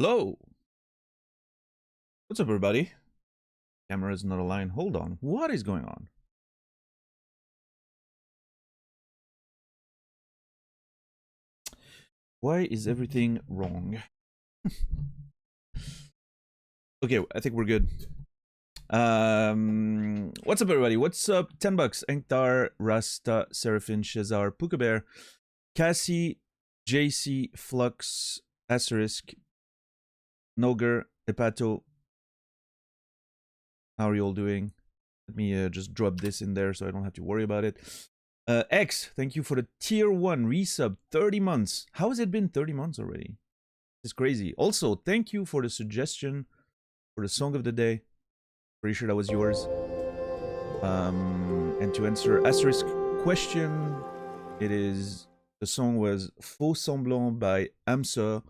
Hello. What's up, everybody? Camera is not aligned. Hold on. What is going on? Why is everything wrong? Okay, I think we're good. What's up, everybody? What's up? 10 bucks. Enktar, Rasta, Seraphin, Shazar, Puka Bear, Cassie, JC, Flux, Asterisk, Noger, Epato. How are you all doing? Let me just drop this in there so I don't have to worry about it. X, thank you for the tier 1 resub. 30 months. How has it been 30 months already? It's crazy. Also, thank you for the suggestion for the song of the day. Pretty sure that was yours. And to answer Asterisk question, the song was Faux Semblant by Amsa,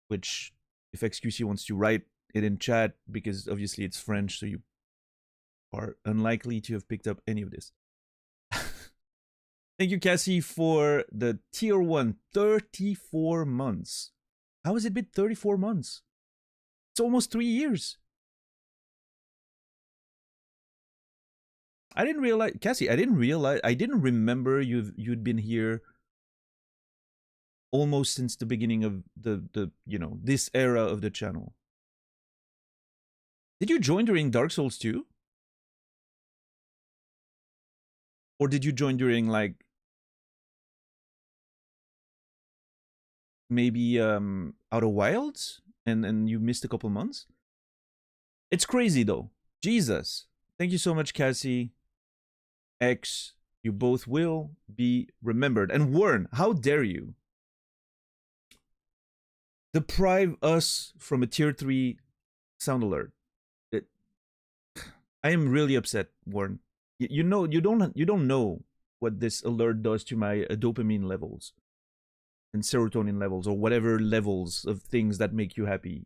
which if XQC wants to write it in chat, because obviously it's French, so you are unlikely to have picked up any of this. Thank you, Cassie, for the tier 1, 34 months. How has it been 34 months? It's almost 3 years. I didn't realize, Cassie, I didn't remember you'd been here almost since the beginning of the this era of the channel. Did you join during Dark Souls 2? Or did you join during, like, maybe Outer Wilds and you missed a couple months? It's crazy though. Jesus. Thank you so much, Cassie. X, you both will be remembered. And Warren, how dare you deprive us from a tier 3 sound alert? I am really upset, Warren. You don't know what this alert does to my dopamine levels and serotonin levels, or whatever levels of things that make you happy.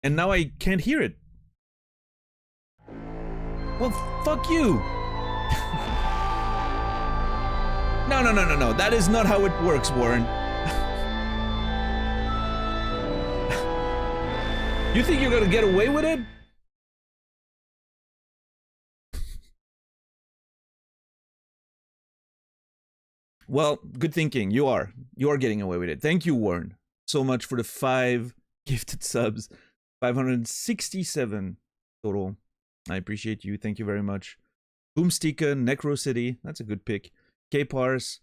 And now I can't hear it. Well, fuck you. No. That is not how it works, Warren. You think you're gonna get away with it? Well, good thinking. You are getting away with it. Thank you, Warren, so much for the 5 gifted subs. 567 total. I appreciate you. Thank you very much. Boomstika, Necro City. That's a good pick. K-Pars,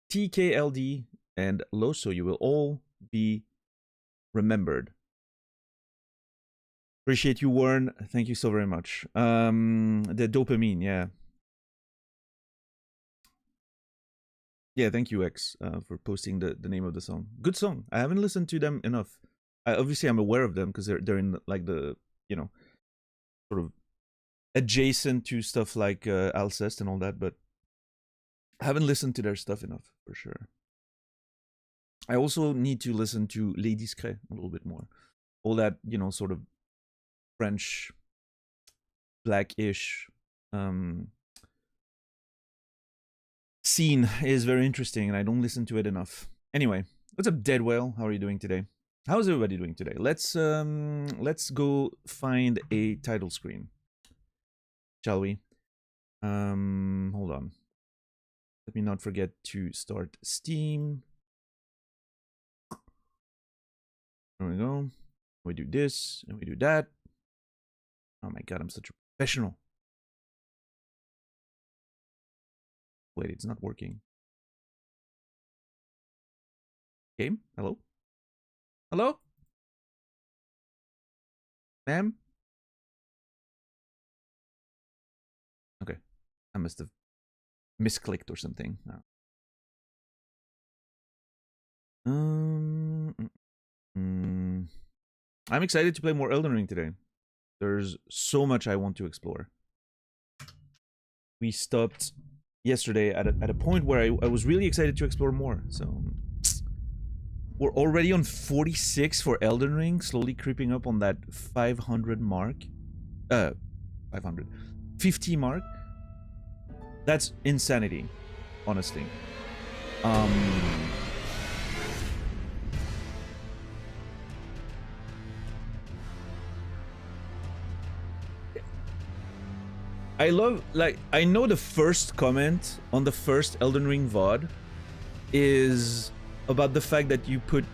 TKLD, and Loso. You will all be remembered. Appreciate you, Warren. Thank you so very much. The dopamine, yeah. Yeah, thank you, X, for posting the name of the song. Good song. I haven't listened to them enough. Obviously, I'm aware of them because they're in, like, the, sort of adjacent to stuff like Alcest and all that, but I haven't listened to their stuff enough, for sure. I also need to listen to Les Discrets a little bit more. All that, sort of French, black-ish scene is very interesting, and I don't listen to it enough. Anyway, what's up, Dead Whale? How are you doing today? How's everybody doing today? Let's go find a title screen, shall we? Hold on. Let me not forget to start Steam. There we go. We do this and we do that. Oh my god, I'm such a professional. Wait, it's not working. Game? Hello? Hello? Ma'am? Okay. I must have misclicked or something. I'm excited to play more Elden Ring today. There's so much I want to explore. We stopped yesterday at a point where I was really excited to explore more. So we're already on 46 for Elden Ring, slowly creeping up on that 500 mark. 50 mark. That's insanity, honestly. I love, like, I know the first comment on the first Elden Ring VOD is about the fact that you put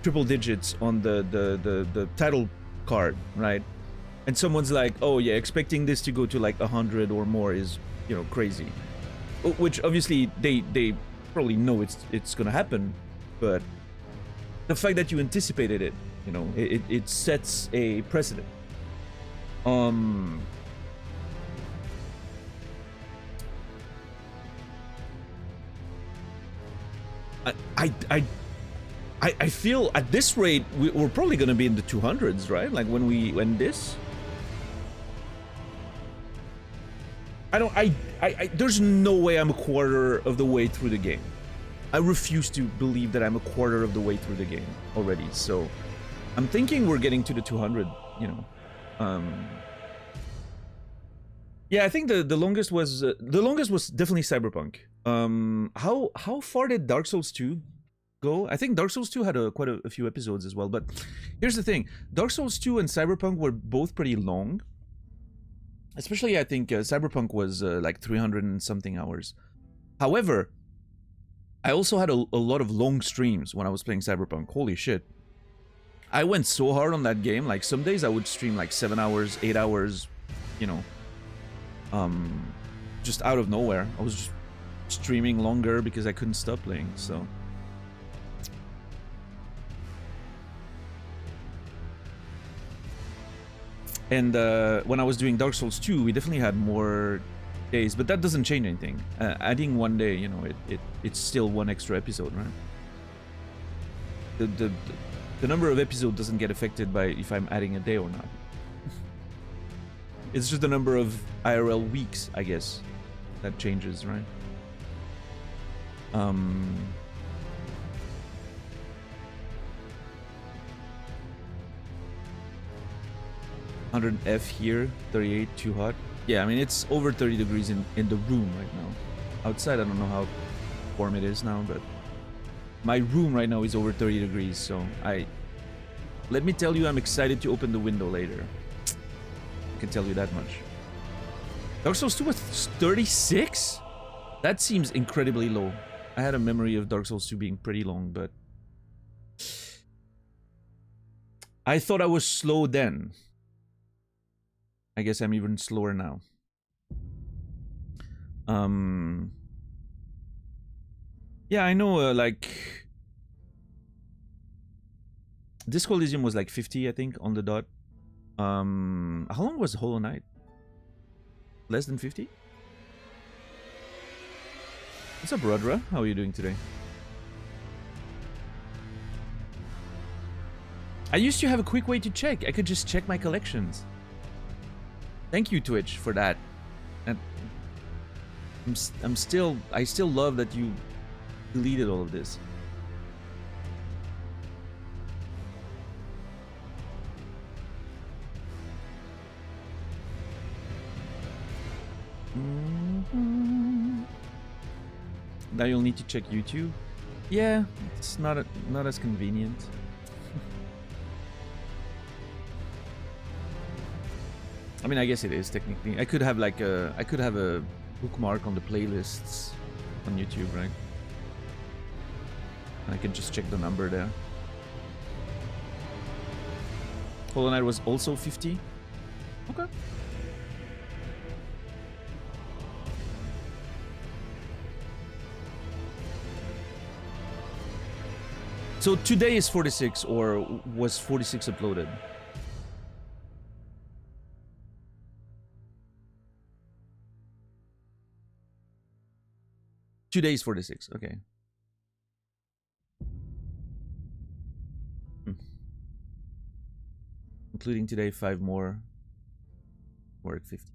triple digits on the title card, right? And someone's like, oh yeah, expecting this to go to like 100 or more is, you know, crazy. Which obviously they probably know it's gonna happen, but the fact that you anticipated it, you know, it sets a precedent. I feel at this rate we're probably gonna be in the 200s, right? Like when we end this. There's no way I'm a quarter of the way through the game. I refuse to believe that I'm a quarter of the way through the game already. So I'm thinking we're getting to the 200, you know. Yeah, I think the longest was definitely Cyberpunk. How far did Dark Souls 2 go? I think Dark Souls 2 had quite a few episodes as well, but here's the thing. Dark Souls 2 and Cyberpunk were both pretty long. Especially, I think Cyberpunk was like 300 and something hours. However, I also had a lot of long streams when I was playing Cyberpunk. Holy shit. I went so hard on that game. Like, some days I would stream like 7 hours, 8 hours, you know. Just out of nowhere. I was just streaming longer because I couldn't stop playing, so... And when I was doing Dark Souls 2, we definitely had more days, but that doesn't change anything. Adding one day, you know, it's still one extra episode, right? The number of episodes doesn't get affected by if I'm adding a day or not. It's just the number of IRL weeks, I guess, that changes, right? 100F here, 38, too hot. Yeah, I mean, it's over 30 degrees in the room right now. Outside, I don't know how warm it is now, but my room right now is over 30 degrees, so let me tell you, I'm excited to open the window later. I can tell you that much. Dark Souls 2 was 36? That seems incredibly low. I had a memory of Dark Souls 2 being pretty long, but... I thought I was slow then. I guess I'm even slower now. Yeah, I know, like... Disco Elysium was like 50, I think, on the dot. How long was Hollow Knight? Less than 50? What's up, Rodra? How are you doing today? I used to have a quick way to check. I could just check my collections. Thank you, Twitch, for that. And I still love that you deleted all of this. Now you'll need to check YouTube. Yeah, it's not as convenient. I mean, I guess it is technically. I could have like a bookmark on the playlists on YouTube, right? And I can just check the number there. Hollow Knight was also 50. Okay. So today is 46, or was 46 uploaded? Today is 46, okay. Including today, 5 more. We're at 50.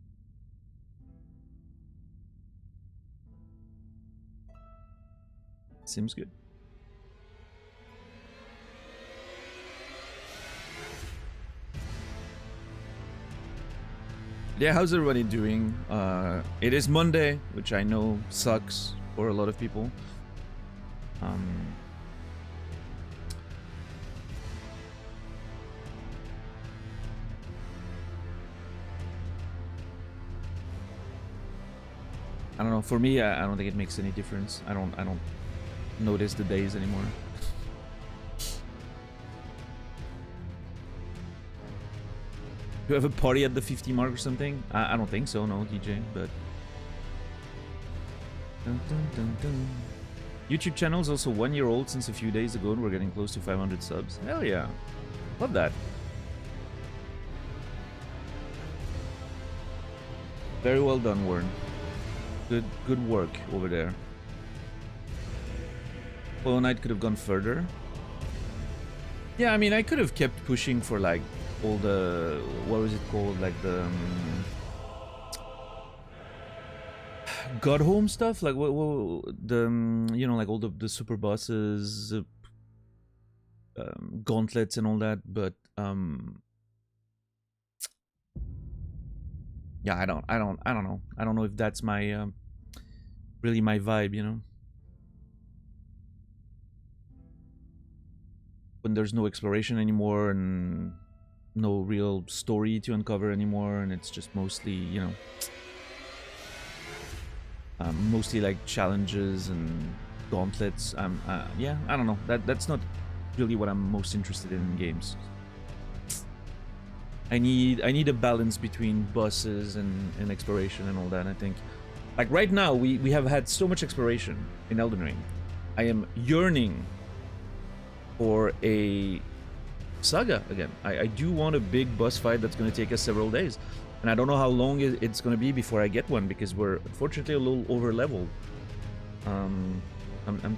Seems good. Yeah, how's everybody doing? It is Monday, which I know sucks for a lot of people. I don't know. For me, I don't think it makes any difference. I don't notice the days anymore. Do you have a party at the 50 mark or something? I don't think so, no, DJ, but... Dun, dun, dun, dun. YouTube channel is also 1 year old since a few days ago, and we're getting close to 500 subs. Hell yeah. Love that. Very well done, Warren. Good work over there. Hollow Knight could have gone further. Yeah, I mean, I could have kept pushing for, like, all the... What was it called? Like, the... God Home stuff? Like, what the... you know, like, all the super bosses... gauntlets and all that, but... yeah, I don't know. I don't know if that's my... really my vibe, you know? When there's no exploration anymore and no real story to uncover anymore, and it's just mostly, you know, mostly like challenges and gauntlets. Yeah, I don't know. That's not really what I'm most interested in games. I need a balance between bosses and exploration and all that. I think, like right now, we have had so much exploration in Elden Ring. I am yearning for a saga again. I do want a big boss fight that's going to take us several days, and I don't know how long it's going to be before I get one, because we're unfortunately a little over leveled. I'm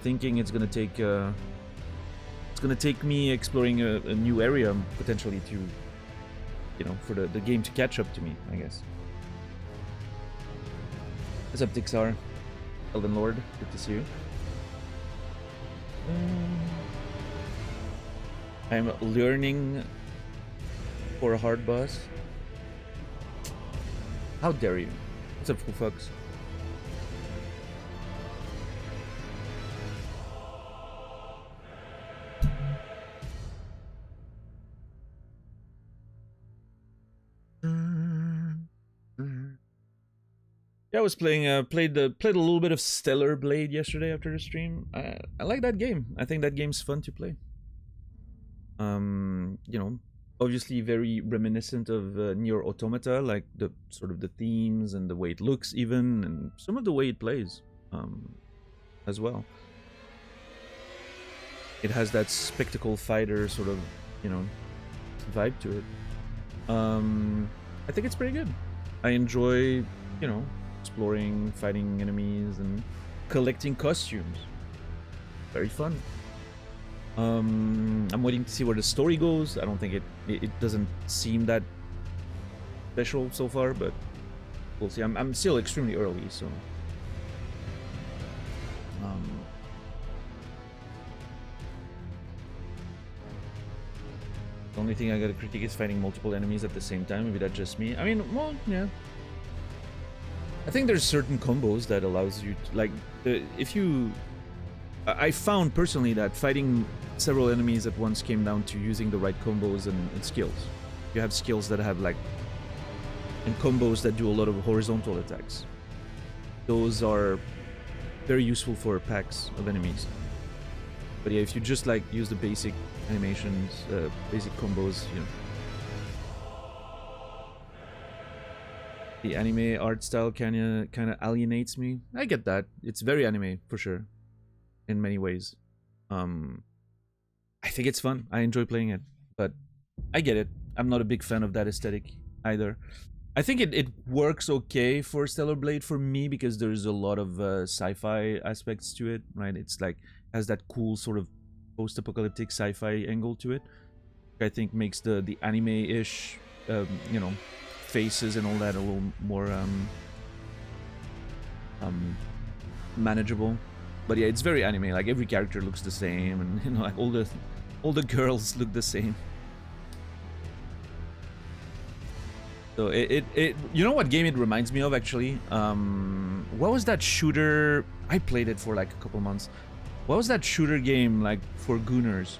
thinking it's going to take me exploring a new area potentially to, you know, for the game to catch up to me, I guess. What's up, Tixar? Elden Lord, good to see you. I'm learning for a hard boss. How dare you? What's up, Fufucks? Yeah, I was playing, played a little bit of Stellar Blade yesterday after the stream. I like that game. I think that game's fun to play. You know, obviously very reminiscent of Nier Automata, like the sort of the themes and the way it looks, even, and some of the way it plays, as well. It has that spectacle fighter sort of, you know, vibe to it. I think it's pretty good. I enjoy, you know, exploring, fighting enemies, and collecting costumes. Very fun. I'm waiting to see where the story goes. I don't think it doesn't seem that special so far, but we'll see. I'm still extremely early, so the only thing I gotta critique is fighting multiple enemies at the same time. Maybe that's just me. I mean, well, yeah. I think there's certain combos that allows you to, like, if you... I found personally that fighting several enemies at once came down to using the right combos and skills. You have skills that have like, and combos that do a lot of horizontal attacks. Those are very useful for packs of enemies. But yeah, if you just like use the basic animations, basic combos, you know. The anime art style kind of alienates me. I get that. It's very anime for sure. In many ways. I think it's fun. I enjoy playing it, but I get it. I'm not a big fan of that aesthetic either. I think it works okay for Stellar Blade for me because there's a lot of sci-fi aspects to it, right? It's like has that cool sort of post-apocalyptic sci-fi angle to it. I think makes the anime-ish, you know, faces and all that a little more manageable. But yeah, it's very anime. Like every character looks the same, and you know, like all the girls look the same. So it you know what game it reminds me of actually? What was that shooter? I played it for like a couple months. What was that shooter game like for gooners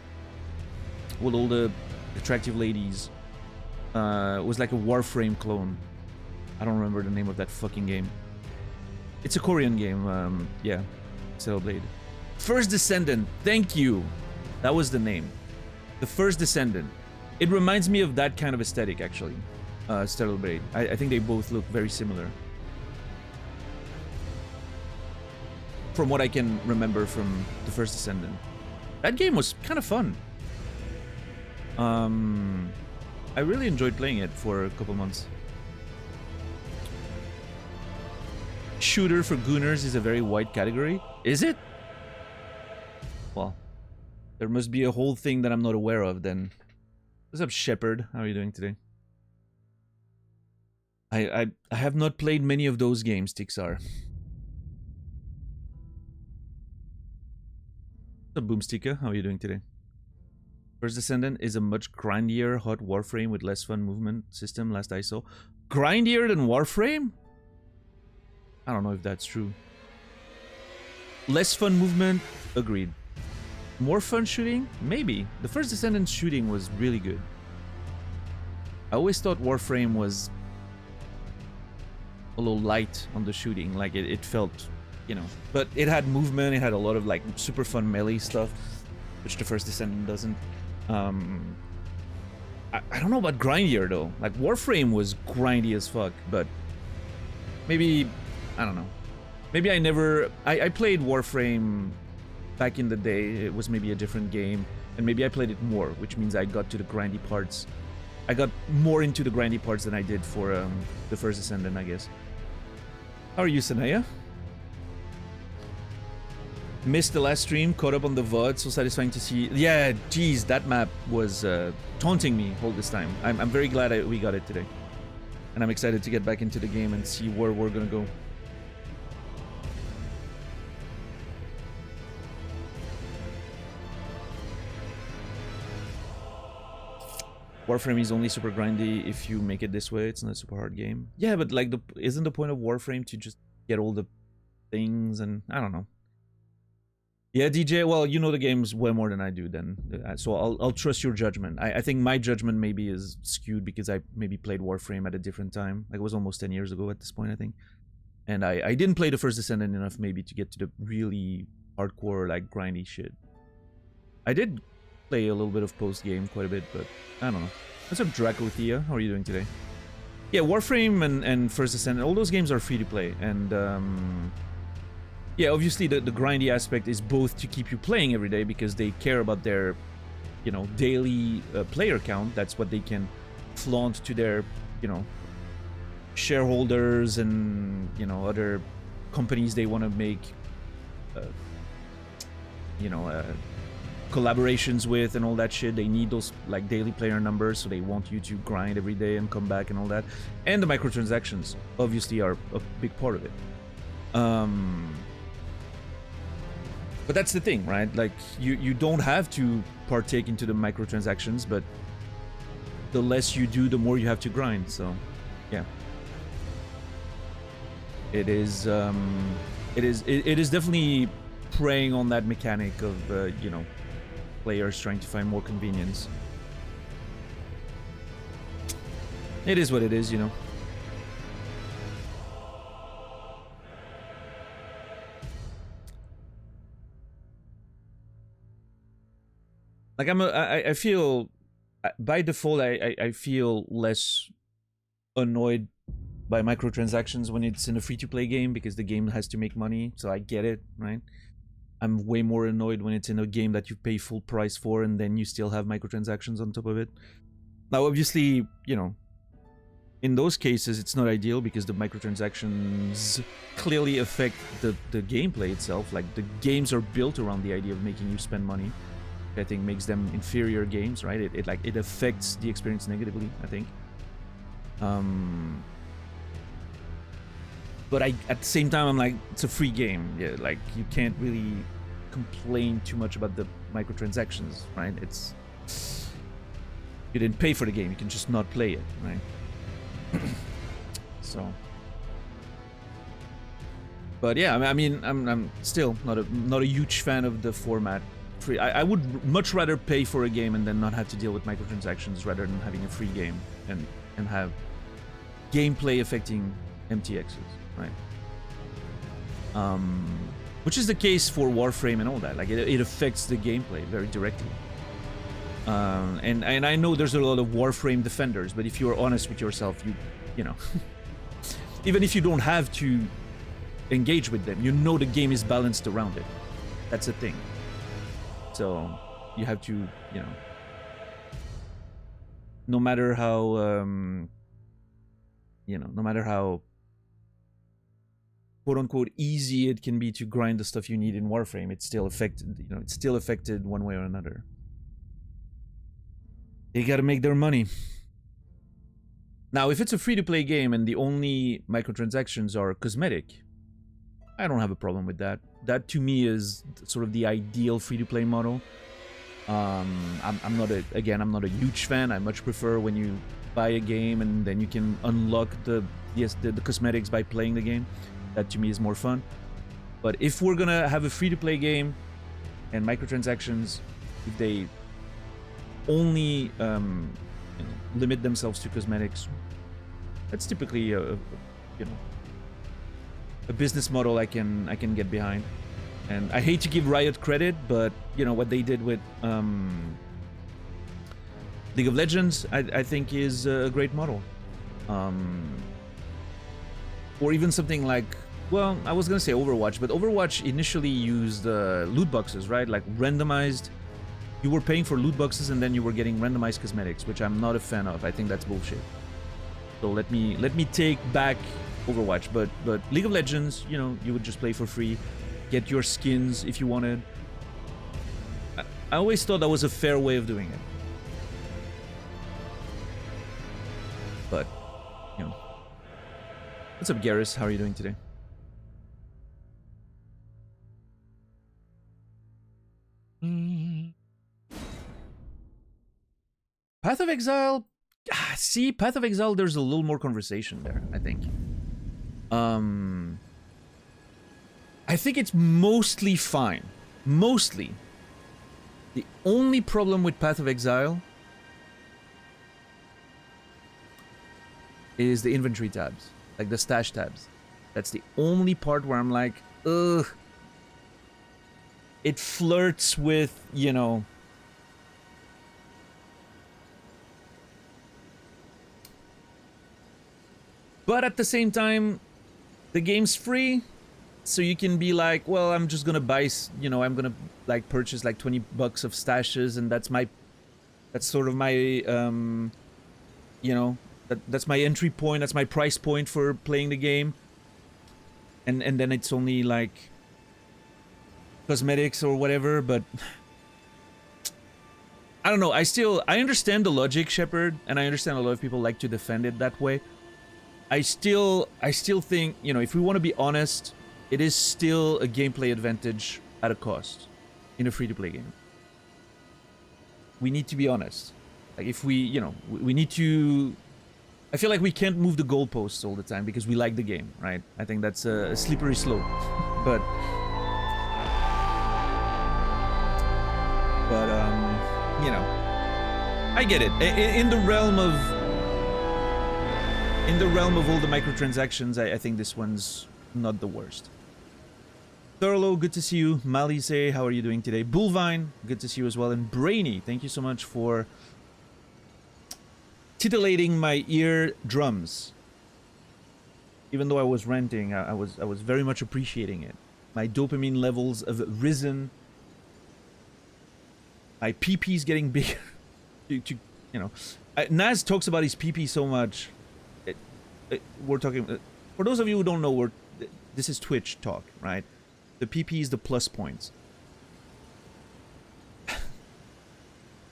with all the attractive ladies? It was like a Warframe clone. I don't remember the name of that fucking game. It's a Korean game. Yeah, Stellar Blade. First Descendant. Thank you. That was the name. The First Descendant. It reminds me of that kind of aesthetic, actually. Stellar Blade. I think they both look very similar. From what I can remember from the First Descendant. That game was kind of fun. I really enjoyed playing it for a couple months. Shooter for Gooners is a very wide category. Is it? Well, there must be a whole thing that I'm not aware of then. What's up, Shepard? How are you doing today? I have not played many of those games, Tixar. What's up, Boomsticka? How are you doing today? First Descendant is a much grindier hot Warframe with less fun movement system, last I saw. Grindier than Warframe? I don't know if that's true. Less fun movement? Agreed. More fun shooting? Maybe. The First Descendant shooting was really good. I always thought Warframe was a little light on the shooting. Like, it felt, you know... But it had movement, it had a lot of, like, super fun melee stuff, which the First Descendant doesn't. I don't know about grindier, though. Like, Warframe was grindy as fuck, but... Maybe... I don't know. Maybe I never... I played Warframe back in the day. It was maybe a different game. And maybe I played it more, which means I got to the grindy parts. I got more into the grindy parts than I did for the First Descendant, I guess. How are you, Sanaya? Missed the last stream, caught up on the VOD, so satisfying to see. Yeah, geez, that map was taunting me all this time. I'm very glad we got it today. And I'm excited to get back into the game and see where we're gonna go. Warframe is only super grindy if you make it this way. It's not a super hard game. Yeah, but like, isn't the point of Warframe to just get all the things and... I don't know. Yeah, DJ, well, you know the games way more than I do then. So I'll trust your judgment. I think my judgment maybe is skewed because I maybe played Warframe at a different time. Like, it was almost 10 years ago at this point, I think. And I didn't play the First Descendant enough maybe to get to the really hardcore, like, grindy shit. I did play a little bit of post-game, quite a bit, but I don't know. What's up, Dracothea? How are you doing today? Yeah, Warframe and First Descendant, all those games are free to play, and yeah, obviously the grindy aspect is both to keep you playing every day because they care about their, you know, daily player count. That's what they can flaunt to their, you know, shareholders and, you know, other companies they want to make, you know, collaborations with and all that shit. They need those like daily player numbers, so they want you to grind every day and come back and all that. And the microtransactions obviously are a big part of it. But that's the thing, right? Like, you don't have to partake into the microtransactions, but the less you do, the more you have to grind. So, yeah, it is definitely preying on that mechanic of you know, players trying to find more convenience. It is what it is, you know. Like, I feel, by default, I feel less annoyed by microtransactions when it's in a free-to-play game because the game has to make money, so I get it, right? I'm way more annoyed when it's in a game that you pay full price for and then you still have microtransactions on top of it. Now, obviously, you know, in those cases, it's not ideal because the microtransactions clearly affect the gameplay itself. Like, the games are built around the idea of making you spend money. I think makes them inferior games, right? It affects the experience negatively, I think. But at the same time, I'm like, it's a free game. Yeah, like, you can't really complain too much about the microtransactions, right? It's, you didn't pay for the game, you can just not play it, right? So, but yeah, I mean, I'm still not a huge fan of the format. I would much rather pay for a game and then not have to deal with microtransactions rather than having a free game and have gameplay affecting MTXs, right? Which is the case for Warframe and all that. Like it affects the gameplay very directly. And I know there's a lot of Warframe defenders, but if you're honest with yourself, you know, even if you don't have to engage with them, you know the game is balanced around it. That's the thing. So you have to, you know, no matter how, you know, no matter how quote unquote easy it can be to grind the stuff you need in Warframe, it's still affected, you know, it's still affected one way or another. They gotta make their money. Now, if it's a free-to-play game and the only microtransactions are cosmetic, I don't have a problem with that. That to me is sort of the ideal free-to-play model. I'm not a huge fan. I much prefer when you buy a game and then you can unlock the cosmetics by playing the game. That to me is more fun. But if we're gonna have a free-to-play game and microtransactions, if they only you know, limit themselves to cosmetics, that's typically a you know, a business model I can get behind. And I hate to give Riot credit, but you know what they did with League of Legends, I think is a great model. Or even something like, well, I was gonna say Overwatch, but Overwatch initially used loot boxes, right? Like randomized. You were paying for loot boxes and then you were getting randomized cosmetics, which I'm not a fan of. I think that's bullshit. So let me take back Overwatch, but League of Legends, you know, you would just play for free, get your skins if you wanted. I always thought that was a fair way of doing it. But, you know. What's up, Garrus? How are you doing today? Path of Exile. See, Path of Exile, there's a little more conversation there, I think. I think it's mostly fine. Mostly. The only problem with Path of Exile is the inventory tabs. Like the stash tabs. That's the only part where I'm like, ugh. It flirts with, you know, but at the same time, the game's free, so you can be like, well, I'm just gonna buy, you know, I'm gonna like purchase like $20 of stashes, and that's sort of my, you know, that's my entry point, that's my price point for playing the game, and then it's only like cosmetics or whatever. But I don't know. I understand the logic, Shepard, and I understand a lot of people like to defend it that way. I still think, you know, if we want to be honest, it is still a gameplay advantage at a cost in a free-to-play game. We need to be honest. Like, if we, you know, we need to... I feel like we can't move the goalposts all the time because we like the game, right? I think that's a slippery slope. But you know, I get it. In the realm of all the microtransactions, I think this one's not the worst. Thurlow, good to see you. Malise, how are you doing today? Bullvine, good to see you as well. And Brainy, thank you so much for titillating my ear drums. Even though I was ranting, I was very much appreciating it. My dopamine levels have risen. My PP is getting bigger. You know, Naz talks about his PP so much. We're talking. For those of you who don't know, this is Twitch talk, right? The PP is the plus points,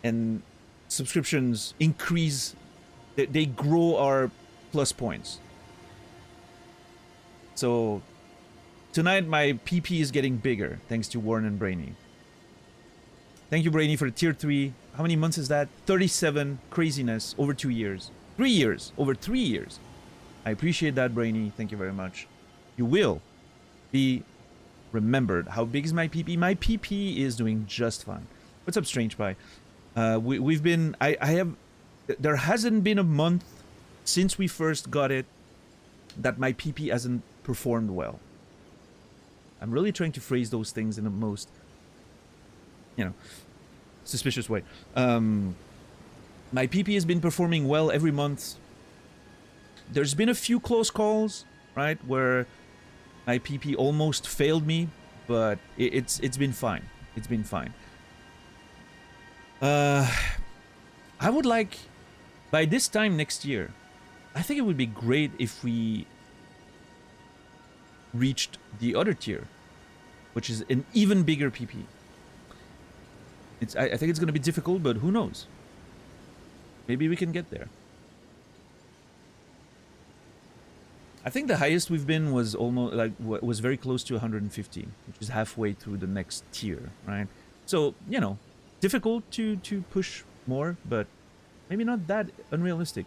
and subscriptions increase. They grow our plus points. So tonight my PP is getting bigger thanks to Warren and Brainy. Thank you, Brainy, for the tier 3. How many months is that? 37. Craziness. Over 2 years. 3 years. Over 3 years. I appreciate that, Brainy. Thank you very much. You will be remembered. How big is my PP? My PP is doing just fine. What's up, Strange Pie? We've been... There hasn't been a month since we first got it that my PP hasn't performed well. I'm really trying to phrase those things in the most, you know, suspicious way. My PP has been performing well every month. There's been a few close calls, right, where my PP almost failed me, but it's been fine. It's been fine. I would like, by this time next year, I think it would be great if we reached the other tier, which is an even bigger PP. I think it's going to be difficult, but who knows? Maybe we can get there. I think the highest we've been was almost like was very close to 150, which is halfway through the next tier, right? So, you know, difficult to push more, but maybe not that unrealistic.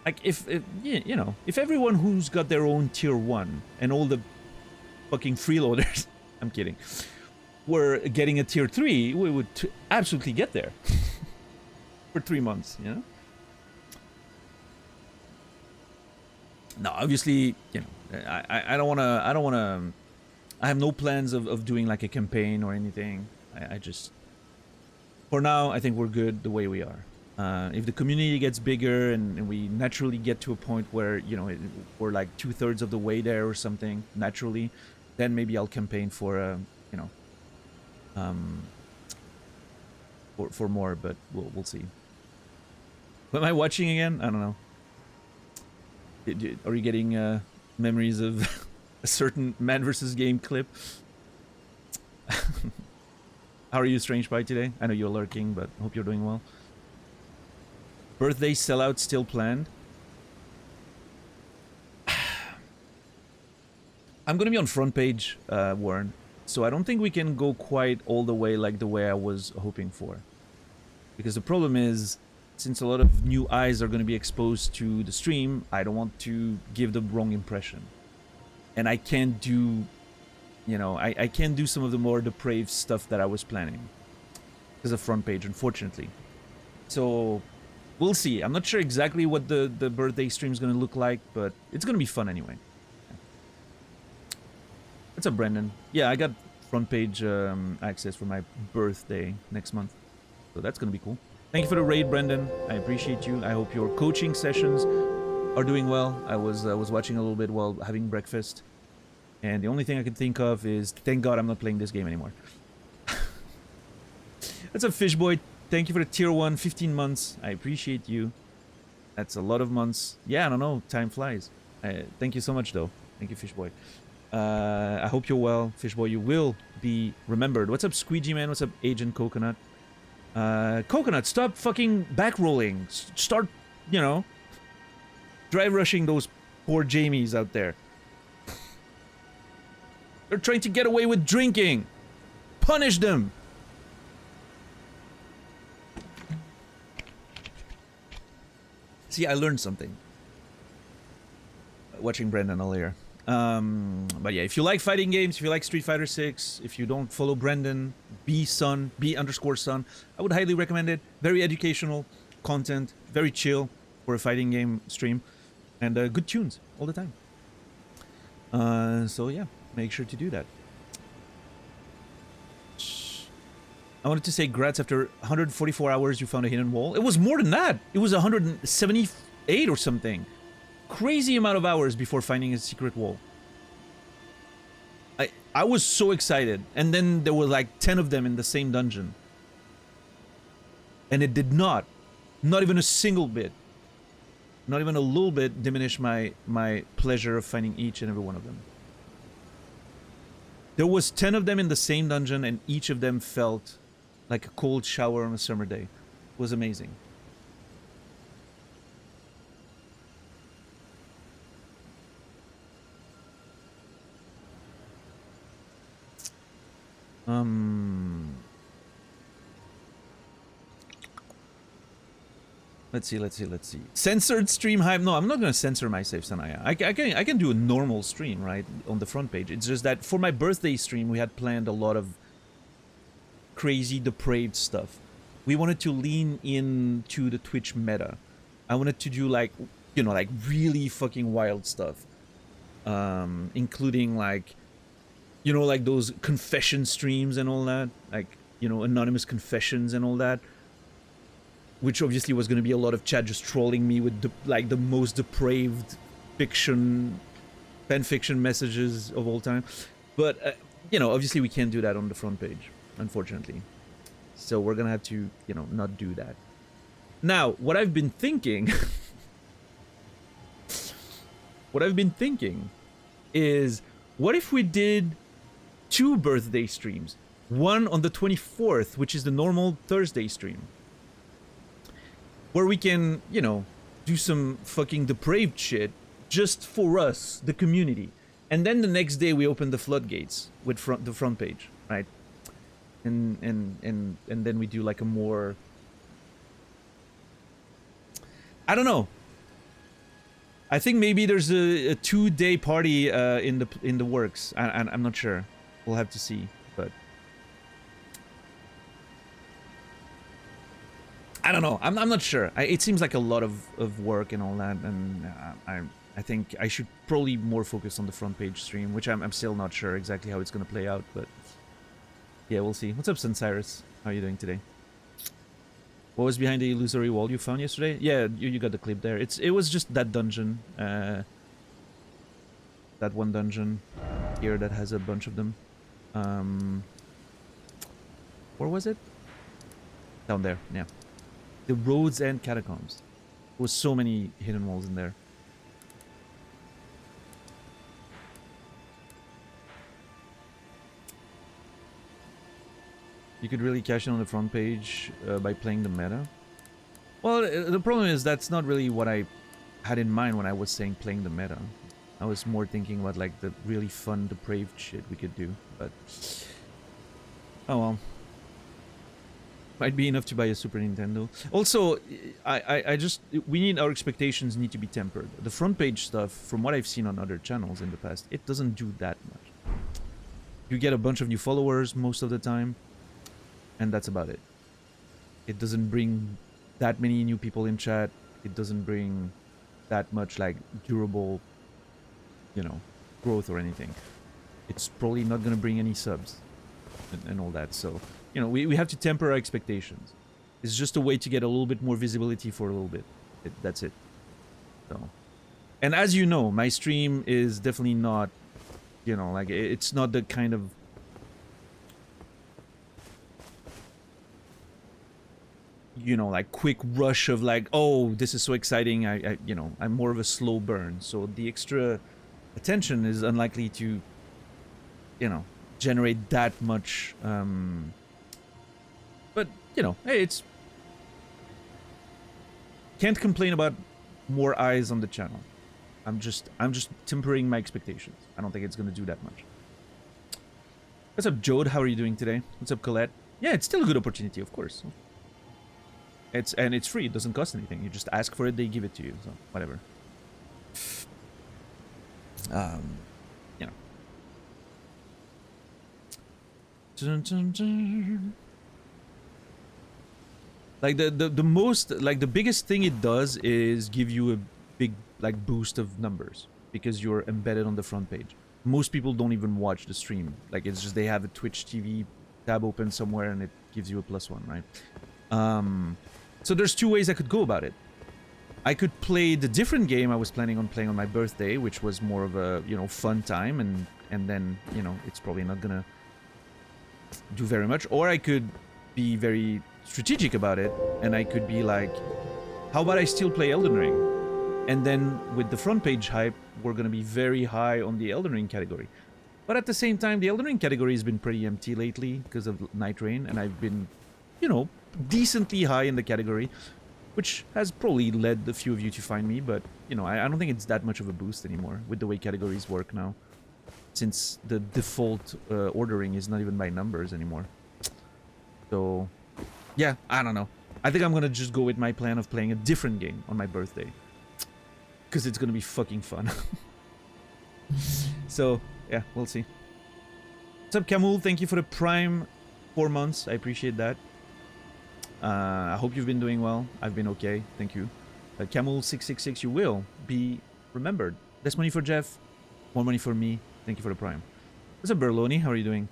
Like if you know, if everyone who's got their own tier 1 and all the fucking freeloaders, I'm kidding, were getting a tier 3, we would absolutely get there. For 3 months, you know? No, obviously, you know, I don't wanna, I have no plans of doing like a campaign or anything. I just, for now, I think we're good the way we are. If the community gets bigger and we naturally get to a point where, you know, we're like 2/3 of the way there or something, naturally, then maybe I'll campaign for, you know, for more, but we'll see. What am I watching again? I don't know. Are you getting memories of a certain Man vs. Game clip? How are you, Strange Pie, today? I know you're lurking, but hope you're doing well. Birthday sellout still planned. I'm gonna be on front page, Warren, so I don't think we can go quite all the way like the way I was hoping for. Because the problem is, since a lot of new eyes are going to be exposed to the stream, I don't want to give the wrong impression. And I can't do, you know, I can't do some of the more depraved stuff that I was planning. Because of front page, unfortunately. So, we'll see. I'm not sure exactly what the birthday stream is going to look like, but it's going to be fun anyway. What's up, Brendan? Yeah, I got front page access for my birthday next month. So that's going to be cool. Thank you for the raid, Brendan. I appreciate you. I hope your coaching sessions are doing well. I was watching a little bit while having breakfast. And the only thing I can think of is, thank God I'm not playing this game anymore. What's up, Fishboy? Thank you for the tier 1, 15 months. I appreciate you. That's a lot of months. Yeah, I don't know. Time flies. Thank you so much, though. Thank you, Fishboy. I hope you're well. Fishboy, you will be remembered. What's up, Squeegee Man? What's up, Agent Coconut? Coconut, stop fucking back-rolling. Start, you know, drive-rushing those poor Jamies out there. They're trying to get away with drinking. Punish them. See, I learned something watching Brendan earlier. But yeah, if you like fighting games, if you like Street Fighter 6, if you don't follow Brendan, B_Sun, I would highly recommend it. Very educational content, very chill for a fighting game stream, and good tunes all the time. So yeah, make sure to do that. I wanted to say grats, after 144 hours you found a hidden wall. It was more than that. It was 178 or something. Crazy amount of hours before finding a secret wall. I was so excited, and then there were like 10 of them in the same dungeon. And it did not even a single bit, not even a little bit, diminish my pleasure of finding each and every one of them. There was 10 of them in the same dungeon, and each of them felt like a cold shower on a summer day. It was amazing. Let's see. Censored stream hype? No, I'm not gonna censor my save, Sanaya. I can do a normal stream, right, on the front page. It's just that for my birthday stream, we had planned a lot of crazy, depraved stuff. We wanted to lean into the Twitch meta. I wanted to do like you know, like really fucking wild stuff, including like, you know, like those confession streams and all that, like, you know, anonymous confessions and all that, which obviously was going to be a lot of chat just trolling me with like the most depraved fiction, fan fiction messages of all time. But you know, obviously we can't do that on the front page, unfortunately. So we're gonna have to, you know, not do that. Now, what I've been thinking, what I've been thinking is, what if we did 2 birthday streams? One on the 24th, which is the normal Thursday stream, where we can, you know, do some fucking depraved shit just for us, the community. And then the next day we open the floodgates with the front page, right? And then we do like a more, I don't know. I think maybe there's a 2-day party in the works. I'm not sure. We'll have to see, but I don't know. I'm not sure. It seems like a lot of work and all that, and I think I should probably more focus on the front page stream, which I'm still not sure exactly how it's gonna play out, but yeah, we'll see. What's up, Sunsiris? How are you doing today? What was behind the illusory wall you found yesterday? Yeah, you got the clip there. It was just that dungeon, that one dungeon here that has a bunch of them. Where was it? Down there, yeah. The Roads End Catacombs. There was so many hidden walls in there. You could really cash in on the front page by playing the meta. Well, the problem is that's not really what I had in mind when I was saying playing the meta. I was more thinking about like the really fun, depraved shit we could do, but oh well. Might be enough to buy a Super Nintendo. Also, I just, our expectations need to be tempered. The front page stuff, from what I've seen on other channels in the past, it doesn't do that much. You get a bunch of new followers most of the time, and that's about it. It doesn't bring that many new people in chat. It doesn't bring that much like durable, you know, growth or anything. It's probably not gonna bring any subs and all that. So, you know, we have to temper our expectations. It's just a way to get a little bit more visibility for a little bit. That's it. So, and as you know, my stream is definitely not, you know, like it's not the kind of, you know, like quick rush of like, oh, this is so exciting. I you know, I'm more of a slow burn. So the extra attention is unlikely to, you know, generate that much. But you know, hey, it's, can't complain about more eyes on the channel. I'm just tempering my expectations. I don't think it's gonna do that much. What's up, Jode? How are you doing today? What's up, Colette? Yeah, it's still a good opportunity, of course. It's free. It doesn't cost anything. You just ask for it, they give it to you. So whatever. You know. Dun, dun, dun. Like the most, like the biggest thing it does is give you a big like boost of numbers because you're embedded on the front page. Most people don't even watch the stream. Like it's just they have a Twitch TV tab open somewhere and it gives you a +1, right? So there's 2 ways I could go about it. I could play the different game I was planning on playing on my birthday, which was more of a, you know, fun time, and then, you know, it's probably not gonna do very much. Or I could be very strategic about it, and I could be like, how about I still play Elden Ring? And then with the front page hype, we're gonna be very high on the Elden Ring category. But at the same time, the Elden Ring category has been pretty empty lately because of Night Rain, and I've been, you know, decently high in the category, which has probably led a few of you to find me, but, you know, I don't think it's that much of a boost anymore with the way categories work now, since the default ordering is not even by numbers anymore. So, yeah, I don't know. I think I'm gonna just go with my plan of playing a different game on my birthday, because it's gonna be fucking fun. So, yeah, we'll see. What's up, Camul? Thank you for the Prime 4 months. I appreciate that. I hope you've been doing well. I've been okay. Thank you. Camel666, you will be remembered. Less money for Jeff, more money for me. Thank you for the prime. What's up, Berloni? How are you doing?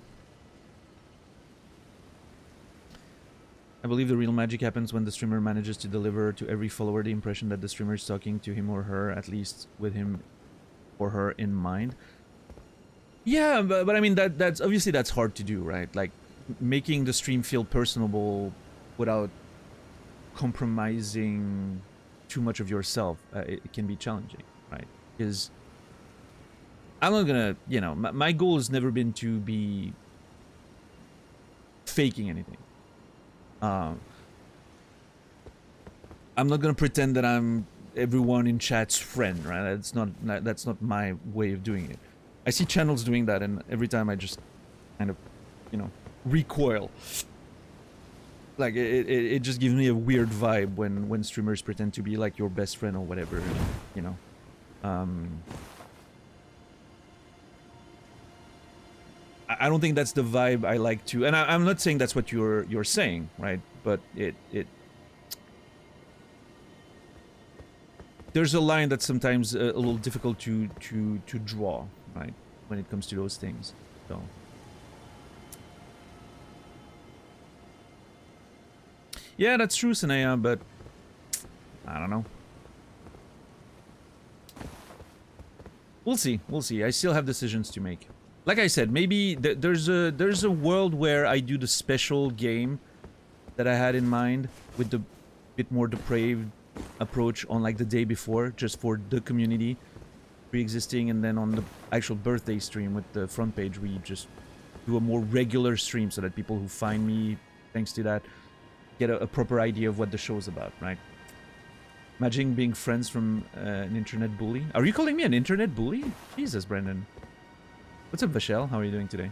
I believe the real magic happens when the streamer manages to deliver to every follower the impression that the streamer is talking to him or her, at least with him or her in mind. Yeah, but I mean, that's obviously that's hard to do, right? Like, making the stream feel personable without compromising too much of yourself, it can be challenging, right? Because I'm not gonna, you know, my goal has never been to be faking anything. I'm not gonna pretend that I'm everyone in chat's friend, right? That's not my way of doing it. I see channels doing that, and every time I just kind of, you know, recoil. Like, it just gives me a weird vibe when streamers pretend to be like your best friend or whatever, you know. I don't think that's the vibe I like to, and I'm not saying that's what you're saying, right? But there's a line that's sometimes a little difficult to draw, right? When it comes to those things, so. Yeah, that's true, Sanaya, but I don't know. We'll see. We'll see. I still have decisions to make. Like I said, maybe there's a world where I do the special game that I had in mind with the bit more depraved approach on like the day before, just for the community pre-existing, and then on the actual birthday stream with the front page, we just do a more regular stream so that people who find me thanks to that get a proper idea of what the show's about, right? Imagine being friends from an internet bully. Are you calling me an internet bully? Jesus, Brendan. What's up, Vachelle? How are you doing today?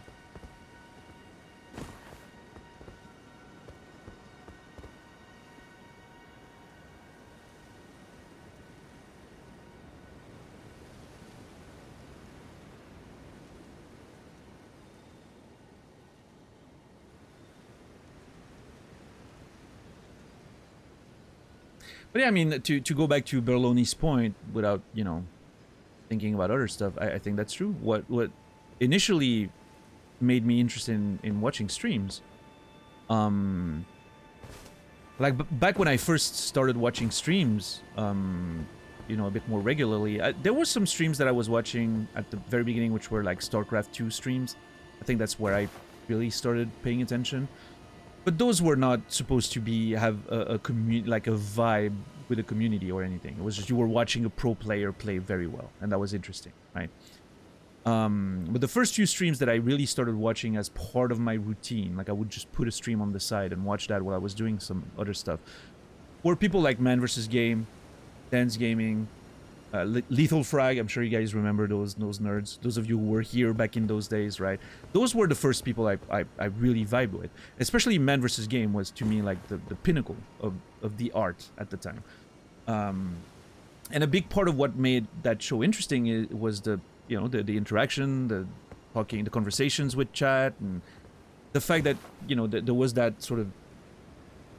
But yeah, I mean, to go back to Berloni's point, without, you know, thinking about other stuff, I think that's true. What initially made me interested in watching streams, like back when I first started watching streams, you know, a bit more regularly, there were some streams that I was watching at the very beginning, which were like StarCraft 2 streams. I think that's where I really started paying attention. But those were not supposed to be have a community, like a vibe with a community or anything. It was just you were watching a pro player play very well, and that was interesting, right? But the first few streams that I really started watching as part of my routine, like I would just put a stream on the side and watch that while I was doing some other stuff, were people like Man vs. Game, Dance Gaming, Lethal Frag. I'm sure you guys remember those nerds. Those of you who were here back in those days, right? Those were the first people I really vibe with. Especially Man vs. Game was to me like the pinnacle of the art at the time. And a big part of what made that show interesting was the, you know, the interaction, the talking, the conversations with chat, and the fact that, you know, there was that sort of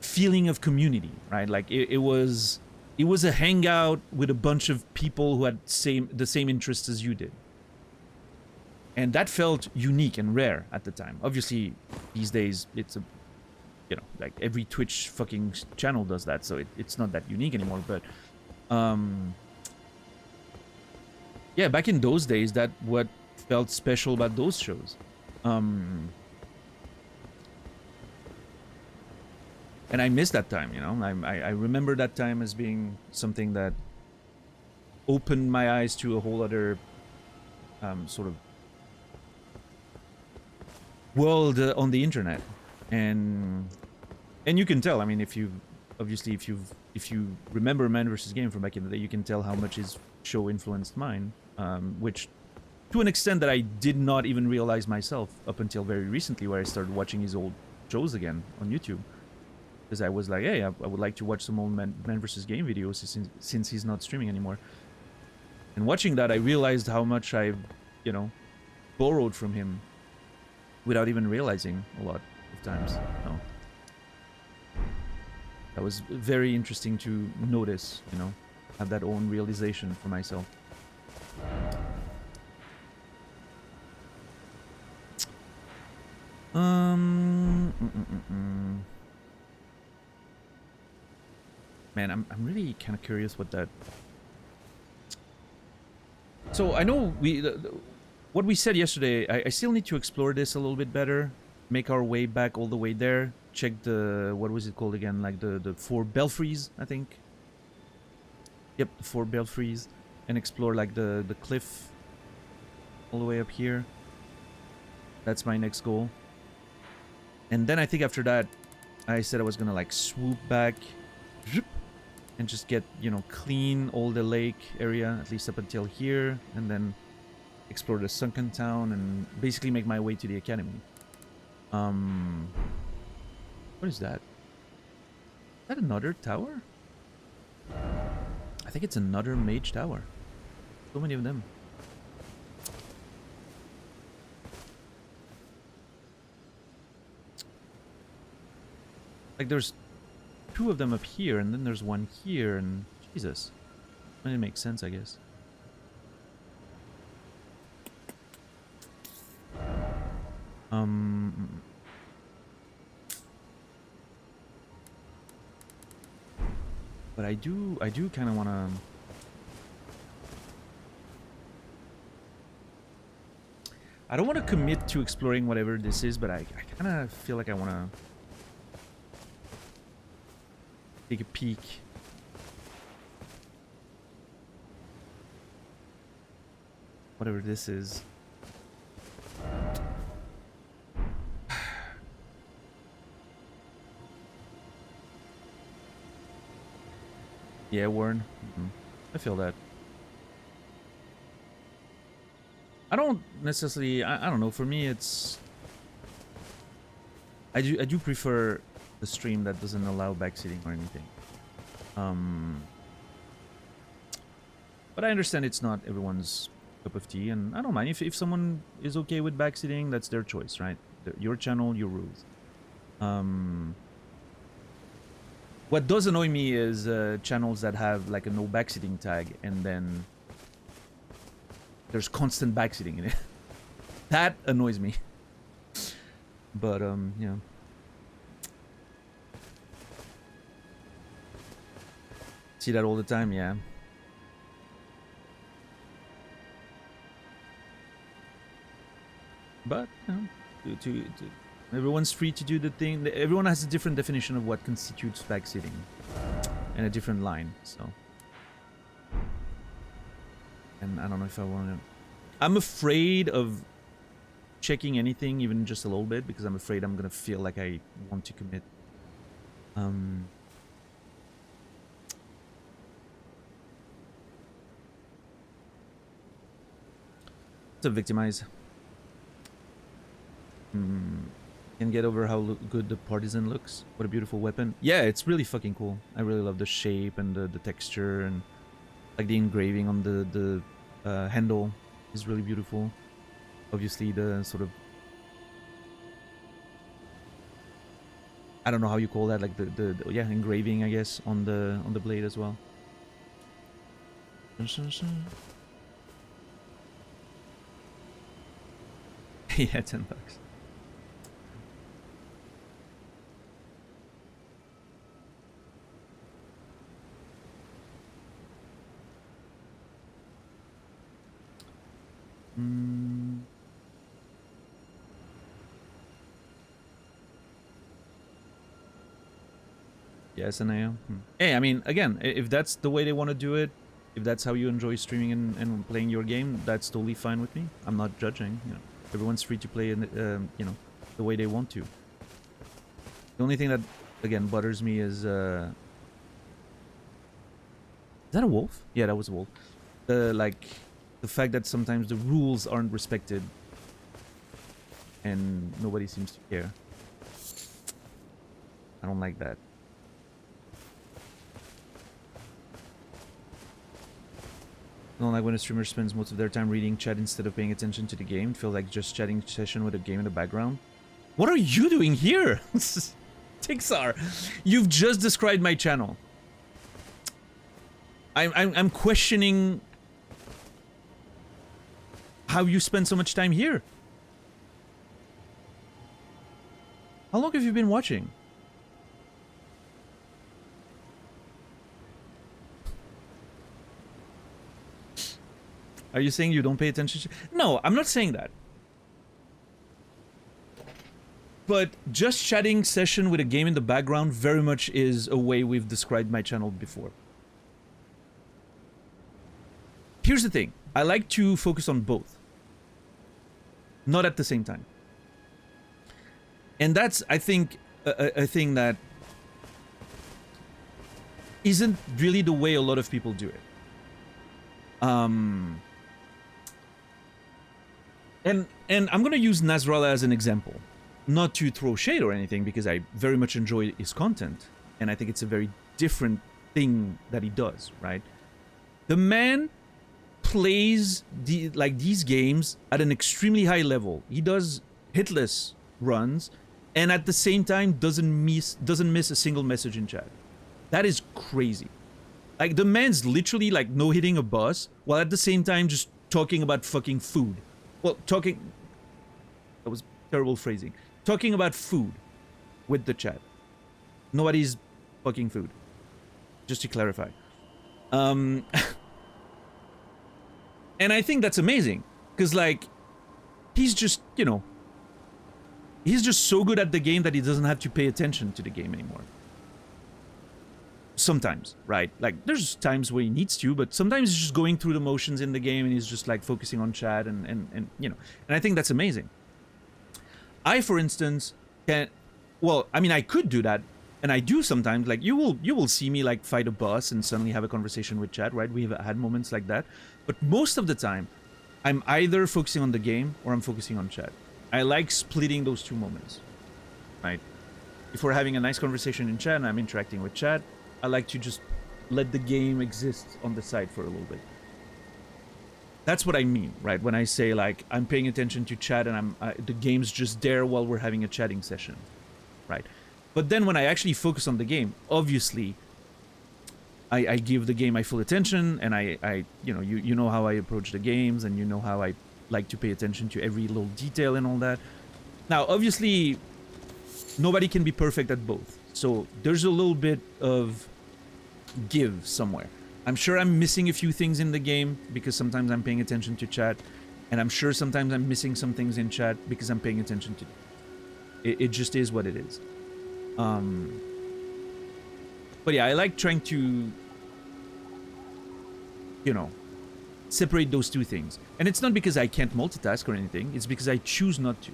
feeling of community, right? Like it was a hangout with a bunch of people who had the same interests as you did. And that felt unique and rare at the time. Obviously, these days, it's a, you know, like every Twitch fucking channel does that, so it's not that unique anymore, but, yeah, back in those days, that what felt special about those shows. And I miss that time, you know. I remember that time as being something that opened my eyes to a whole other sort of world on the internet, and you can tell. I mean, if you remember Man vs. Game from back in the day, you can tell how much his show influenced mine, which to an extent that I did not even realize myself up until very recently, where I started watching his old shows again on YouTube. Because I was like, hey, I would like to watch some old Man vs. Game videos since he's not streaming anymore. And watching that, I realized how much I, you know, borrowed from him without even realizing a lot of times. That was very interesting to notice, you know. have that own realization for myself. Man, I'm really kind of curious what that. So I know what we said yesterday. I still need to explore this a little bit better. Make our way back all the way there. Check the, what was it called again? Like the 4 belfries, I think. Yep, the 4 belfries, and explore like the cliff all the way up here. That's my next goal. And then I think after that, I said I was gonna like swoop back and just get, you know, clean all the lake area, at least up until here, and then explore the sunken town and basically make my way to the academy. What is that? Is that another tower? I think it's another mage tower. So many of them. Like there's 2 of them up here, and then there's 1 here, and Jesus. I mean, it makes sense, I guess. But I do kind of want to. I don't want to commit to exploring whatever this is, but I kind of feel like I want to take a peek. Whatever this is. Yeah, Warren. I feel that. I don't necessarily. I don't know. For me, it's. I do prefer the stream that doesn't allow backseating or anything. But I understand it's not everyone's cup of tea, and I don't mind if someone is okay with backseating. That's their choice, right? Your channel, your rules. What does annoy me is channels that have like a no backseating tag, and then there's constant backseating in it. That annoys me. But yeah. See that all the time, yeah. But you know, to everyone's free to do the thing. Everyone has a different definition of what constitutes backseating, and a different line. So, and I don't know if I want to. I'm afraid of checking anything, even just a little bit, because I'm afraid I'm gonna feel like I want to commit. To victimize. Can get over how good the partisan looks. What a beautiful weapon. Yeah, it's really fucking cool. I really love the shape and the texture, and like the engraving on the handle is really beautiful. Obviously the sort of, I don't know how you call that, like the yeah, engraving, I guess, on the blade as well. Yeah, $10. Yes, and I am. Hey, I mean, again, if that's the way they want to do it, if that's how you enjoy streaming and playing your game, that's totally fine with me. I'm not judging. You know, everyone's free to play, you know, the way they want to. The only thing that, again, butters me is that a wolf? Yeah, that was a wolf. Like the fact that sometimes the rules aren't respected, and nobody seems to care. I don't like that. I don't like when a streamer spends most of their time reading chat instead of paying attention to the game. It feels like just chatting session with a game in the background. What are you doing here? Tixar, you've just described my channel. I'm questioning how you spend so much time here. How long have you been watching? Are you saying you don't pay attention to... No, I'm not saying that. But just chatting session with a game in the background very much is a way we've described my channel before. Here's the thing. I like to focus on both. Not at the same time. And that's, I think, a thing that isn't really the way a lot of people do it. And I'm gonna use Nasrallah as an example. Not to throw shade or anything, because I very much enjoy his content. And I think it's a very different thing that he does, right? The man plays these games at an extremely high level. He does hitless runs, and at the same time doesn't miss a single message in chat. That is crazy. Like, the man's literally like no-hitting a boss, while at the same time just talking about fucking food. Well, that was terrible phrasing. Talking about food with the chat. Nobody's fucking food. Just to clarify. And I think that's amazing. Because, like, he's just, you know, he's just so good at the game that he doesn't have to pay attention to the game anymore. Sometimes, right? Like, there's times where he needs to, but sometimes he's just going through the motions in the game and he's just, like, focusing on chat and you know. And I think that's amazing. I, for instance, can... Well, I mean, I could do that, and I do sometimes. Like, you will see me, like, fight a boss and suddenly have a conversation with chat, right? We've had moments like that. But most of the time, I'm either focusing on the game or I'm focusing on chat. I like splitting those two moments, right? If we're having a nice conversation in chat and I'm interacting with chat, I like to just let the game exist on the side for a little bit. That's what I mean, right? When I say, like, I'm paying attention to chat and the game's just there while we're having a chatting session, right? But then when I actually focus on the game, obviously, I give the game my full attention, and I you know, you know how I approach the games, and you know how I like to pay attention to every little detail and all that. Now, obviously, nobody can be perfect at both, so there's a little bit of give somewhere. I'm sure I'm missing a few things in the game because sometimes I'm paying attention to chat, and I'm sure sometimes I'm missing some things in chat because I'm paying attention to it. It just is what it is. But yeah, I like trying to, you know, separate those two things. And it's not because I can't multitask or anything, it's because I choose not to.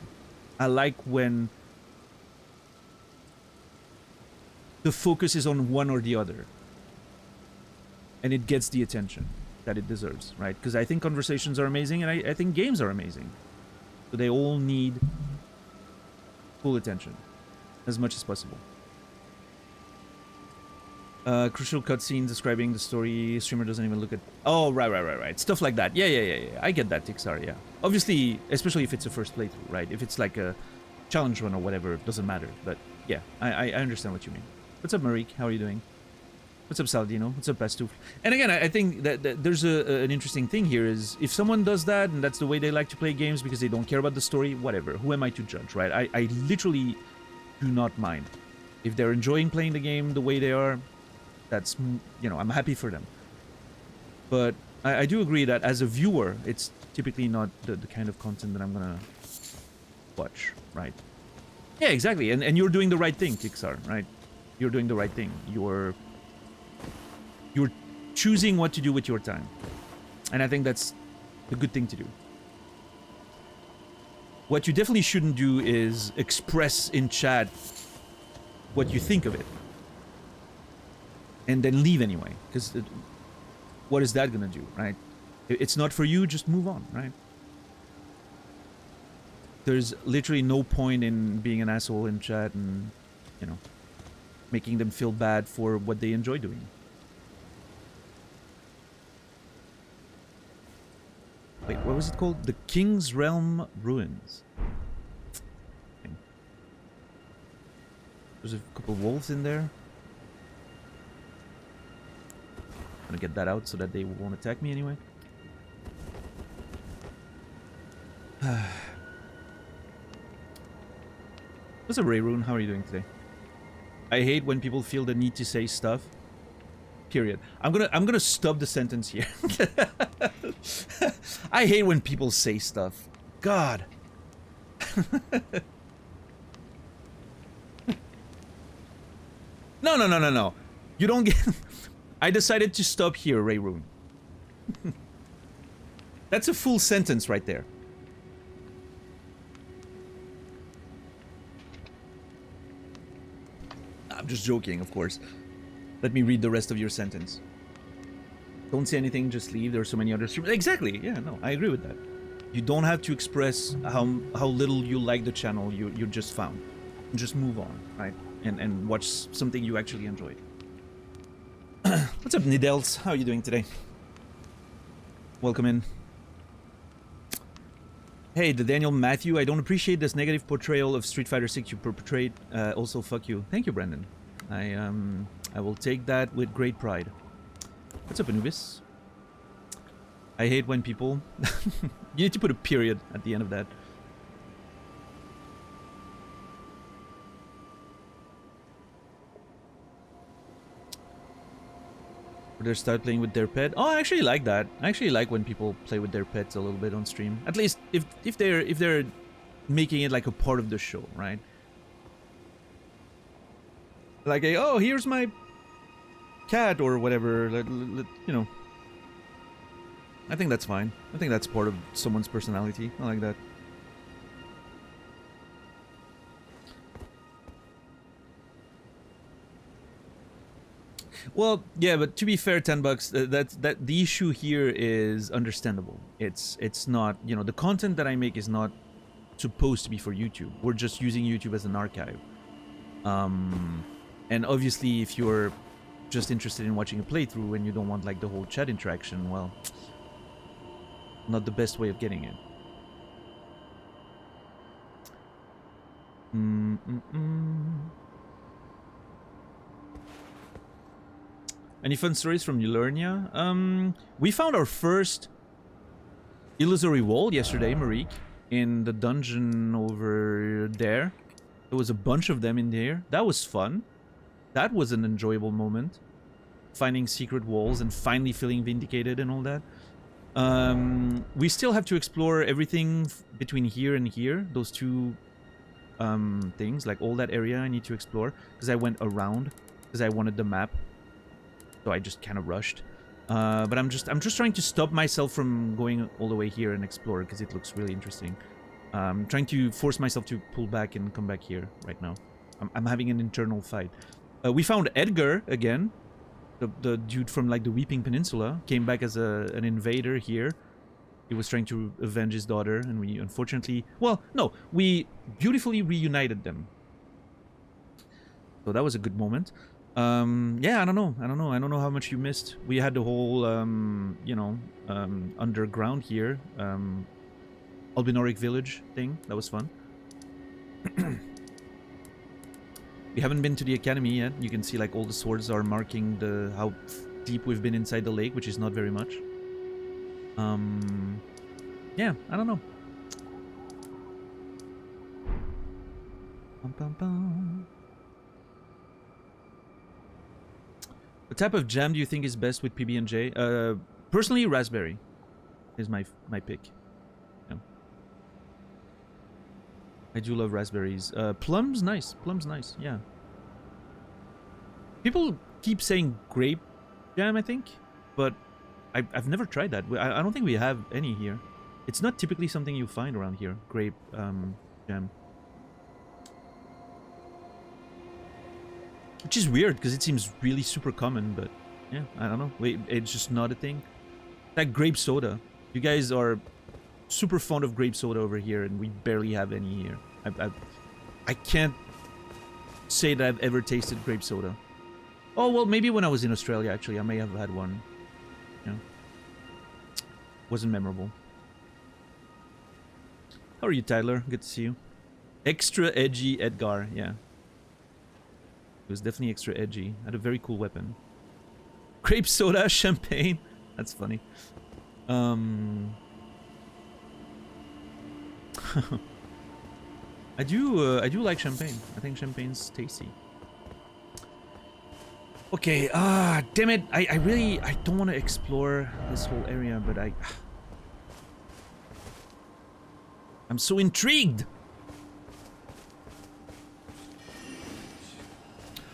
I like when the focus is on one or the other, and it gets the attention that it deserves, right? Because I think conversations are amazing, and I think games are amazing. So they all need full attention as much as possible. Crucial cutscene describing the story. Streamer doesn't even look at... Oh, right. Stuff like that. Yeah. I get that, Tixar, yeah. Obviously, especially if it's a first playthrough, right? If it's like a challenge run or whatever, it doesn't matter. But yeah, I understand what you mean. What's up, Marik? How are you doing? What's up, Saldino? What's up, Pastuf? And again, I think that there's an interesting thing here is if someone does that and that's the way they like to play games because they don't care about the story, whatever. Who am I to judge, right? I literally do not mind. If they're enjoying playing the game the way they are, that's, you know, I'm happy for them. But I do agree that as a viewer, it's typically not the kind of content that I'm gonna watch, right? Yeah, exactly. And you're doing the right thing, Kixar, right? You're doing the right thing. You're choosing what to do with your time. And I think that's a good thing to do. What you definitely shouldn't do is express in chat what you think of it. And then leave anyway. Because what is that gonna do, right? It's not for you, just move on, right? There's literally no point in being an asshole in chat and, you know, making them feel bad for what they enjoy doing. Wait, what was it called? The King's Realm Ruins. Okay. There's a couple wolves in there. gonna get that out so that they won't attack me anyway. What's up, Ray Rune? How are you doing today? I hate when people feel the need to say stuff. Period. I'm gonna stop the sentence here. I hate when people say stuff. God. No. You don't get... I decided to stop here, Ray Rune. That's a full sentence right there. I'm just joking, of course. Let me read the rest of your sentence. Don't say anything, just leave. There are so many other streamers. Exactly. Yeah, no, I agree with that. You don't have to express how little you like the channel you just found. Just move on, right? And watch something you actually enjoyed. What's up, Nidels? How are you doing today? Welcome in. Hey, the Daniel Matthew, I don't appreciate this negative portrayal of Street Fighter 6 you perpetrate. Also, fuck you. Thank you, Brandon. I will take that with great pride. What's up, Anubis? I hate when people... You need to put a period at the end of that. Or they start playing with their pet. Oh, I actually like that. I actually like when people play with their pets a little bit on stream. At least if they're making it like a part of the show, right? Like, oh, here's my cat or whatever. You know. I think that's fine. I think that's part of someone's personality. I like that. Well, yeah, but to be fair, $10. That the issue here is understandable. It's not, you know, the content that I make is not supposed to be for YouTube. We're just using YouTube as an archive. And obviously, if you're just interested in watching a playthrough and you don't want like the whole chat interaction, well, not the best way of getting it. Any fun stories from Eulurnia? We found our first illusory wall yesterday, Marique, in the dungeon over there. There was a bunch of them in there. That was fun. That was an enjoyable moment. Finding secret walls and finally feeling vindicated and all that. We still have to explore everything between here and here. Those two things, like all that area I need to explore. Because I went around. Because I wanted the map. So I just kind of rushed. But I'm just trying to stop myself from going all the way here and explore. Because it looks really interesting. I'm trying to force myself to pull back and come back here right now. I'm having an internal fight. We found Edgar again. The dude from like the Weeping Peninsula came back as an invader here. He was trying to avenge his daughter, and we unfortunately... Well, no, we beautifully reunited them. So that was a good moment. Yeah, I don't know how much you missed. We had the whole, you know, underground here, Albinoric village thing. That was fun. We haven't been to the academy yet. You can see like all the swords are marking how deep we've been inside the lake, which is not very much. Yeah, I don't know. What type of jam do you think is best with PB&J? Personally, raspberry is my pick. Yeah. I do love raspberries. Plum's nice. Plum's nice. Yeah. People keep saying grape jam, I think, but I've never tried that. I don't think we have any here. It's not typically something you find around here. Grape jam. Which is weird because it seems really super common, but yeah, I don't know. It's just not a thing. Like grape soda. You guys are super fond of grape soda over here, and we barely have any here. I can't say that I've ever tasted grape soda. Oh, well, maybe when I was in Australia, actually. I may have had one. Yeah. Wasn't memorable. How are you, Tyler? Good to see you. Extra edgy Edgar, yeah. It was definitely extra edgy. Had a very cool weapon. Grape soda, champagne. That's funny. I do like champagne. I think champagne's tasty. Okay, damn it. I really don't want to explore this whole area, but I'm so intrigued.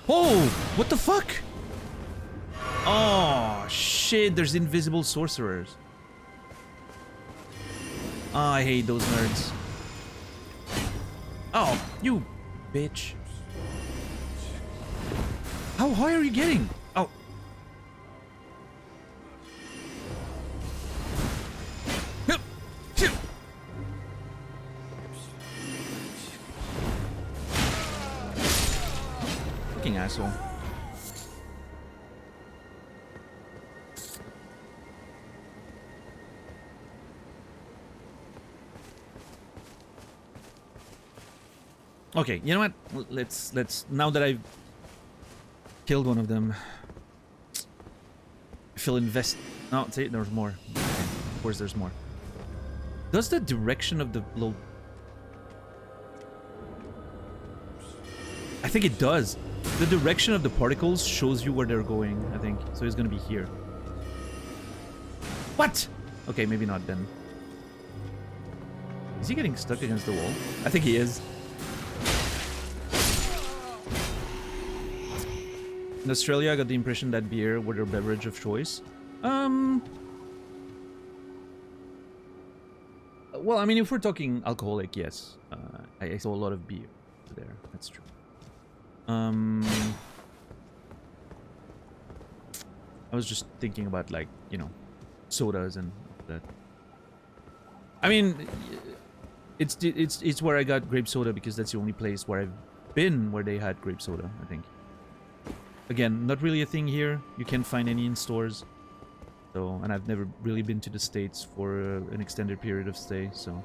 Oh, what the fuck? Oh, shit, there's invisible sorcerers. Oh, I hate those nerds. Oh, you bitch. How high are you getting? Oh. Fucking asshole. Okay, you know what? Let's now that I've killed one of them, I feel invest. No, see, there's more. Okay, of course, there's more. Does the direction of the blow? I think it does. The direction of the particles shows you where they're going, I think. So it's gonna be here. What? Okay, maybe not then. Is he getting stuck against the wall? I think he is. In Australia, I got the impression that beer were their beverage of choice. Well, I mean, if we're talking alcoholic, yes. I saw a lot of beer there. That's true. I was just thinking about, like, you know, sodas and that. I mean, it's where I got grape soda because that's the only place where I've been where they had grape soda, I think. Again, not really a thing here. You can't find any in stores. So, and I've never really been to the States for an extended period of stay, so.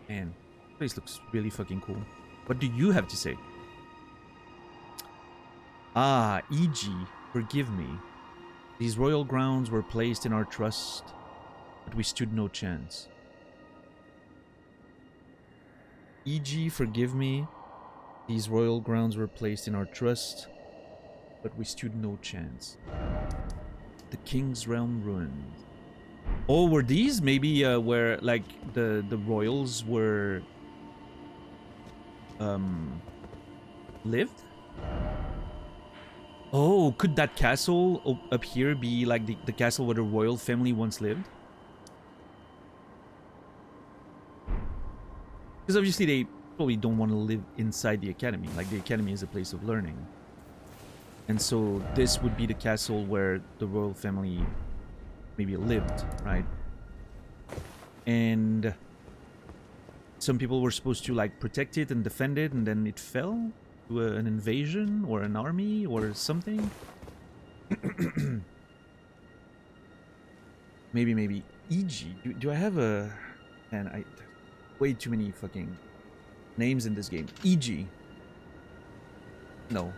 Man, this place looks really fucking cool. What do you have to say? Ah, E.G., forgive me. These royal grounds were placed in our trust, but we stood no chance. E.G., forgive me. These royal grounds were placed in our trust, but we stood no chance. The king's realm ruined. Oh, were these maybe where, like, the royals were lived? Oh, could that castle up here be like the castle where the royal family once lived? Because obviously they probably don't want to live inside the academy. Like, the academy is a place of learning. And so this would be the castle where the royal family maybe lived, right? And some people were supposed to, like, protect it and defend it, and then it fell to an invasion or an army or something. maybe E.G. Do I have a... Man, way too many fucking names in this game. E.G. No.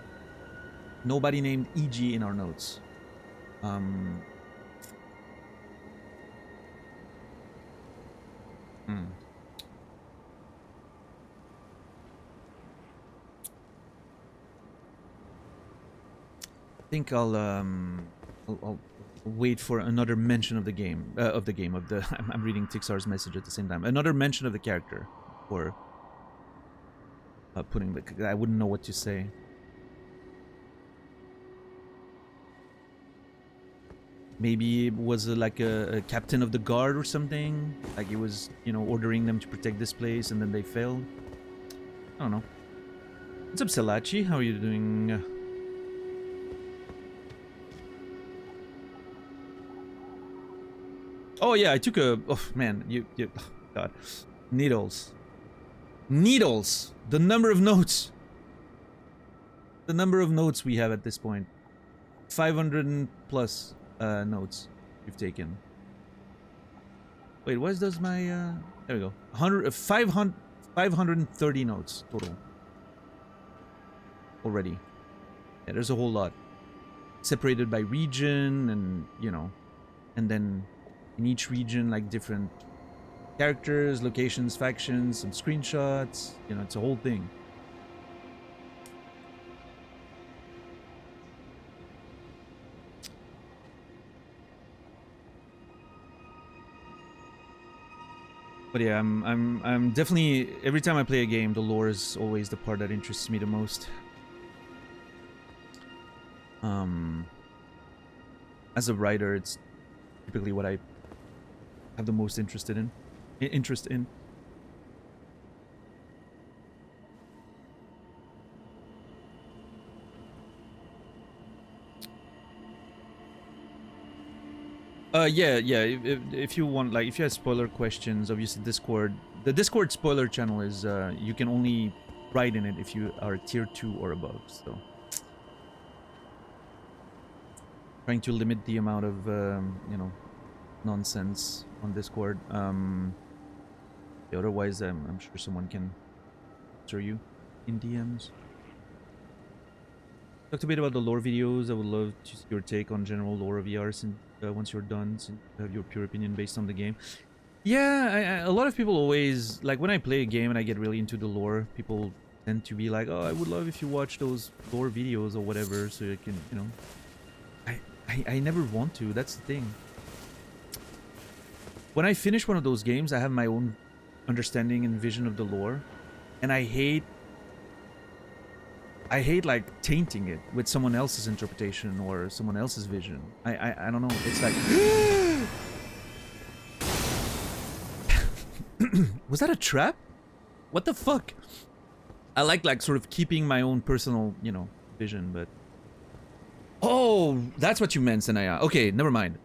Nobody named E.G. in our notes. I think I'll wait for another mention of the game. I'm reading Tixar's message at the same time. Another mention of the character, or putting the. I wouldn't know what to say. Maybe it was like a captain of the guard or something. Like, he was, you know, ordering them to protect this place, and then they failed. I don't know. What's up, Salachi? How are you doing? Oh yeah, I took a... Oh man, you oh, God. Needles. Needles! The number of notes! The number of notes we have at this point. 500 plus notes we've taken. Wait, what does my there we go. 530 notes total already. Yeah, there's a whole lot separated by region, and you know, and then in each region like different characters, locations, factions, some screenshots. You know, it's a whole thing. But yeah, I'm definitely, every time I play a game, the lore is always the part that interests me the most. As a writer, it's typically what I have the most interest in. Yeah. If you want, like, if you have spoiler questions, obviously the Discord spoiler channel is, you can only write in it if you are tier 2 or above, so. Trying to limit the amount of, you know, nonsense on Discord. Yeah, otherwise, I'm sure someone can answer you in DMs. Talked a bit about the lore videos. I would love to see your take on general lore of VR since, once you're done, since you have your pure opinion based on the game. Yeah, a lot of people always, like, when I play a game and I get really into the lore, people tend to be like, oh, I would love if you watch those lore videos or whatever, so you can, you know. I never want to, that's the thing. When I finish one of those games, I have my own understanding and vision of the lore, and I hate like tainting it with someone else's interpretation or someone else's vision. I don't know. It's like, was that a trap? What the fuck? I like sort of keeping my own personal, you know, vision, but oh, that's what you meant, Sanaya. Okay, never mind.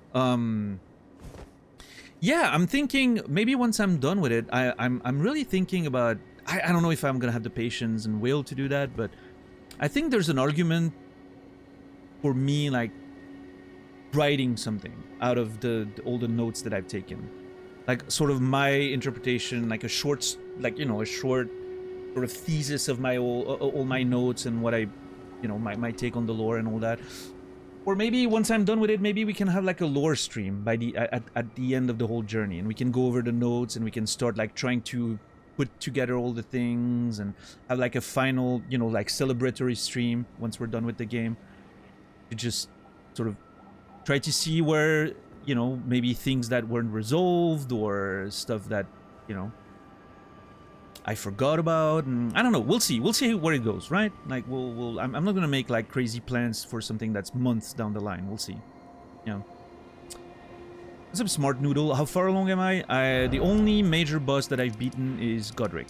Yeah, I'm thinking maybe once I'm done with it, I'm really thinking about, I don't know if I'm gonna have the patience and will to do that, but I think there's an argument for me, like, writing something out of all the notes that I've taken, like sort of my interpretation, like a short, like, you know, a short sort of thesis of my all my notes and what I, you know, my take on the lore and all that. Or maybe once I'm done with it, maybe we can have like a lore stream by the at the end of the whole journey, and we can go over the notes and we can start like trying to put together all the things and have like a final, you know, like celebratory stream once we're done with the game, to just sort of try to see where, you know, maybe things that weren't resolved or stuff that, you know, I forgot about, and I don't know. We'll see where it goes, right? Like I'm not gonna make like crazy plans for something that's months down the line. We'll see. Yeah. What's up, Smart Noodle? How far along am I? The only major boss that I've beaten is Godric,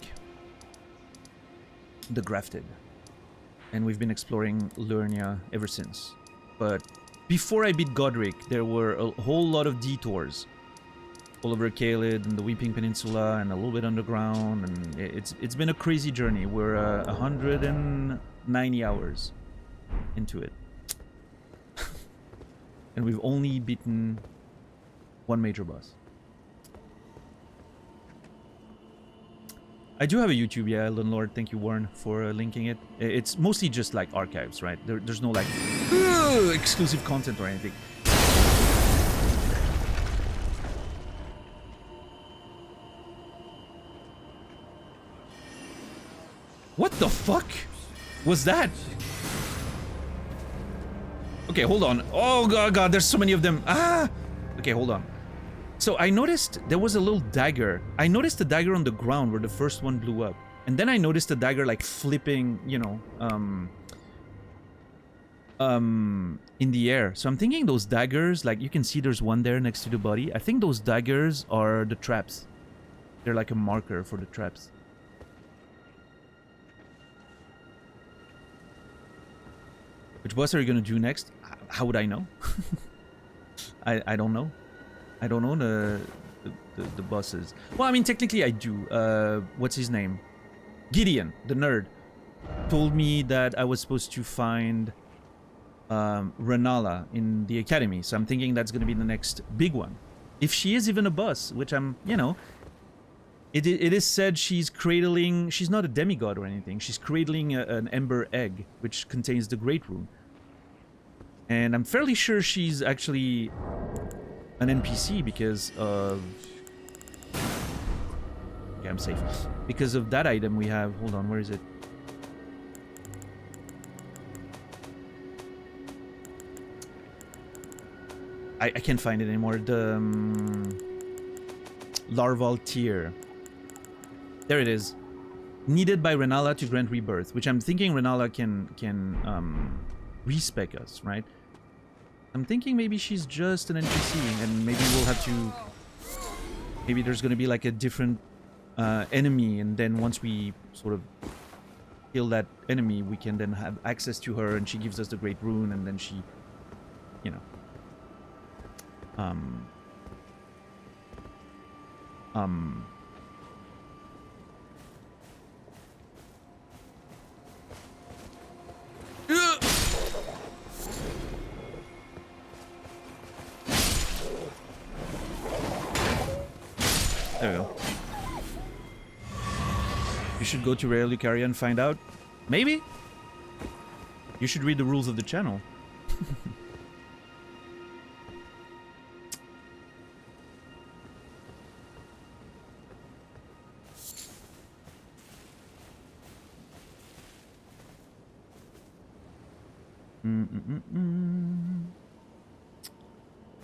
the Grafted, and we've been exploring Lernia ever since. But before I beat Godric, there were a whole lot of detours all over Caelid and the Weeping Peninsula and a little bit underground, and it's been a crazy journey. We're 190 hours into it. And we've only beaten one major boss. I do have a YouTube, yeah, Elden Lord. Thank you, Warren, for linking it. It's mostly just like archives, right? There's no like exclusive content or anything. What the fuck was that? Okay, hold on. Oh god, there's so many of them. Ah! Okay, hold on. So I noticed there was a little dagger. I noticed the dagger on the ground where the first one blew up. And then I noticed the dagger like flipping, you know, in the air. So I'm thinking those daggers, like you can see there's one there next to the body. I think those daggers are the traps. They're like a marker for the traps. Which boss are you gonna do next? How would I know? I don't know. I don't know the bosses. Well, I mean, technically I do. What's his name? Gideon, the nerd, told me that I was supposed to find Renala in the academy. So I'm thinking that's gonna be the next big one. If she is even a boss, which I'm, you know, it is said she's cradling, she's not a demigod or anything, she's cradling an ember egg, which contains the Great Rune. And I'm fairly sure she's actually an NPC because of... Okay, I'm safe. Because of that item we have, hold on, where is it? I can't find it anymore. The larval tier. There it is. Needed by Renala to grant rebirth, which I'm thinking Renala can respec us, right? I'm thinking maybe she's just an NPC, and maybe we'll have to... Maybe there's gonna be like a different enemy, and then once we sort of kill that enemy, we can then have access to her, and she gives us the Great Rune, and then she, you know... There we go. You should go to Rare Lucaria and find out. Maybe? You should read the rules of the channel.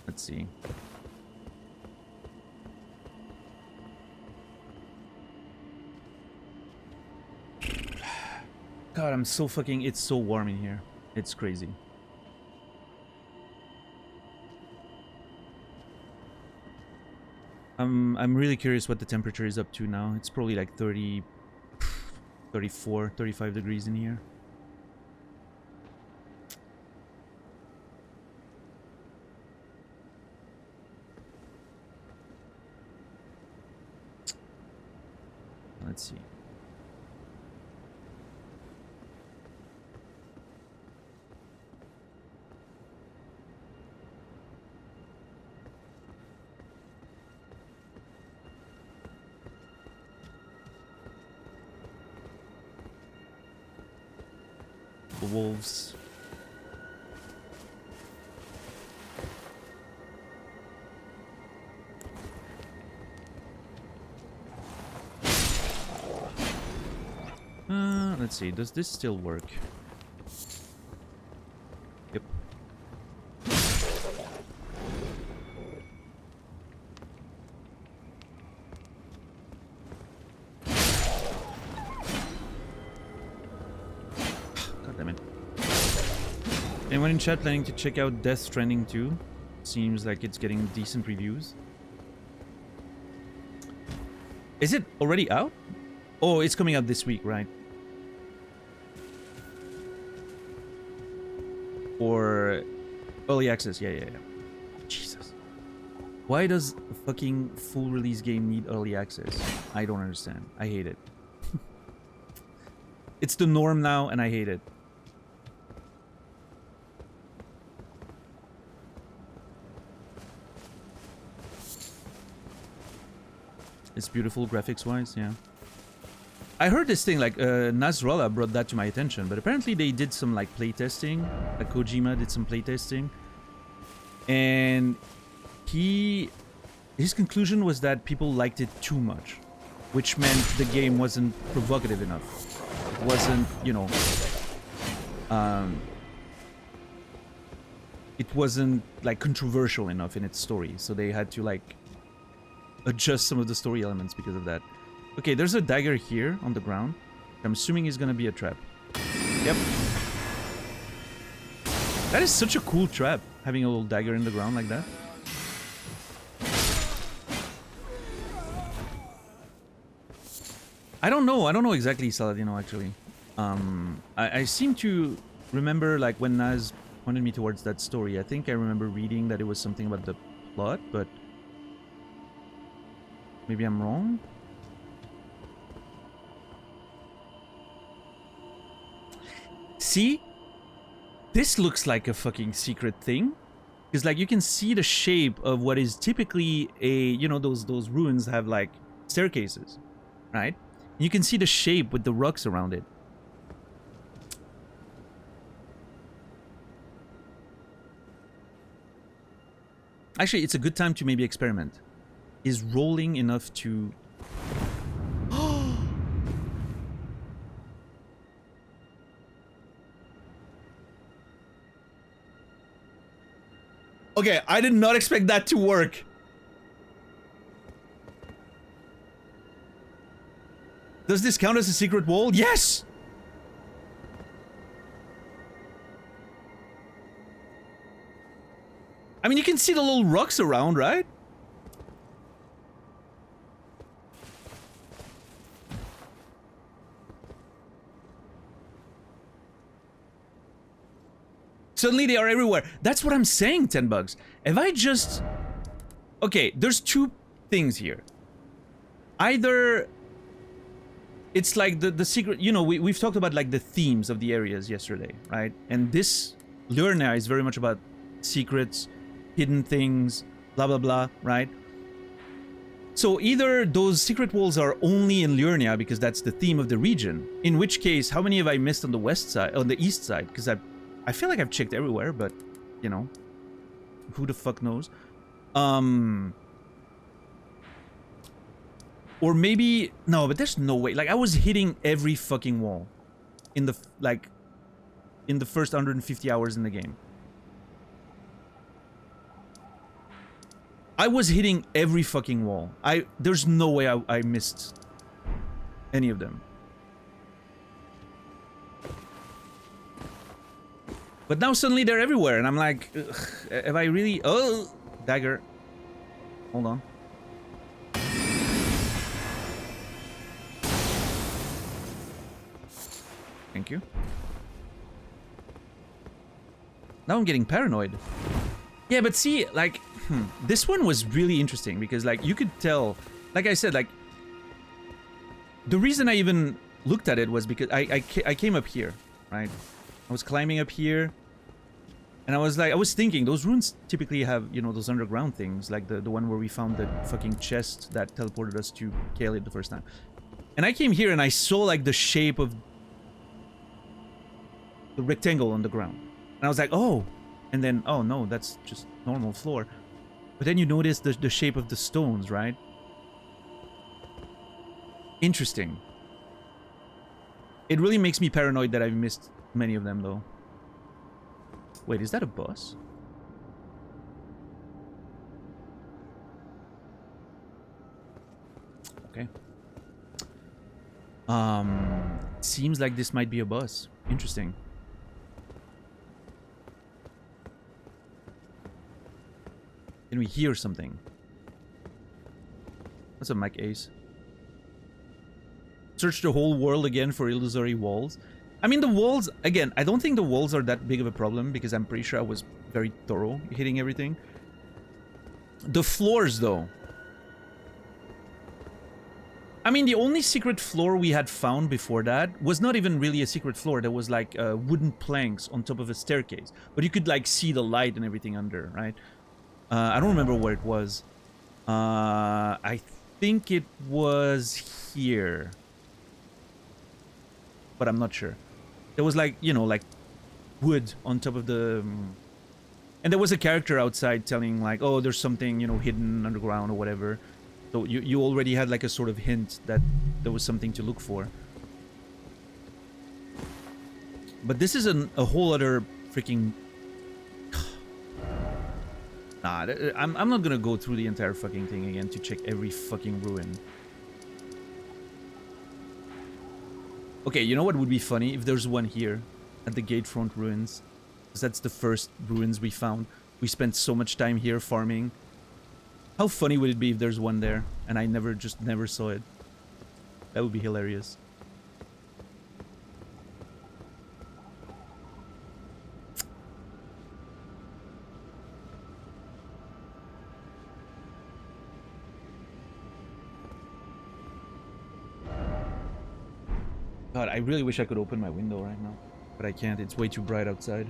Let's see. God, I'm so fucking... It's so warm in here. It's crazy. I'm really curious what the temperature is up to now. It's probably like 30... 34, 35 degrees in here. Let's see. The wolves. Let's see, does this still work? Yep. God damn it. Anyone in chat planning to check out Death Stranding 2? Seems like it's getting decent reviews. Is it already out? Oh, it's coming out this week, right? Or early access, yeah. Jesus. Why does a fucking full release game need early access? I don't understand. I hate it. It's the norm now, and I hate it. It's beautiful graphics-wise, yeah. I heard this thing, like, Nasrallah brought that to my attention, but apparently they did some, like, playtesting. Like, Kojima did some playtesting. And his conclusion was that people liked it too much, which meant the game wasn't provocative enough. It wasn't, you know... it wasn't, like, controversial enough in its story, so they had to, like, adjust some of the story elements because of that. Okay, there's a dagger here on the ground. I'm assuming is gonna be a trap. Yep. That is such a cool trap, having a little dagger in the ground like that. I don't know exactly, Saladino, actually. I seem to remember, like, when Naz pointed me towards that story, I think I remember reading that it was something about the plot, but maybe I'm wrong? See? This looks like a fucking secret thing. Because like you can see the shape of what is typically a, you know, those ruins have like staircases, right? You can see the shape with the rocks around it. Actually, it's a good time to maybe experiment. Is rolling enough to... Okay, I did not expect that to work. Does this count as a secret wall? Yes! I mean, you can see the little rocks around, right? Suddenly they are everywhere. That's what I'm saying, 10 bucks. If I just... Okay, there's two things here. Either... It's like the secret... You know, we've talked about like the themes of the areas yesterday, right? And this Liurnia is very much about secrets, hidden things, blah, blah, blah, right? So either those secret walls are only in Liurnia because that's the theme of the region. In which case, how many have I missed on the west side, on the east side? Because I feel like I've checked everywhere, but, you know, who the fuck knows? Or maybe... No, but there's no way. Like, I was hitting every fucking wall in the, like, in the first 150 hours in the game. I was hitting every fucking wall. There's no way I missed any of them. But now suddenly they're everywhere, and I'm like, ugh, have I really... Oh, dagger. Hold on. Thank you. Now I'm getting paranoid. Yeah, but see, like, this one was really interesting because, like, you could tell, like I said, like, the reason I even looked at it was because I came up here, right? I was climbing up here, and I was like, I was thinking, those ruins typically have, you know, those underground things, like the one where we found the fucking chest that teleported us to Kaelid the first time. And I came here and I saw, like, the shape of the rectangle on the ground. And I was like, oh. And then, oh no, that's just normal floor. But then you notice the shape of the stones, right? Interesting. It really makes me paranoid that I've missed many of them, though. Wait, is that a boss? Okay. Seems like this might be a boss. Interesting. Can we hear something? What's up, Mike Ace? Search the whole world again for illusory walls. I mean, the walls, again, I don't think the walls are that big of a problem because I'm pretty sure I was very thorough hitting everything. The floors, though. I mean, the only secret floor we had found before that was not even really a secret floor. There was, like, wooden planks on top of a staircase. But you could, like, see the light and everything under, right? I don't remember where it was. I think it was here. But I'm not sure. There was, like, you know, like wood on top of the... And there was a character outside telling, like, oh, there's something, you know, hidden underground or whatever. So you already had, like, a sort of hint that there was something to look for. But this is a whole other freaking... Nah, I'm not gonna go through the entire fucking thing again to check every fucking ruin. Okay, you know what would be funny? If there's one here at the Gatefront ruins. Because that's the first ruins we found. We spent so much time here farming. How funny would it be if there's one there and I never saw it? That would be hilarious. God, I really wish I could open my window right now. But I can't, it's way too bright outside.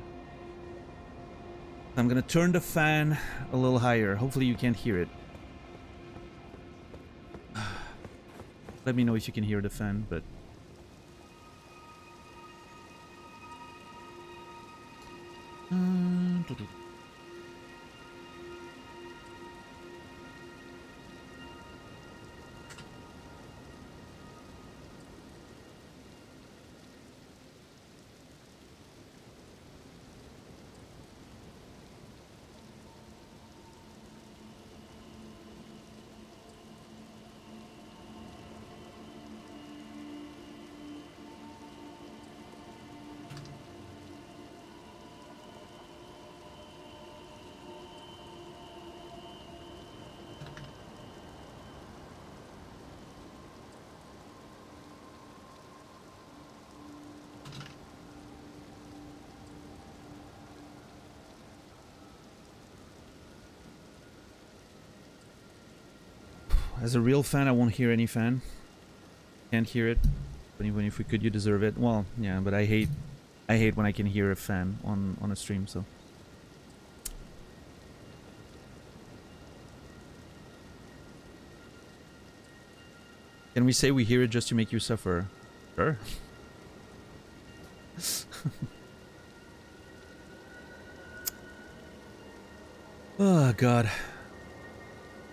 I'm gonna turn the fan a little higher. Hopefully you can't hear it. Let me know if you can hear the fan, but... As a real fan, I won't hear any fan. Can't hear it. But even if we could, you deserve it. Well, yeah, but I hate when I can hear a fan on a stream, so... Can we say we hear it just to make you suffer? Sure. Oh, God.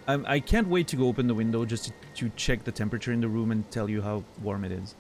I can't wait to go open the window just to check the temperature in the room and tell you how warm it is.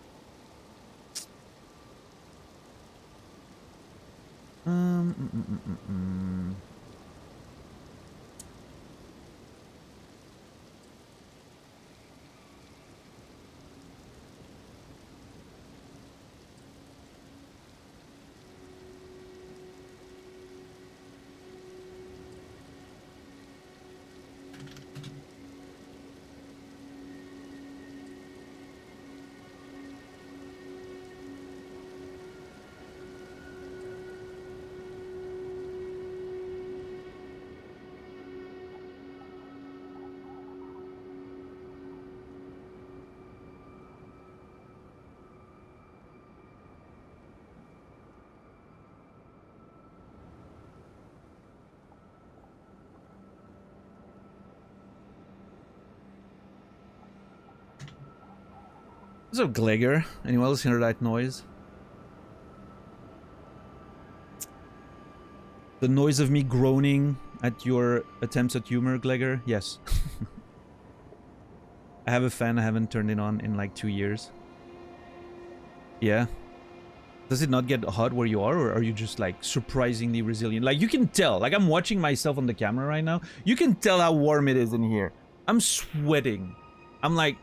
So, Glegger, anyone else hear that noise? The noise of me groaning at your attempts at humor, Glegger? Yes. I have a fan, I haven't turned it on in like 2 years. Yeah. Does it not get hot where you are, or are you just like surprisingly resilient? Like, you can tell, like I'm watching myself on the camera right now. You can tell how warm it is in here. I'm sweating. I'm like,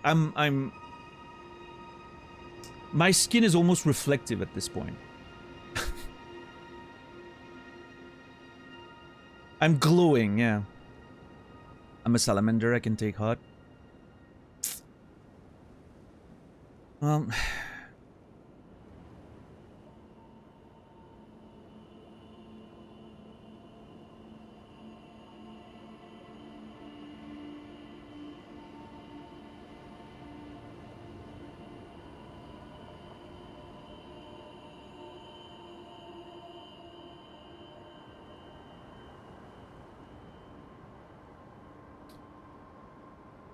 my skin is almost reflective at this point. I'm glowing, yeah. I'm a salamander, I can take hot.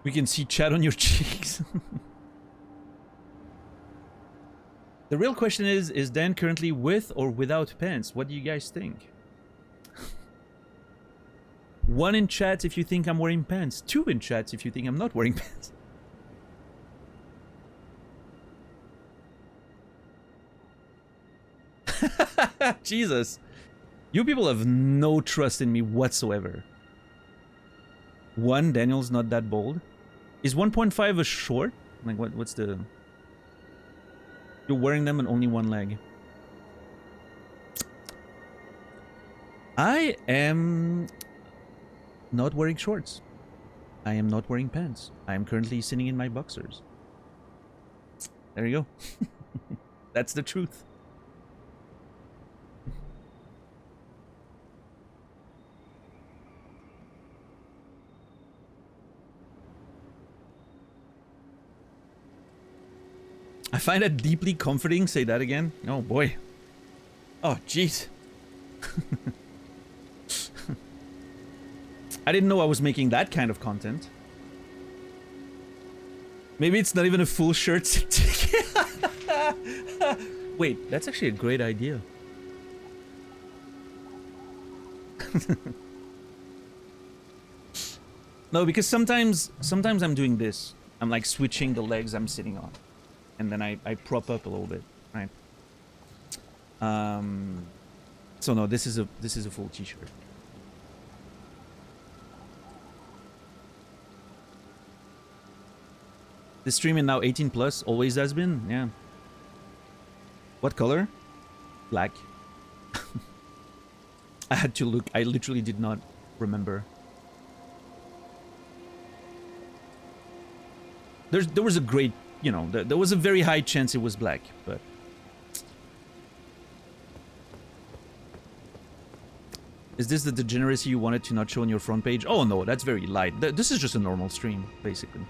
We can see chat on your cheeks. The real question is Dan currently with or without pants? What do you guys think? 1 in chat if you think I'm wearing pants. 2 in chat if you think I'm not wearing pants. Jesus. You people have no trust in me whatsoever. 1, Daniel's not that bold. Is 1.5 a short? Like, what's the... You're wearing them on only 1 leg. I am not wearing shorts. I am not wearing pants. I am currently sitting in my boxers. There you go. That's the truth. I find that deeply comforting. Say that again. Oh boy. Oh jeez. I didn't know I was making that kind of content. Maybe it's not even a full shirt. Wait, that's actually a great idea. No, because sometimes I'm doing this. I'm like switching the legs I'm sitting on. And then I prop up a little bit, right? So no, this is a full t-shirt. This stream is now 18 plus, always has been, yeah. What color? Black. I had to look, I literally did not remember. There was a great, you know, there was a very high chance it was black, but... Is this the degeneracy you wanted to not show on your front page? Oh no, that's very light. This is just a normal stream, basically.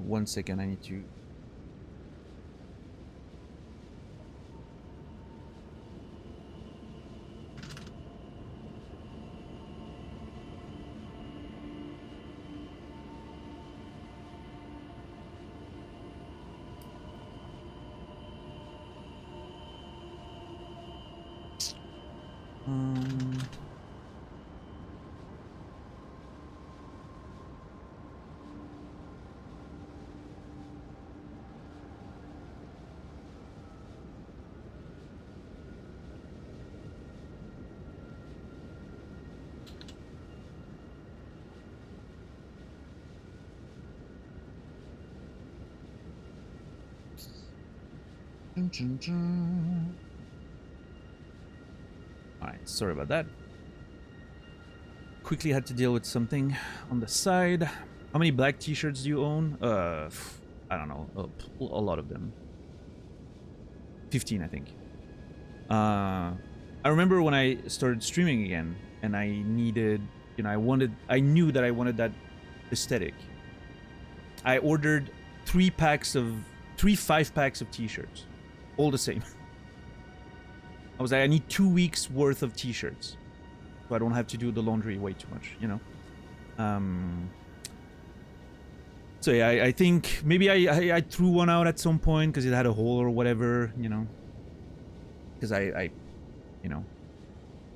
One second, I need to... Alright, sorry about that. Quickly had to deal with something on the side. How many black t-shirts do you own? I don't know. A lot of them. 15, I think. I remember when I started streaming again, and I needed, you know, I knew that I wanted that aesthetic. I ordered 3 5-packs of t-shirts. All the same. I was like, I need 2 weeks worth of t-shirts. So I don't have to do the laundry way too much, you know? So yeah, I think maybe I threw one out at some point because it had a hole or whatever, you know? Because I you know,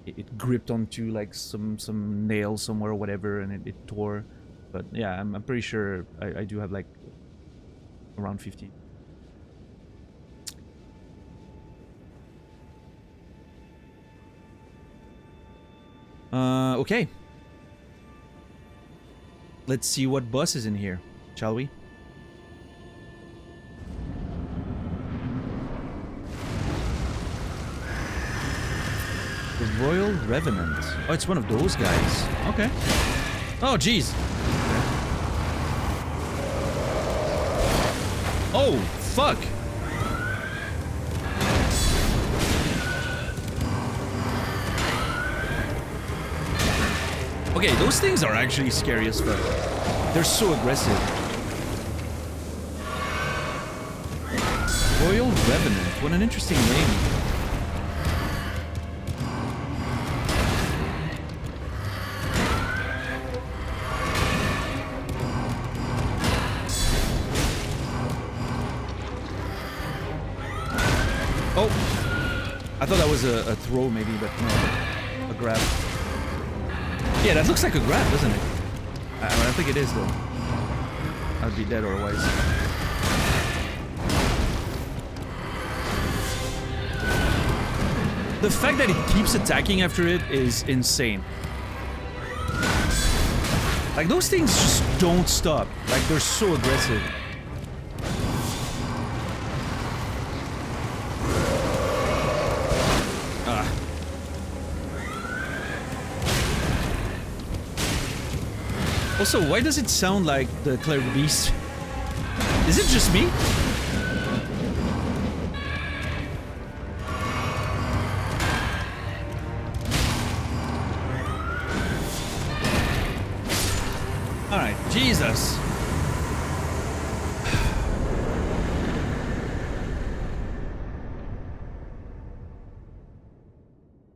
it gripped onto like some nail somewhere or whatever, and it tore. But yeah, I'm pretty sure I do have like around 50. Okay. Let's see what boss is in here, shall we? The Royal Revenant. Oh, it's one of those guys. Okay. Oh, jeez. Oh, fuck. Okay, those things are actually scary as fuck. They're so aggressive. Royal Revenant. What an interesting name. Oh! I thought that was a throw maybe, but no. A grab. Yeah, that looks like a grab, doesn't it? I don't think it is, though. I'd be dead otherwise. The fact that it keeps attacking after it is insane. Like, those things just don't stop. Like, they're so aggressive. Also, why does it sound like the Claire Beast? Is it just me? Alright, Jesus.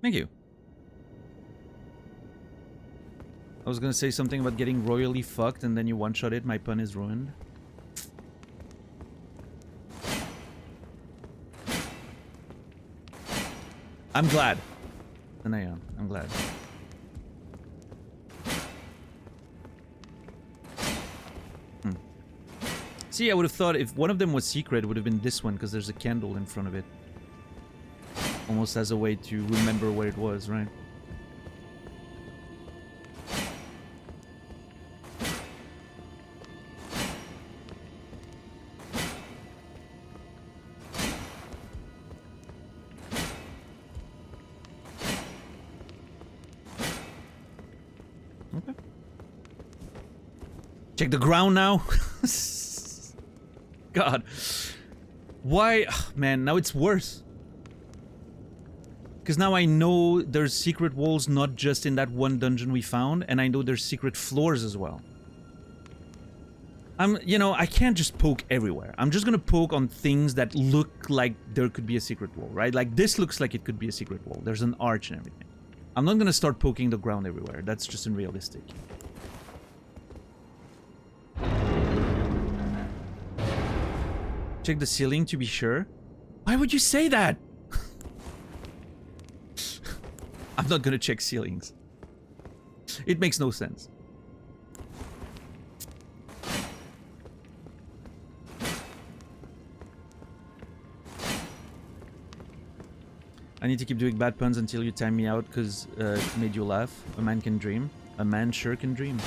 Thank you. I was gonna say something about getting royally fucked and then you one-shot it. My pun is ruined. I'm glad. And I am. I'm glad. See, I would have thought if one of them was secret, it would have been this one, because there's a candle in front of it. Almost as a way to remember where it was, right? Okay. Check the ground now. God. Why? Ugh, man, now it's worse. Because now I know there's secret walls not just in that one dungeon we found, and I know there's secret floors as well. You know, I can't just poke everywhere. I'm just gonna poke on things that look like there could be a secret wall, right? Like this looks like it could be a secret wall. There's an arch and everything. I'm not gonna start poking the ground everywhere. That's just unrealistic. Check the ceiling to be sure. Why would you say that? I'm not gonna check ceilings. It makes no sense. I need to keep doing bad puns until you time me out because it made you laugh. A man can dream. A man sure can dream.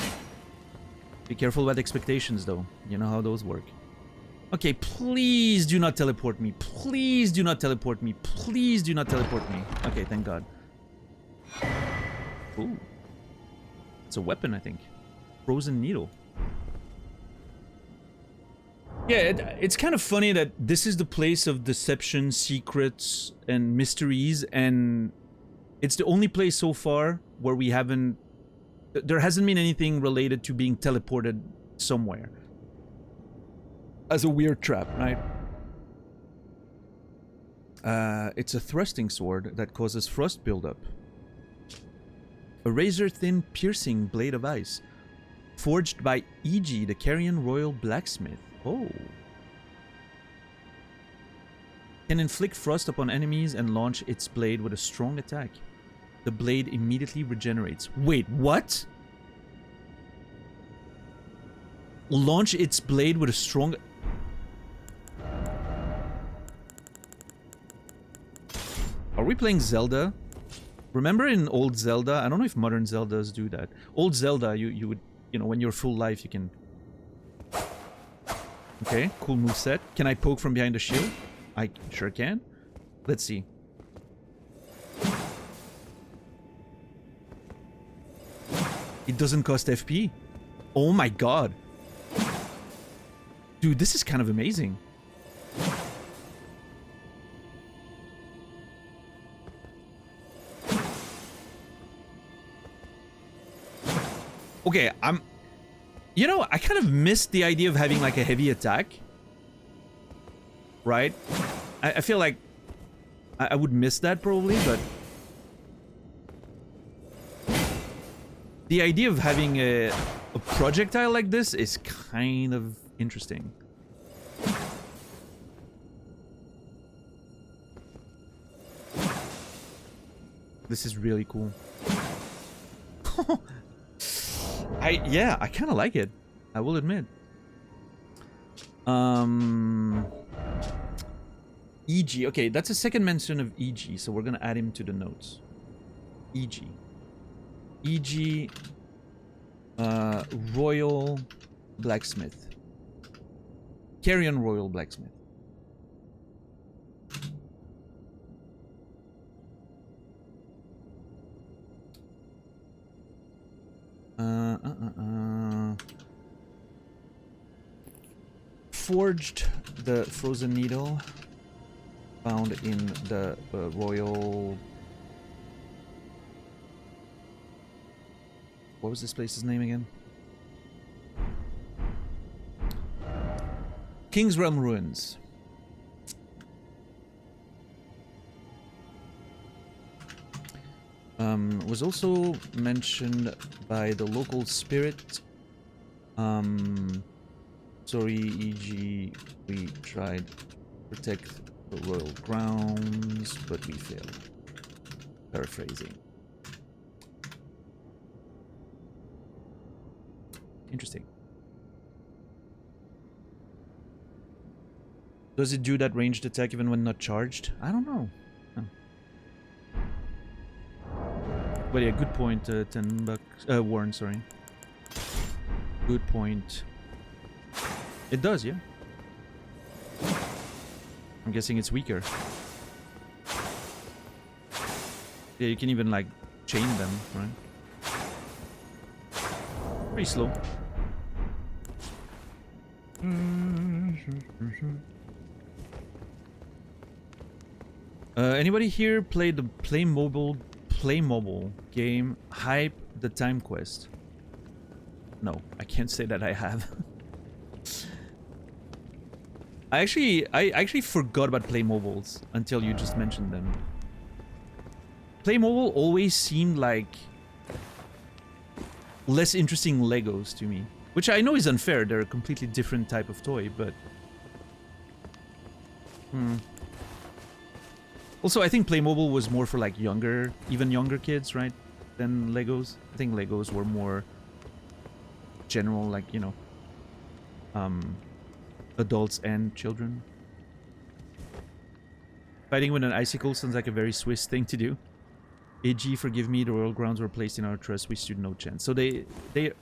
Be careful about expectations though. You know how those work. Okay, please do not teleport me. Please do not teleport me. Please do not teleport me. Okay, thank God. Ooh. It's a weapon, I think. Frozen needle. Yeah, it's kind of funny that this is the place of deception, secrets, and mysteries, and it's the only place so far where we haven't... There hasn't been anything related to being teleported somewhere. As a weird trap, right? It's a thrusting sword that causes frost buildup. A razor-thin piercing blade of ice. Forged by E.G., the Carrion Royal Blacksmith. Oh. Can inflict frost upon enemies and launch its blade with a strong attack. The blade immediately regenerates. Wait, what? Launch its blade with a strong... Are we playing Zelda? Remember in old Zelda? I don't know if modern Zeldas do that. Old Zelda, you would... You know, when you're full life, you can... Okay, cool moveset. Can I poke from behind the shield? I sure can. Let's see. It doesn't cost FP. Oh my god. Dude, this is kind of amazing. Okay, you know, I kind of missed the idea of having like a heavy attack. Right? I feel like I would miss that probably, but... The idea of having a projectile like this is kind of interesting. This is really cool. Yeah, I kind of like it. I will admit. E.G. Okay, that's a second mention of E.G., so we're gonna add him to the notes. E.G. E.G. Royal Blacksmith. Carrion Royal Blacksmith. Forged the frozen needle found in the royal... What was this place's name again? King's Realm Ruins. Was also mentioned by the local spirit. Sorry, e.g. we tried to protect the royal grounds, but we failed. Paraphrasing. Interesting. Does it do that ranged attack even when not charged? I don't know. Oh. But yeah, good point, 10 bucks. Warren, sorry. Good point. It does, yeah. I'm guessing it's weaker. Yeah, you can even, like, chain them, right? Pretty slow. Anybody here play the Playmobil game Hype the Time Quest? No, I can't say that I have. I actually forgot about Playmobiles until you just mentioned them. Playmobil always seemed like less interesting Legos to me, which I know is unfair. They're a completely different type of toy, but also I think Playmobil was more for like even younger kids, right? Than Legos. I think Legos were more general, like, you know, adults and children. Fighting with an icicle sounds like a very Swiss thing to do. AG, forgive me, the royal grounds were placed in our trust, we stood no chance. So they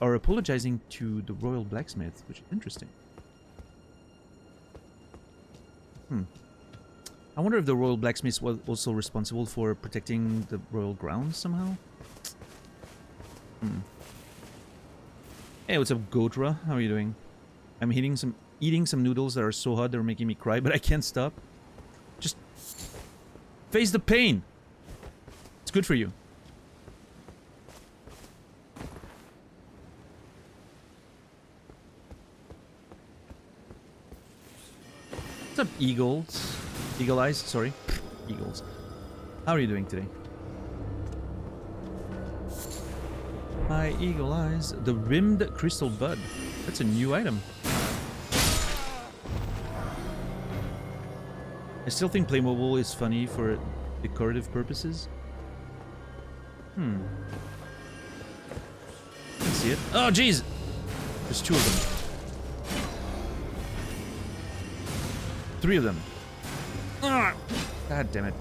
are apologizing to the royal blacksmith, which is interesting. I wonder if the royal blacksmith was also responsible for protecting the royal grounds somehow? Hey, what's up, Gotra? How are you doing? I'm eating some noodles that are so hot they're making me cry, but I can't stop. Just face the pain. It's good for you. What's up, Eagles? Eagle Eyes, sorry. Eagles. How are you doing today? Hi, Eagle Eyes. The Rimmed Crystal Bud. That's a new item. I still think Playmobil is funny for decorative purposes. Let's see it. Oh, jeez! There's 2 of them. 3 of them. God damn it.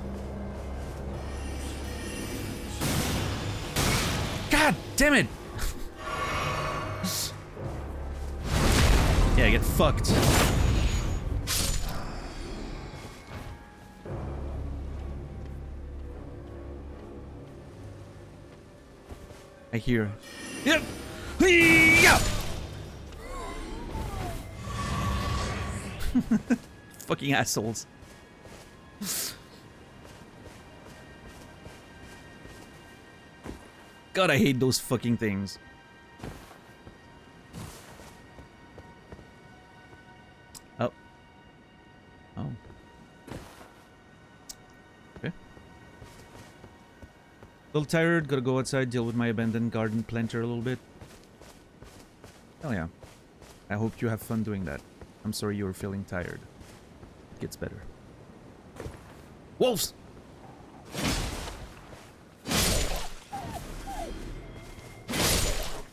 God damn it! Yeah, get fucked. I hear. Yep. Yeah. Fucking assholes. God, I hate those fucking things. Oh. Oh. Okay. A little tired, gotta go outside, deal with my abandoned garden planter a little bit. Hell yeah. I hope you have fun doing that. I'm sorry you were feeling tired. It gets better. Wolves!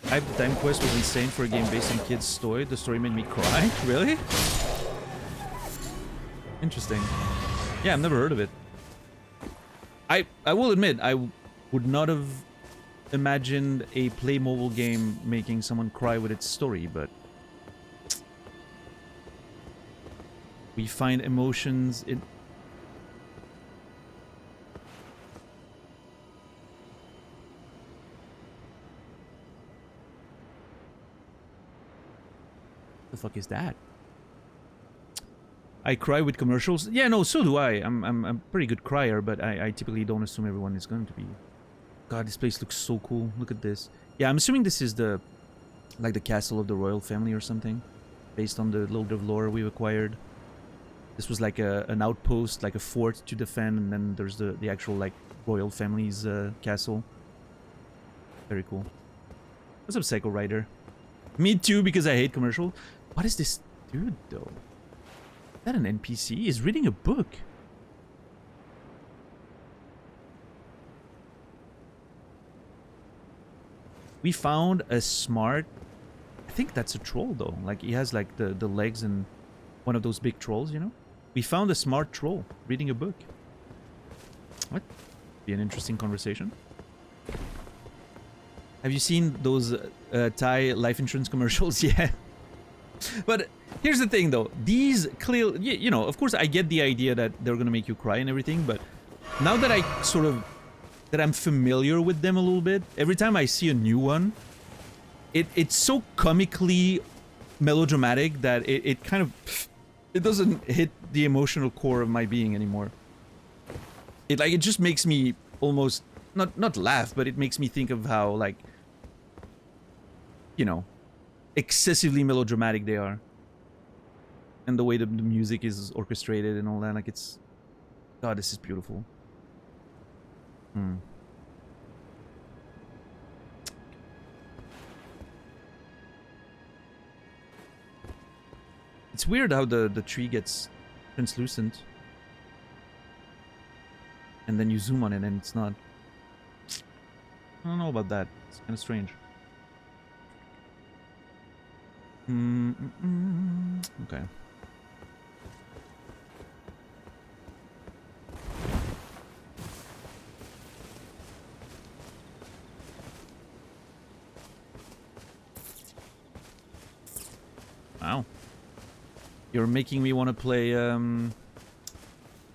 Hype the Time Quest was insane for a game based on kids' story. The story made me cry. Really? Interesting. Yeah, I've never heard of it. I will admit, I would not have imagined a Playmobil game making someone cry with its story, but we find emotions in... The fuck is that? I cry with commercials? Yeah, no, so do I. I'm a pretty good crier, but I typically don't assume everyone is going to be. God, this place looks so cool. Look at this. Yeah, I'm assuming this is the... like the castle of the royal family or something. Based on the little bit of lore we've acquired. This was like an outpost, like a fort to defend, and then there's the actual, like, royal family's castle. Very cool. What's up, Psycho Rider? Me too, because I hate commercial. What is this dude, though? Is that an NPC? He's reading a book. We found a smart... I think that's a troll, though. Like, he has, like, the legs and one of those big trolls, you know? We found a smart troll reading a book. What? Be an interesting conversation. Have you seen those Thai life insurance commercials? Yeah. But here's the thing, though. These clearly... You know, of course, I get the idea that they're gonna make you cry and everything, but now that I sort of... that I'm familiar with them a little bit, every time I see a new one, it's so comically melodramatic that it kind of... it doesn't hit the emotional core of my being anymore. It just makes me almost... not laugh, but it makes me think of how, like... you know, excessively melodramatic they are. And the way the music is orchestrated and all that, like it's... God, this is beautiful. It's weird how the tree gets translucent. And then you zoom on it and it's not. I don't know about that. It's kind of strange. Okay. Wow. You're making me want to play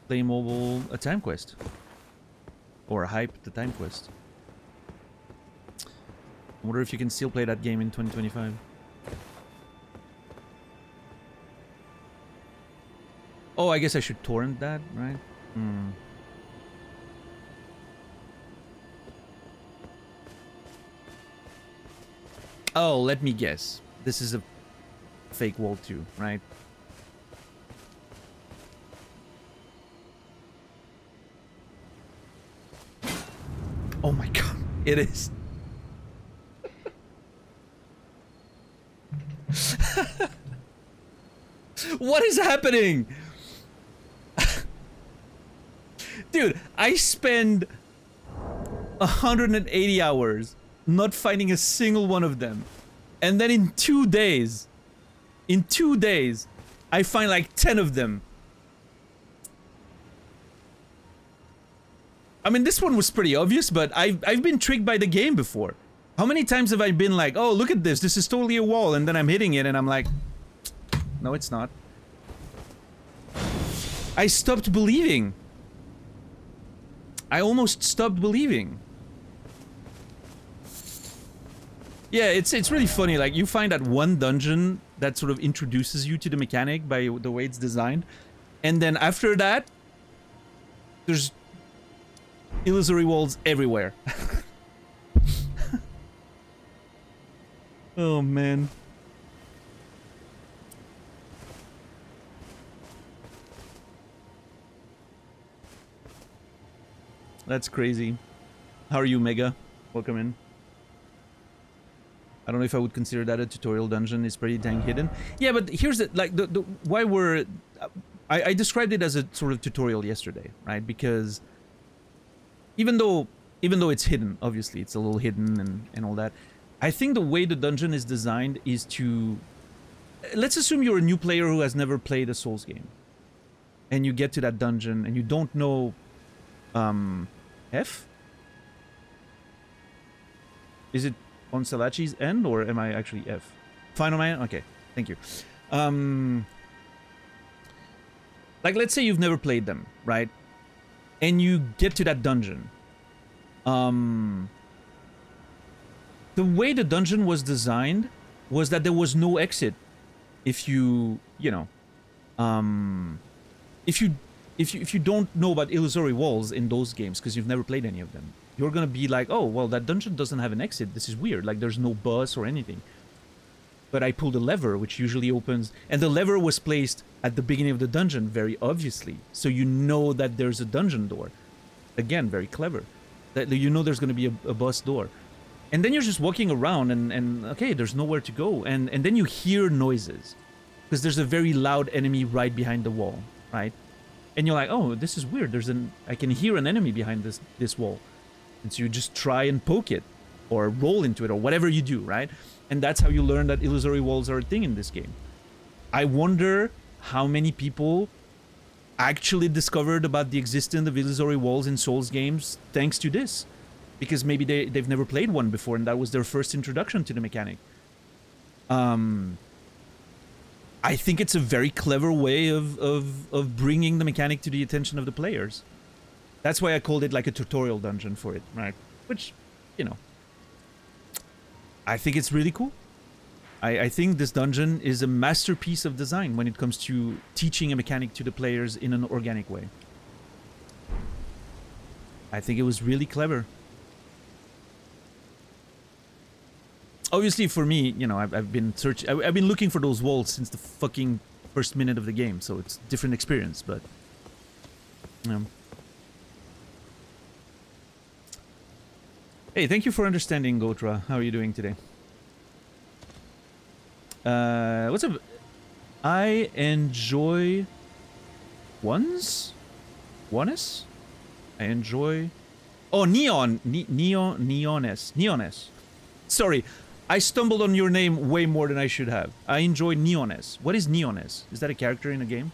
play mobile a time quest. Or hype the time quest. I wonder if you can still play that game in 2025. Oh, I guess I should torrent that, right? Oh, let me guess. This is a fake wall too, right? Oh my god, it is. What is happening? Dude, I spend 180 hours not finding a single one of them. And then in 2 days, I find like 10 of them. I mean, this one was pretty obvious, but I've been tricked by the game before. How many times have I been like, oh, look at this, this is totally a wall, and then I'm hitting it and I'm like, no, it's not. I stopped believing. I almost stopped believing. Yeah, it's really funny, like, you find that one dungeon that sort of introduces you to the mechanic by the way it's designed, and then after that, there's illusory walls everywhere. Oh, man. That's crazy. How are you, Mega? Welcome in. I don't know if I would consider that a tutorial dungeon. It's pretty dang hidden. Yeah, but here's the, like, the why we're... I described it as a sort of tutorial yesterday, right? Because even though it's hidden, obviously, it's a little hidden and all that, I think the way the dungeon is designed is to... Let's assume you're a new player who has never played a Souls game. And you get to that dungeon and you don't know... F? Is it on Salachi's end, or am I actually F? Final man? Okay, thank you. Like, let's say you've never played them, right? And you get to that dungeon. The way the dungeon was designed was that there was no exit if you, you know, if you don't know about illusory walls in those games because you've never played any of them, you're gonna be like, oh, well, that dungeon doesn't have an exit. This is weird. Like, there's no bus or anything. But I pulled a lever, which usually opens, and the lever was placed at the beginning of the dungeon, very obviously. So you know that there's a dungeon door. Again, very clever. That you know there's gonna be a bus door. And then you're just walking around and okay, there's nowhere to go. And then you hear noises. Because there's a very loud enemy right behind the wall, right? And you're like, oh, this is weird. I can hear an enemy behind this wall. And so you just try and poke it. Or roll into it, or whatever you do, right? And that's how you learn that illusory walls are a thing in this game. I wonder how many people actually discovered about the existence of illusory walls in Souls games thanks to this. Because maybe they've never played one before, and that was their first introduction to the mechanic. I think it's a very clever way of bringing the mechanic to the attention of the players. That's why I called it like a tutorial dungeon for it, right? Which, you know, I think it's really cool. I think this dungeon is a masterpiece of design when it comes to teaching a mechanic to the players in an organic way. I think it was really clever. Obviously, for me, you know, I've been I've been looking for those walls since the fucking first minute of the game, so it's a different experience, but... Hey, thank you for understanding, Gotra. How are you doing today? What's up? I enjoy... Ones? Ones? I enjoy... Oh, Neon! Neones. Sorry, I stumbled on your name way more than I should have. I enjoy Neones. What is Neones? Is that a character in a game?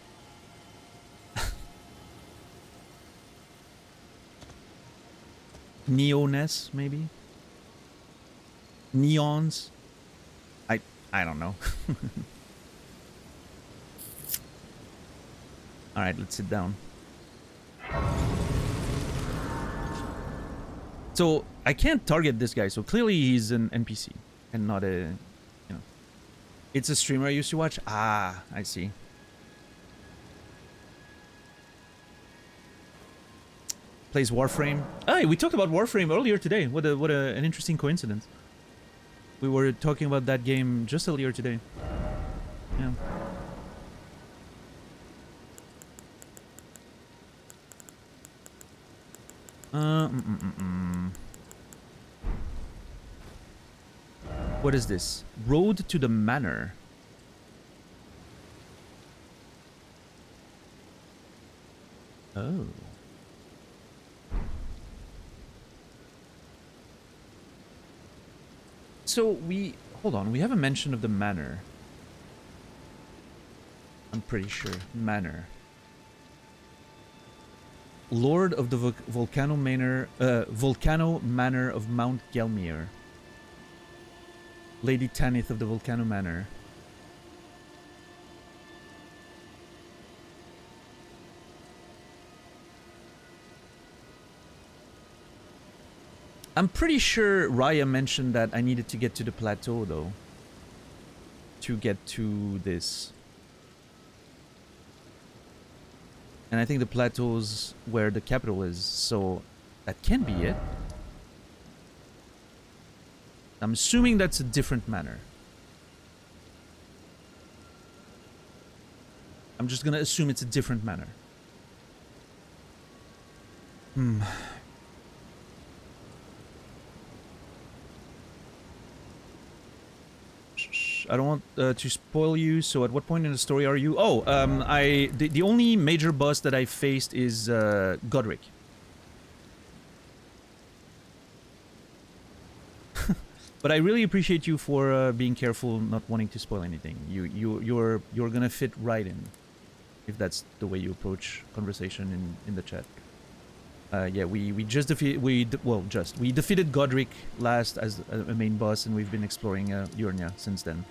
Neones, maybe? Neons? I don't know. Alright, let's sit down. So, I can't target this guy, so clearly he's an NPC. And not a... you know... It's a streamer I used to watch? Ah, I see. Plays Warframe. Hey, we talked about Warframe earlier today. What an interesting coincidence. We were talking about that game just earlier today. Yeah. What is this? Road to the Manor. Oh. So hold on, we have a mention of the manor. I'm pretty sure. Manor. Lord of the Volcano Manor of Mount Gelmir. Lady Tanith of the Volcano Manor. I'm pretty sure Raya mentioned that I needed to get to the plateau, though. To get to this. And I think the plateau's where the capital is, so that can be it. I'm assuming that's a different manor. I'm just gonna assume it's a different manor. I don't want to spoil you, so at what point in the story are you? Oh, the only major boss that I faced is Godric. But I really appreciate you for being careful, not wanting to spoil anything. You're gonna fit right in, if that's the way you approach conversation in the chat. Yeah, we defeated Godric last as a main boss, and we've been exploring Urnia since then.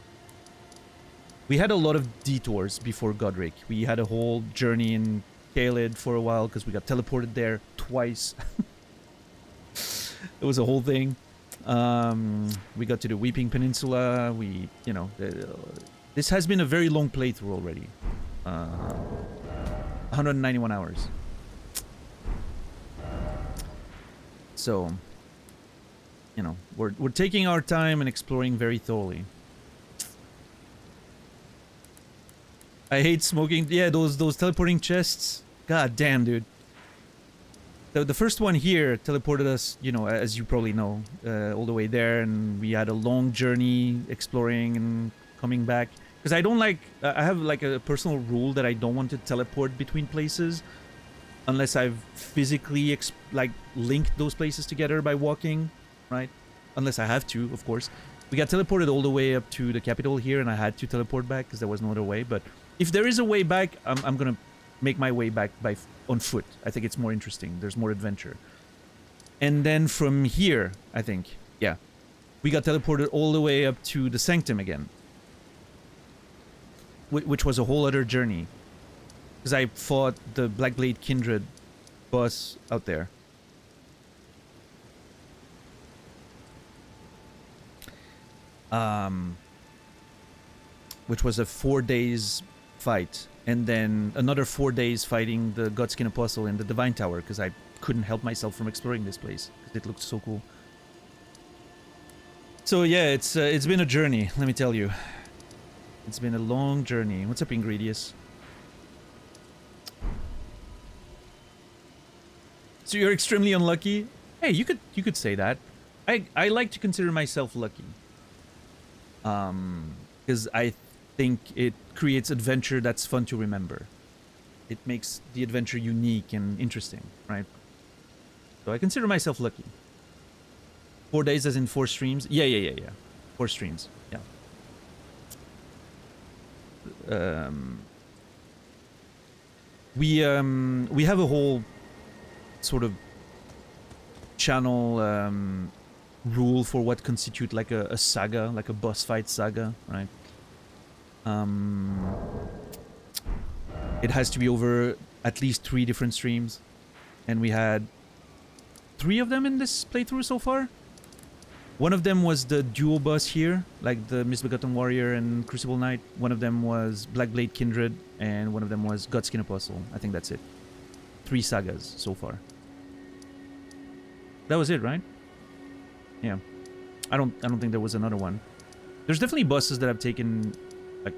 We had a lot of detours before Godric. We had a whole journey in Caelid for a while because we got teleported there twice. It was a whole thing. We got to the Weeping Peninsula. This has been a very long playthrough already. 191 hours. So, you know, we're taking our time and exploring very thoroughly. I hate smoking. Yeah, those teleporting chests. God damn, dude. The first one here teleported us, you know, as you probably know, all the way there, and we had a long journey exploring and coming back. Because I don't like, I have like a personal rule that I don't want to teleport between places unless I've physically like linked those places together by walking, right? Unless I have to, of course. We got teleported all the way up to the capital here, and I had to teleport back because there was no other way. But if there is a way back, I'm gonna make my way back on foot. I think it's more interesting. There's more adventure. And then from here, I think, yeah, we got teleported all the way up to the Sanctum again, which was a whole other journey. Because I fought the Blackblade Kindred boss out there. Which was a 4 days fight. And then another 4 days fighting the Godskin Apostle in the Divine Tower. Because I couldn't help myself from exploring this place. Because it looked so cool. So yeah, it's been a journey, let me tell you. It's been a long journey. What's up, Ingredius? So you're extremely unlucky? Hey, you could say that. I like to consider myself lucky. Because I think it creates adventure that's fun to remember. It makes the adventure unique and interesting, right? So I consider myself lucky. 4 days as in 4 streams? Yeah. 4 streams, yeah. We have a whole sort of channel rule for what constitute like a saga, like a boss fight saga, right? It has to be over at least 3 different streams, and we had 3 of them in this playthrough so far. One of them was the duo boss here, like the Misbegotten Warrior and Crucible Knight. One of them was Blackblade Kindred, and one of them was Godskin Apostle. I think that's it. 3 sagas so far. That was it, right? Yeah. I don't think there was another one. There's definitely bosses that have taken like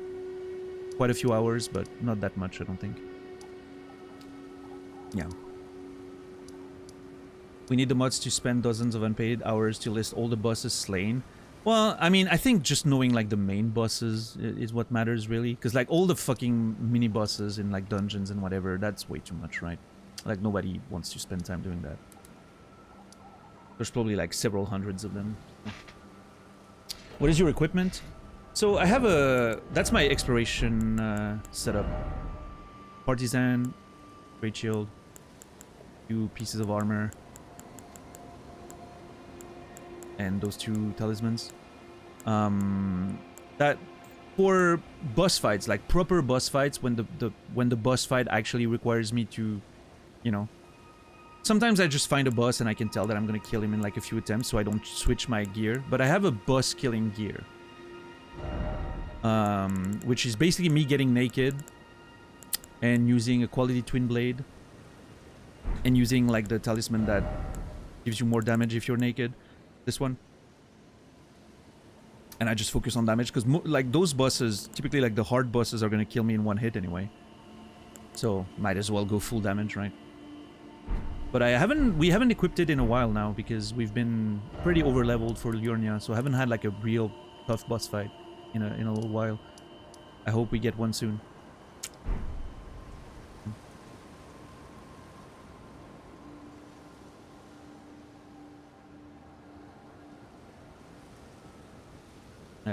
quite a few hours, but not that much, I don't think. Yeah. We need the mods to spend dozens of unpaid hours to list all the bosses slain. Well, I mean, I think just knowing like the main bosses is what matters really, because like all the fucking mini bosses in like dungeons and whatever, that's way too much, right? Like nobody wants to spend time doing that. There's probably like several hundreds of them. What is your equipment? So I have a... That's my exploration setup. Partisan, Great Shield, 2 pieces of armor, and those 2 talismans. That for boss fights, like proper boss fights, when the boss fight actually requires me to, you know... Sometimes I just find a boss and I can tell that I'm gonna kill him in like a few attempts, so I don't switch my gear. But I have a boss killing gear. Which is basically me getting naked and using a quality twin blade. And using like the talisman that gives you more damage if you're naked. This one. And I just focus on damage because like those bosses, typically like the hard bosses are gonna kill me in 1 hit anyway. So might as well go full damage, right? But we haven't equipped it in a while now because we've been pretty over leveled for Liurnia, so I haven't had like a real tough boss fight in a little while. I hope we get one soon.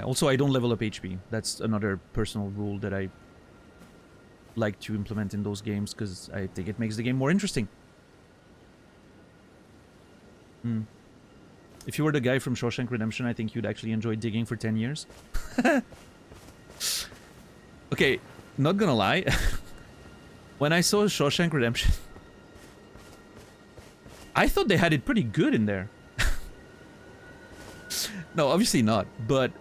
Also, I don't level up HP. That's another personal rule that I like to implement in those games because I think it makes the game more interesting. If you were the guy from Shawshank Redemption, I think you'd actually enjoy digging for 10 years. Okay, not gonna lie. When I saw Shawshank Redemption, I thought they had it pretty good in there. No, obviously not, but,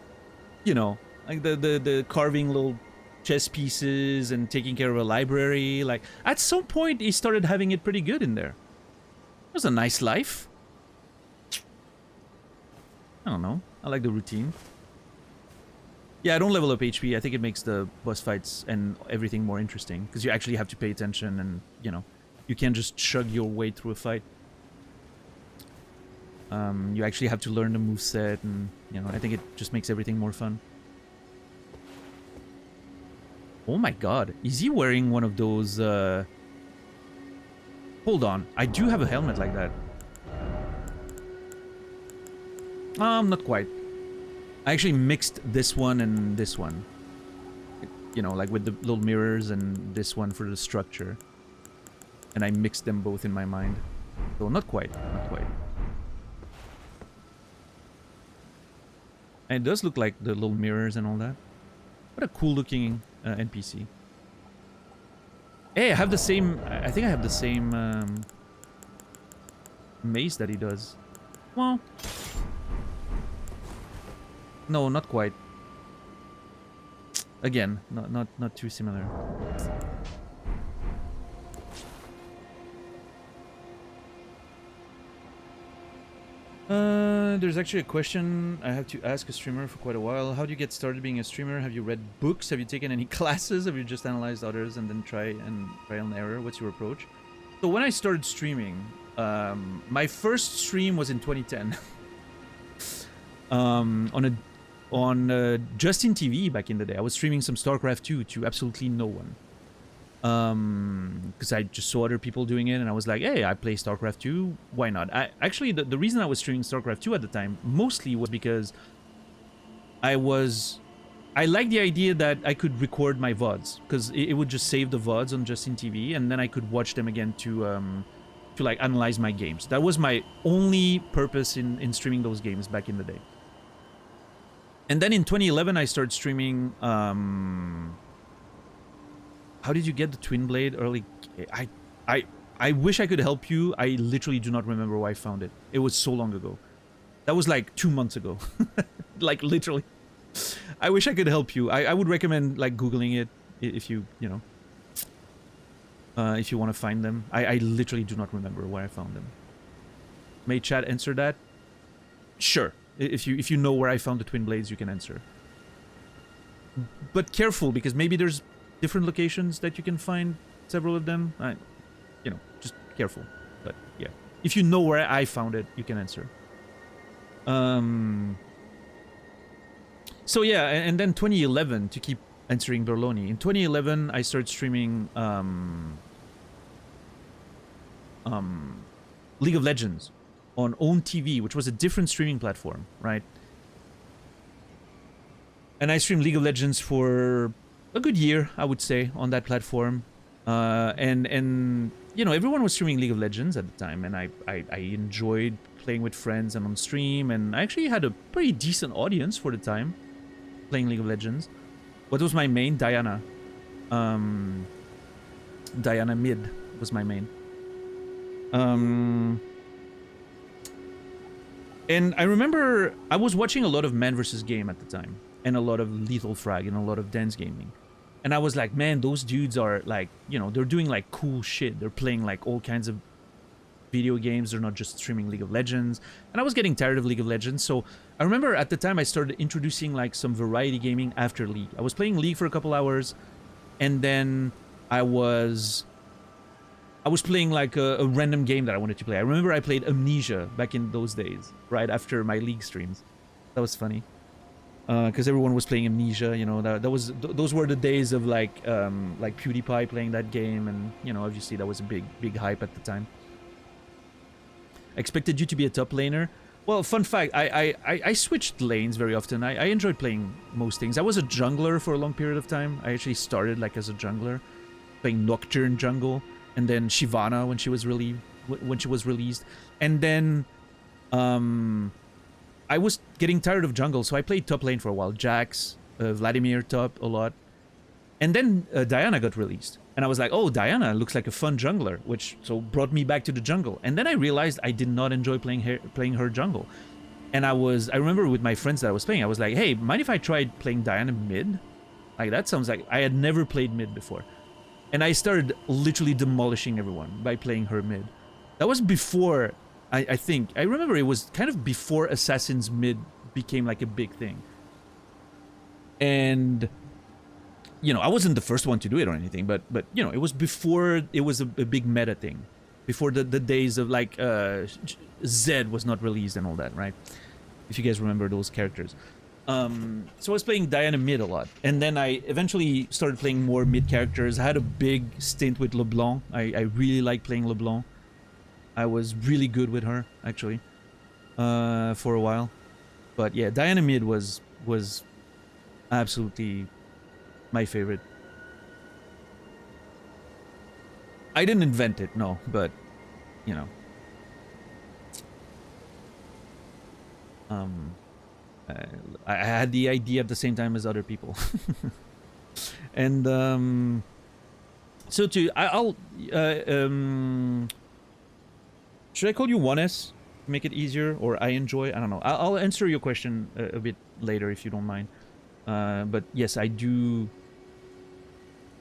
you know, like the carving little chess pieces and taking care of a library, like, at some point he started having it pretty good in there. It was a nice life. I don't know. I like the routine. Yeah, I don't level up HP. I think it makes the boss fights and everything more interesting because you actually have to pay attention and, you know, You can't just chug your way through a fight. You actually have to learn the moveset, and you know, I think it just makes everything more fun. Oh my god, is he wearing one of those, Hold on, I do have a helmet like that. Not quite. I actually mixed this one and this one. You know, like with the little mirrors and this one for the structure. And I mixed them both in my mind. So not quite, not quite. And it does look like the little mirrors and all that. What a cool looking NPC. Hey, I have the same... I think I have the same mace that he does. Well... No, not quite. Again, not too similar. There's actually a question I have to ask a streamer for quite a while. How do you get started being a streamer? Have you read books? Have you taken any classes? Have you just analyzed others and then try and error? What's your approach? So when I started streaming, my first stream was in 2010. on Justin TV back in the day. I was streaming some StarCraft 2 to absolutely no one. Because I just saw other people doing it, and I was like, hey, I play StarCraft 2, why not? Actually, the reason I was streaming StarCraft 2 at the time mostly was because I liked the idea that I could record my VODs, because it would just save the VODs on Justin TV, and then I could watch them again to like analyze my games. That was my only purpose in streaming those games back in the day. And then in 2011, I started streaming. How did you get the twin blade early? I wish I could help you. I literally do not remember where I found it. It was so long ago. That was like 2 months ago. Like literally. I wish I could help you. I would recommend like Googling it if you know. If you want to find them. I literally do not remember where I found them. May chat answer that? Sure. If you know where I found the twin blades, you can answer. But careful, because maybe there's different locations that you can find several of them. You know, just careful. But yeah, if you know where I found it, you can answer. So yeah, and then 2011, to keep answering Berloni. In 2011, I started streaming League of Legends on Own TV, which was a different streaming platform, right? And I streamed League of Legends for a good year, I would say, on that platform. And you know, everyone was streaming League of Legends at the time, and I enjoyed playing with friends and on stream, and I actually had a pretty decent audience for the time playing League of Legends. What was my main? Diana. Diana mid was my main. And I remember I was watching a lot of Man vs. Game at the time, and a lot of Lethal Frag, and a lot of Dance Gaming. And I was like, man, those dudes are like, you know, they're doing like cool shit. They're playing like all kinds of video games. They're not just streaming League of Legends. And I was getting tired of League of Legends. So I remember at the time I started introducing like some variety gaming after League. I was playing League for a couple hours, and then I was playing like a random game that I wanted to play. I remember I played Amnesia back in those days, right after my League streams. That was funny. Because everyone was playing Amnesia, you know, those were the days of like PewDiePie playing that game, and you know, obviously that was a big hype at the time. I expected you to be a top laner. Well, fun fact, I switched lanes very often. I enjoyed playing most things. I was a jungler for a long period of time. I actually started like as a jungler, playing Nocturne jungle, and then Shyvana when she was released, and then I was getting tired of jungle, so I played top lane for a while. Jax, Vladimir top a lot. And then Diana got released. And I was like, oh, Diana looks like a fun jungler, which so brought me back to the jungle. And then I realized I did not enjoy playing her jungle. And I remember with my friends that I was playing, I was like, hey, mind if I tried playing Diana mid? Like, that sounds like I had never played mid before. And I started literally demolishing everyone by playing her mid. That was before... I think, I remember it was kind of before Assassin's mid became like a big thing. And you know, I wasn't the first one to do it or anything, but you know, it was before it was a big meta thing, before the days of like Zed was not released and all that, right? If you guys remember those characters. So I was playing Diana mid a lot, and then I eventually started playing more mid characters. I had a big stint with LeBlanc. I really like playing LeBlanc. I was really good with her actually for a while, but yeah, Diana mid was absolutely my favorite. I didn't invent it, no, but you know, I had the idea at the same time as other people. And so I'll should I call you 1S to make it easier, or I enjoy? I don't know. I'll answer your question a bit later if you don't mind. But yes, I do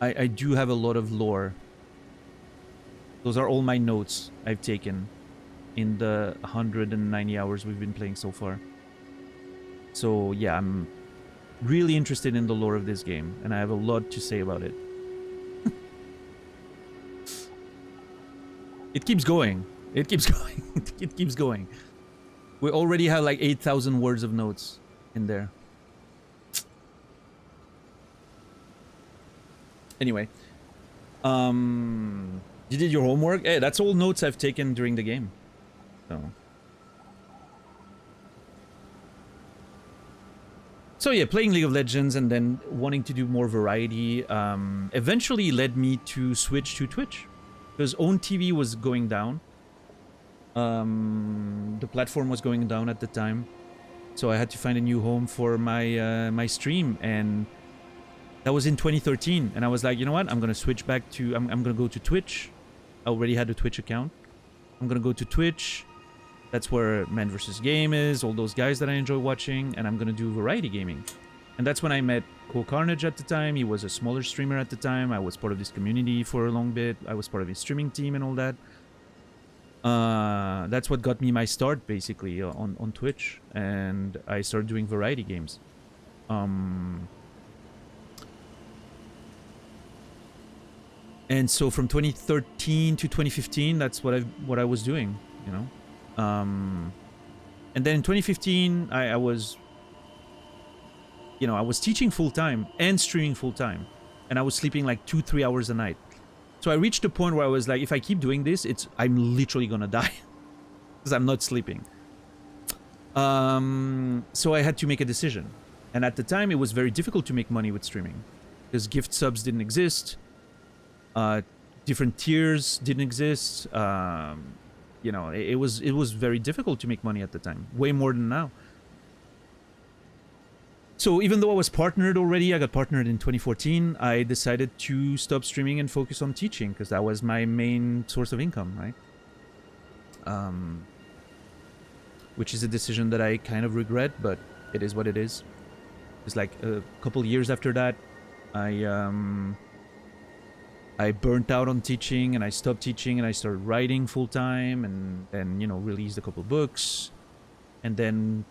have a lot of lore. Those are all my notes I've taken in the 190 hours we've been playing so far. So yeah, I'm really interested in the lore of this game, and I have a lot to say about it. It keeps going. It keeps going. It keeps going. We already have like 8,000 words of notes in there. Anyway, you did your homework? Hey, that's all notes I've taken during the game. So yeah, playing League of Legends and then wanting to do more variety eventually led me to switch to Twitch, because Own TV was going down. The platform was going down at the time, so I had to find a new home for my my stream, and that was in 2013. And I was like, you know what? I'm gonna switch back to I'm gonna go to Twitch. I already had a Twitch account. I'm gonna go to Twitch. That's where Man vs. Game is, all those guys that I enjoy watching, and I'm gonna do variety gaming. And that's when I met Cole Carnage at the time. He was a smaller streamer at the time. I was part of this community for a long bit. I was part of his streaming team and all that. That's what got me my start, basically, on Twitch. And I started doing variety games. And so from 2013 to 2015, that's what I was doing, you know. And then in 2015, I was, you know, I was teaching full-time and streaming full-time, and I was sleeping like 2-3 hours a night. So I reached a point where I was like, if I keep doing this, I'm literally gonna die because I'm not sleeping. So I had to make a decision, and at the time it was very difficult to make money with streaming because gift subs didn't exist, different tiers didn't exist. You know, it was very difficult to make money at the time, way more than now. So even though I was partnered already, I got partnered in 2014, I decided to stop streaming and focus on teaching, because that was my main source of income, right? Which is a decision that I kind of regret, but it is what it is. It's like a couple years after that, I burnt out on teaching, and I stopped teaching, and I started writing full-time, and you know, released a couple books. And then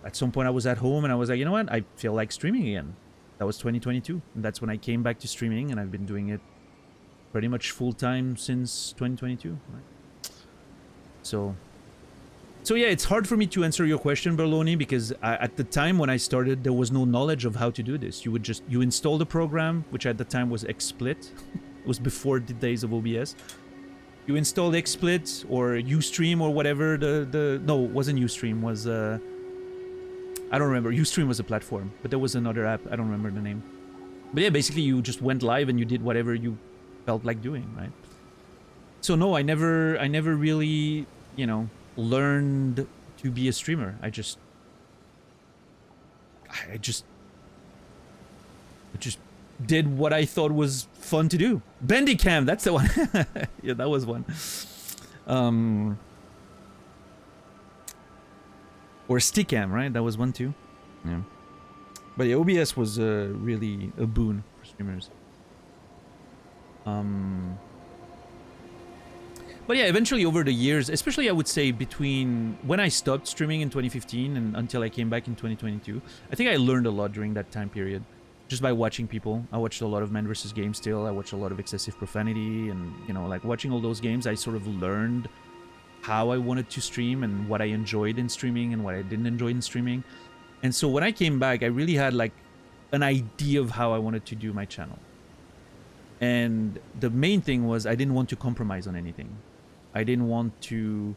at some point I was at home, and I was like, you know what, I feel like streaming again. That was 2022, and that's when I came back to streaming, and I've been doing it pretty much full-time since 2022, right? So yeah, it's hard for me to answer your question, Berloni, because at the time when I started, there was no knowledge of how to do this. You install the program, which at the time was XSplit. It was before the days of OBS. You installed XSplit or Ustream or whatever. No, it wasn't Ustream. Was I don't remember. Ustream was a platform, but there was another app. I don't remember the name. But yeah, basically you just went live and you did whatever you felt like doing, right? So no, I never really, you know, learned to be a streamer. I just did what I thought was fun to do. Bandicam, that's the one. Yeah, that was one. Or Stickam, right? That was one too. Yeah. But yeah, OBS was really a boon for streamers. But yeah, eventually over the years, especially I would say between when I stopped streaming in 2015 and until I came back in 2022, I think I learned a lot during that time period. just by watching people. I watched a lot of Man vs. Game still. I watched a lot of excessive profanity, and you know, like watching all those games, I sort of learned how I wanted to stream and what I enjoyed in streaming and what I didn't enjoy in streaming. And so when I came back, I really had like an idea of how I wanted to do my channel. And the main thing was I didn't want to compromise on anything. I didn't want to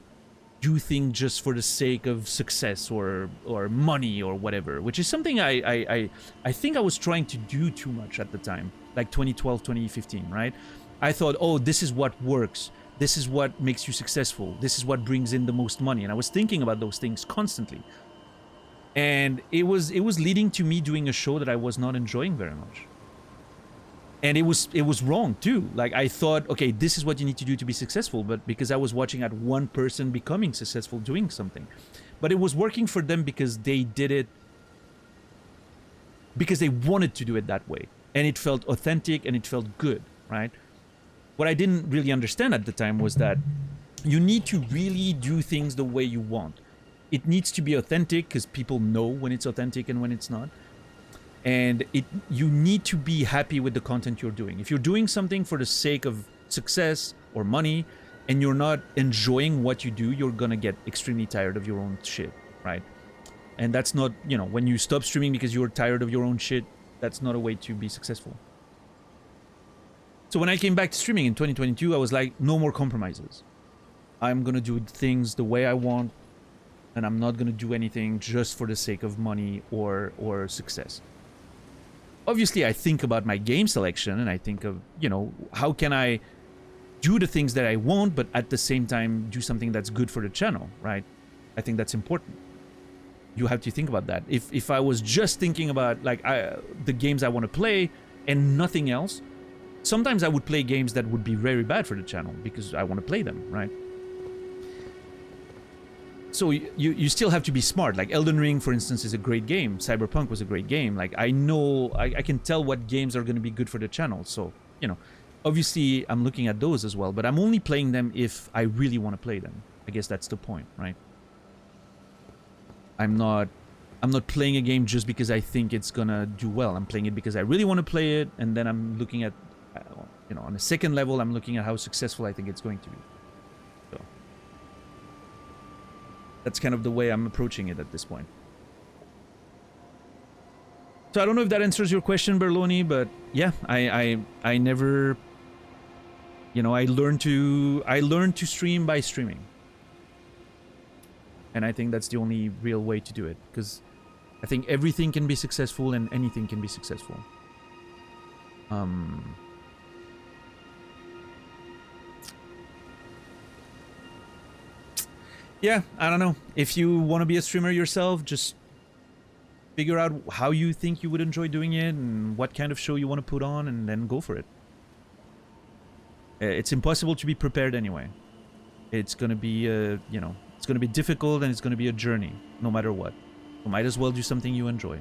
do things just for the sake of success or money or whatever, which is something I think I was trying to do too much at the time, like 2012, 2015, right? I thought, oh, this is what works. This is what makes you successful. This is what brings in the most money. And I was thinking about those things constantly. And it was leading to me doing a show that I was not enjoying very much. And it was wrong too. Like I thought, okay, this is what you need to do to be successful, but because I was watching at one person becoming successful doing something. But it was working for them because they did it because they wanted to do it that way. And it felt authentic and it felt good, right? What I didn't really understand at the time was that you need to really do things the way you want. It needs to be authentic because people know when it's authentic and when it's not. And you need to be happy with the content you're doing. If you're doing something for the sake of success or money and you're not enjoying what you do, you're gonna get extremely tired of your own shit, right? And that's not, you know, when you stop streaming because you're tired of your own shit, that's not a way to be successful. So when I came back to streaming in 2022, I was like, no more compromises. I'm gonna do things the way I want, and I'm not gonna do anything just for the sake of money or success. Obviously, I think about my game selection and I think of, you know, how can I do the things that I want, but at the same time do something that's good for the channel, right? I think that's important. You have to think about that. If I was just thinking about like the games I want to play and nothing else, sometimes I would play games that would be very bad for the channel because I want to play them, right? So you still have to be smart. Like Elden Ring, for instance, is a great game. Cyberpunk was a great game. Like I know, I can tell what games are going to be good for the channel. So, you know, obviously I'm looking at those as well, but I'm only playing them if I really want to play them. I guess that's the point, right? I'm not playing a game just because I think it's gonna do well. I'm playing it because I really want to play it, and then I'm looking at, you know, on a second level, I'm looking at how successful I think it's going to be. So that's kind of the way I'm approaching it at this point. So I don't know if that answers your question, Berloni, but yeah, I never, you know, I learned to stream by streaming. And I think that's the only real way to do it, because I think everything can be successful and anything can be successful. Yeah, I don't know. If you want to be a streamer yourself, just figure out how you think you would enjoy doing it and what kind of show you want to put on, and then go for it. It's impossible to be prepared anyway. It's going to be, you know, it's going to be difficult and it's going to be a journey, no matter what. So might as well do something you enjoy.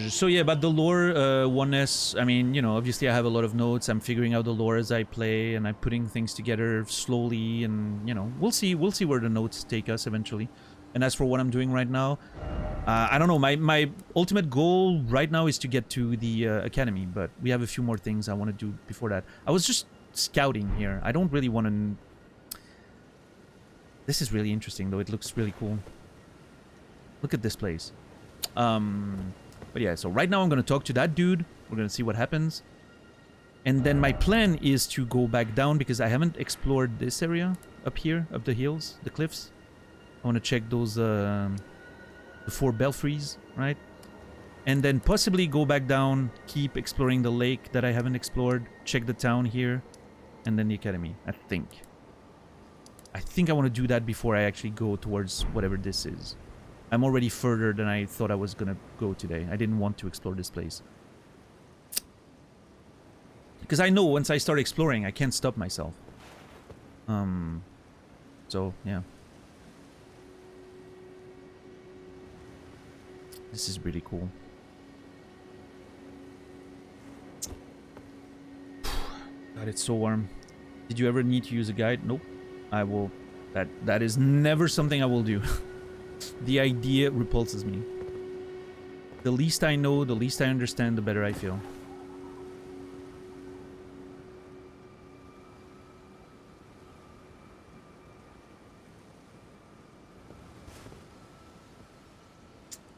So yeah, about the lore, oneness, I mean, you know, obviously I have a lot of notes. I'm figuring out the lore as I play, and I'm putting things together slowly, and, you know, we'll see where the notes take us eventually. And as for what I'm doing right now, I don't know, my ultimate goal right now is to get to the academy, but we have a few more things I want to do before that. I was just scouting here. I don't really want to... This is really interesting, though. It looks really cool. Look at this place. But yeah, so right now I'm going to talk to that dude. We're going to see what happens. And then my plan is to go back down, because I haven't explored this area up here, up the hills, the cliffs. I want to check those, the 4 belfries, right? And then possibly go back down, keep exploring the lake that I haven't explored, check the town here, and then the academy, I think. I think I want to do that before I actually go towards whatever this is. I'm already further than I thought I was gonna go today. I didn't want to explore this place. Because I know once I start exploring, I can't stop myself. So, yeah. This is really cool. God, it's so warm. Did you ever need to use a guide? Nope. I will... That is never something I will do. The idea repulses me. The least I know, the least I understand, the better I feel.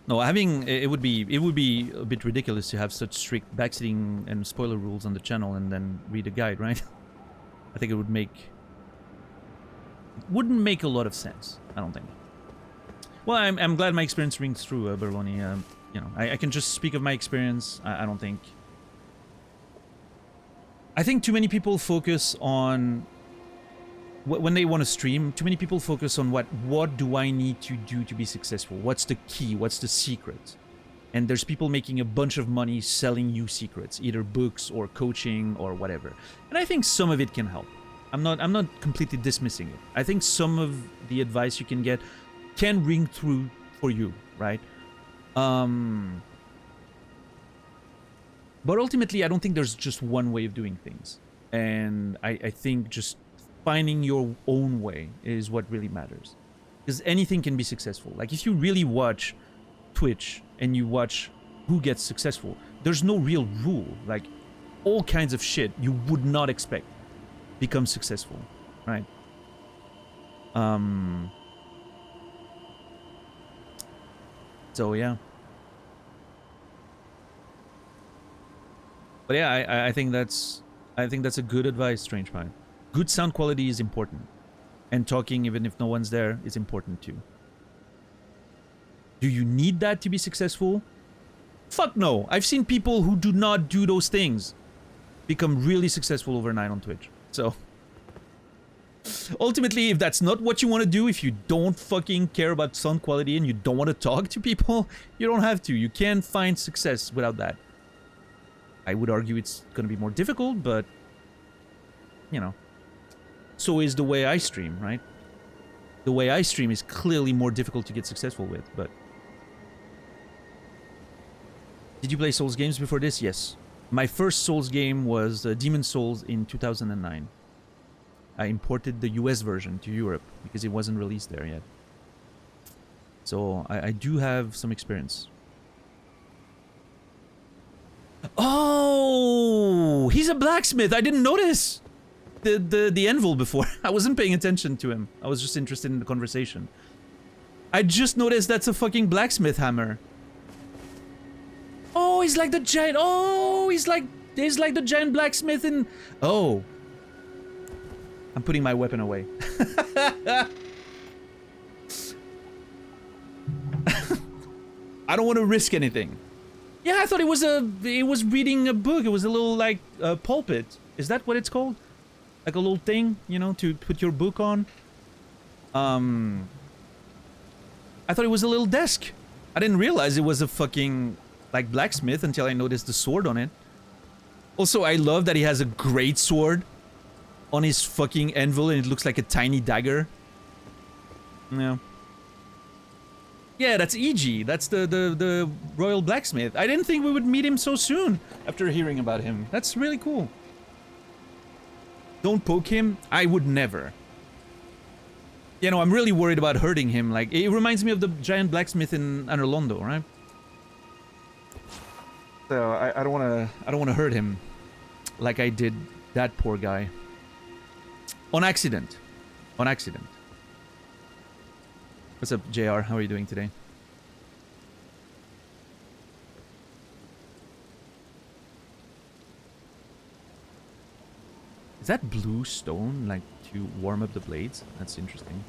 No, having it would be a bit ridiculous to have such strict backseating and spoiler rules on the channel and then read a guide, right? I think it wouldn't make a lot of sense. I don't think. Well, I'm glad my experience rings through, Berloni. You know, I can just speak of my experience. I don't think. I think too many people focus on when they want to stream. Too many people focus on what do I need to do to be successful? What's the key? What's the secret? And there's people making a bunch of money selling you secrets, either books or coaching or whatever. And I think some of it can help. I'm not completely dismissing it. I think some of the advice you can get can ring through for you, right? But ultimately, I don't think there's just one way of doing things. And I think just finding your own way is what really matters. Because anything can be successful. Like, if you really watch Twitch and you watch who gets successful, there's no real rule. Like, all kinds of shit you would not expect become successful, right? So, yeah. But yeah, I think that's a good advice, Strange Pine. Good sound quality is important. And talking, even if no one's there, is important too. Do you need that to be successful? Fuck no. I've seen people who do not do those things become really successful overnight on Twitch. So, ultimately, if that's not what you want to do, if you don't fucking care about sound quality and you don't want to talk to people, you don't have to. You can find success without that. I would argue it's going to be more difficult, but, you know, so is the way I stream, right? The way I stream is clearly more difficult to get successful with, but... Did you play Souls games before this? Yes. My first Souls game was Demon Souls in 2009. I imported the US version to Europe because it wasn't released there yet. So I do have some experience. Oh, he's a blacksmith. I didn't notice the anvil before. I wasn't paying attention to him. I was just interested in the conversation. I just noticed that's a fucking blacksmith hammer. Oh, he's like the giant. Oh, he's like the giant blacksmith in. Oh, I'm putting my weapon away. I don't want to risk anything. Yeah, I thought it was reading a book. It was a little, like, pulpit. Is that what it's called? Like a little thing, you know, to put your book on? I thought it was a little desk. I didn't realize it was a fucking, like, blacksmith until I noticed the sword on it. Also, I love that he has a great sword on his fucking anvil and it looks like a tiny dagger. Yeah. Yeah, that's E.G. That's the royal blacksmith. I didn't think we would meet him so soon after hearing about him. That's really cool. Don't poke him. I would never. You know, I'm really worried about hurting him. Like, it reminds me of the giant blacksmith in Anor Londo, right? So I don't wanna hurt him like I did that poor guy. On accident. On accident. What's up, JR? How are you doing today? Is that blue stone, like, to warm up the blades? That's interesting.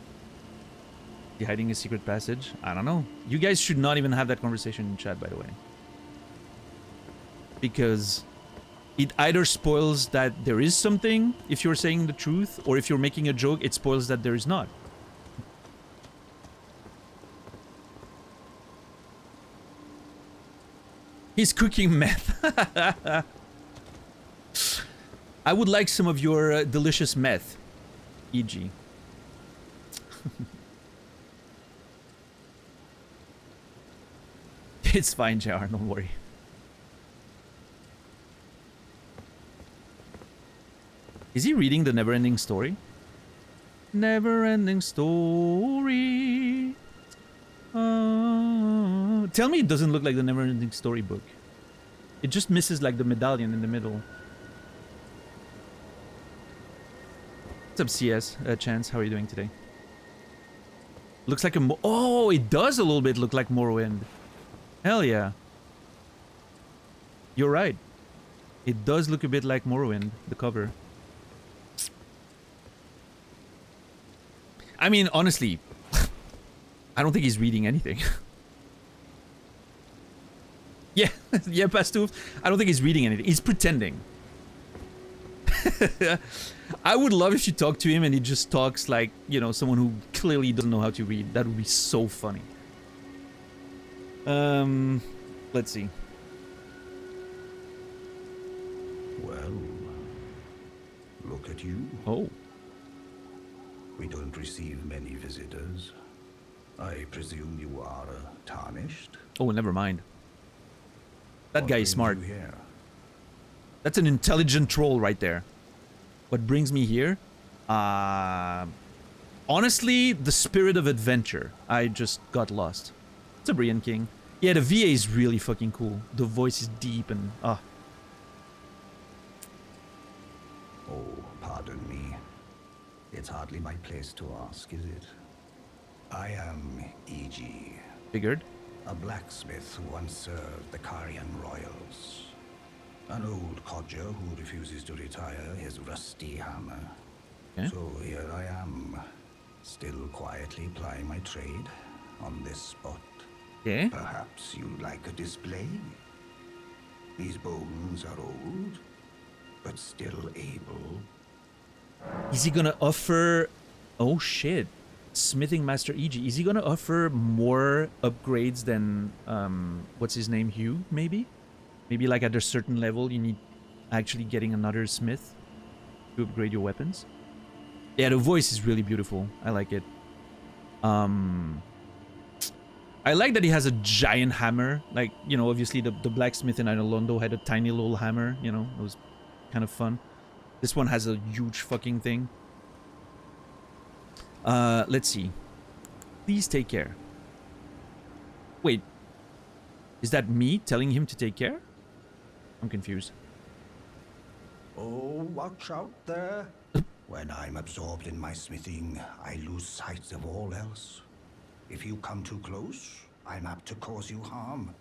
Is he hiding a secret passage? I don't know. You guys should not even have that conversation in chat, by the way. Because it either spoils that there is something, if you're saying the truth, or if you're making a joke, it spoils that there is not. He's cooking meth. I would like some of your delicious meth, E.G. It's fine, JR, don't worry. Is he reading the Never-Ending Story? Never-Ending Story. tell me it doesn't look like the Neverending Story book. It just misses like the medallion in the middle. What's up, CS? Chance, how are you doing today? Looks like a... Oh, it does a little bit look like Morrowind. Hell yeah. You're right. It does look a bit like Morrowind, the cover. I mean, honestly, I don't think he's reading anything. Yeah, yeah, Pastoof. I don't think he's reading anything. He's pretending. I would love if you talk to him and he just talks like, you know, someone who clearly doesn't know how to read. That would be so funny. Let's see. Well, look at you. Oh. We don't receive many visitors. I presume you are tarnished? Oh, never mind. That guy is smart. What brings you here? That's an intelligent troll right there. What brings me here? Honestly, the spirit of adventure. I just got lost. It's a Brian King. Yeah, the VA is really fucking cool. The voice is deep and... Oh, pardon me. It's hardly my place to ask, is it? I am E.G. Figured. A blacksmith who once served the Carian royals. An old codger who refuses to retire his rusty hammer. Okay. So here I am, still quietly plying my trade on this spot. Okay. Perhaps you'd like a display? These bones are old, but still able. Is he gonna offer... Oh shit. Smithing Master EG. Is he gonna offer more upgrades than... what's his name? Hugh, maybe? Maybe like at a certain level you need actually getting another smith to upgrade your weapons. Yeah, the voice is really beautiful. I like it. I like that he has a giant hammer. Like, you know, obviously the blacksmith in Londo had a tiny little hammer, you know. It was kind of fun. This one has a huge fucking thing. Let's see. Please take care. Wait. Is that me telling him to take care? I'm confused. Oh, watch out there. When I'm absorbed in my smithing, I lose sight of all else. If you come too close, I'm apt to cause you harm.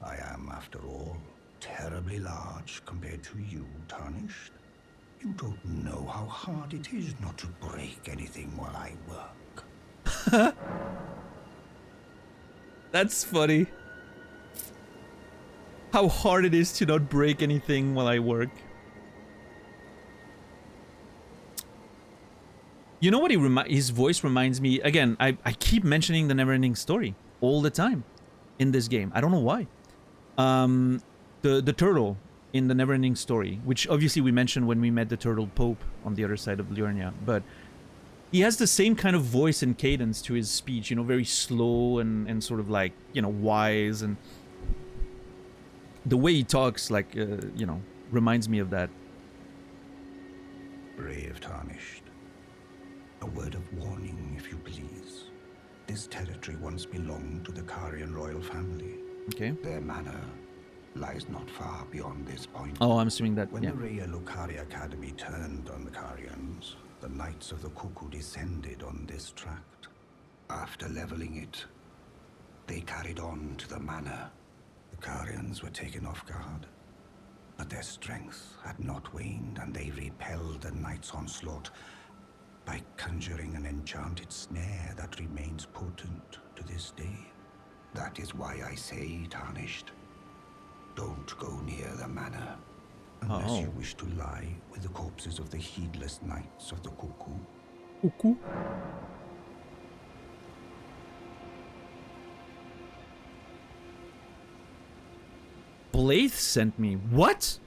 I am, after all, terribly large compared to you, Tarnished. You don't know how hard it is not to break anything while I work. That's funny. How hard it is to not break anything while I work. You know what his voice reminds me... Again, I keep mentioning the Neverending Story all the time in this game. I don't know why. The turtle in the Neverending Story, which obviously we mentioned when we met the Turtle Pope on the other side of Liurnia, but he has the same kind of voice and cadence to his speech, you know, very slow and sort of like, you know, wise, and the way he talks, like, you know, reminds me of that. Brave Tarnished. A word of warning, if you please. This territory once belonged to the Carian royal family. Okay. Their manor lies not far beyond this point. Oh, I'm assuming that, When yeah. the Rhea Lucaria Academy turned on the Carians, the Knights of the Cuckoo descended on this tract. After leveling it, they carried on to the manor. The Carians were taken off guard, but their strength had not waned, and they repelled the Knights' onslaught by conjuring an enchanted snare that remains potent to this day. That is why I say, Tarnished, don't go near the manor, unless you wish to lie with the corpses of the heedless Knights of the Cuckoo. Cuckoo? Blath sent me. What?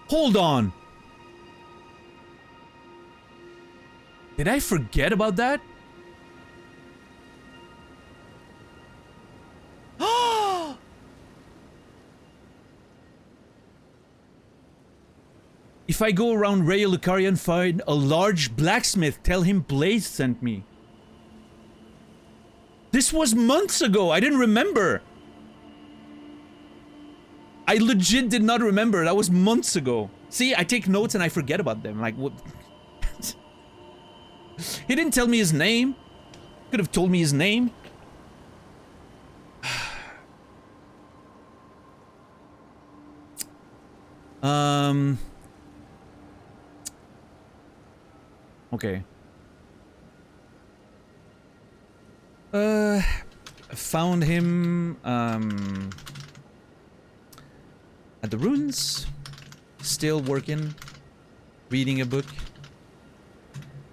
Hold on. Did I forget about that? If I go around Rhea Lucaria and find a large blacksmith, tell him Blaze sent me. This was months ago. I didn't remember. I legit did not remember. That was months ago. See, I take notes and I forget about them. Like, what? He didn't tell me his name. Could have told me his name. Okay. Found him, at the ruins. Still working. Reading a book.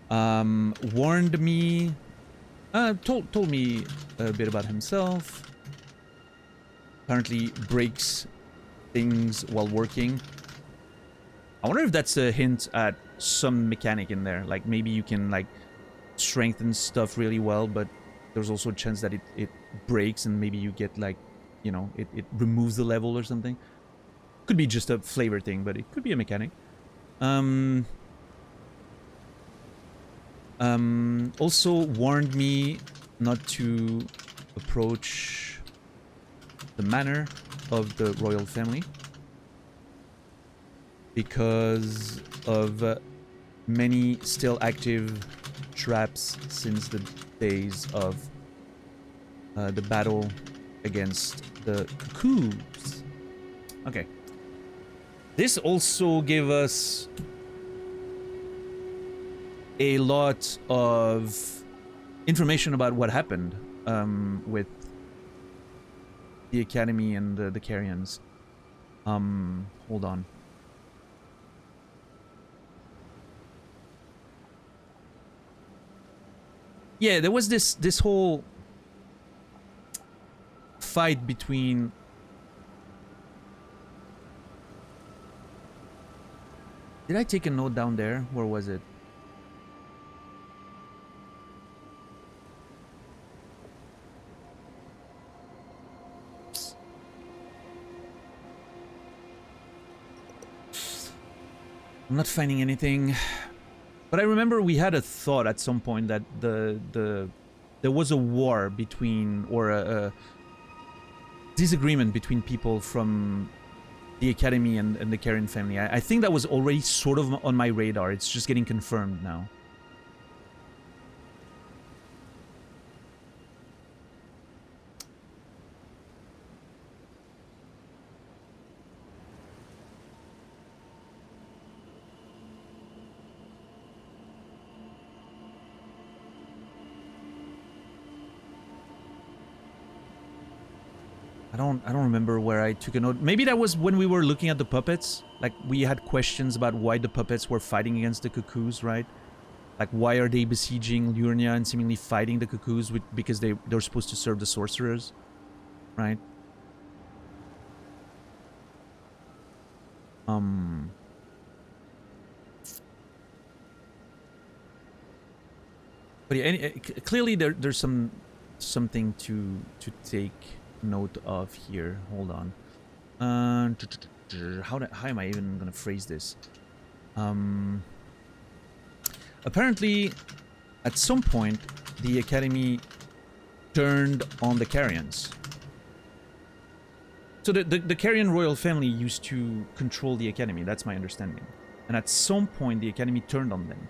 Warned me. Told me a bit about himself. Apparently breaks things while working. I wonder if that's a hint at some mechanic in there. Like, maybe you can, like, strengthen stuff really well, but there's also a chance that it breaks and maybe you get, like, you know, it removes the level or something. Could be just a flavor thing, but it could be a mechanic. Also warned me not to approach the manor of the royal family because of many still active traps since the days of the battle against the cuckoos. Okay. This also gave us a lot of information about what happened with the Academy and the Carians. Hold on. Yeah, there was this whole fight between... Did I take a note down there? Where was it? I'm not finding anything. But I remember we had a thought at some point that there was a war between, or a disagreement between people from the Academy and the Karen family. I think that was already sort of on my radar. It's just getting confirmed now. I don't remember where I took a note. Maybe that was when we were looking at the puppets. Like, we had questions about why the puppets were fighting against the cuckoos, right? Like, why are they besieging Liurnia and seemingly fighting the cuckoos because they're supposed to serve the sorcerers, right? But yeah, clearly there's something to take note of here. Hold on. How am I even gonna phrase this? Apparently, at some point, the Academy turned on the Carians. So the Carian royal family used to control the Academy. That's my understanding. And at some point, the Academy turned on them.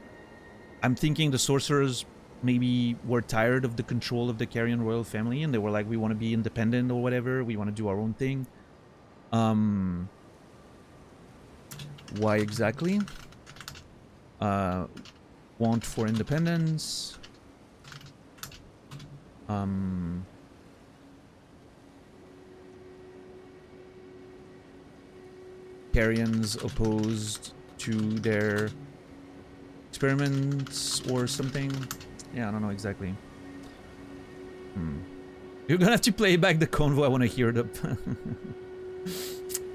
I'm thinking the sorcerers maybe were tired of the control of the Carian royal family, and they were like, we want to be independent or whatever, we want to do our own thing. Why exactly? Want for independence. Carians opposed to their experiments or something. Yeah, I don't know exactly. You're gonna have to play back the convo. I want to hear the...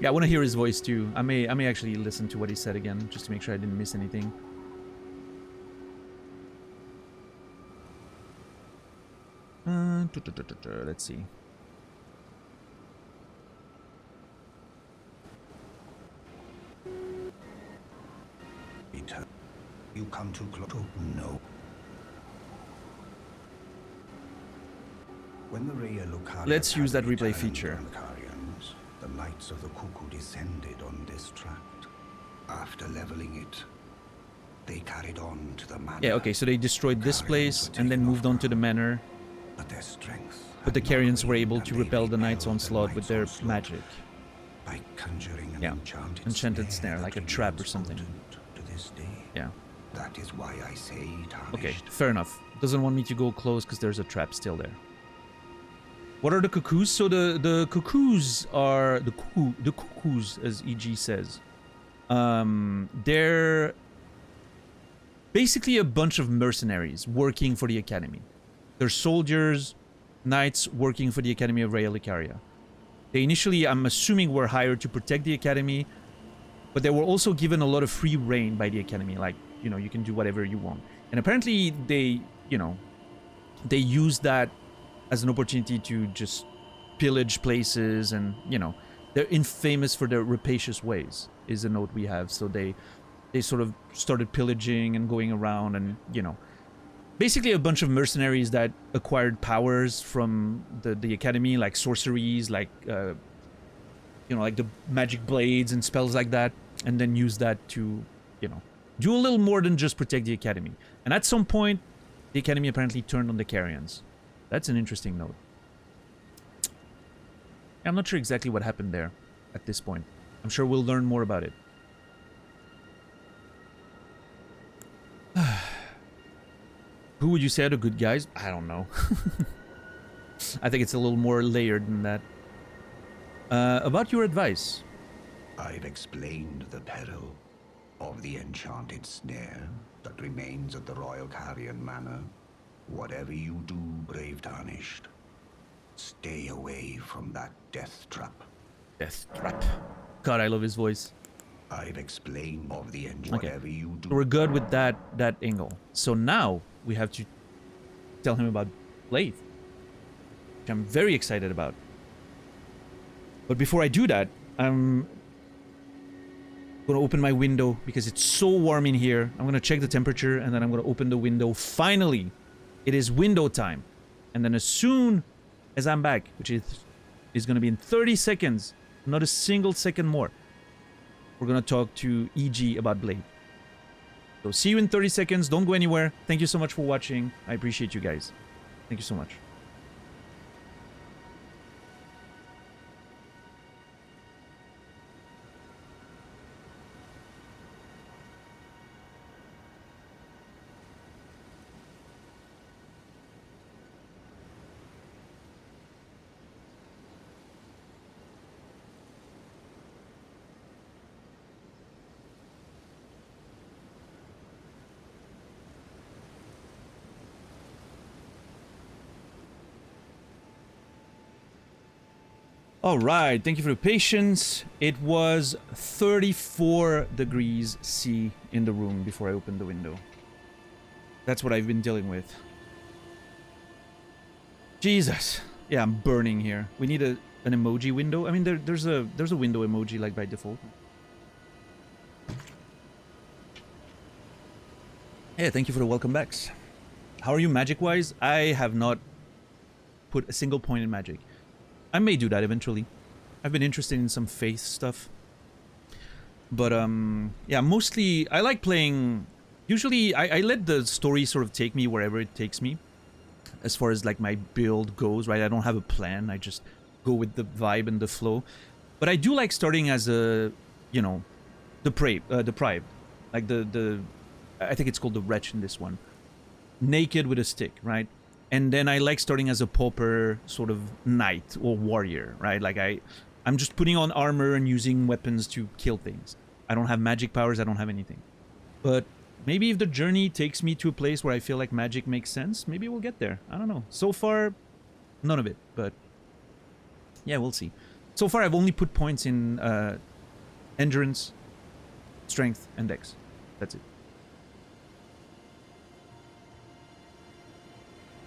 Yeah, I want to hear his voice too. I may actually listen to what he said again, just to make sure I didn't miss anything. Let's see. You come too close. No. When the Raya Lucaria Let's use that replay turned feature. on the Carians, the Knights of the Cuckoo descended on this tract. After leveling it, they carried on to the manor. Yeah, okay, so they destroyed this place and then moved on to the manor. But their strength. But the Carians were able to repel the Knight's onslaught with their magic. By conjuring an enchanted snare, like a trap or something. To this day. Yeah. That is why I say tarnished. Okay, fair enough. Doesn't want me to go close because there's a trap still there. What are the cuckoos? So the cuckoos are the cuckoos, as EG says. They're basically a bunch of mercenaries working for the Academy. They're soldiers, knights working for the Academy of Raya Lucaria. They initially, I'm assuming, were hired to protect the Academy, but they were also given a lot of free reign by the Academy. Like, you know, you can do whatever you want. And apparently they, you know, they used that as an opportunity to just pillage places and, you know, they're infamous for their rapacious ways, is a note we have. So they sort of started pillaging and going around and, you know, basically a bunch of mercenaries that acquired powers from the Academy, like sorceries, like, you know, like the magic blades and spells like that, and then use that to, you know, do a little more than just protect the Academy. And at some point, the Academy apparently turned on the Carians. That's an interesting note. I'm not sure exactly what happened there at this point. I'm sure we'll learn more about it. Who would you say are the good guys? I don't know. I think it's a little more layered than that. About your advice. I've explained the peril of the enchanted snare that remains at the Royal Carian Manor. Whatever you do, brave Tarnished, stay away from that death trap. Death trap. God, I love his voice. I've explained of the whatever you do. We're good with that angle. So now we have to tell him about Blade, which I'm very excited about. But before I do that, I'm gonna open my window because it's so warm in here. I'm gonna check the temperature and then I'm gonna open the window. Finally, it is window time. And then as soon as I'm back, which is gonna be in 30 seconds, not a single second more, we're gonna talk to EG about Blade. So see you in 30 seconds. Don't go anywhere. Thank you so much for watching. I appreciate you guys. Thank you so much. All right, thank you for your patience. It was 34 degrees C in the room before I opened the window. That's what I've been dealing with. Jesus. Yeah, I'm burning here. We need an emoji window. I mean, there's a window emoji like by default. Yeah, thank you for the welcome backs. How are you magic-wise? I have not put a single point in magic. I may do that eventually. I've been interested in some faith stuff. But, yeah, mostly, I like playing... Usually, I let the story sort of take me wherever it takes me. As far as, like, my build goes, right? I don't have a plan. I just go with the vibe and the flow. But I do like starting as a, you know, depraved. Like, I think it's called the wretch in this one. Naked with a stick, right? And then I like starting as a pauper sort of knight or warrior, right? Like I'm just putting on armor and using weapons to kill things. I don't have magic powers, I don't have anything. But maybe if the journey takes me to a place where I feel like magic makes sense, maybe we'll get there. I don't know. So far, none of it, but yeah, we'll see. So far, I've only put points in endurance, strength, and dex. That's it.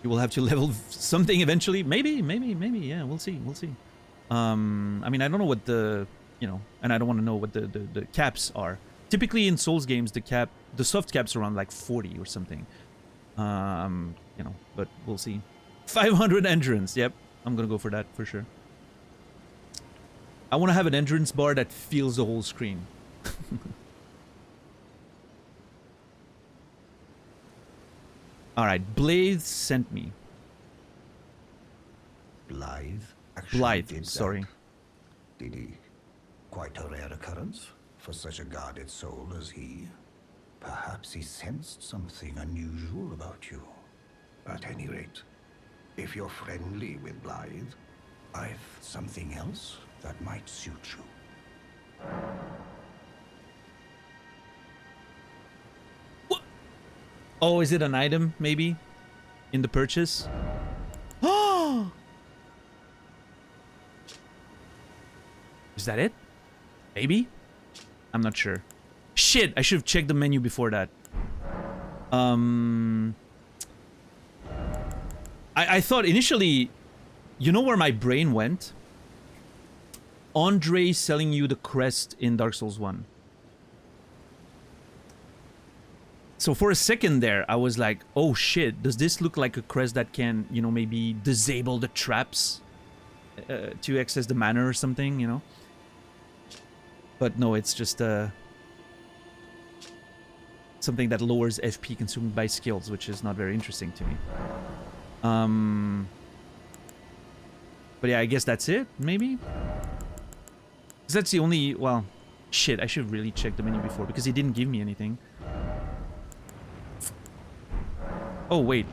You will have to level something eventually. Maybe, yeah, we'll see. I mean, I don't know what the, you know, and I don't want to know what the caps are. Typically in Souls games, the soft caps are around like 40 or something. You know, but we'll see. 500 endurance. Yep, I'm gonna go for that for sure. I want to have an endurance bar that fills the whole screen. Alright, Blade sent me. Blythe actually Blythe, did sorry. that. Did he? Quite a rare occurrence for such a guarded soul as he. Perhaps he sensed something unusual about you. At any rate, if you're friendly with Blythe, I've something else that might suit you. What? Oh, is it an item, maybe? In the purchase? Oh! Is that it? Maybe? I'm not sure. Shit, I should have checked the menu before that. I thought initially, you know where my brain went? Andre selling you the crest in Dark Souls 1. So for a second there, I was like, oh shit, does this look like a crest that can, you know, maybe disable the traps to access the manor or something, you know? But no, it's just something that lowers FP consumed by skills, which is not very interesting to me. But yeah, I guess that's it, maybe? Because that's the only... Well, shit, I should really check the menu before, because he didn't give me anything. Oh, wait.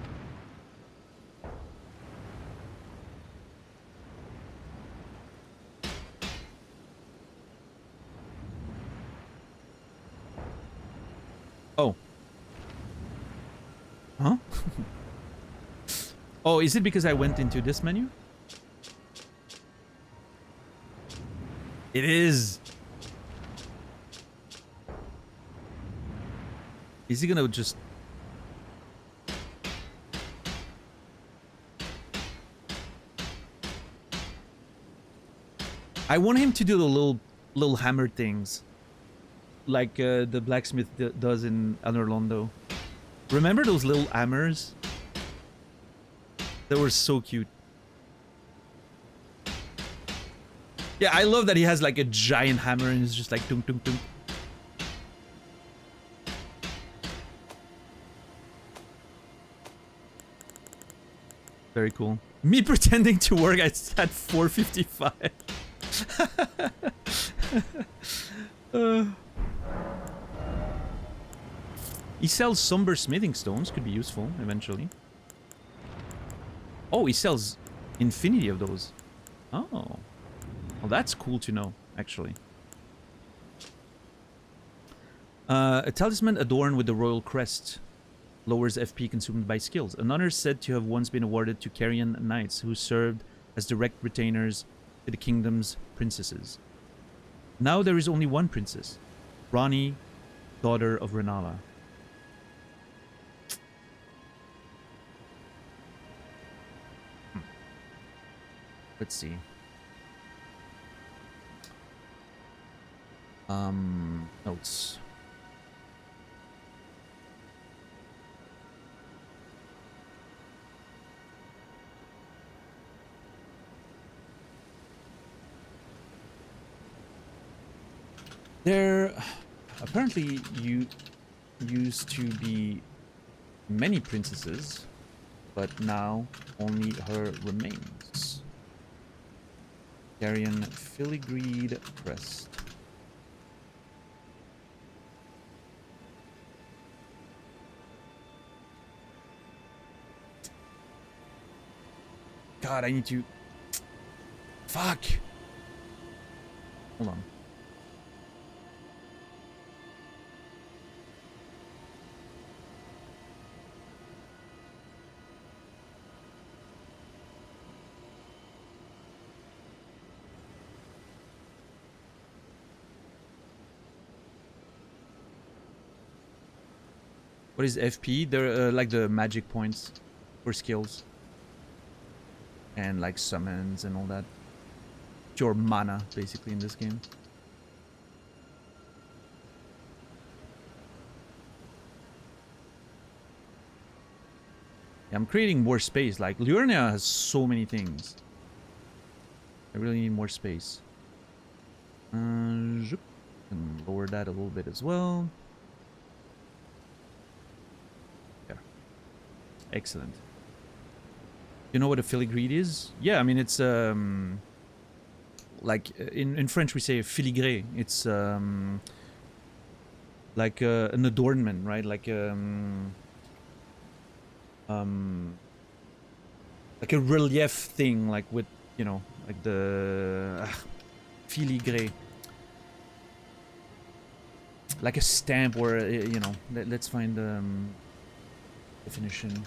Oh. Huh? Oh, is it because I went into this menu? It is. Is he gonna just... I want him to do the little hammer things. Like the blacksmith does in Anorlondo. Remember those little hammers? They were so cute. Yeah, I love that he has like a giant hammer and it's just like tung tung tung. Very cool. Me pretending to work at 4:55. He sells somber smithing stones, could be useful eventually. Oh, he sells infinity of those. Oh. Well, that's cool to know, actually. A talisman adorned with the royal crest lowers FP consumed by skills. Another said to have once been awarded to Carian knights who served as direct retainers to the kingdom's princesses. Now there is only one princess, Rani, daughter of Renala. Let's see. Notes. There apparently used to be many princesses, but now only her remains. Carian filigreed crest. God, I need to... Fuck! Hold on. What is FP? They're like the magic points for skills. And like summons and all that. Your mana, basically, in this game. I'm creating more space. Like, Liurnia has so many things. I really need more space. Zoop. And lower that a little bit as well. There. Excellent. You know what a filigree is? Yeah, I mean, it's like in French we say filigré. It's like an adornment, right? Like like a relief thing, like with, you know, like the filigré, like a stamp, or you know. Let's find the definition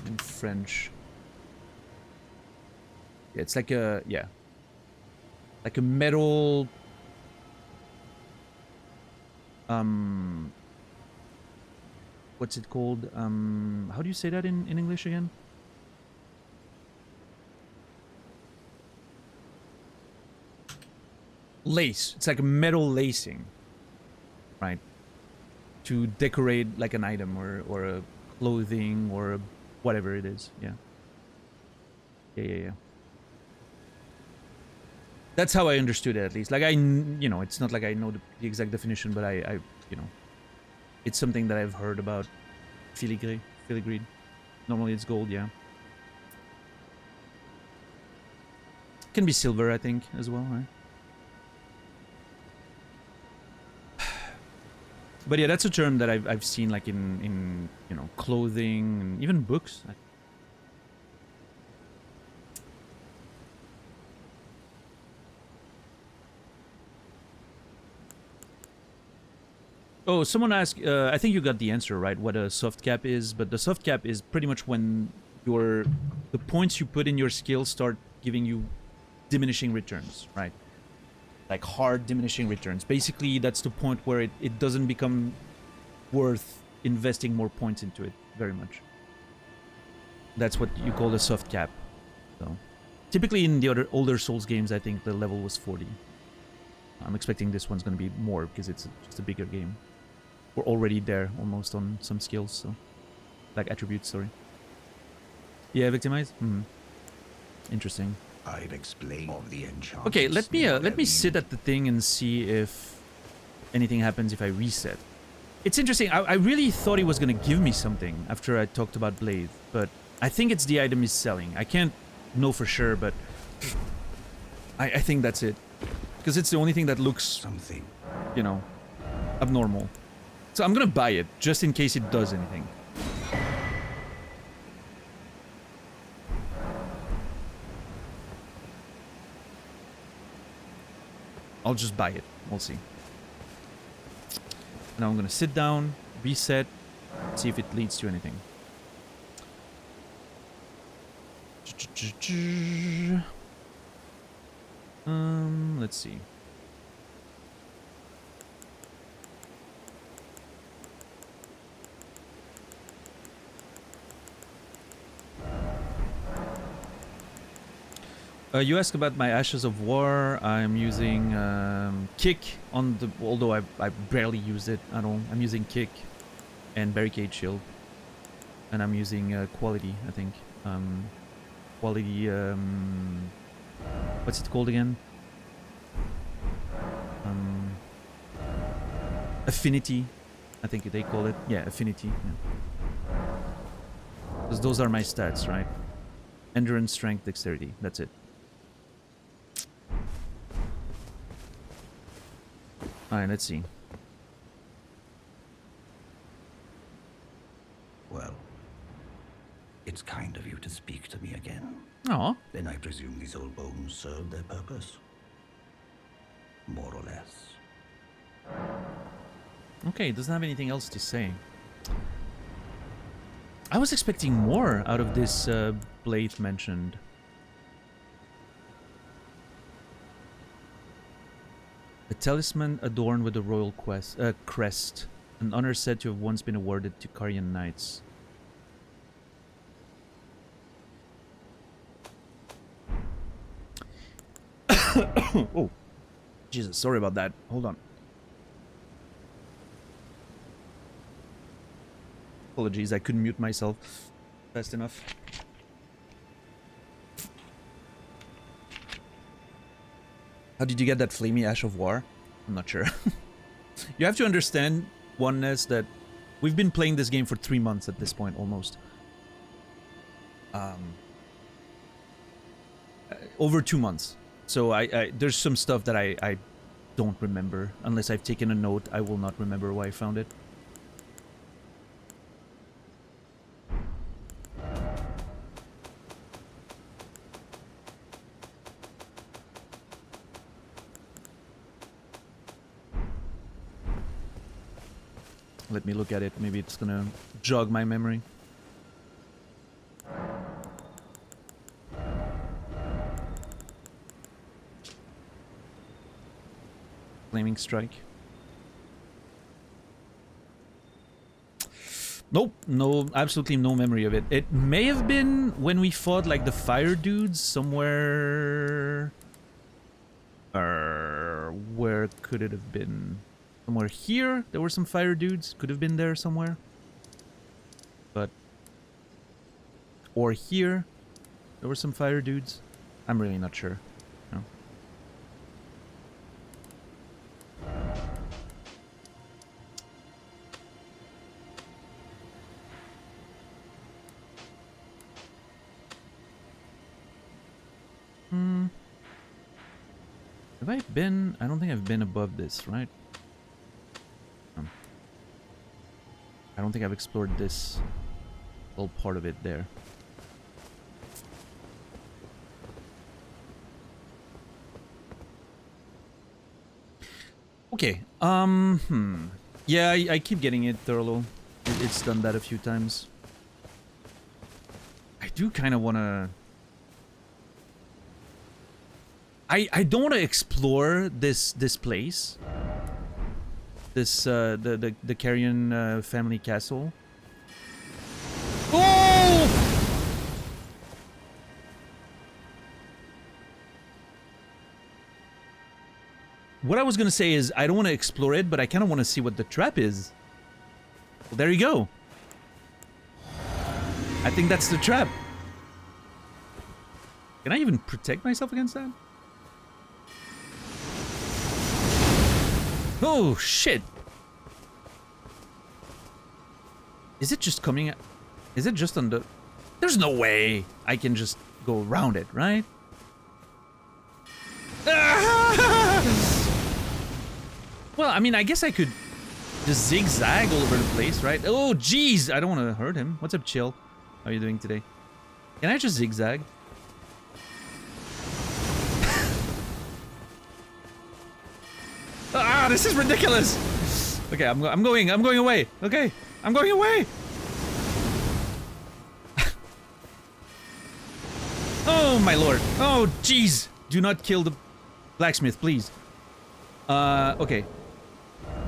in French. Yeah, it's like a like a metal what's it called? How do you say that in English again? Lace. It's like a metal lacing, right? To decorate like an item or a clothing or a whatever it is. Yeah. Yeah. That's how I understood it, at least. Like, you know, it's not like I know the exact definition, but I you know, it's something that I've heard about. Filigree. Normally it's gold, yeah. Can be silver, I think, as well, right? But yeah, that's a term that I've seen, like, in you know, clothing and even books. Oh, someone asked, I think you got the answer, right, what a soft cap is, but the soft cap is pretty much when the points you put in your skill start giving you diminishing returns, right? Like hard diminishing returns. Basically, that's the point where it doesn't become worth investing more points into it very much. That's what you call a soft cap. So, typically in the older Souls games, I think the level was 40. I'm expecting this one's going to be more because it's just a bigger game. We're already there almost on some skills, so like attributes, sorry. Yeah, victimize. Interesting. I've explained of the enchantment. Okay, let me sit at the thing and see if anything happens if I reset. It's interesting. I really thought he was gonna give me something after I talked about Blade, but I think it's the item he's selling. I can't know for sure, but I think that's it, because it's the only thing that looks something, you know, abnormal. So I'm gonna buy it just in case it does anything. I'll just buy it. We'll see. Now I'm gonna sit down, reset, see if it leads to anything. Let's see. You ask about my Ashes of War. I'm using Kick on the... Although I barely use it at all. I'm using Kick and Barricade Shield. And I'm using Quality, I think. Quality... what's it called again? Affinity, I think they call it. Yeah, Affinity. Because those are my stats, right? Endurance, Strength, Dexterity. That's it. Alright, let's see. Well, it's kind of you to speak to me again. Aw. Then I presume these old bones serve their purpose? More or less. Okay, doesn't have anything else to say. I was expecting more out of this blade mentioned. A talisman adorned with a royal crest. An honor said to have once been awarded to Carian knights. Oh, Jesus, sorry about that. Hold on. Apologies, I couldn't mute myself. Fast enough. How did you get that flamey ash of war? I'm not sure. You have to understand, Oneness, that we've been playing this game for 3 months at this point, almost. Over 2 months. So there's some stuff that I don't remember. Unless I've taken a note, I will not remember why I found it. Let me look at it. Maybe it's gonna jog my memory. Flaming strike. Nope, no, absolutely no memory of it. It may have been when we fought like the fire dudes somewhere. Where could it have been? Somewhere here? There were some fire dudes. Could have been there somewhere. But... Or here. There were some fire dudes. I'm really not sure. No. Have I been... I don't think I've been above this, right? I don't think I've explored this whole part of it there. Okay. Yeah, I keep getting it, Thurlow. It's done that a few times. I do kind of want to... I don't want to explore this place. This the Carrion family castle. Oh! What I was gonna say is I don't want to explore it, but I kind of want to see what the trap is. Well, there you go. I think that's the trap. Can I even protect myself against that? Oh, shit. Is it just coming... Is it just on the... There's no way I can just go around it, right? Well, I mean, I guess I could just zigzag all over the place, right? Oh, jeez. I don't want to hurt him. What's up, Chill? How are you doing today? Can I just zigzag? Ah, this is ridiculous. Okay, I'm going away. Okay, I'm going away. Oh my lord. Oh jeez. Do not kill the blacksmith, please. Okay.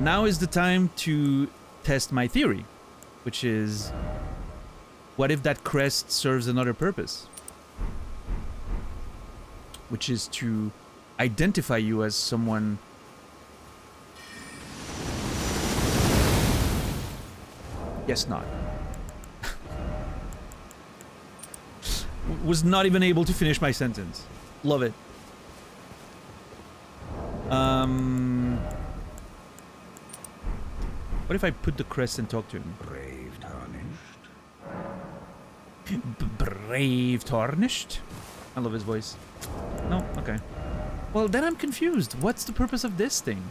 Now is the time to test my theory, which is, what if that crest serves another purpose? Which is to identify you as someone... Guess not. Was not even able to finish my sentence. Love it. What if I put the crest and talk to him? Brave tarnished. Brave tarnished? I love his voice. No? Okay. Well, then I'm confused. What's the purpose of this thing?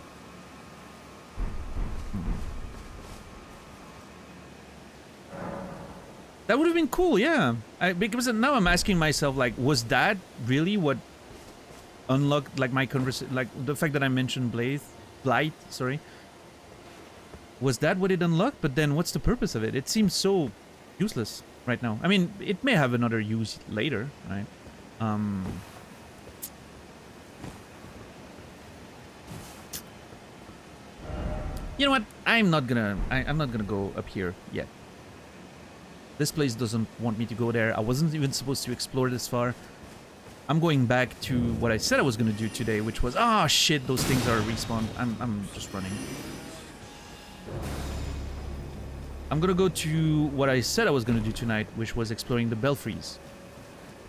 That would have been cool, yeah. Because now I'm asking myself, like, was that really what unlocked, like, my conversation, like, the fact that I mentioned Blight, sorry. Was that what it unlocked? But then what's the purpose of it? It seems so useless right now. I mean, it may have another use later, right? You know what? I'm not gonna go up here yet. This place doesn't want me to go there. I wasn't even supposed to explore this far. I'm going back to what I said I was gonna do today, which was, ah, shit, those things are respawned. I'm just running. I'm gonna go to what I said I was gonna do tonight, which was exploring the Belfries.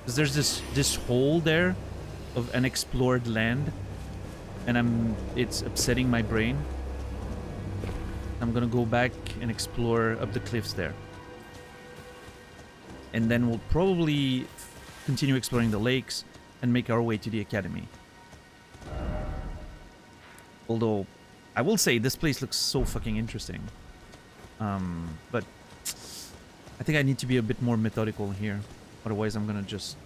Because there's this hole there of unexplored land, and it's upsetting my brain. I'm gonna go back and explore up the cliffs there. And then we'll probably continue exploring the lakes and make our way to the academy. Although, I will say this place looks so fucking interesting. But I think I need to be a bit more methodical here. Otherwise, I'm gonna just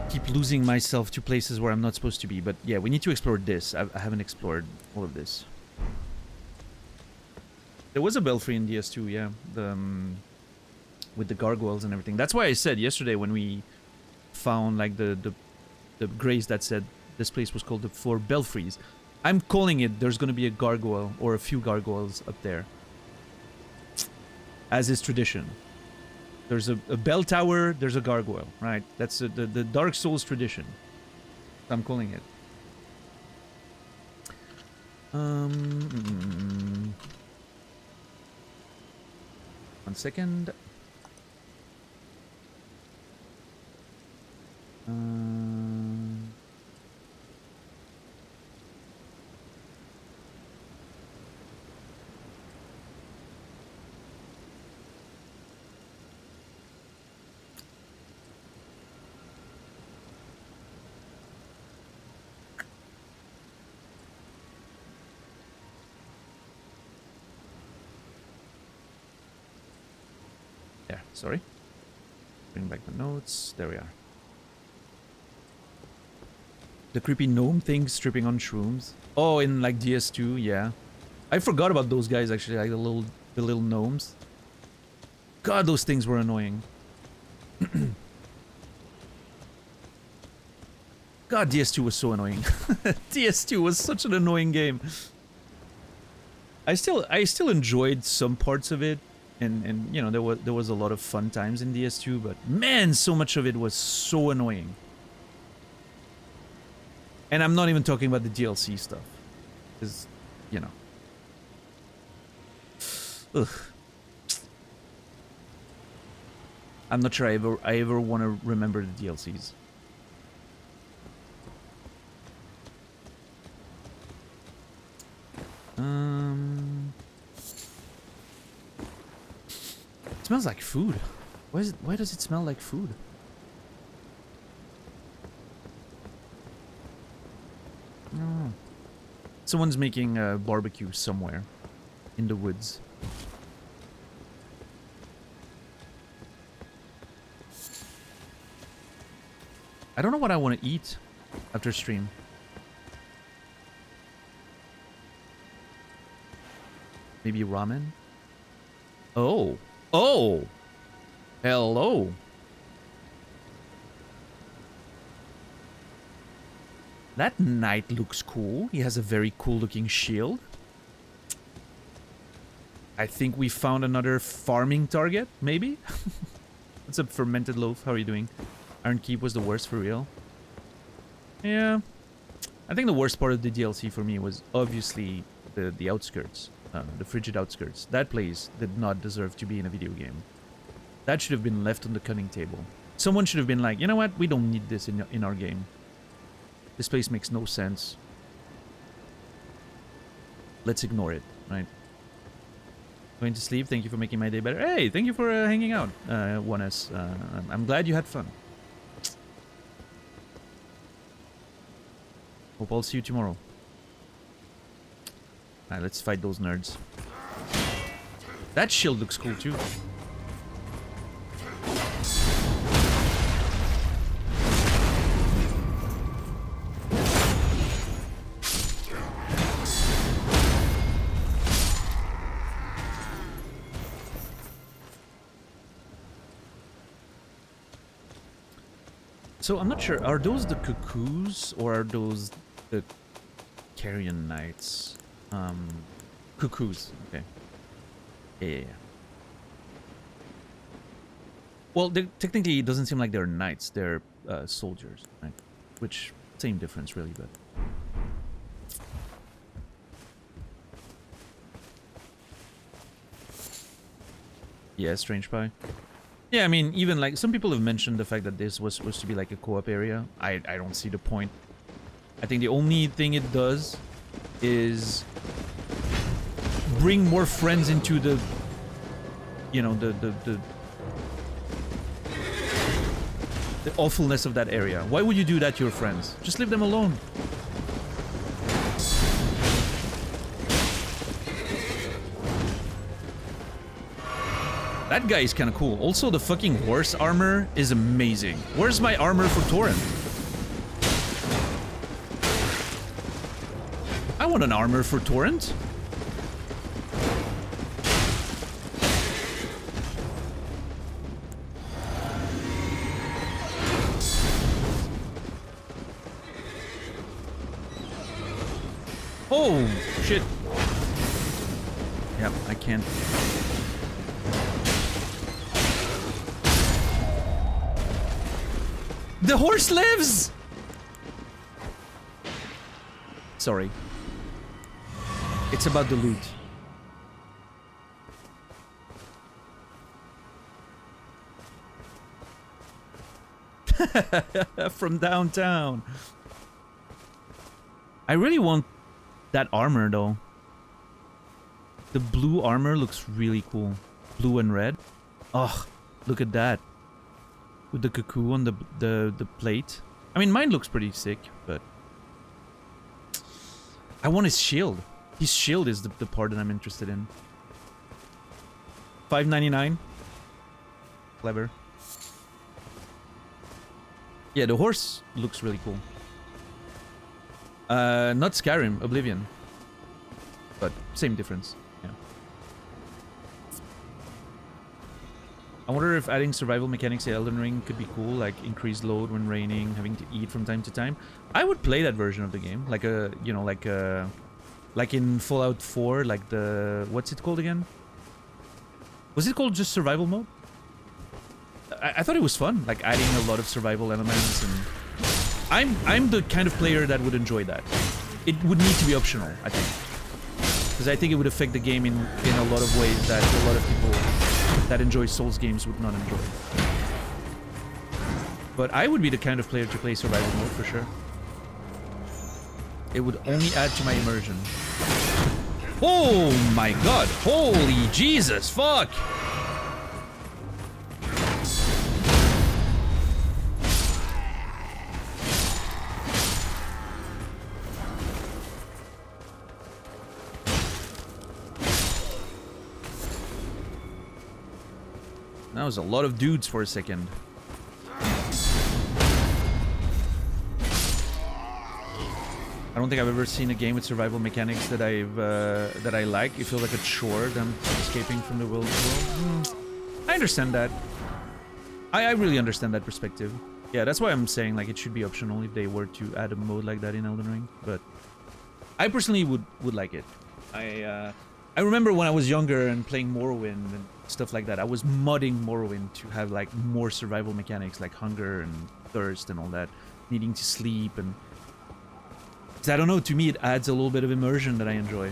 keep losing myself to places where I'm not supposed to be. But yeah, we need to explore this. I haven't explored all of this. There was a Belfry in DS2, yeah. With the gargoyles and everything. That's why I said yesterday when we found like the grace that said this place was called the Four Belfries. I'm calling it there's going to be a gargoyle or a few gargoyles up there. As is tradition. There's a bell tower, there's a gargoyle, right? That's the Dark Souls tradition. I'm calling it. One second. There, sorry. Bring back the notes. There we are. The creepy gnome thing stripping on shrooms. Oh, in like DS2, yeah. I forgot about those guys actually, like the little gnomes. God, those things were annoying. God, DS2 was so annoying. DS2 was such an annoying game. I still enjoyed some parts of it, and you know there was a lot of fun times in DS2, but man, so much of it was so annoying. And I'm not even talking about the DLC stuff, because you know. Ugh. I'm not sure I ever want to remember the DLCs. It smells like food. Why does it smell like food? Oh. Someone's making a barbecue somewhere in the woods. I don't know what I want to eat after stream. Maybe ramen? Oh. Oh! Hello! That knight looks cool. He has a very cool looking shield. I think we found another farming target, maybe? What's up, Fermented Loaf? How are you doing? Iron Keep was the worst for real. Yeah. I think the worst part of the DLC for me was obviously the outskirts. The frigid outskirts. That place did not deserve to be in a video game. That should have been left on the cutting table. Someone should have been like, you know what? We don't need this in our game. This place makes no sense. Let's ignore it, right? Going to sleep. Thank you for making my day better. Hey, thank you for hanging out, 1S. I'm glad you had fun. Hope I'll see you tomorrow. Alright, let's fight those nerds. That shield looks cool too. So I'm not sure, are those the cuckoos or are those the carrion knights? Cuckoos, okay. Yeah. Well, technically it doesn't seem like they're knights, they're soldiers, right? Which, same difference really, but... Yeah, Strange Pie. Yeah, I mean, even like some people have mentioned the fact that this was supposed to be like a co-op area. I don't see the point. I think the only thing it does is bring more friends into the, you know, the awfulness of that area. Why would you do that to your friends? Just leave them alone. That guy is kind of cool. Also, the fucking horse armor is amazing. Where's my armor for Torrent? I want an armor for Torrent. Oh, shit. Yep, I can't. The horse lives! Sorry. It's about the loot. From downtown. I really want that armor though. The blue armor looks really cool. Blue and red. Ugh, look at that. With the cuckoo on the plate. I mean, mine looks pretty sick, but I want his shield. His shield is the part that I'm interested in. $5.99. Clever. Yeah, the horse looks really cool. Not Skyrim, Oblivion. But same difference. Yeah. I wonder if adding survival mechanics to Elden Ring could be cool, like increased load when raining, having to eat from time to time. I would play that version of the game, like a, you know, like in Fallout 4, like the, what's it called again? Was it called just survival mode? I thought it was fun, like adding a lot of survival elements, and I'm the kind of player that would enjoy that. It would need to be optional, I think, because I think it would affect the game in a lot of ways that a lot of people that enjoy Souls games would not enjoy. But I would be the kind of player to play survival mode for sure. It would only add to my immersion. Oh my god! Holy Jesus! Fuck! That was a lot of dudes for a second. I don't think I've ever seen a game with survival mechanics that I like. It feels like a chore, them escaping from the world. I understand that. I really understand that perspective. Yeah, that's why I'm saying like it should be optional if they were to add a mode like that in Elden Ring. But I personally would like it. I remember when I was younger and playing Morrowind and stuff like that, I was modding Morrowind to have like more survival mechanics like hunger and thirst and all that, needing to sleep, and I don't know, to me it adds a little bit of immersion that I enjoy.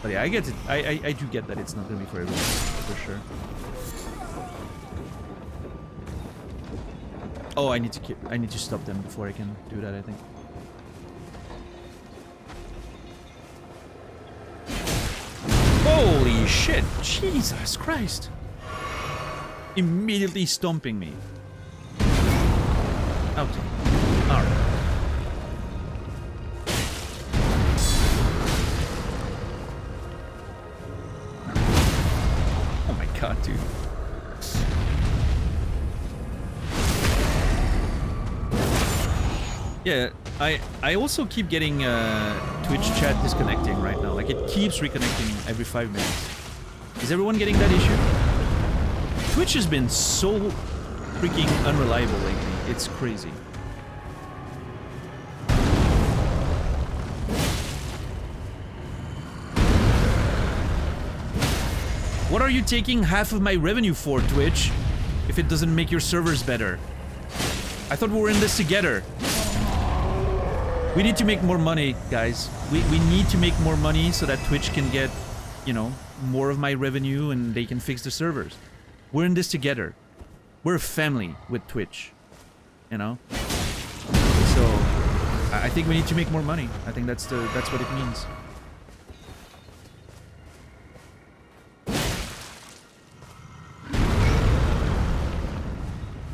But yeah, I get it. I do get that it's not gonna be for everyone, for sure. Oh, I need to stop them before I can do that, I think. Holy shit! Jesus Christ! Immediately stomping me. Out. Alright. Oh my god, dude. Yeah, I also keep getting Twitch chat disconnecting right now. Like, it keeps reconnecting every 5 minutes. Is everyone getting that issue? Twitch has been so freaking unreliable lately. It's crazy. What are you taking half of my revenue for, Twitch? If it doesn't make your servers better. I thought we were in this together. We need to make more money, guys. We need to make more money so that Twitch can get, you know, more of my revenue and they can fix the servers. We're in this together. We're a family with Twitch, you know? So I think we need to make more money. I think that's what it means.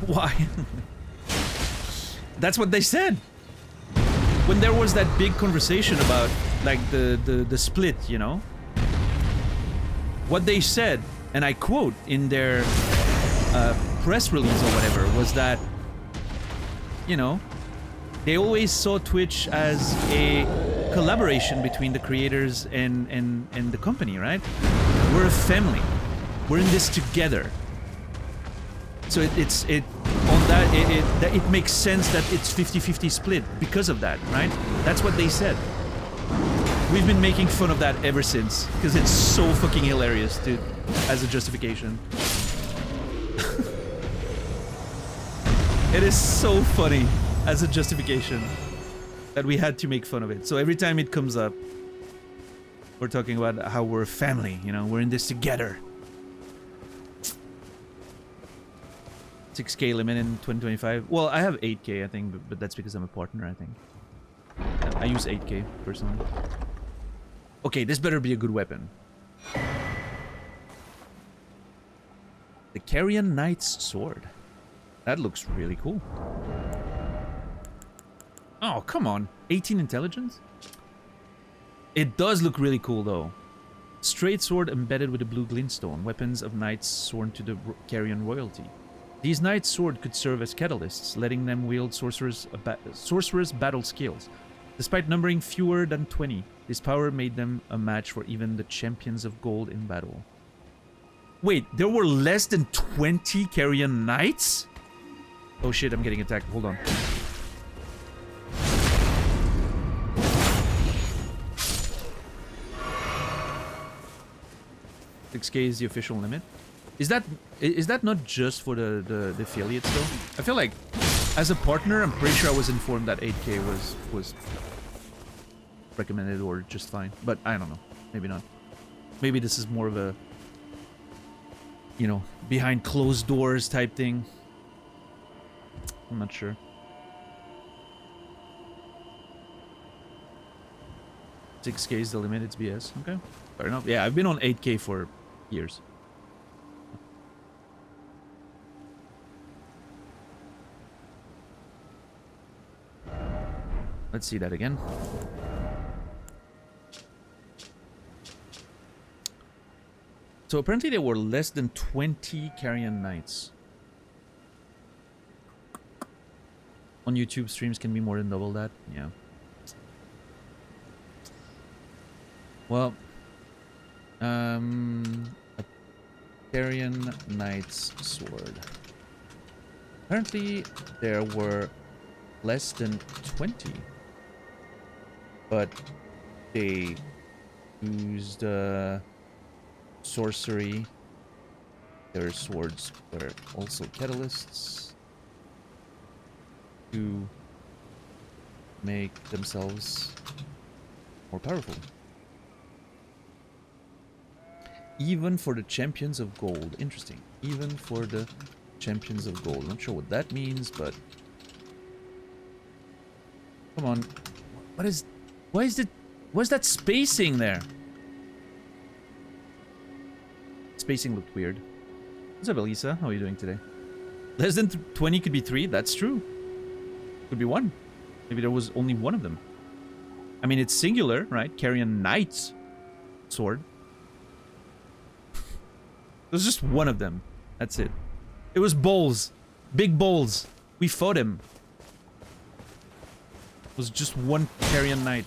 Why? That's what they said. When there was that big conversation about like the split, you know? What they said, and I quote in their press release or whatever, was that, you know, they always saw Twitch as a collaboration between the creators and the company, right? We're a family. We're in this together. So it makes sense that it's 50-50 split because of that, right? That's what they said. We've been making fun of that ever since because it's so fucking hilarious, dude, as a justification. It is so funny as a justification that we had to make fun of it. So every time it comes up, we're talking about how we're a family, you know, we're in this together. 6K limit in 2025. Well, I have 8K, I think, but that's because I'm a partner, I think. I use 8K, personally. Okay, this better be a good weapon. The Carrion Knight's Sword. That looks really cool. Oh, come on. 18 intelligence? It does look really cool, though. Straight sword embedded with a blue glintstone. Weapons of knights sworn to the Carrion royalty. These knights' sword could serve as catalysts, letting them wield sorcerer's battle skills. Despite numbering fewer than 20, this power made them a match for even the champions of gold in battle. Wait, there were less than 20 Carrion Knights? Oh shit, I'm getting attacked. Hold on. $6K is the official limit. Is that not just for the affiliates though? I feel like as a partner, I'm pretty sure I was informed that 8K was recommended or just fine. But I don't know. Maybe not. Maybe this is more of a, you know, behind closed doors type thing. I'm not sure. 6K is the limit, it's BS. Okay. Fair enough. Yeah, I've been on 8K for years. Let's see that again. So apparently there were less than 20 Carrion Knights. On YouTube, streams can be more than double that. Yeah. Well, a Carrion Knight's Sword. Apparently there were less than 20. But they used sorcery. Their swords were also catalysts to make themselves more powerful. Even for the champions of gold. Interesting. Even for the champions of gold. Not sure what that means, but come on. Why is that spacing there? Spacing looked weird. What's up, Elisa? How are you doing today? Less than 20 could be 3. That's true. Could be 1. Maybe there was only one of them. I mean, it's singular, right? Carrion Knight's Sword. There's just one of them. That's it. It was Bowls. Big Bowls. We fought him. It was just one Carrion Knight.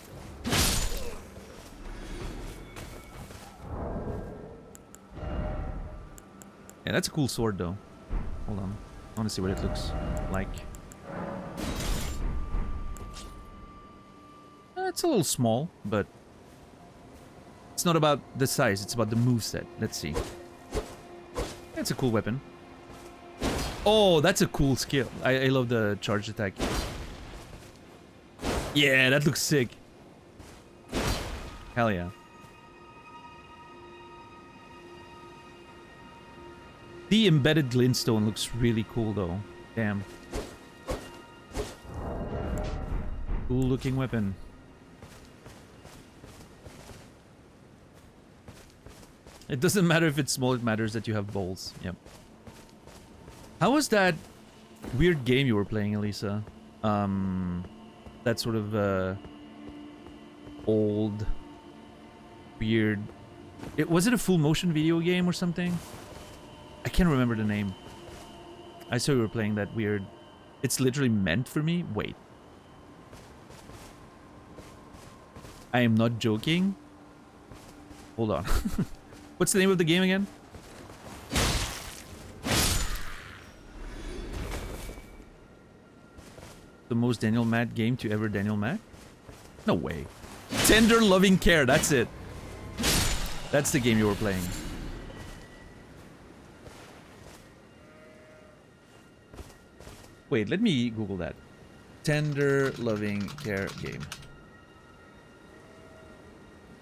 Yeah, that's a cool sword, though. Hold on. I want to see what it looks like. It's a little small, but it's not about the size. It's about the moveset. Let's see. That's a cool weapon. Oh, that's a cool skill. I love the charged attack. Yeah, that looks sick. Hell yeah. The embedded glintstone looks really cool though. Damn. Cool looking weapon. It doesn't matter if it's small, it matters that you have balls. Yep. How was that weird game you were playing, Elisa? That sort of old, weird... Was it a full motion video game or something? I can't remember the name. I saw you were playing that weird... It's literally meant for me? Wait. I am not joking. Hold on. What's the name of the game again? The most Daniel Matt game to ever Daniel Matt? No way. Tender Loving Care, that's it. That's the game you were playing. Wait, let me Google that. Tender Loving Care game.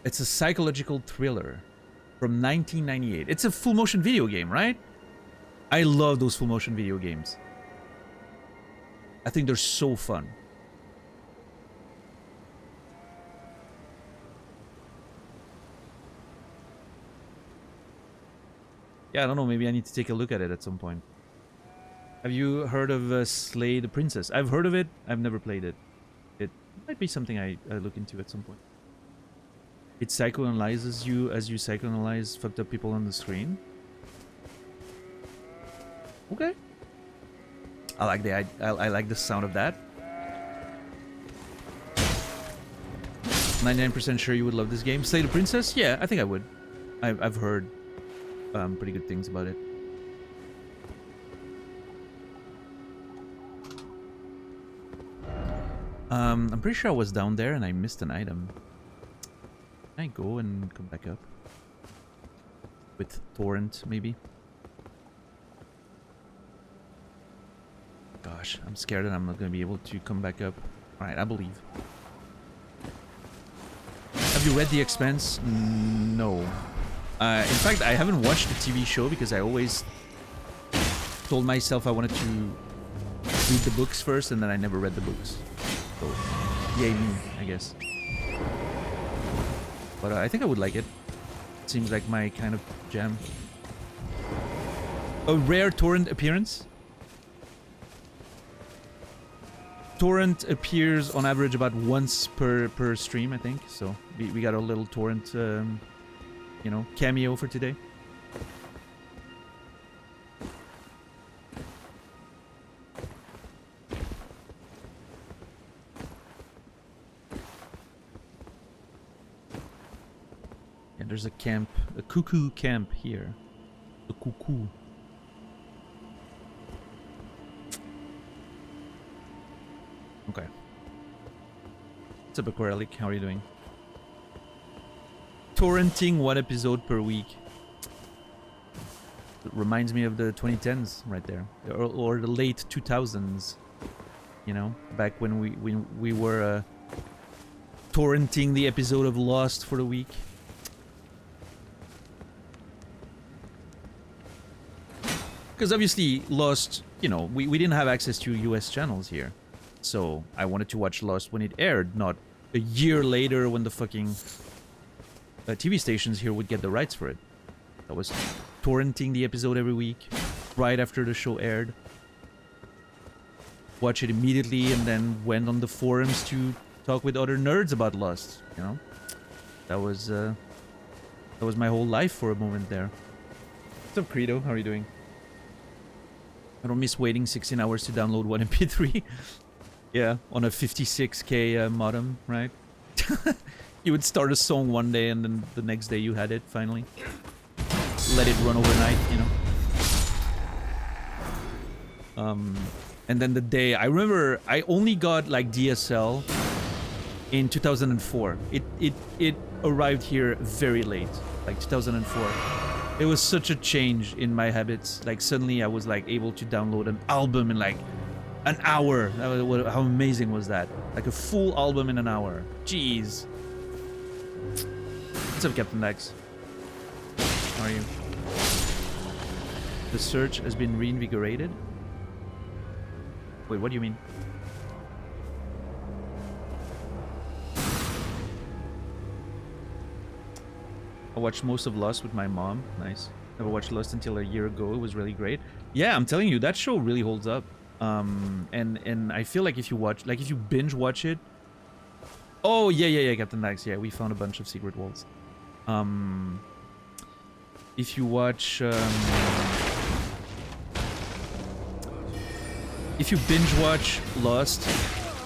It's a psychological thriller from 1998. It's a full motion video game, right? I love those full motion video games. I think they're so fun. Yeah, I don't know. Maybe I need to take a look at it at some point. Have you heard of Slay the Princess? I've heard of it. I've never played it. It might be something I look into at some point. It psychoanalyzes you as you psychoanalyze fucked up people on the screen. Okay. I like the I like the sound of that. 99% sure you would love this game. Slay the Princess? Yeah, I think I would. I've heard pretty good things about it. I'm pretty sure I was down there and I missed an item. Can I go and come back up? With torrent, maybe? Gosh, I'm scared that I'm not going to be able to come back up. Alright, I believe. Have you read The Expanse? No. In fact, I haven't watched the TV show because I always told myself I wanted to read the books first and then I never read the books. So, yay me, I guess. But I think I would like it. It seems like my kind of jam. A rare torrent appearance? Torrent appears on average about once per stream, I think. So we got a little torrent, you know, cameo for today. Yeah, there's a camp, a cuckoo camp here. The cuckoo. Okay. What's up, Aquarelic? How are you doing? Torrenting one episode per week. It reminds me of the 2010s right there. Or the late 2000s. You know? Back when we were torrenting the episode of Lost for the week. Because obviously Lost, you know, we didn't have access to US channels here. So I wanted to watch Lost when it aired, not a year later when the fucking TV stations here would get the rights for it. I was torrenting the episode every week, right after the show aired. Watch it immediately and then went on the forums to talk with other nerds about Lost, you know? That was my whole life for a moment there. What's up, Credo? How are you doing? I don't miss waiting 16 hours to download one MP3. Yeah, on a 56k modem, right? You would start a song one day and then the next day you had it, finally. Let it run overnight, you know? And then the day... I remember I only got, like, DSL in 2004. It arrived here very late, like 2004. It was such a change in my habits. Like, suddenly I was, like, able to download an album in, like... an hour. How amazing was that? Like a full album in an hour. Jeez. What's up, Captain Dax? How are you? The search has been reinvigorated. Wait, what do you mean? I watched most of Lost with my mom. Nice. Never watched Lost until a year ago. It was really great. Yeah, I'm telling you, that show really holds up. And I feel like if you watch, like if you binge watch it. Oh yeah, Captain Dax. Yeah, we found a bunch of secret walls. If you watch, if you binge watch Lost,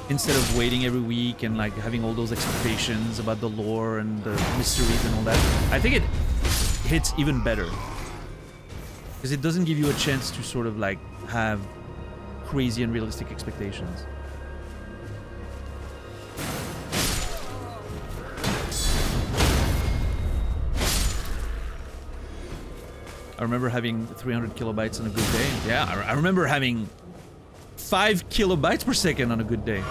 instead of waiting every week and like having all those expectations about the lore and the mysteries and all that, I think it hits even better. Because it doesn't give you a chance to sort of like have crazy unrealistic expectations. I remember having 300 kilobytes on a good day. Yeah, I remember having 5 kilobytes per second on a good day.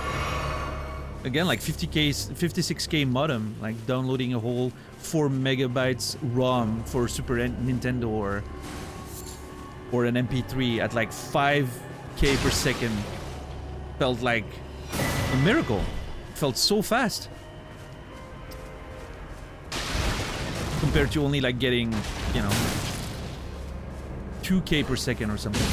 Again, like 56k modem, like downloading a whole 4 megabytes ROM for Super Nintendo or an MP3 at like 5k per second felt like a miracle. It felt so fast. Compared to only like getting, you know, 2k per second or something.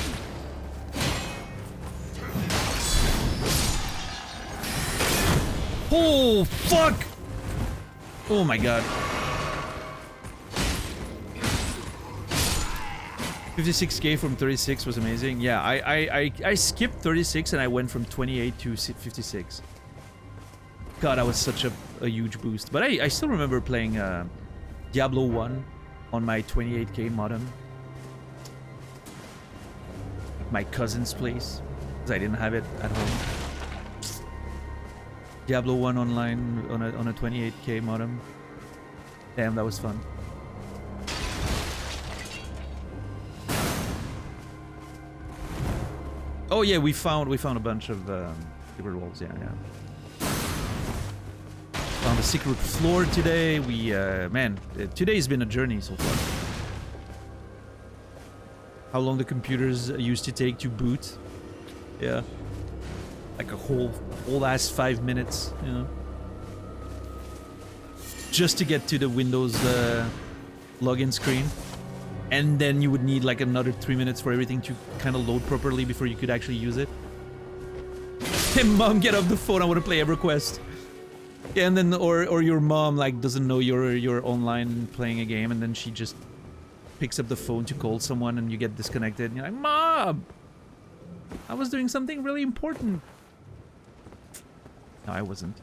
Oh, fuck! Oh my god. 56k from 36 was amazing. Yeah, I skipped 36 and I went from 28 to 56. God, that was such a huge boost. But I still remember playing Diablo 1 on my 28k modem. My cousin's place, because I didn't have it at home. Diablo 1 online on a 28k modem. Damn, that was fun. Oh yeah, we found a bunch of secret walls. Yeah. Found a secret floor today. We man, today's been a journey so far. How long the computers used to take to boot? Yeah, like a whole ass 5 minutes, you know, just to get to the Windows login screen, and then you would need like another 3 minutes for everything to kind of load properly before you could actually use it. Hey mom, get off the phone! I want to play EverQuest. Yeah, and then or your mom like doesn't know you're online playing a game, and then she just picks up the phone to call someone, and you get disconnected, and you're like, Mom, I was doing something really important. No, I wasn't.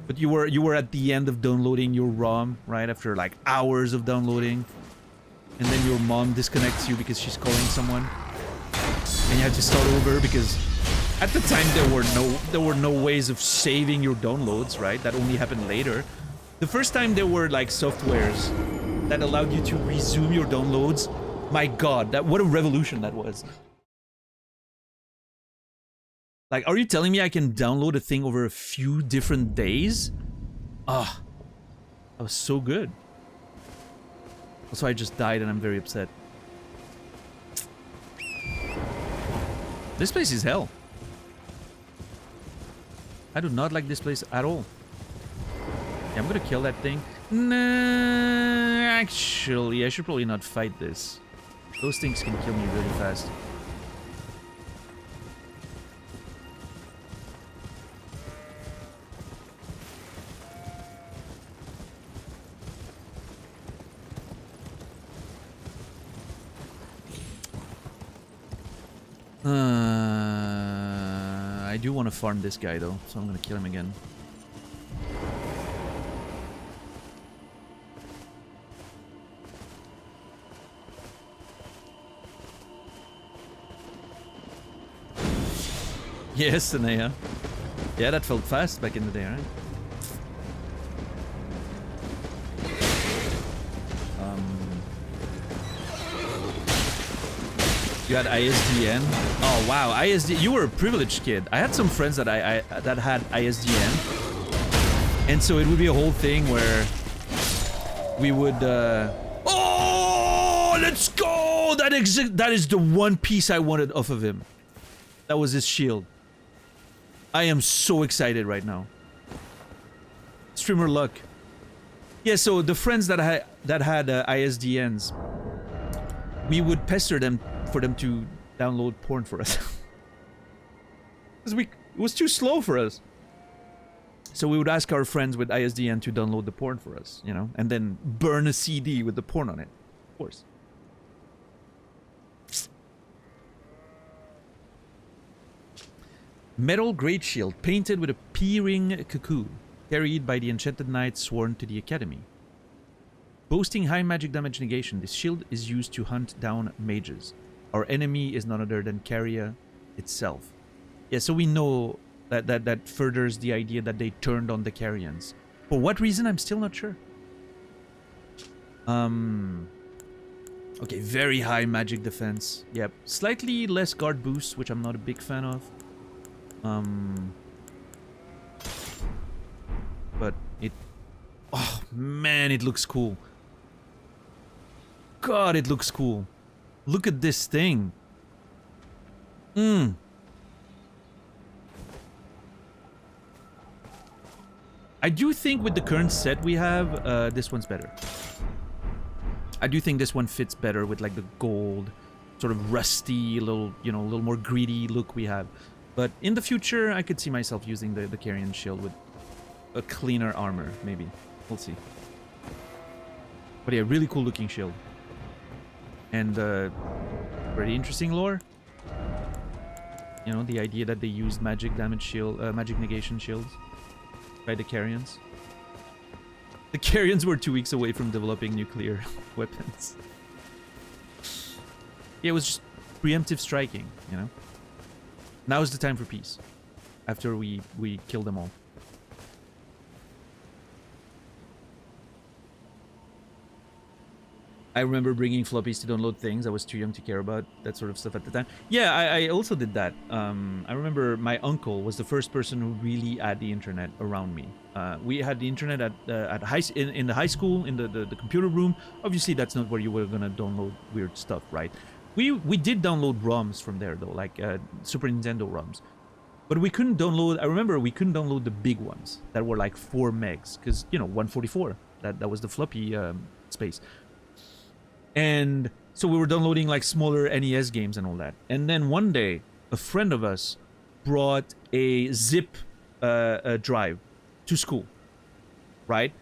But you were at the end of downloading your ROM, right? After like hours of downloading, and then your mom disconnects you because she's calling someone, and you have to start over because at the time there were no ways of saving your downloads, right? That only happened later. The first time there were like softwares that allowed you to resume your downloads. My god, what a revolution that was. Like, are you telling me I can download a thing over a few different days? Ah, that was so good. Also, I just died and I'm very upset. This place is hell. I do not like this place at all. Yeah, I'm gonna kill that thing. Nah, actually, I should probably not fight this. Those things can kill me really fast. I do want to farm this guy though, so I'm gonna kill him again. Yes, Anaya. Yeah, that felt fast back in the day, right? You had ISDN? Oh wow, ISDN. You were a privileged kid. I had some friends that that had ISDN, and so it would be a whole thing where we would. Oh, let's go! that is the one piece I wanted off of him. That was his shield. I am so excited right now. Streamer luck. Yeah, so the friends that had ISDNs, we would pester them for them to download porn for us. Because it was too slow for us. So we would ask our friends with ISDN to download the porn for us, you know, and then burn a CD with the porn on it. Of course. Metal great shield painted with a peering cuckoo, carried by the enchanted knight sworn to the academy. Boasting high magic damage negation, this shield is used to hunt down mages. Our enemy is none other than Caria itself. Yeah, so we know that furthers the idea that they turned on the Carians. For what reason, I'm still not sure. Okay, very high magic defense. Yep, slightly less guard boost, which I'm not a big fan of. But it... Oh, man, it looks cool. God, it looks cool. Look at this thing. I do think with the current set we have, this one's better. I do think this one fits better with like the gold, sort of rusty, little, you know, a little more greedy look we have. But in the future, I could see myself using the Carian shield with a cleaner armor, maybe. We'll see. But yeah, really cool looking shield. And pretty interesting lore. You know, the idea that they used magic damage shield, magic negation shields by the Carians. The Carians were 2 weeks away from developing nuclear weapons. Yeah, it was just preemptive striking, you know? Now is the time for peace. After we kill them all. I remember bringing floppies to download things I was too young to care about, that sort of stuff at the time. Yeah, I also did that. I remember my uncle was the first person who really had the internet around me. We had the internet in the high school, in the computer room. Obviously, that's not where you were gonna download weird stuff, right? We did download ROMs from there though, like Super Nintendo ROMs. But we couldn't download, I remember we couldn't download the big ones that were like 4 megs, because, you know, 144, that was the floppy space. And so we were downloading like smaller NES games and all that. And then one day, a friend of us brought a zip drive to school, right?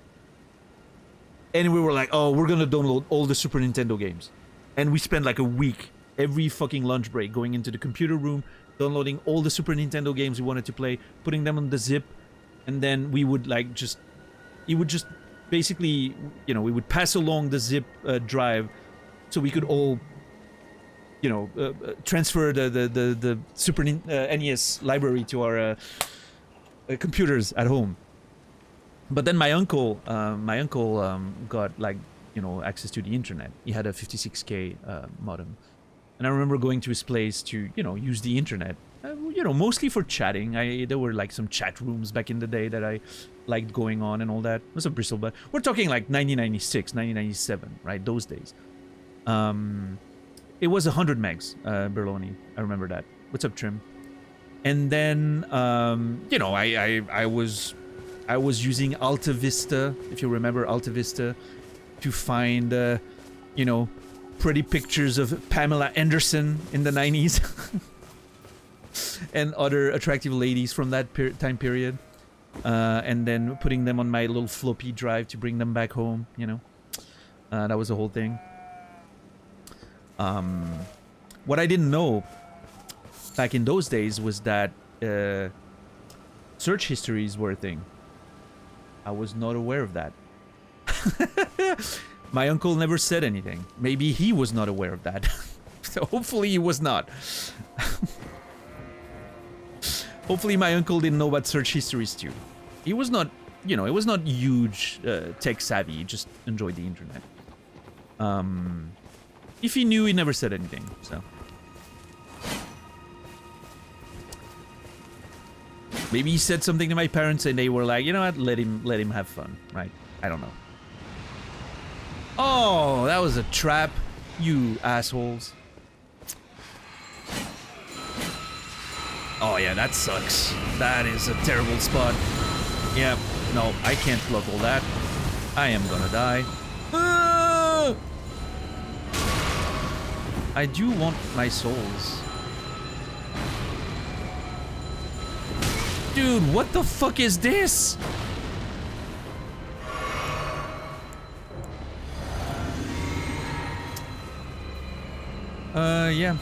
And we were like, oh, we're gonna download all the Super Nintendo games. And we spent like a week, every fucking lunch break, going into the computer room, downloading all the Super Nintendo games we wanted to play, putting them on the zip, and then we would like just... It would just basically, you know, we would pass along the zip drive so we could all, you know, transfer the Super NES library to our computers at home. But then my uncle got like, you know, access to the internet. He had a 56K modem. And I remember going to his place to, you know, use the internet. You know, mostly for chatting. There were like some chat rooms back in the day that I liked going on and all that. It was a bristle, but we're talking like 1996, 1997, right? Those days. It was 100 megs, Berloni. I remember that. What's up, Trim? And then, you know, I was using Alta Vista, if you remember Alta Vista, to find, you know, pretty pictures of Pamela Anderson in the 90s. And other attractive ladies from that time period. And then putting them on my little floppy drive to bring them back home, you know. That was the whole thing. What I didn't know back in those days was that search histories were a thing. I was not aware of that. My uncle never said anything. Maybe he was not aware of that. So hopefully he was not. Hopefully my uncle didn't know about search histories too. He was not, you know, it was not huge tech savvy. He just enjoyed the internet. If he knew, he never said anything, so. Maybe he said something to my parents and they were like, you know what, let him have fun, right? I don't know. Oh, that was a trap. You assholes. Oh yeah, that sucks. That is a terrible spot. Yeah, no, I can't block all that. I am gonna die. Ah! I do want my souls. Dude, what the fuck is this? Yeah.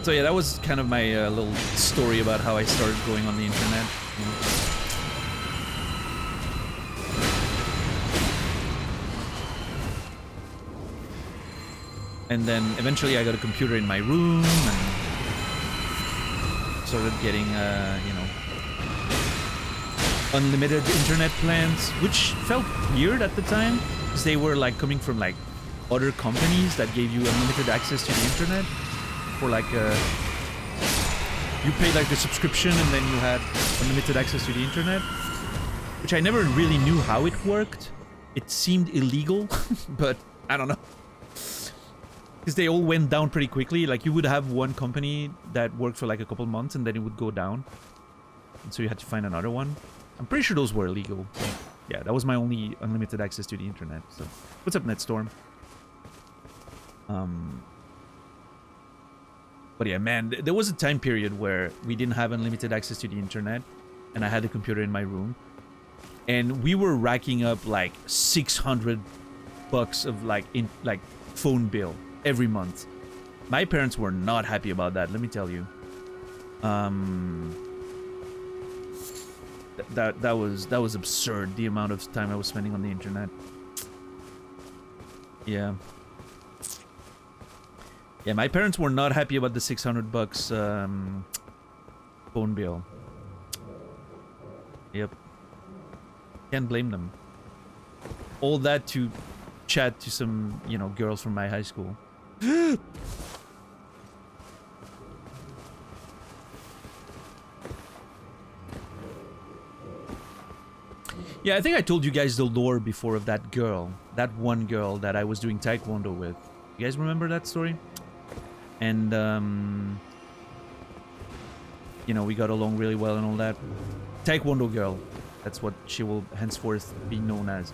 So yeah, that was kind of my little story about how I started going on the internet. You know. And then eventually I got a computer in my room and started getting, you know, unlimited internet plans, which felt weird at the time because they were like coming from like other companies that gave you unlimited access to the internet for like you paid like the subscription and then you had unlimited access to the internet, which I never really knew how it worked. It seemed illegal, but I don't know. Because they all went down pretty quickly. Like you would have one company that worked for like a couple months and then it would go down. And so you had to find another one. I'm pretty sure those were illegal. Yeah, that was my only unlimited access to the internet. So, what's up, Netstorm? But yeah, man, there was a time period where we didn't have unlimited access to the internet and I had a computer in my room. And we were racking up like $600 of like phone bill every month. My parents were not happy about that, let me tell you. That was absurd, the amount of time I was spending on the internet. Yeah. Yeah, my parents were not happy about the $600 phone bill. Yep. Can't blame them. All that to chat to some, you know, girls from my high school. Yeah, I think I told you guys the lore before of that girl. That one girl that I was doing taekwondo with. You guys remember that story? And, you know, we got along really well and all that. Taekwondo girl. That's what she will henceforth be known as.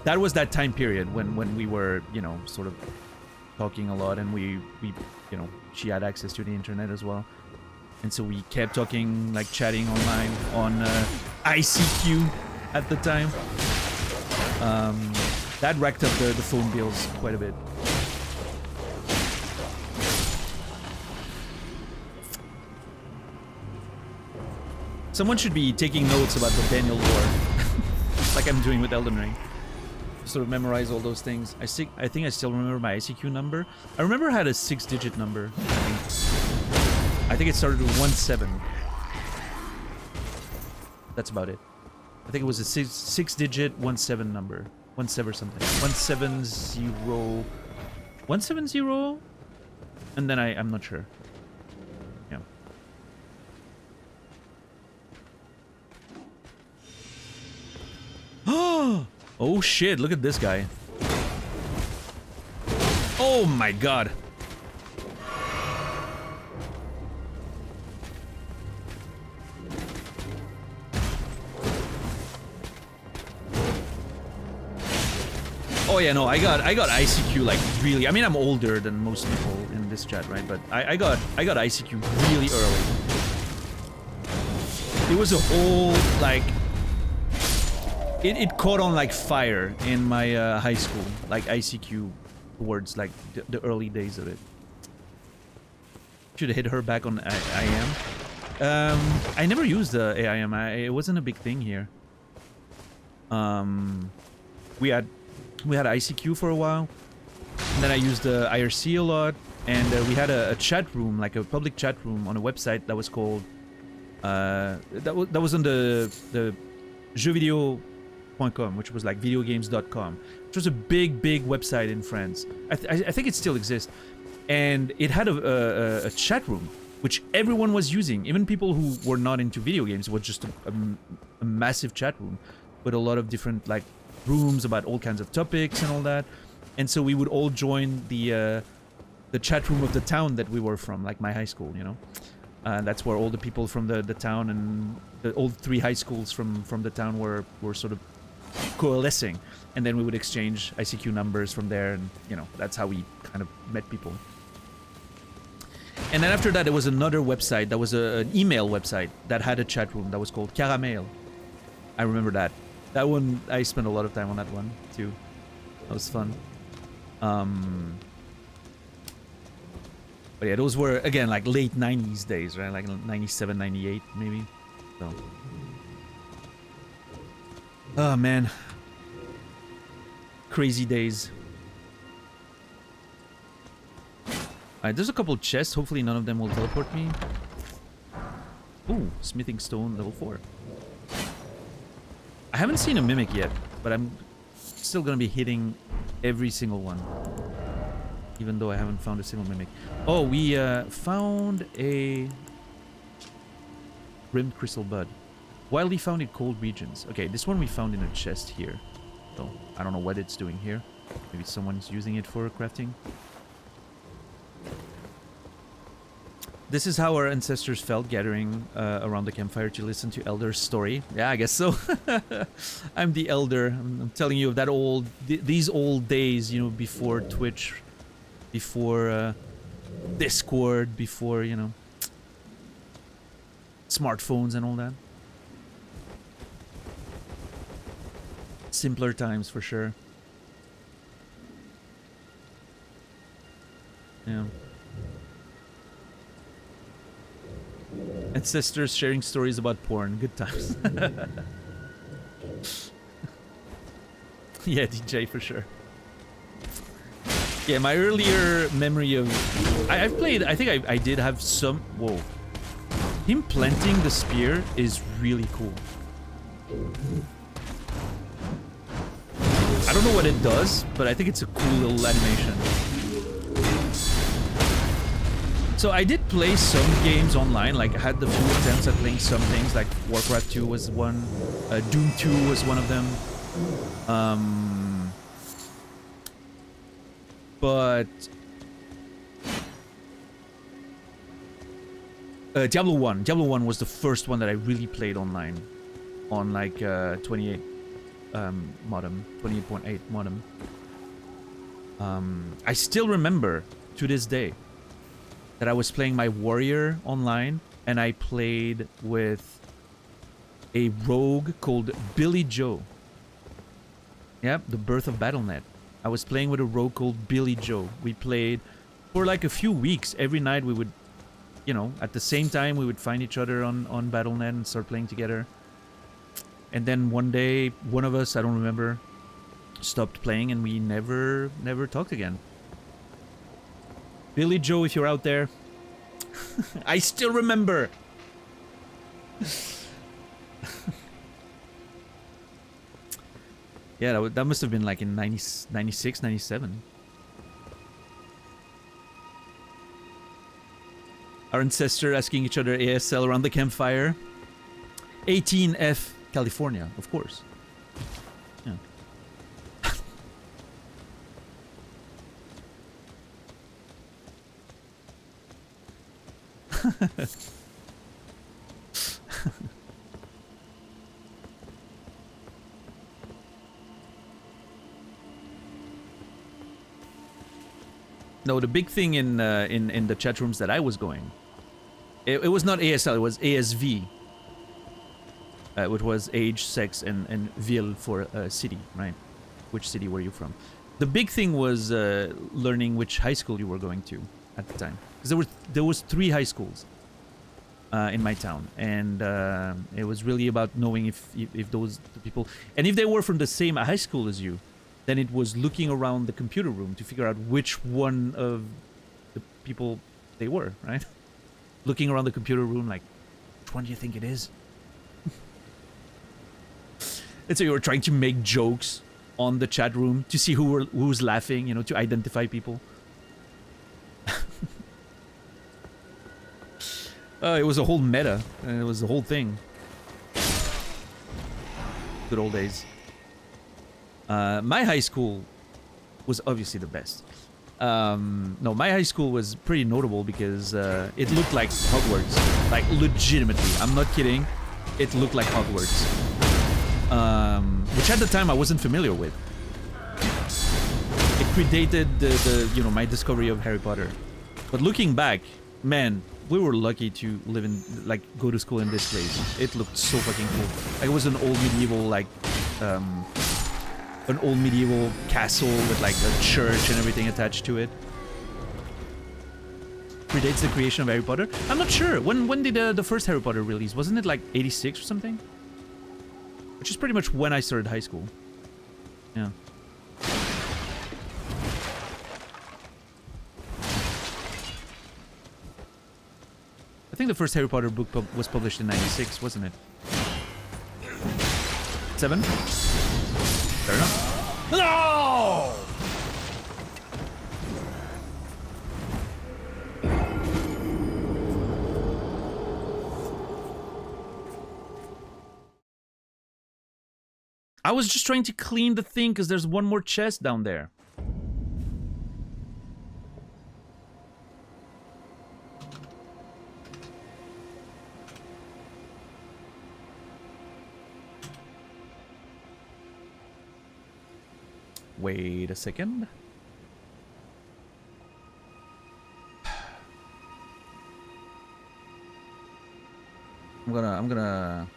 That was that time period when we were, you know, sort of talking a lot, and we you know, she had access to the internet as well. And so we kept talking, like chatting online on ICQ at the time. That racked up the phone bills quite a bit. Someone should be taking notes about the Daniel lore, like I'm doing with Elden Ring. Sort of memorize all those things. I think I still remember my ICQ number. I remember I had a 6-digit number. I think it started with 17. That's about it. I think it was a 6-digit 17 number. 17 something. 170. 170? And then I'm not sure. Yeah. Oh shit, look at this guy. Oh my god. Oh yeah, no, I got ICQ like really. I mean, I'm older than most people in this chat, right? But I got ICQ really early. It was a whole like it caught on like fire in my high school, like ICQ towards like the early days of it. Should hit her back on IM. I never used the AIM. It wasn't a big thing here. We had ICQ for a while, and then I used IRC a lot, and we had a chat room, like a public chat room on a website that was called that was on the jeuxvideo.com, which was like videogames.com, which was a big website in France. I think it still exists, and it had a chat room which everyone was using, even people who were not into video games. It was just a massive chat room with a lot of different like rooms about all kinds of topics and all that. And so we would all join the chat room of the town that we were from, like my high school, you know. That's where all the people from the town and all 3 high schools from the town were sort of coalescing. And then we would exchange ICQ numbers from there, and, you know, that's how we kind of met people. And then after that, there was another website that was an email website that had a chat room that was called Caramel. I remember that. That one, I spent a lot of time on that one, too. That was fun. But yeah, those were, again, like late 90s days, right? Like 97, 98, maybe. So. Oh, man. Crazy days. Alright, there's a couple chests. Hopefully none of them will teleport me. Ooh, smithing stone level 4. I haven't seen a mimic yet, but I'm still gonna be hitting every single one. Even though I haven't found a single mimic. Oh, we found a rimmed crystal bud. Widely found in cold regions. Okay, this one we found in a chest here. So, I don't know what it's doing here. Maybe someone's using it for crafting. This is how our ancestors felt gathering around the campfire to listen to Elder's story. Yeah, I guess so. I'm the Elder. I'm telling you of that these old days, you know, before Twitch, before Discord, before, you know, smartphones and all that. Simpler times for sure. Yeah. Ancestors sharing stories about porn. Good times. Yeah, DJ for sure. Yeah, my earlier memory of... I've played... I think I did have some... Whoa. Him planting the spear is really cool. I don't know what it does, but I think it's a cool little animation. So I did play some games online, like I had the few attempts at playing some things, like Warcraft 2 was one, Doom 2 was one of them. But Diablo 1 was the first one that I really played online, on like 28 modem, 28.8 modem. I still remember to this day that I was playing my warrior online, and I played with a rogue called Billy Joe. Yep, the birth of Battle.net. I was playing with a rogue called Billy Joe. We played for like a few weeks. Every night we would, you know, at the same time we would find each other on Battle.net and start playing together. And then one day, one of us, I don't remember, stopped playing, and we never talked again. Billy Joe, if you're out there, I still remember. Yeah, that must have been like in 96, 97. Our ancestor asking each other ASL around the campfire. 18F California, of course. Yeah. No, the big thing in the chat rooms that I was going, it was not ASL, it was ASV, which was age, sex, and ville for city, right? Which city were you from? The big thing was learning which high school you were going to at the time, because there was 3 high schools in my town, and it was really about knowing if those the people, and if they were from the same high school as you, then it was looking around the computer room to figure out which one of the people they were, right? Looking around the computer room like, which one do you think it is? And so you were trying to make jokes on the chat room to see who was laughing, you know, to identify people. It was a whole meta, and it was the whole thing. Good old days. My high school was obviously the best. No, my high school was pretty notable because it looked like Hogwarts. Like, legitimately. I'm not kidding. It looked like Hogwarts. Which at the time I wasn't familiar with. It predated the my discovery of Harry Potter. But looking back, man, we were lucky to live in, like, go to school in this place. It looked so fucking cool. Like, it was an old medieval, like, an old medieval castle with, like, a church and everything attached to it. Predates the creation of Harry Potter? I'm not sure. When did the first Harry Potter release? Wasn't it, like, 86 or something? Which is pretty much when I started high school. Yeah. I think the first Harry Potter book was published in 96, wasn't it? 7? Fair enough. No! I was just trying to clean the thing because there's one more chest down there. Wait a second. I'm gonna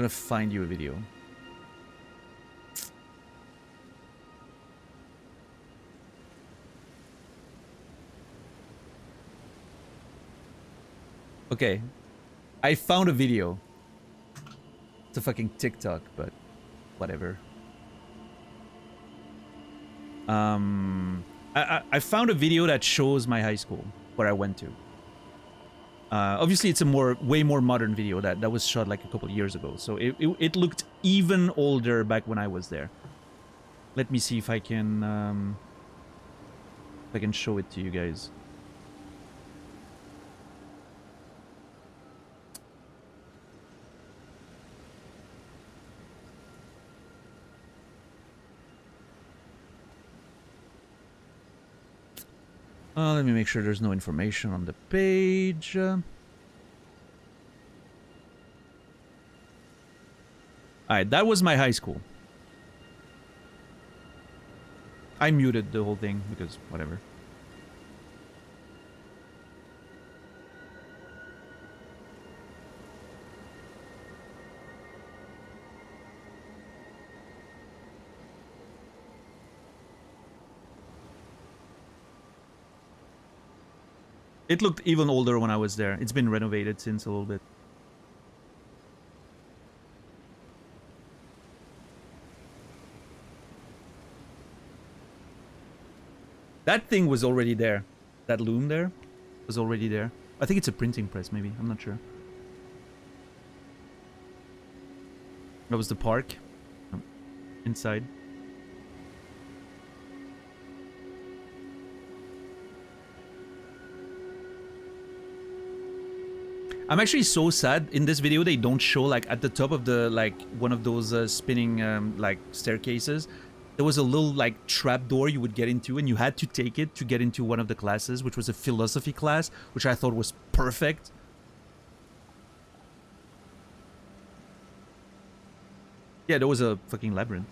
find you a video. Okay. I found a video. It's a fucking TikTok, but whatever. I found a video that shows my high school where I went to. Obviously, it's a way more modern video that was shot like a couple of years ago, so it looked even older back when I was there. Let me see if I can show it to you guys. Let me make sure there's no information on the page. Alright, that was my high school. I muted the whole thing because whatever. It looked even older when I was there. It's been renovated since a little bit. That thing was already there. That loom there was already there. I think it's a printing press, maybe. I'm not sure. That was the park. Inside. I'm actually so sad in this video they don't show, like, at the top of the, like, one of those spinning like staircases, there was a little, like, trap door you would get into, and you had to take it to get into one of the classes, which was a philosophy class, which I thought was perfect. Yeah, there was a fucking labyrinth.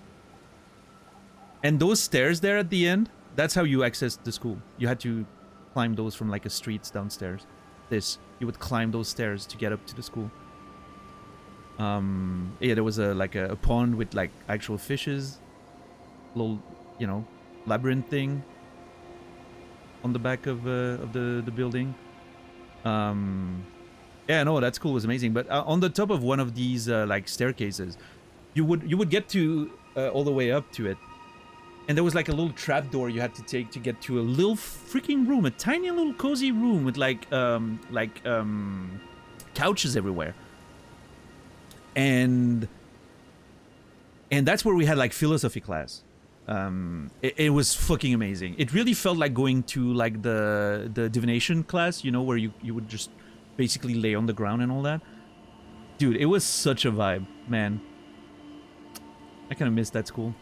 And those stairs there at the end, that's how you accessed the school. You had to climb those from, like, a street downstairs. You would climb those stairs to get up to the school. Yeah, there was a pond with, like, actual fishes, little, labyrinth thing on the back of the building. Yeah, no, that school was amazing. But on the top of one of these like staircases, you would get to all the way up to it. And there was, like, a little trap door you had to take to get to a little freaking room, a tiny little cozy room with, like couches everywhere. And that's where we had, like, philosophy class. It was fucking amazing. It really felt like going to, like, the divination class, where you would just basically lay on the ground and all that. Dude, it was such a vibe, man. I kind of miss that school.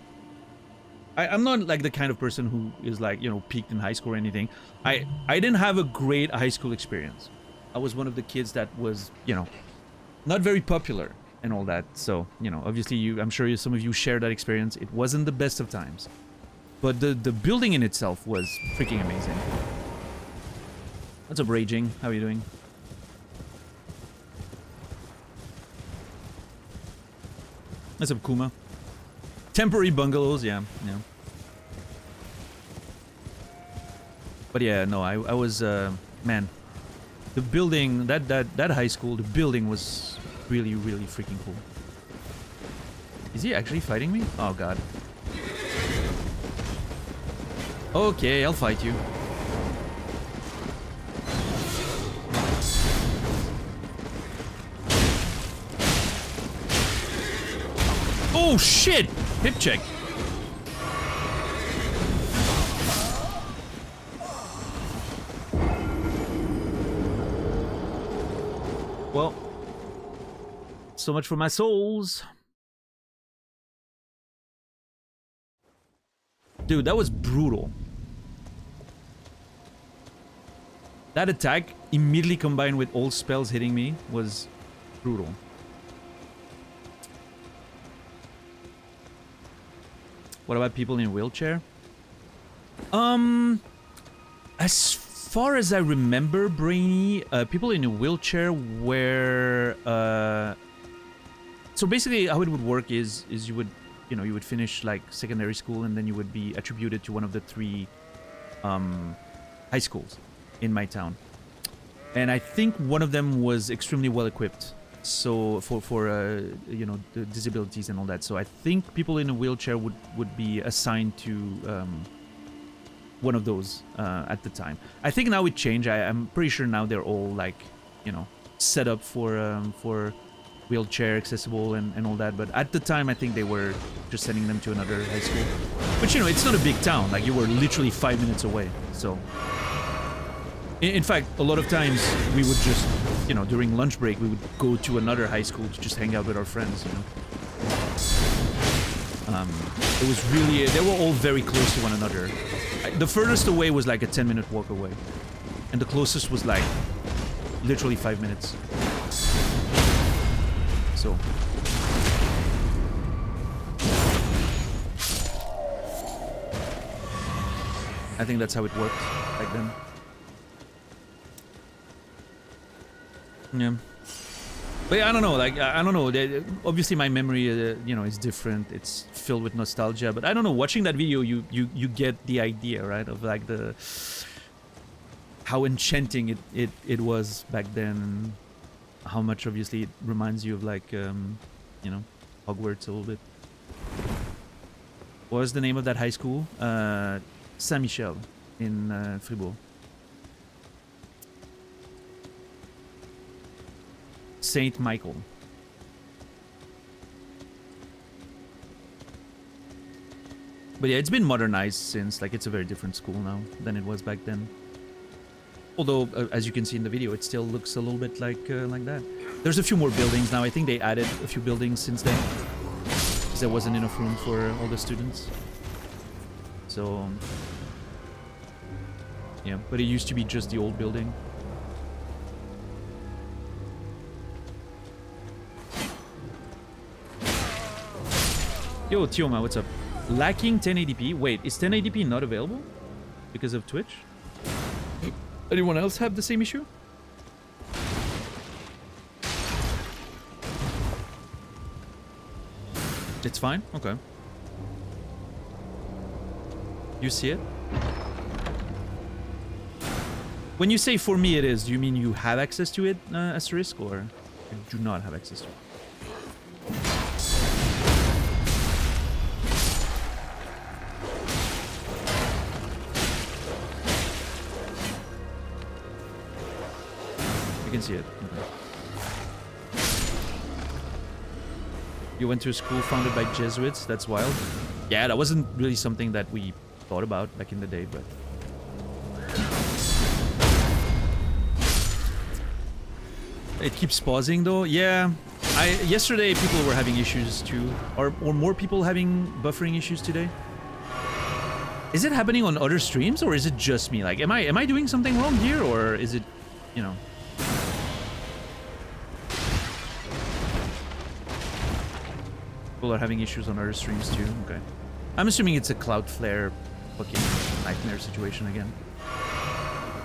I'm not like the kind of person who is like, you know, peaked in high school or anything. I didn't have a great high school experience. I was one of the kids that was, you know, not very popular and all that. So, you know, obviously I'm sure some of you share that experience. It wasn't the best of times. But the building in itself was freaking amazing. What's up, Raging? How are you doing? What's up, Kuma? Temporary bungalows, yeah. But yeah, no, I was, man, the building, that high school, the building was really, really freaking cool. Is he actually fighting me? Oh, God. Okay, I'll fight you. Oh, shit! Hip check. Well, so much for my souls. Dude, that was brutal. That attack, immediately combined with all spells hitting me, was brutal. What about people in a wheelchair? As far as I remember, Brainy, people in a wheelchair were, so basically how it would work is you would, you know, you would finish like secondary school and then you would be attributed to one of the 3 high schools in my town. And I think one of them was extremely well equipped. So for you know, the disabilities and all that. So I think people in a wheelchair would be assigned to one of those at the time. I think now it changed. I'm pretty sure now they're all like, you know, set up for wheelchair accessible and all that. But at the time, I think they were just sending them to another high school. But you know, it's not a big town. Like you were literally 5 minutes away. So in fact, a lot of times we would just, you know, during lunch break, we would go to another high school to just hang out with our friends, you know. It was really, they were all very close to one another. The furthest away was like a 10-minute walk away. And the closest was like literally 5 minutes. So. I think that's how it worked back then. Yeah. But yeah, I don't know, like, I don't know, obviously my memory, you know, is different, it's filled with nostalgia, but I don't know, watching that video, you get the idea, right, of like how enchanting it was back then, and how much, obviously, it reminds you of like, you know, Hogwarts a little bit. What was the name of that high school? Saint-Michel in Fribourg. Saint Michael. But yeah, it's been modernized since, like, it's a very different school now than it was back then. Although, as you can see in the video, it still looks a little bit like that. There's a few more buildings now. I think they added a few buildings since then, because there wasn't enough room for all the students. So, yeah, but it used to be just the old building. Yo, Tioma, what's up? Lacking 1080p? Wait, is 1080p not available? Because of Twitch? Anyone else have the same issue? It's fine? Okay. You see it? When you say for me it is, do you mean you have access to it, Asterisk, or you do not have access to it? You can see it. Okay. You went to a school founded by Jesuits? That's wild. Yeah, that wasn't really something that we thought about back in the day, but... It keeps pausing though? Yeah, Yesterday people were having issues too, or more people having buffering issues today. Is it happening on other streams, or is it just me? Like, am I doing something wrong here, or is it, you know? People are having issues on other streams too. Okay, I'm assuming it's a Cloudflare fucking nightmare situation again.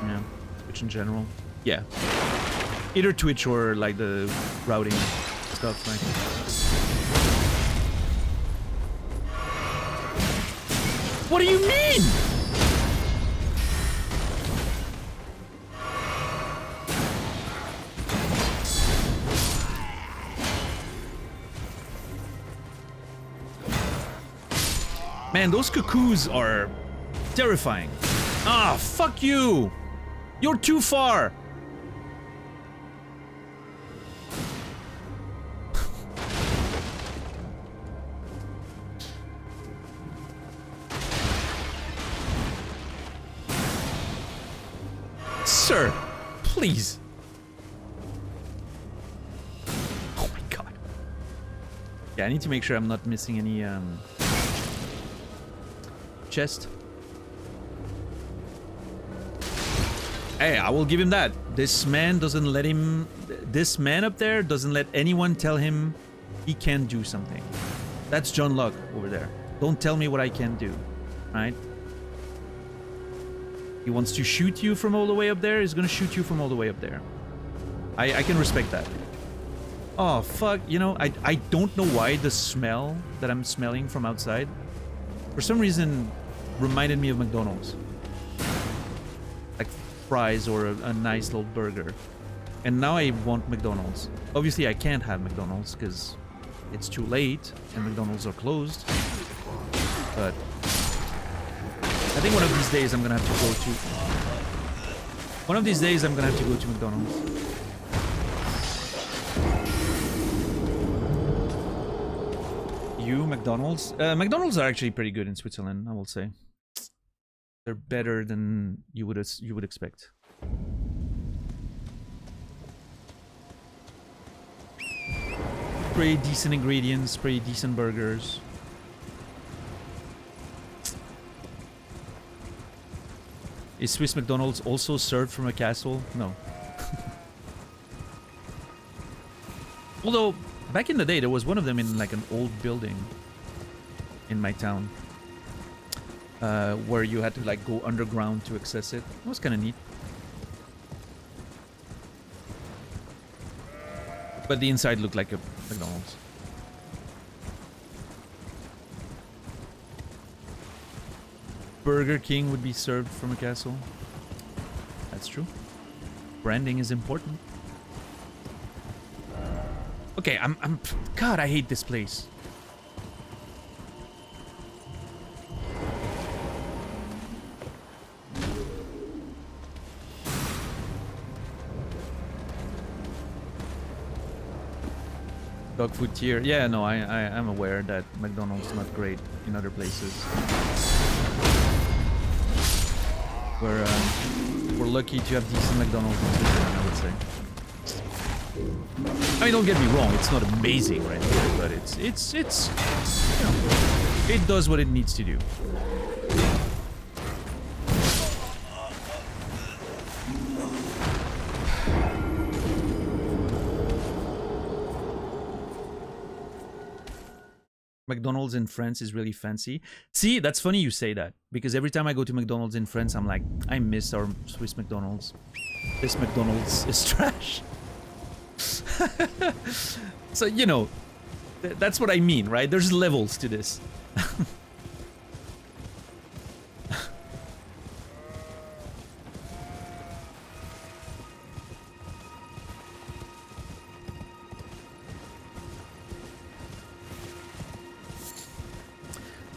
Yeah, Twitch in general. Yeah, either Twitch or like the routing stuff. Like, what do you mean? Man, those cuckoos are terrifying. Ah, fuck you! You're too far! Sir, please. Oh my god. Yeah, I need to make sure I'm not missing any chest. Hey, I will give him that. This man doesn't let him... This man up there doesn't let anyone tell him he can't do something. That's John Locke over there. Don't tell me what I can do. Right? He wants to shoot you from all the way up there, he's gonna shoot you from all the way up there. I can respect that. Oh, fuck. You know, I don't know why the smell that I'm smelling from outside, for some reason, reminded me of McDonald's. Like fries or a nice little burger. And now I want McDonald's. Obviously, I can't have McDonald's because it's too late and McDonald's are closed. But I think one of these days I'm gonna have to go to... One of these days I'm gonna have to go to McDonald's. You, McDonald's? McDonald's are actually pretty good in Switzerland, I will say. They're better than you would expect. Pretty decent ingredients, pretty decent burgers. Is Swiss McDonald's also served from a castle? No. Although, back in the day, there was one of them in like an old building in my town. Where you had to like go underground to access it. It was kind of neat. But the inside looked like a McDonald's. Burger King would be served from a castle. That's true. Branding is important. Okay, God, I hate this place. Dog food tier. Yeah, no, I'm aware that McDonald's is not great in other places. We're lucky to have decent McDonald's in Switzerland, I would say. I mean, don't get me wrong, it's not amazing right here, but it's you know, it does what it needs to do. McDonald's in France is really fancy. See, that's funny you say that, because every time I go to McDonald's in France, I'm like, I miss our Swiss McDonald's. This McDonald's is trash. So, you know, that's what I mean, right? There's levels to this.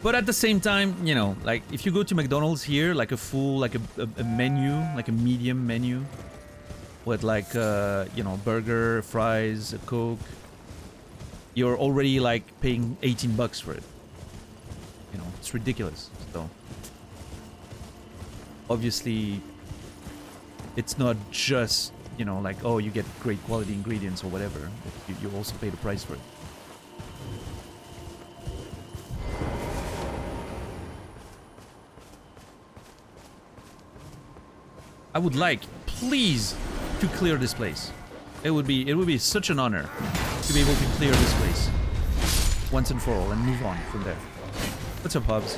But at the same time, you know, like if you go to McDonald's here, like a full, like a menu, like a medium menu with like, you know, burger, fries, a Coke, you're already like paying 18 bucks for it. You know, it's ridiculous. So obviously it's not just you know, like, oh, you get great quality ingredients or whatever. You also pay the price for it. I would like, please, to clear this place. It would be such an honor to be able to clear this place once and for all and move on from there. What's up, Hobbs?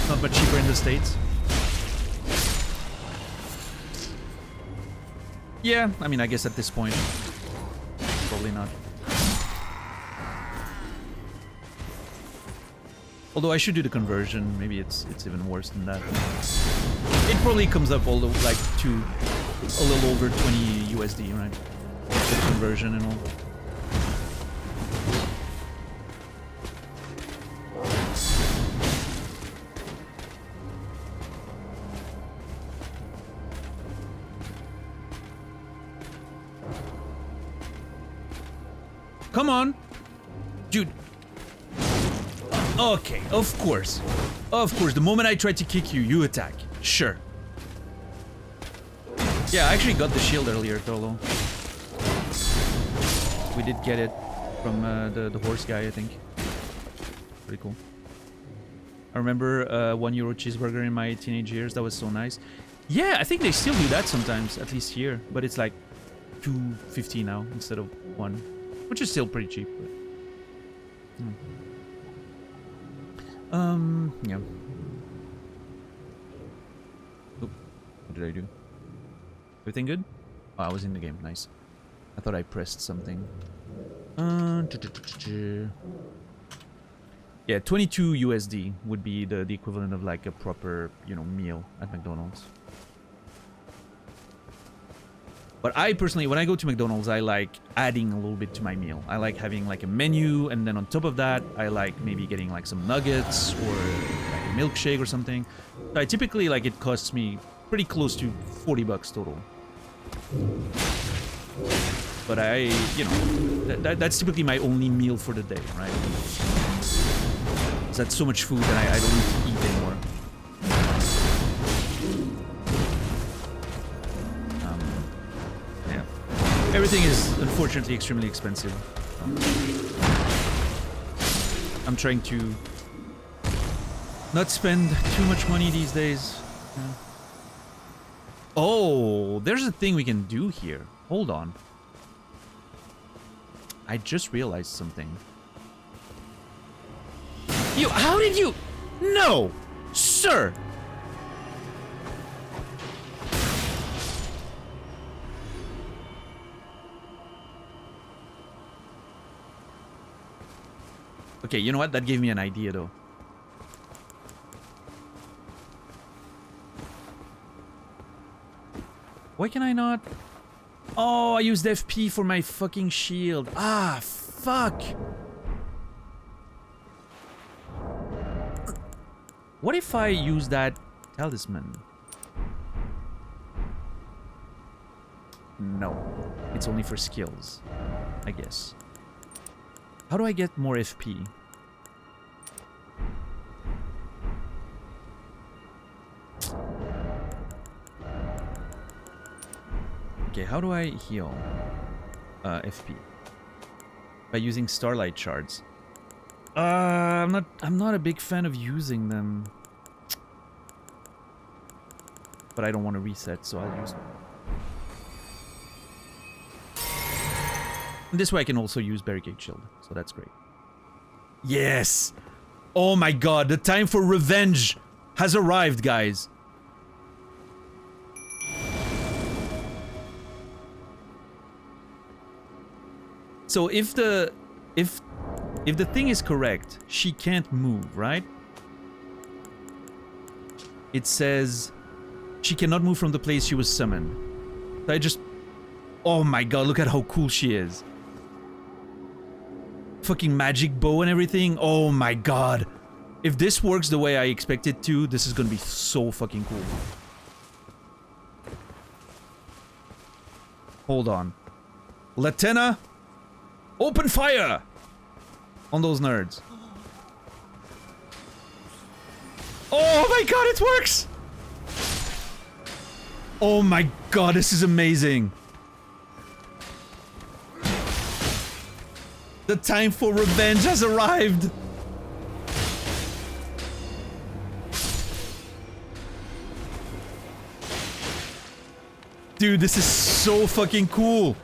Not much cheaper in the States. Yeah, I mean, I guess at this point, probably not. Although I should do the conversion. Maybe it's even worse than that. It probably comes up all the, like to a little over 20 USD, right? The conversion and all. Come on, dude. Okay, of course. Of course, the moment I try to kick you, you attack. Sure. Yeah, I actually got the shield earlier, Tolo. We did get it from the horse guy, I think. Pretty cool. I remember €1 cheeseburger in my teenage years. That was so nice. Yeah, I think they still do that sometimes, at least here. But it's like $2.50 now instead of $1, which is still pretty cheap. But, yeah. Oop, what did I do? Everything good? Oh, I was in the game. Nice. I thought I pressed something. Yeah, 22 USD would be the equivalent of like a proper, you know, meal at McDonald's. But I personally, when I go to McDonald's, I like adding a little bit to my meal. I like having like a menu, and then on top of that, I like maybe getting like some nuggets or like a milkshake or something. So I typically, like, it costs me pretty close to $40 total. But I, you know, that's typically my only meal for the day, right? That's so much food that I don't need to eat anymore. Yeah. Everything is, unfortunately, extremely expensive. I'm trying to not spend too much money these days. Yeah. Oh, there's a thing we can do here. Hold on. I just realized something. You, how did you? No, sir. Okay, you know what? That gave me an idea, though. Why can I not? Oh, I used FP for my fucking shield. Ah, fuck. What if I use that talisman? No. It's only for skills, I guess. How do I get more FP? Okay, how do I heal FP? By using starlight shards. I'm not a big fan of using them. But I don't want to reset, so I'll use them. And this way I can also use barricade shield, so that's great. Yes! Oh my god, the time for revenge has arrived, guys. So if the thing is correct, she can't move, right? It says she cannot move from the place she was summoned. So I just... Oh my god, look at how cool she is. Fucking magic bow and everything. Oh my god. If this works the way I expect it to, this is gonna be so fucking cool. Hold on. Latenna, open fire on those nerds. Oh my god, it works! Oh my god, this is amazing. The time for revenge has arrived! Dude, this is so fucking cool!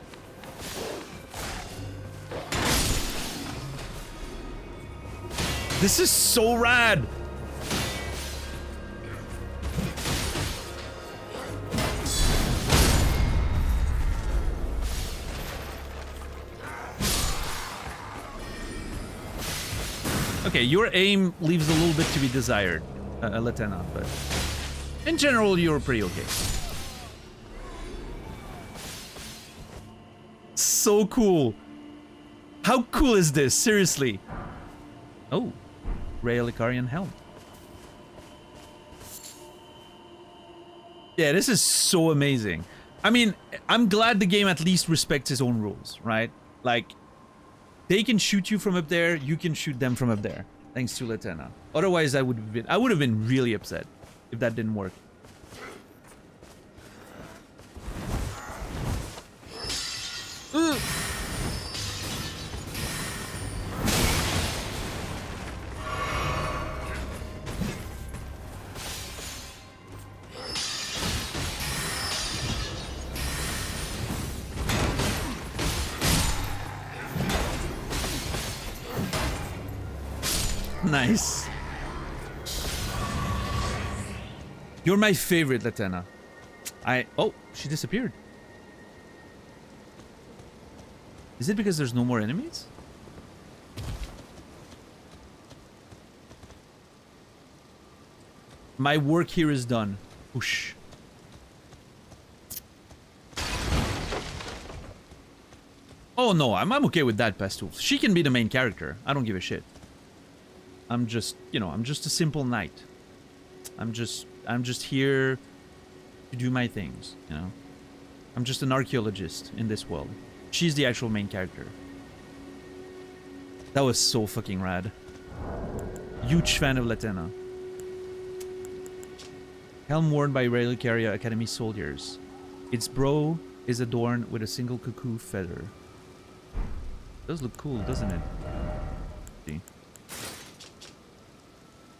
This is so rad! Okay, your aim leaves a little bit to be desired, Latenna, but in general, you're pretty okay. So cool. How cool is this? Seriously. Oh, Raylicarian helm. Yeah, this is so amazing. I mean, I'm glad the game at least respects its own rules, right? Like, they can shoot you from up there, you can shoot them from up there. Thanks to Latenna. Otherwise, I would have been really upset if that didn't work. Ugh. Nice. You're my favorite, Latenna. Oh, she disappeared. Is it because there's no more enemies? My work here is done. Whoosh. Oh no, I'm okay with that, Pestool. She can be the main character. I don't give a shit. I'm just, you know, I'm just a simple knight. I'm just here to do my things, you know. I'm just an archaeologist in this world. She's the actual main character. That was so fucking rad. Huge fan of Latenna. Helm worn by Relicaria Academy soldiers. Its brow is adorned with a single cuckoo feather. Does look cool, doesn't it? See.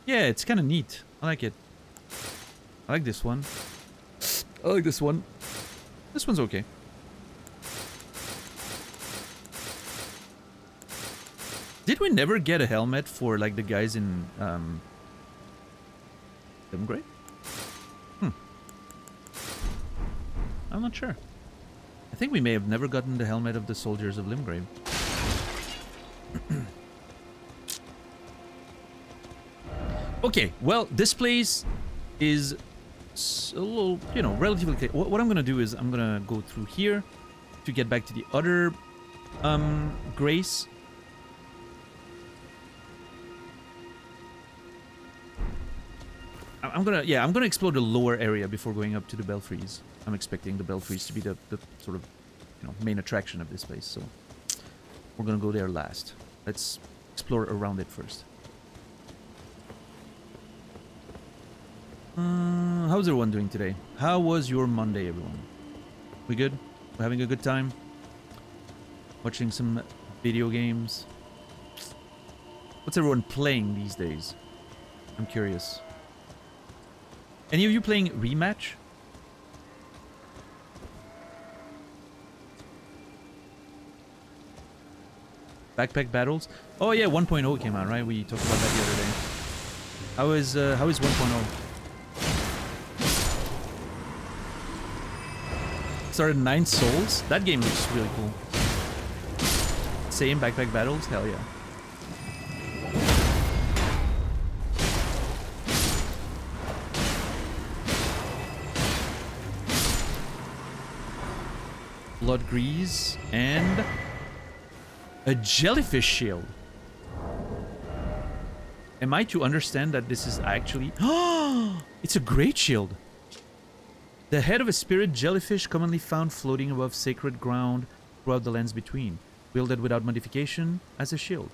Yeah, it's kind of neat. I like it. I like this one. I like this one. This one's okay. Did we never get a helmet for like the guys in Limgrave? I'm not sure. I think we may have never gotten the helmet of the soldiers of Limgrave. Okay, well, this place is a little, you know, relatively clear. What I'm gonna do is I'm gonna go through here to get back to the other Grace. I'm gonna explore the lower area before going up to the Belfries. I'm expecting the Belfries to be the sort of, you know, main attraction of this place, so we're gonna go there last. Let's explore around it first. How's everyone doing today? How was your Monday, everyone? We good? We're having a good time? Watching some video games? What's everyone playing these days? I'm curious. Any of you playing Rematch? Backpack Battles? Oh yeah, 1.0 came out, right? We talked about that the other day. How is 1.0? Started 9 Souls? That game looks really cool. Same Backpack Battles? Hell yeah. Blood Grease and a jellyfish shield. Am I to understand that this is actually... It's a great shield. The head of a spirit jellyfish commonly found floating above sacred ground throughout the lands between, wielded without modification as a shield.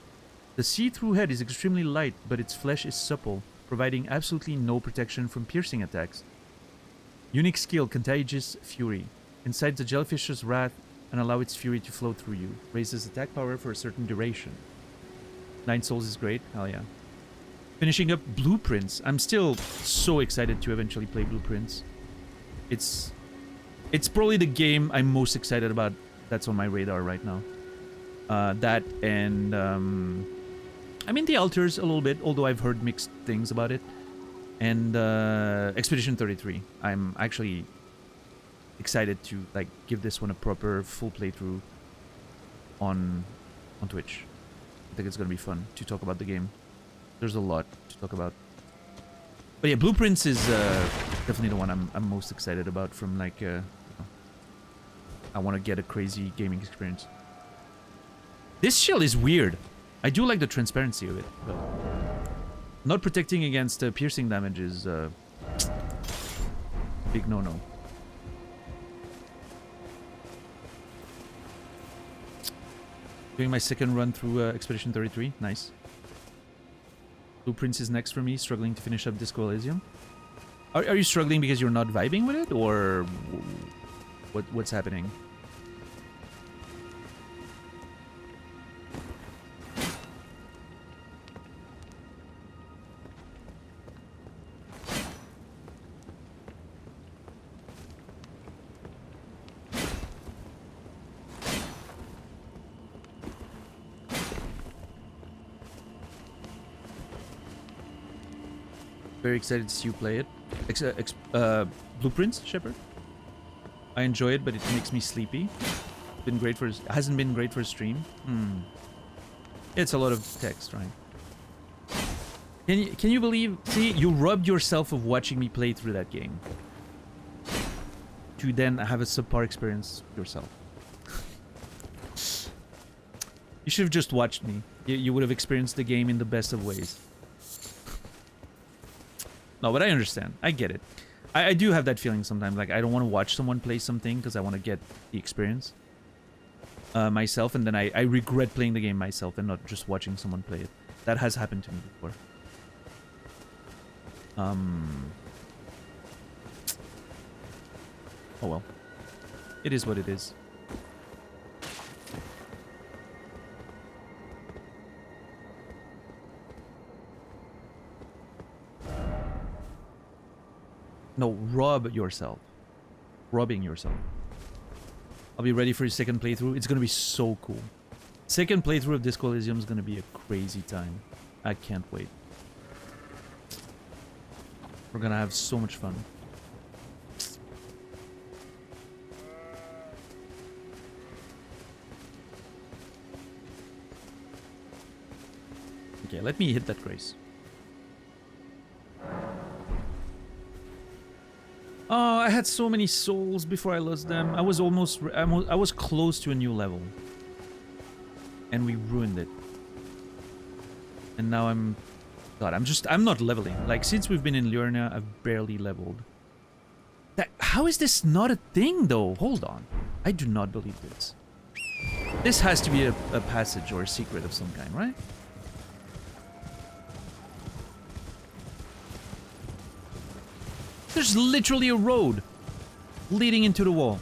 The see-through head is extremely light, but its flesh is supple, providing absolutely no protection from piercing attacks. Unique skill, Contagious Fury. Incites the jellyfish's wrath and allow its fury to flow through you. Raises attack power for a certain duration. 9 souls is great. Hell yeah. Finishing up Blueprints. I'm still so excited to eventually play Blueprints. It's probably the game I'm most excited about that's on my radar right now. That and I mean the Altars a little bit, although I've heard mixed things about it. And Expedition 33. I'm actually excited to like give this one a proper full playthrough on Twitch. I think it's gonna be fun to talk about the game. There's a lot to talk about. But yeah, Blueprints is definitely the one I'm most excited about from like I want to get a crazy gaming experience. This shell is weird. I do like the transparency of it, but not protecting against piercing damage is big no-no. Doing my second run through Expedition 33. Nice. Blueprints is next for me, struggling to finish up Disco Elysium. Are you struggling because you're not vibing with it, or what's happening? Very excited to see you play it. Blueprints, Shepard. I enjoy it, but it makes me sleepy. Been great for hasn't been great for stream. It's a lot of text, right? Can you believe? See, you robbed yourself of watching me play through that game to then have a subpar experience yourself. You should have just watched me. You would have experienced the game in the best of ways. No, but I understand. I get it. I do have that feeling sometimes. Like, I don't want to watch someone play something because I want to get the experience myself. And then I regret playing the game myself and not just watching someone play it. That has happened to me before. Oh well. It is what it is. No, rob yourself. Robbing yourself. I'll be ready for your second playthrough. It's gonna be so cool. Second playthrough of Disco Elysium is gonna be a crazy time. I can't wait. We're gonna have so much fun. Okay, let me hit that grace. Oh, I had so many souls before I lost them. I was close to a new level. And we ruined it. And now God, I'm not leveling. Like, since we've been in Liurnia, I've barely leveled. How is this not a thing, though? Hold on. I do not believe this. This has to be a passage or a secret of some kind, right? There's literally a road leading into the wall.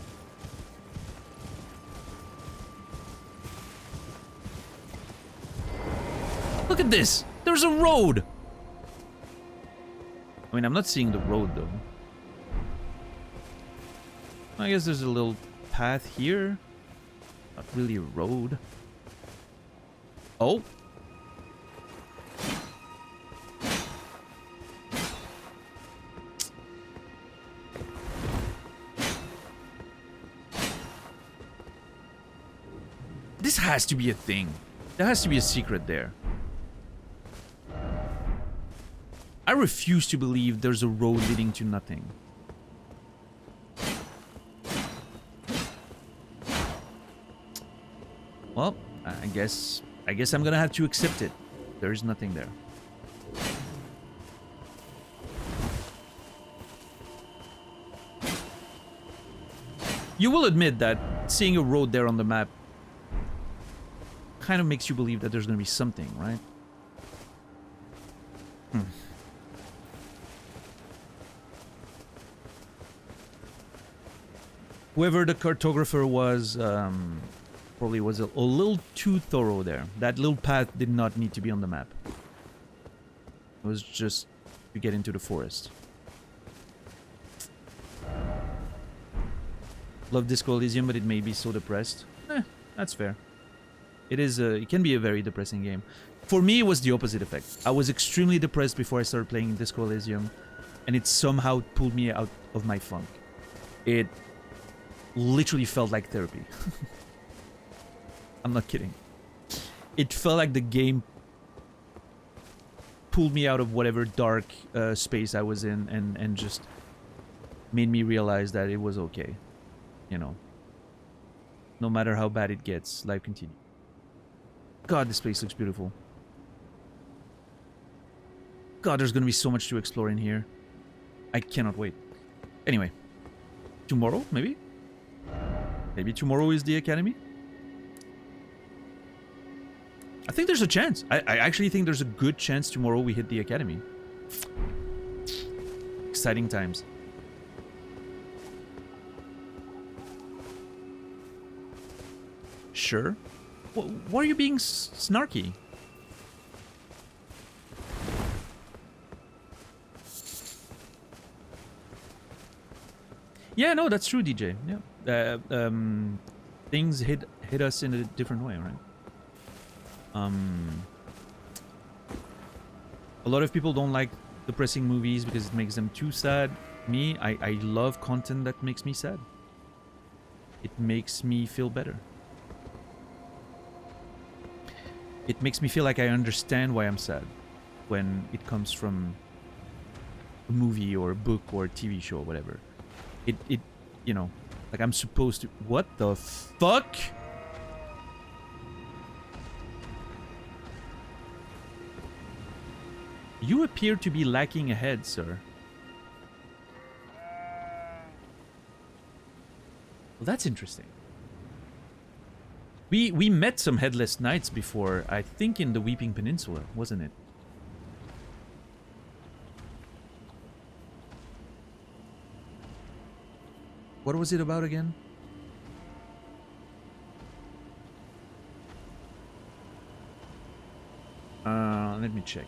Look at this. There's a road. I mean, I'm not seeing the road, though. I guess there's a little path here. Not really a road. Oh. This has to be a thing. There has to be a secret there. I refuse to believe there's a road leading to nothing. Well, I guess I'm gonna have to accept it. There is nothing there. You will admit that seeing a road there on the map kind of makes you believe that there's gonna be something, right? Whoever the cartographer was, probably was a little too thorough there. That little path did not need to be on the map. It was just to get into the forest. Love Disco Elysium, but it may be so depressed. That's fair. It can be a very depressing game. For me, it was the opposite effect. I was extremely depressed before I started playing Disco Elysium, and it somehow pulled me out of my funk. It literally felt like therapy. I'm not kidding. It felt like the game pulled me out of whatever dark space I was in and just made me realize that it was okay. You know. No matter how bad it gets, life continues. God, this place looks beautiful. God, there's gonna be so much to explore in here. I cannot wait. Anyway. Tomorrow, maybe? Maybe tomorrow is the academy? I think there's a chance. I actually think there's a good chance tomorrow we hit the academy. Exciting times. Sure. Why are you being snarky? Yeah, no, that's true, DJ. Yeah. Things hit us in a different way, right? A lot of people don't like depressing movies because it makes them too sad. Me, I love content that makes me sad. It makes me feel better. It makes me feel like I understand why I'm sad when it comes from a movie or a book or a TV show or whatever. It you know, like I'm supposed to... What the fuck? You appear to be lacking a head, sir. Well, that's interesting. We met some headless knights before, I think in the Weeping Peninsula, wasn't it? What was it about again? Let me check.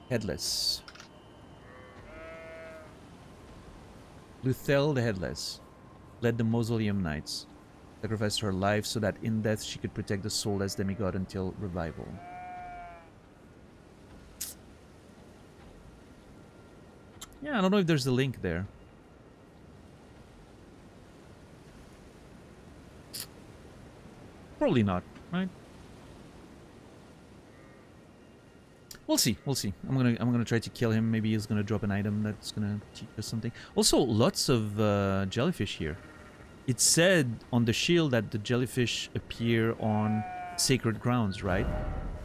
Headless. Luthel the Headless led the Mausoleum Knights. Sacrificed her life so that in death she could protect the soulless demigod until revival. Yeah, I don't know if there's a link there. Probably not, right? We'll see. We'll see. I'm gonna try to kill him. Maybe he's gonna drop an item that's gonna teach us something. Also, lots of jellyfish here. It said on the shield that the jellyfish appear on sacred grounds, right?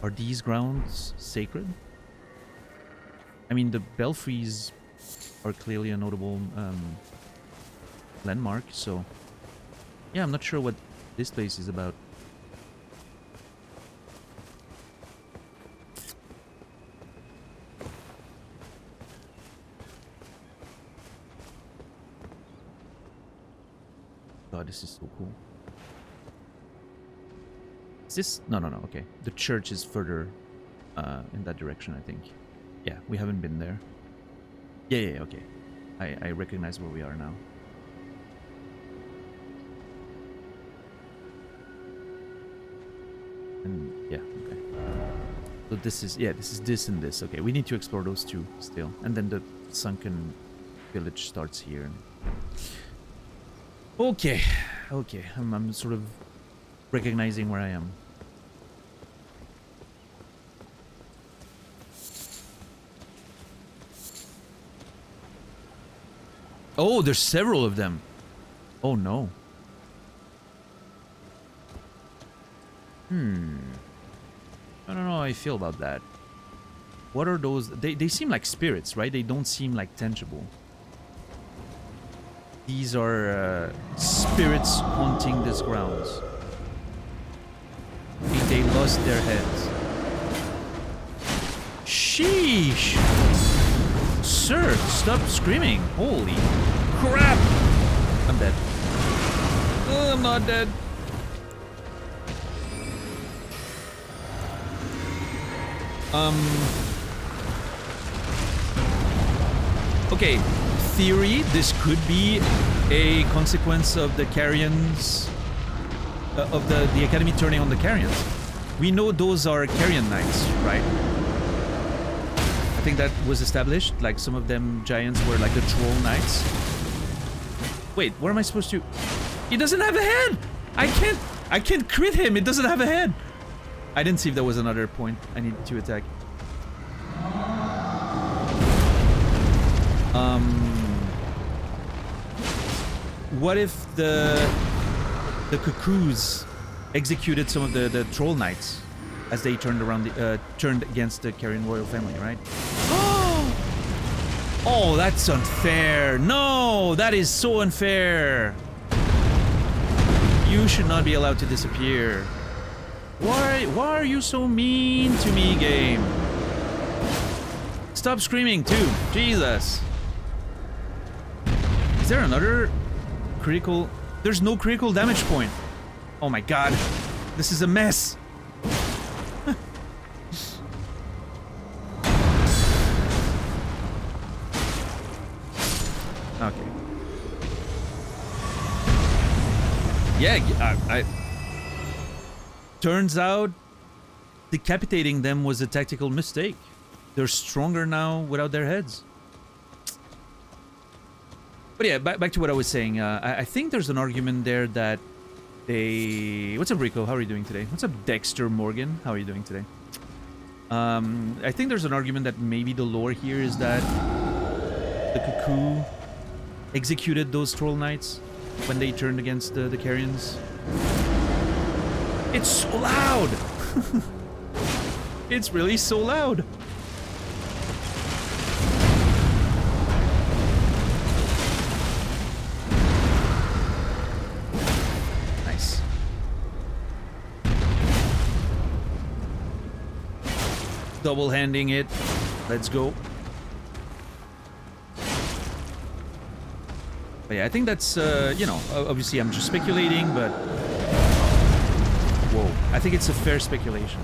Are these grounds sacred? I mean, the Belfries are clearly a notable landmark, so... Yeah, I'm not sure what this place is about. God, this is so cool. Is this... No, okay. The church is further in that direction, I think. Yeah, we haven't been there. Yeah, okay. I recognize where we are now. And yeah, okay. So this is... Yeah, this is this and this. Okay, we need to explore those two still. And then the sunken village starts here. Okay, I'm sort of recognizing where I am. Oh, there's several of them. Oh no. I don't know how I feel about that. What are those? They seem like spirits, right? They don't seem like tangible. These are spirits haunting these grounds. They lost their heads. Sheesh! Sir, stop screaming. Holy crap! I'm not dead. Okay, theory, this could be a consequence of the Carians, of the Academy turning on the Carians. We know those are Carian knights, right? I think that was established, like some of them giants were like the troll knights. Wait, where am I supposed to? He doesn't have a head! I can't crit him, it doesn't have a head! I didn't see if there was another point I need to attack. What if the cuckoos executed some of the troll knights as they turned around turned against the Carian royal family, right? Oh, that's unfair. No, that is so unfair. You should not be allowed to disappear. Why are you so mean to me, game? Stop screaming too. Jesus. Is there another critical? There's no critical damage point. Oh my god. This is a mess. Okay. Yeah, I turns out decapitating them was a tactical mistake. They're stronger now without their heads. But yeah, back to what I was saying. I think there's an argument there that they... What's up, Rico? How are you doing today? What's up, Dexter Morgan? How are you doing today? I think there's an argument that maybe the lore here is that the cuckoo executed those troll knights when they turned against the Carians. It's so loud! It's really so loud! Nice. Double-handing it. Let's go. But yeah, I think that's, you know, obviously I'm just speculating, but... Whoa. I think it's a fair speculation.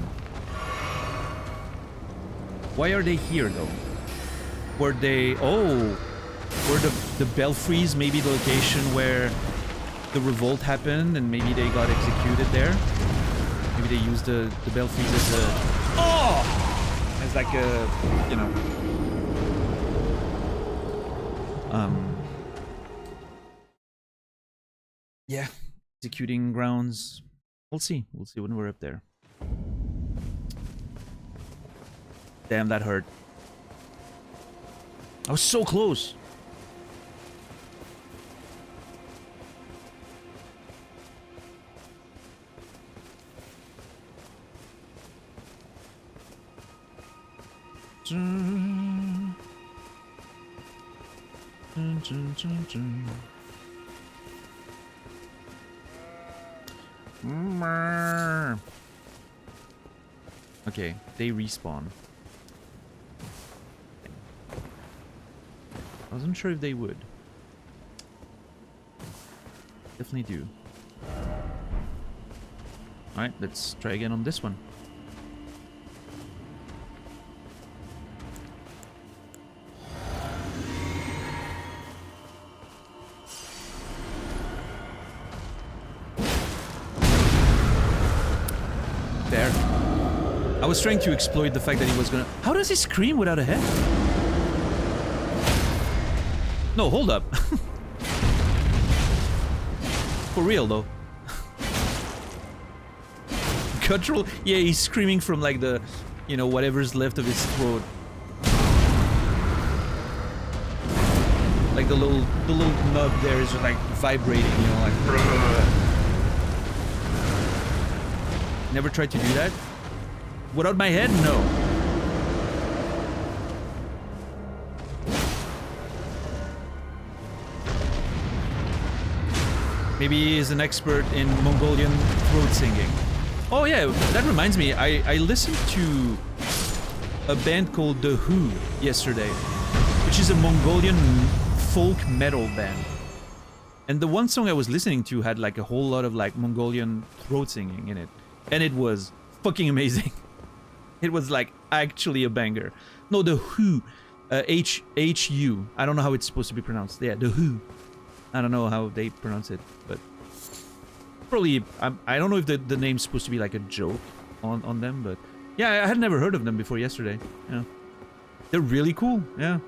Why are they here, though? Were they... Oh! Were the Belfries maybe the location where the revolt happened and maybe they got executed there? Maybe they used the Belfries as a... Oh! As like a... You know... Yeah, executing grounds. We'll see. We'll see when we're up there. Damn, that hurt. I was so close. Okay, they respawn. I wasn't sure if they would. Definitely do. Alright, let's try again on this one. There. I was trying to exploit the fact that he was gonna... How does he scream without a head? No, hold up. For real, though. Guttural? Yeah, he's screaming from, like, the... You know, whatever's left of his throat. Like, the little nub there is just, like, vibrating, you know, like... Never tried to do that? Without my head? No. Maybe he is an expert in Mongolian throat singing. Oh yeah, that reminds me, I listened to a band called The Who yesterday, which is a Mongolian folk metal band. And the one song I was listening to had like a whole lot of like Mongolian throat singing in it. And it was fucking amazing. It was like actually a banger. No, the Who. H-U. I don't know how it's supposed to be pronounced. Yeah, the Who. I don't know how they pronounce it, but probably, I don't know if the name's supposed to be like a joke on them, but yeah, I had never heard of them before yesterday. Yeah. They're really cool, yeah.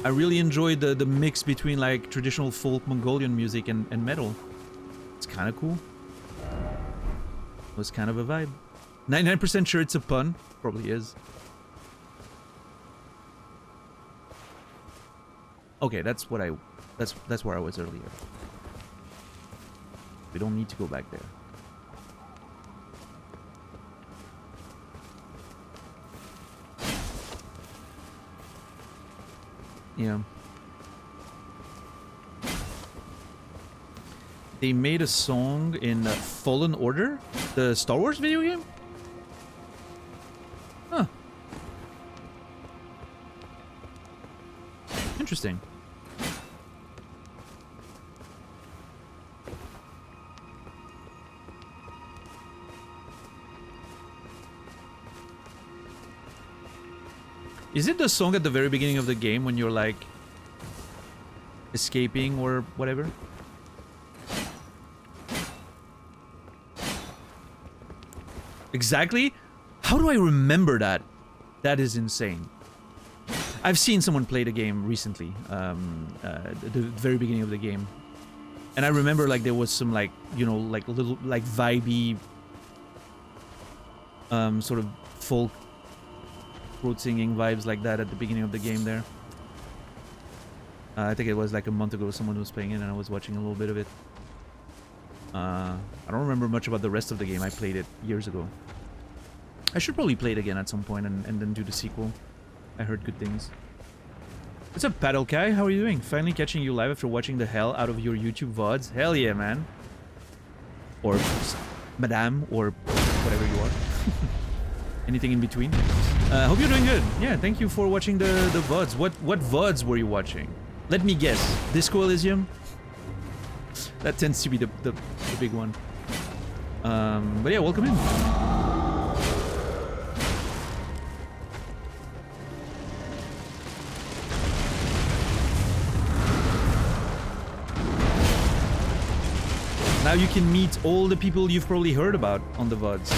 I really enjoyed the mix between like traditional folk Mongolian music and metal. It's kind of cool. It was kind of a vibe. 99% sure it's a pun. Probably is. Okay, that's where I was earlier. We don't need to go back there. Yeah. They made a song in Fallen Order, the Star Wars video game? Huh. Interesting. Is it the song at the very beginning of the game when you're like escaping or whatever? Exactly? How do I remember that? That is insane. I've seen someone play the game recently, the very beginning of the game. And I remember like there was some like, you know, like little like vibey sort of folk throat singing vibes like that at the beginning of the game there. I think it was like a month ago someone was playing it and I was watching a little bit of it. I don't remember much about the rest of the game. I played it years ago. I should probably play it again at some point and then do the sequel. I heard good things. What's up, Paddle Kai? How are you doing? Finally catching you live after watching the hell out of your YouTube VODs. Hell yeah, man. Or madame, or whatever you are. Anything in between. Hope you're doing good. Yeah, thank you for watching the VODs. What VODs were you watching? Let me guess. Disco Elysium? That tends to be the big one. But yeah, welcome in. Now you can meet all the people you've probably heard about on the VODs.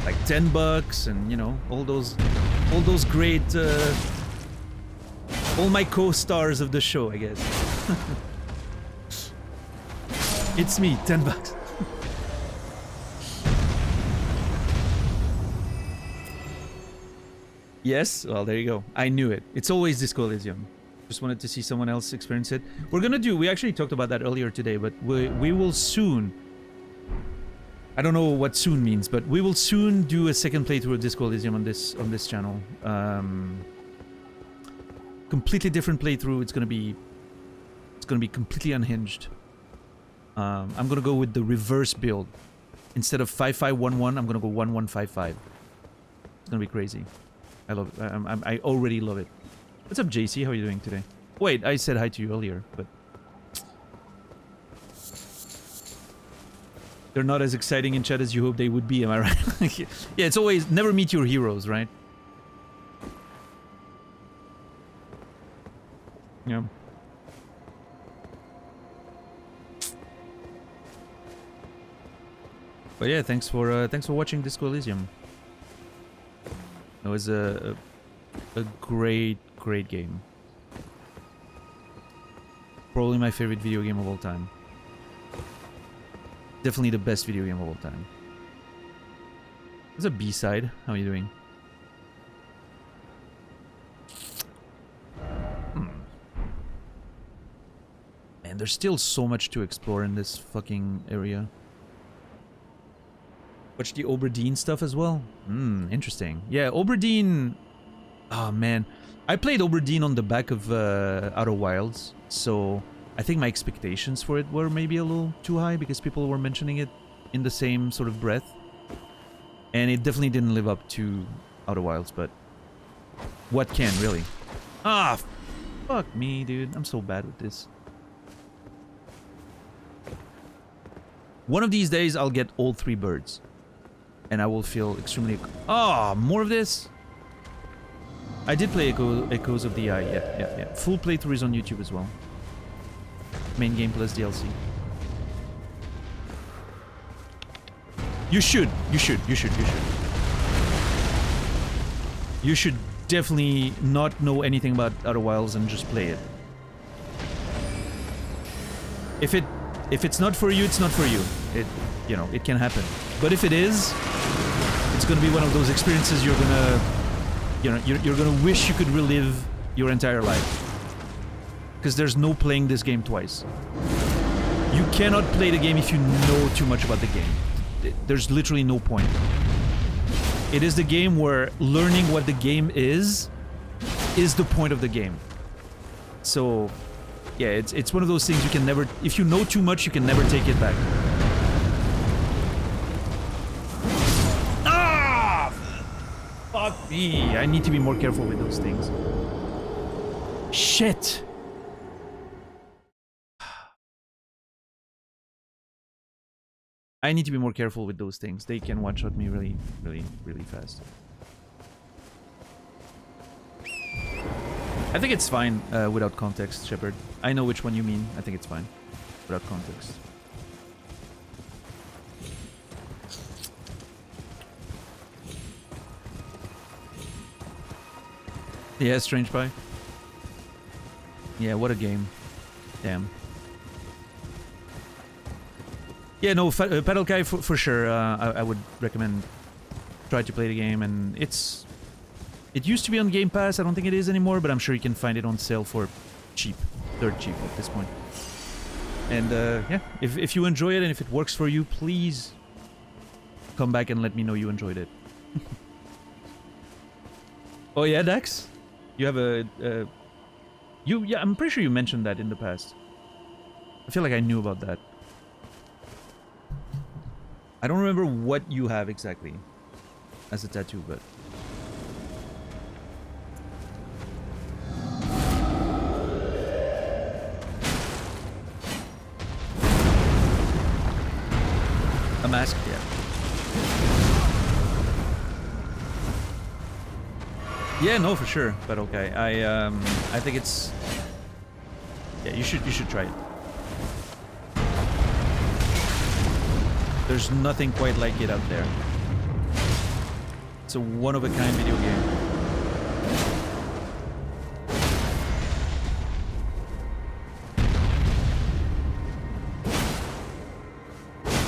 Like $10 and, you know, all those great, all my co-stars of the show, I guess. It's me, $10. Yes? Well, there you go. I knew it. It's always Disco Elysium. Just wanted to see someone else experience it. We actually talked about that earlier today, but we will soon... I don't know what soon means, but we will soon do a second playthrough of Disco Elysium on this channel. Completely different playthrough. It's gonna be completely unhinged. I'm gonna go with the reverse build. Instead of 5511, I'm gonna go 1155. It's gonna be crazy. I love it. I already love it. What's up, JC? How are you doing today? Wait, I said hi to you earlier, but they're not as exciting in chat as you hope they would be. Am I right? Yeah, it's always never meet your heroes, right? Yeah. But yeah, thanks for watching Disco Elysium. It was a great game. Probably my favorite video game of all time. Definitely the best video game of all time. There's a B-side. How are you doing? Man, there's still so much to explore in this fucking area. Watch the Oberdeen stuff as well? Interesting. Yeah, Oberdeen... Oh, man. I played Oberdeen on the back of Outer Wilds, so I think my expectations for it were maybe a little too high because people were mentioning it in the same sort of breath. And it definitely didn't live up to Outer Wilds, but what can, really? Ah, fuck me, dude. I'm so bad with this. One of these days, I'll get all 3 birds. And I will feel extremely... Oh, more of this? I did play Echoes of the Eye. Yeah. Full playthrough is on YouTube as well. Main game plus DLC. You should. You should definitely not know anything about Outer Wilds and just play it. If it's not for you, it's not for you. It can happen. But if it is, it's gonna be one of those experiences you're gonna wish you could relive your entire life. Because there's no playing this game twice. You cannot play the game if you know too much about the game. There's literally no point. It is the game where learning what the game is the point of the game. So, yeah, it's one of those things you can never... If you know too much, you can never take it back. Ah! Fuck me. I need to be more careful with those things. Shit! I need to be more careful with those things. They can one-shot me really, really, really fast. I think it's fine without context, Shepard. I know which one you mean. I think it's fine without context. Yeah, Strange Pie. Yeah, what a game. Damn. Yeah, no, Paddle Kai for sure. I would recommend try to play the game, and it used to be on Game Pass. I don't think it is anymore, but I'm sure you can find it on sale for cheap, dirt cheap at this point. And yeah, if you enjoy it and if it works for you, please come back and let me know you enjoyed it. Oh yeah, Dax, you have a yeah, I'm pretty sure you mentioned that in the past. I feel like I knew about that. I don't remember what you have exactly as a tattoo, but... A mask, yeah. Yeah, no, for sure, but okay. I think it's... Yeah, you should try it. There's nothing quite like it out there. It's a one-of-a-kind video game.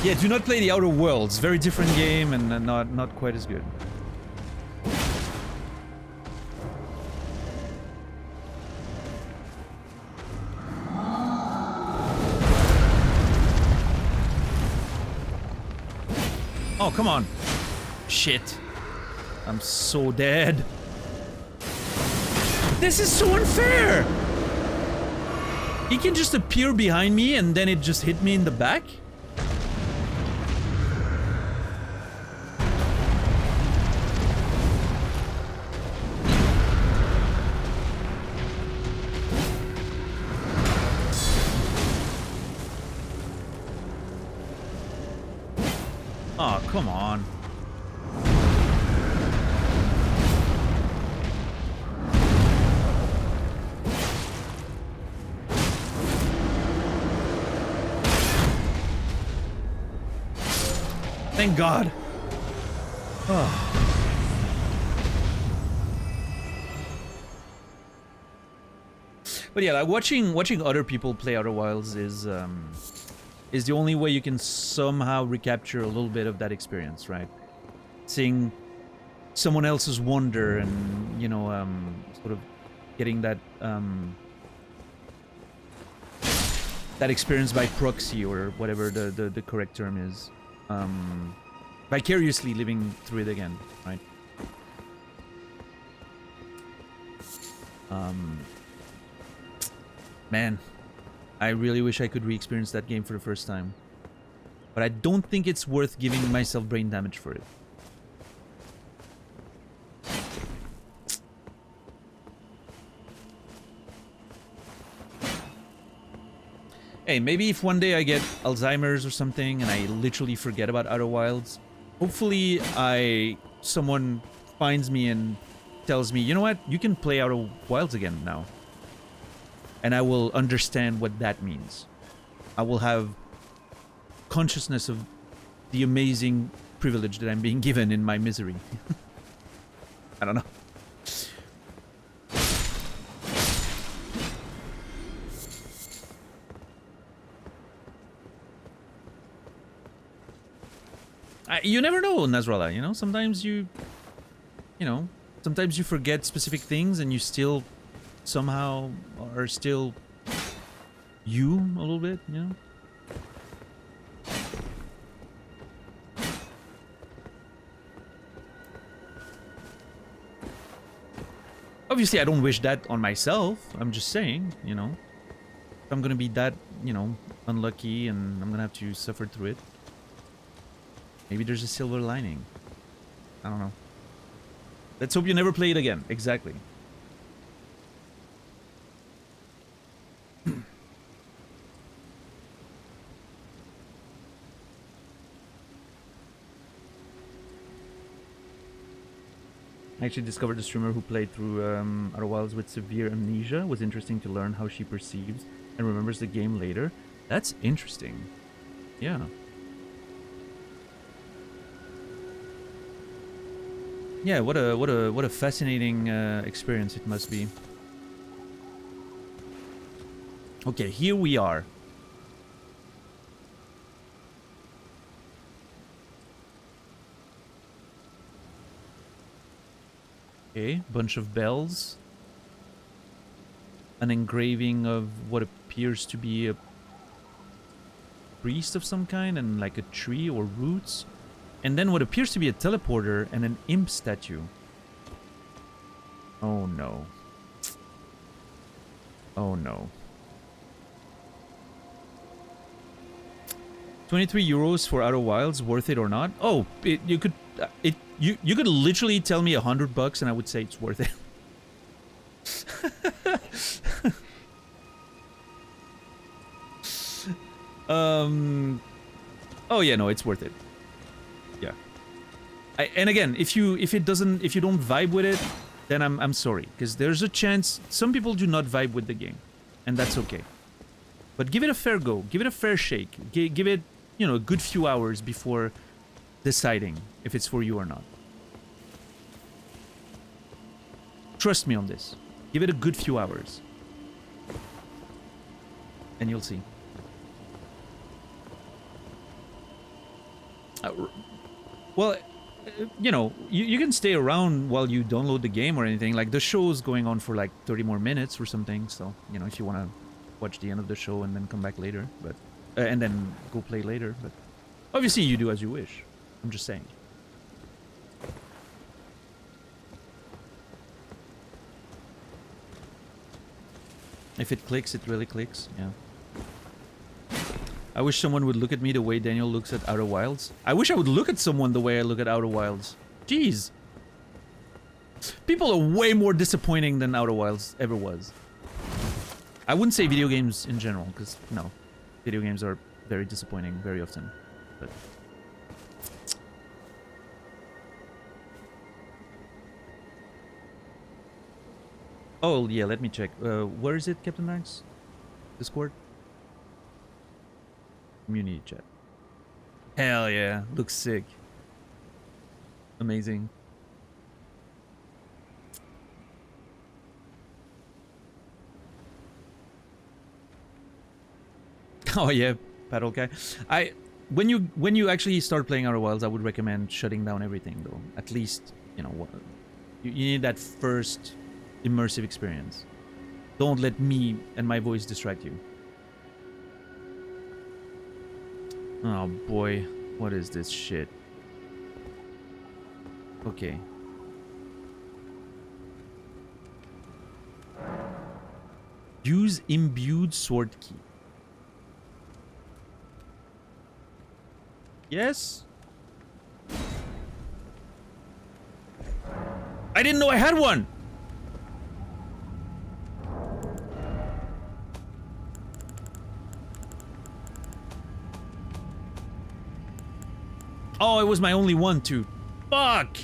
Yeah, do not play the Outer Worlds. Very different game and not quite as good. Oh, come on. Shit. I'm so dead. This is so unfair! He can just appear behind me and then it just hit me in the back? Oh, come on. Thank God. Oh. But yeah, like watching other people play Outer Wilds is the only way you can somehow recapture a little bit of that experience, right? Seeing someone else's wonder and, you know, sort of getting that that experience by proxy, or whatever the correct term is. Vicariously living through it again, right? Man, I really wish I could re-experience that game for the first time. But I don't think it's worth giving myself brain damage for it. Hey, maybe if one day I get Alzheimer's or something and I literally forget about Outer Wilds, hopefully someone finds me and tells me, you know what, you can play Outer Wilds again now. And I will understand what that means. I will have consciousness of the amazing privilege that I'm being given in my misery. I don't know. You never know, Nasrallah, you know? Sometimes sometimes you forget specific things and you still somehow are still you a little bit, you know? Obviously, I don't wish that on myself. I'm just saying, you know, if I'm gonna be that, you know, unlucky and I'm gonna have to suffer through it, maybe there's a silver lining. I don't know. Let's hope you never play it again. Exactly. I actually discovered a streamer who played through Outer Wilds with severe amnesia. It was interesting to learn how she perceives and remembers the game later. That's interesting. Yeah. Yeah, what a fascinating experience it must be. Okay, here we are. Okay, bunch of bells. An engraving of what appears to be a priest of some kind and like a tree or roots. And then what appears to be a teleporter and an imp statue. Oh no. Oh no. 23 euros for Outer Wilds, worth it or not? Oh, you could literally tell me $100 and I would say it's worth it. Oh yeah, no, it's worth it. Yeah. And again, if you don't vibe with it, then I'm sorry, because there's a chance some people do not vibe with the game, and that's okay. But give it a fair go, give it a fair shake, give it, you know, a good few hours before deciding if it's for you or not. Trust me on this. Give it a good few hours. And you'll see. Well, you know, you can stay around while you download the game or anything. Like, the show's going on for like 30 more minutes or something. So, you know, if you want to watch the end of the show and then come back later. But and then go play later. But obviously you do as you wish. I'm just saying. If it clicks, it really clicks. Yeah. I wish someone would look at me the way Daniel looks at Outer Wilds. I wish I would look at someone the way I look at Outer Wilds. Jeez. People are way more disappointing than Outer Wilds ever was. I wouldn't say video games in general, because, no. Video games are very disappointing very often. But... oh, yeah, let me check. Where is it, Captain Max? Discord? Community chat. Hell yeah, looks sick. Amazing. Oh yeah, paddle guy. When you actually start playing Outer Wilds, I would recommend shutting down everything though. At least, you know, you need that first immersive experience. Don't let me and my voice distract you. Oh boy, what is this shit? Okay. Use imbued sword key. Yes? I didn't know I had one! Oh, it was my only one too. Fuck!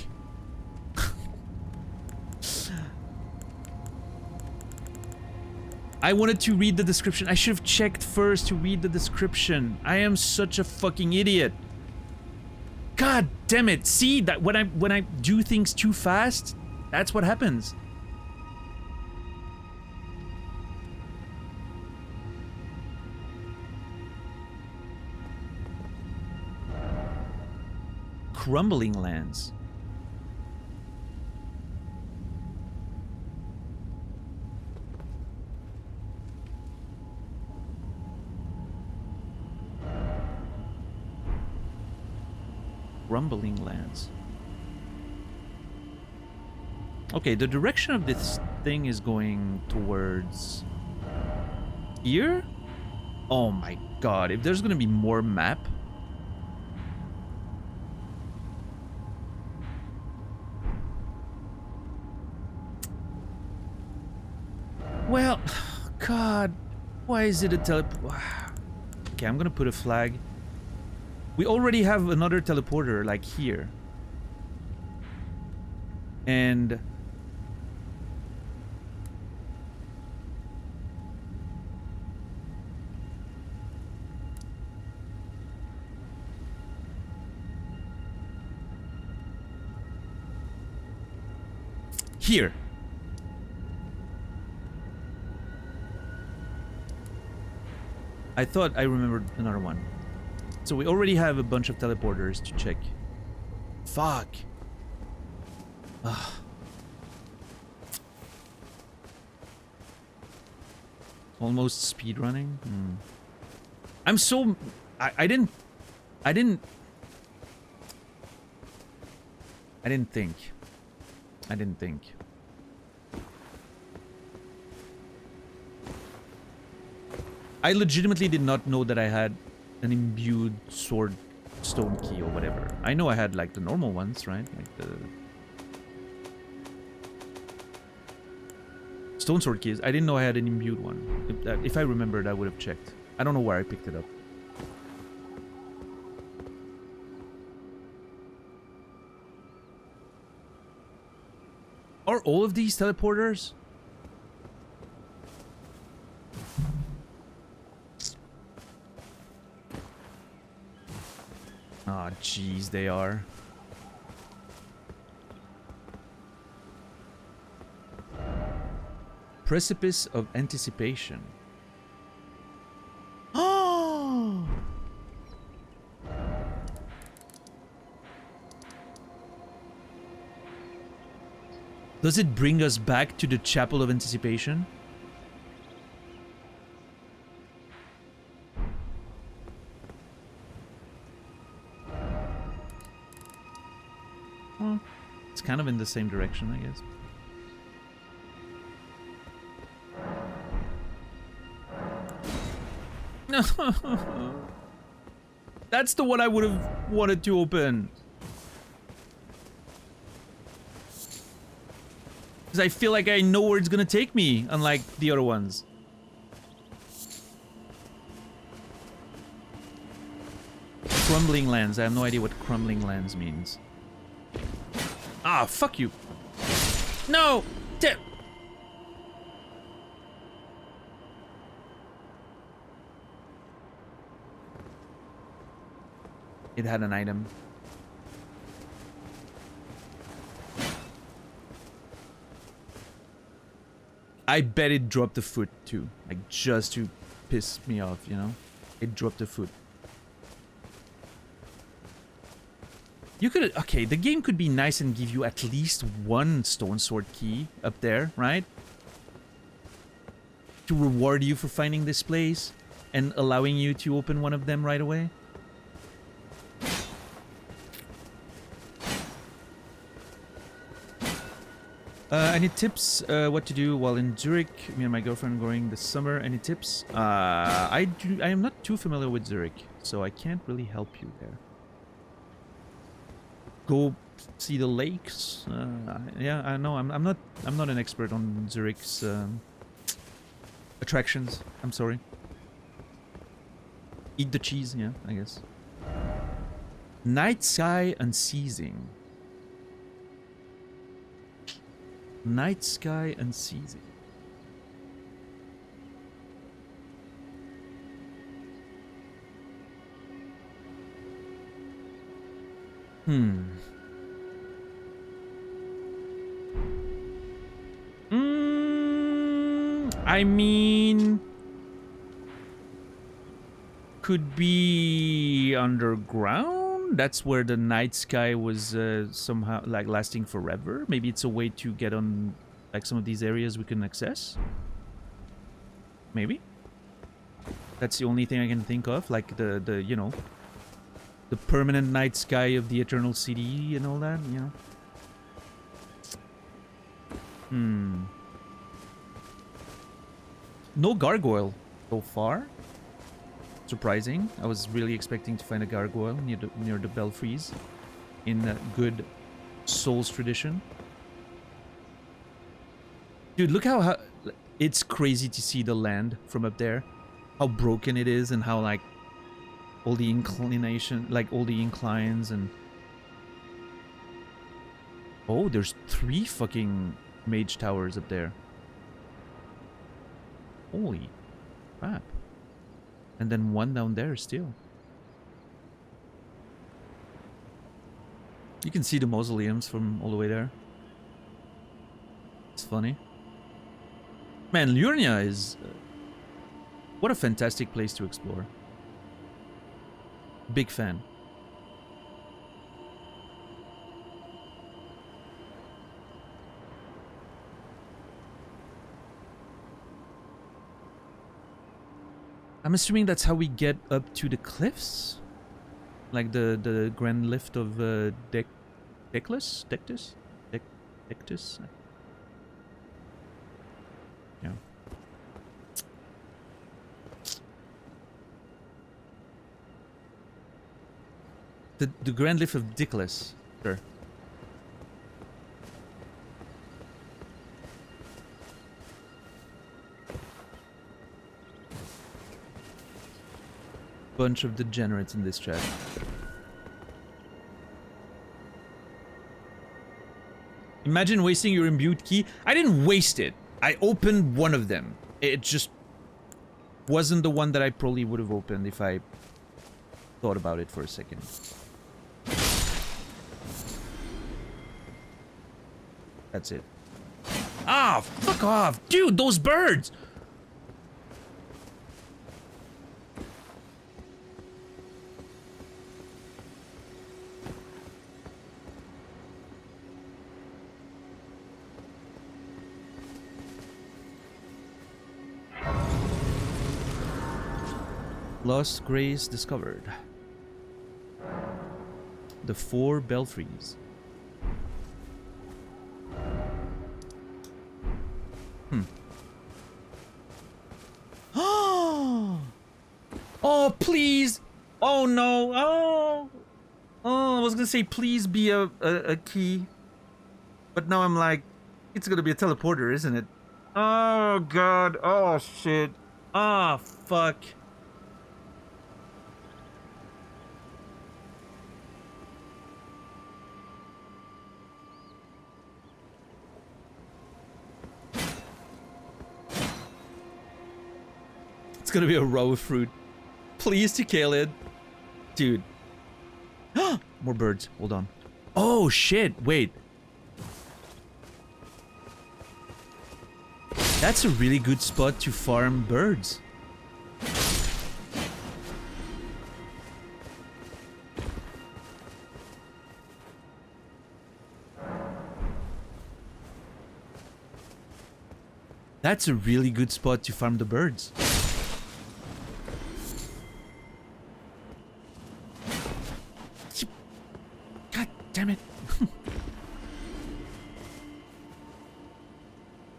I wanted to read the description. I should have checked first to read the description. I am such a fucking idiot. God damn it. See, that when I do things too fast, that's what happens. Crumbling lands. Crumbling lands. Okay, the direction of this thing is going towards here? Oh my god, if there's gonna be more map. Well, god, why is it a Okay, I'm gonna put a flag. We already have another teleporter, like here. And... here. I thought I remembered another one. So we already have a bunch of teleporters to check. Fuck. Ugh. Almost speedrunning. I'm so... I didn't think. I didn't think. I legitimately did not know that I had an imbued sword stone key or whatever. I know I had like the normal ones, right? Like the stone sword keys. I didn't know I had an imbued one. If I remembered, I would have checked. I don't know where I picked it up. Are all of these teleporters? Ah, jeez, they are. Precipice of anticipation. Oh! Does it bring us back to the Chapel of Anticipation? Well, it's kind of in the same direction, I guess. That's the one I would have wanted to open. Because I feel like I know where it's gonna take me, unlike the other ones. Crumbling lands. I have no idea what crumbling lands means. Ah, fuck you. No! It had an item. I bet it dropped a foot too. Like, just to piss me off, you know? It dropped a foot. You could... Okay, the game could be nice and give you at least one stone sword key up there, right? To reward you for finding this place and allowing you to open one of them right away. Any tips what to do while in Zurich? Me and my girlfriend going this summer. Any tips? I am not too familiar with Zurich, so I can't really help you there. Go see the lakes. Yeah, I know. I'm not an expert on Zurich's attractions. I'm sorry. Eat the cheese. Yeah, I guess. Night sky unceasing. Night sky unceasing. I mean, could be underground. That's where the night sky was somehow like lasting forever. Maybe it's a way to get on like some of these areas we can access. Maybe. That's the only thing I can think of. Like the you know, the permanent night sky of the Eternal City and all that. You know. No gargoyle so far. Surprising. I was really expecting to find a gargoyle near the Belfries in good Souls tradition. Dude, look how it's crazy to see the land from up there. How broken it is and how like all the inclination, like all the inclines and... Oh, there's 3 fucking mage towers up there. Holy crap. And then 1 down there still. You can see the mausoleums from all the way there. It's funny. Man, Liurnia is... what a fantastic place to explore. Big fan. I'm assuming that's how we get up to the cliffs? Like the grand lift of Dectus? Dectus? Yeah. The grand lift of Dickless. Sure. Bunch of degenerates in this chat. Imagine wasting your imbued key. I didn't waste it. I opened one of them. It just wasn't the one that I probably would have opened if I thought about it for a second. That's it. Ah, fuck off. Dude, those birds! Lost Grace discovered. The 4 belfries. Oh, please! Oh no! Oh, I was gonna say please be a key, but now I'm like, it's gonna be a teleporter, isn't it? Oh god! Oh shit! Ah, fuck! It's gonna be a row of fruit. Please to kill it. Dude. More birds. Hold on. Oh, shit. Wait. That's a really good spot to farm birds. That's a really good spot to farm the birds. Damn it.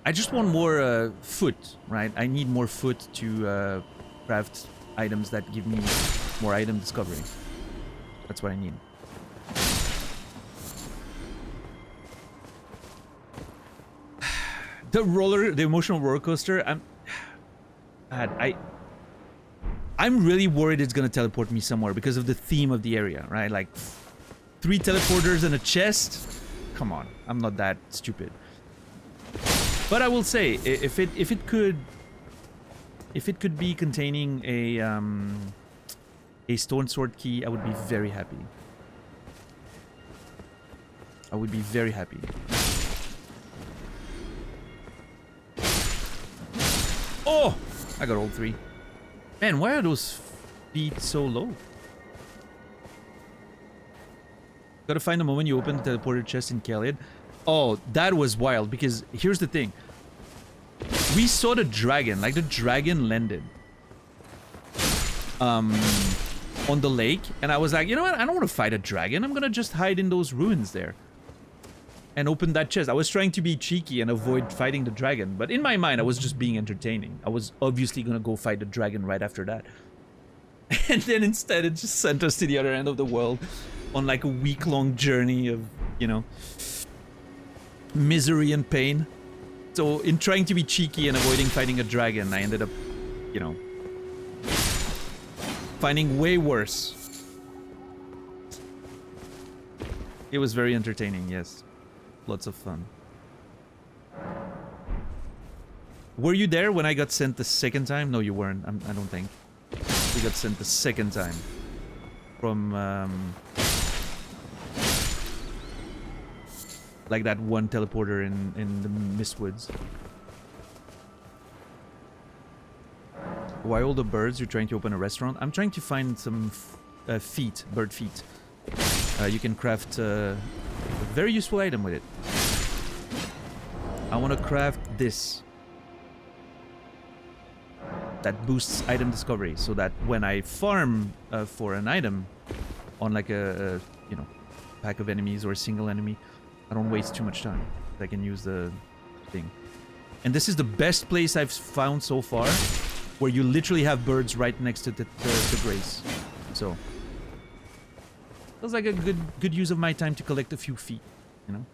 I just want more foot, right? I need more foot to craft items that give me more item discovery. That's what I need. The emotional roller coaster, I'm really worried it's gonna teleport me somewhere because of the theme of the area, right? Like 3 teleporters and a chest. Come on, I'm not that stupid. But I will say, if it could be containing a stone sword key, I would be very happy. I would be very happy. Oh! I got all 3. Man, why are those feet so low? Gotta find the moment you open the teleporter chest in Khalid. Oh, that was wild, because here's the thing. We saw the dragon, like the dragon landed on the lake, and I was like, you know what, I don't want to fight a dragon, I'm gonna just hide in those ruins there and open that chest. I was trying to be cheeky and avoid fighting the dragon, but in my mind I was just being entertaining. I was obviously gonna go fight the dragon right after that. And then instead it just sent us to the other end of the world on like a week-long journey of, you know, misery and pain. So in trying to be cheeky and avoiding fighting a dragon, I ended up, you know, finding way worse. It was very entertaining, yes. Lots of fun. Were you there when I got sent the second time? No, you weren't. I don't think. We got sent the second time. From, like that one teleporter in the Mistwoods. Why all the birds? You're trying to open a restaurant? I'm trying to find some feet, bird feet. You can craft a very useful item with it. I want to craft this. That boosts item discovery, so that when I farm for an item on like a you know, pack of enemies or a single enemy, I don't waste too much time. I can use the thing. And this is the best place I've found so far, where you literally have birds right next to the grace. So it was like a good use of my time to collect a few feet, you know?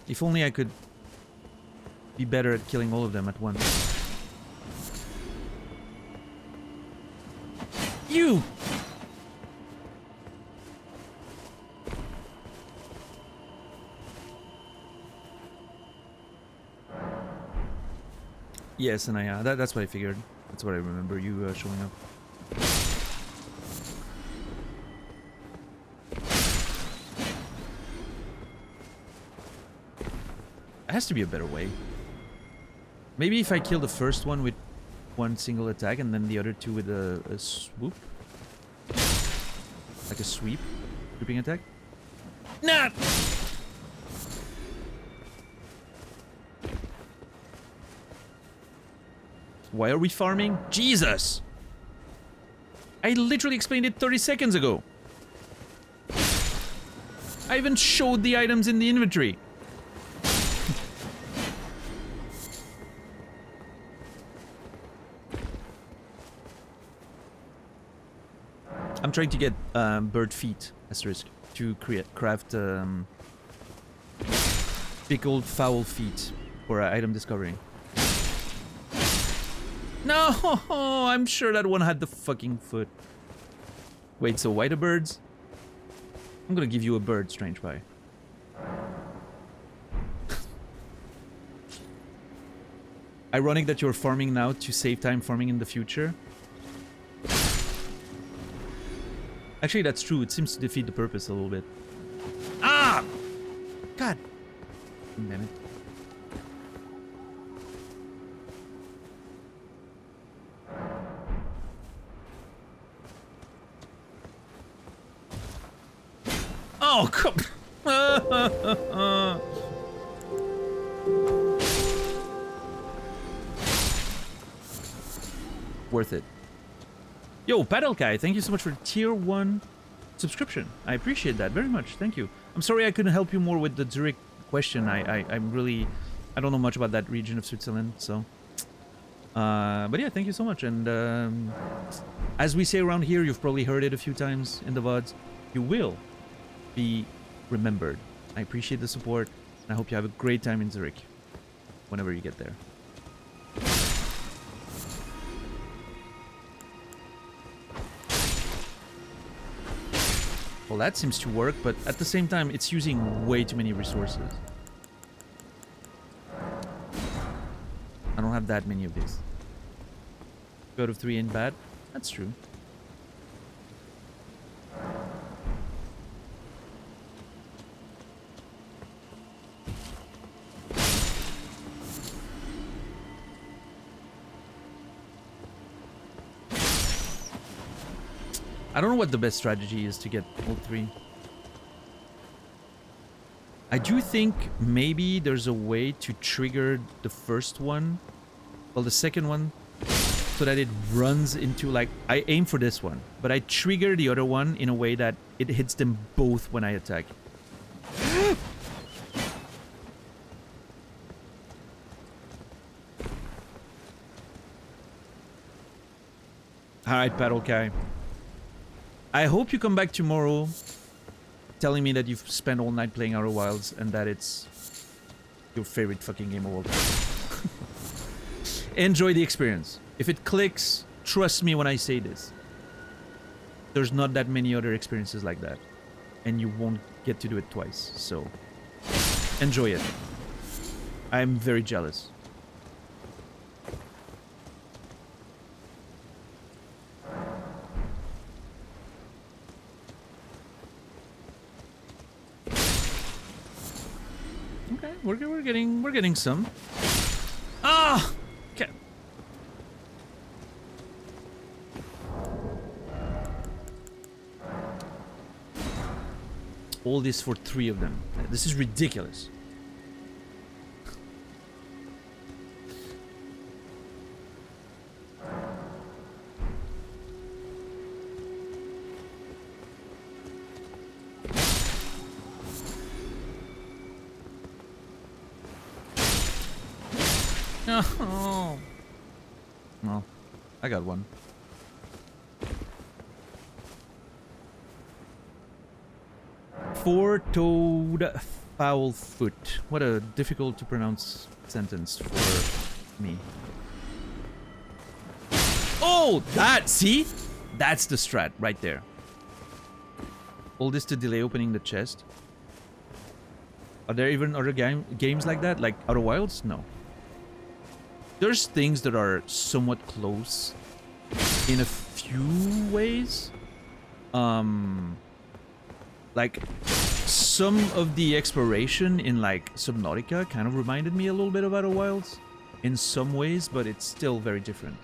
If only I could be better at killing all of them at once. You! Yes, and that's what I figured. That's what I remember you showing up. There has to be a better way. Maybe if I kill the first one with one single attack and then the other two with a swoop. Like a sweep. Sweeping attack. Nah! Why are we farming? Jesus! I literally explained it 30 seconds ago. I even showed the items in the inventory. I'm trying to get bird feet, asterisk, to craft pickled fowl feet for item discovery. No, I'm sure that one had the fucking foot. Wait, so why the birds? I'm gonna give you a bird, Strange Pie. Ironic that you're farming now to save time farming in the future. Actually, that's true. It seems to defeat the purpose a little bit. Ah! God damn it. Oh, come. Worth it. Yo, Paddlekai, thank you so much for tier 1 subscription. I appreciate that very much. Thank you. I'm sorry I couldn't help you more with the Zurich question. I'm really... I don't know much about that region of Switzerland, so... but yeah, thank you so much. And as we say around here, you've probably heard it a few times in the VODs. You will be remembered. I appreciate the support. And I hope you have a great time in Zurich whenever you get there. Well, that seems to work, but at the same time, it's using way too many resources. I don't have that many of these. 2 out of 3 ain't bad. That's true. I don't know what the best strategy is to get all 3. I do think maybe there's a way to trigger the first one, well, the second one, so that it runs into, like, I aim for this one, but I trigger the other one in a way that it hits them both when I attack. Alright, Paddle Kai. I hope you come back tomorrow telling me that you've spent all night playing Outer Wilds and that it's your favorite fucking game of all time. Enjoy the experience. If it clicks, trust me when I say this. There's not that many other experiences like that. And you won't get to do it twice, so enjoy it. I'm very jealous. Okay, we're getting some. Ah! Okay. All this for 3 of them. This is ridiculous. Oh. Well, I got one. Four-toed foul foot. What a difficult to pronounce sentence for me. Oh, see? That's the strat right there. All this to delay opening the chest. Are there even other games like that? Like Outer Wilds? No. There's things that are somewhat close in a few ways. Like some of the exploration in like Subnautica kind of reminded me a little bit of Outer Wilds in some ways, but it's still very different.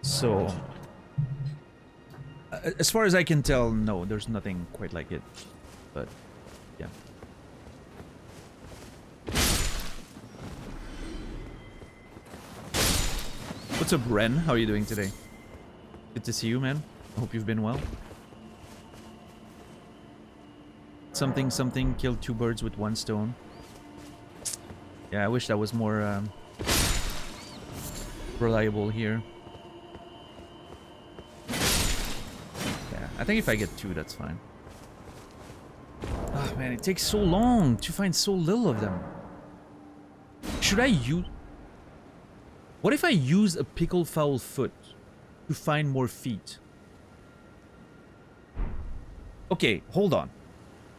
So as far as I can tell, no, there's nothing quite like it. But yeah. What's up, Ren? How are you doing today? Good to see you, man. I hope you've been well. Something killed 2 birds with 1 stone. Yeah, I wish that was more reliable here. Yeah, I think if I get 2, that's fine. Oh man, it takes so long to find so little of them. Should I use... What if I use a pickled foul foot to find more feet? Okay, hold on.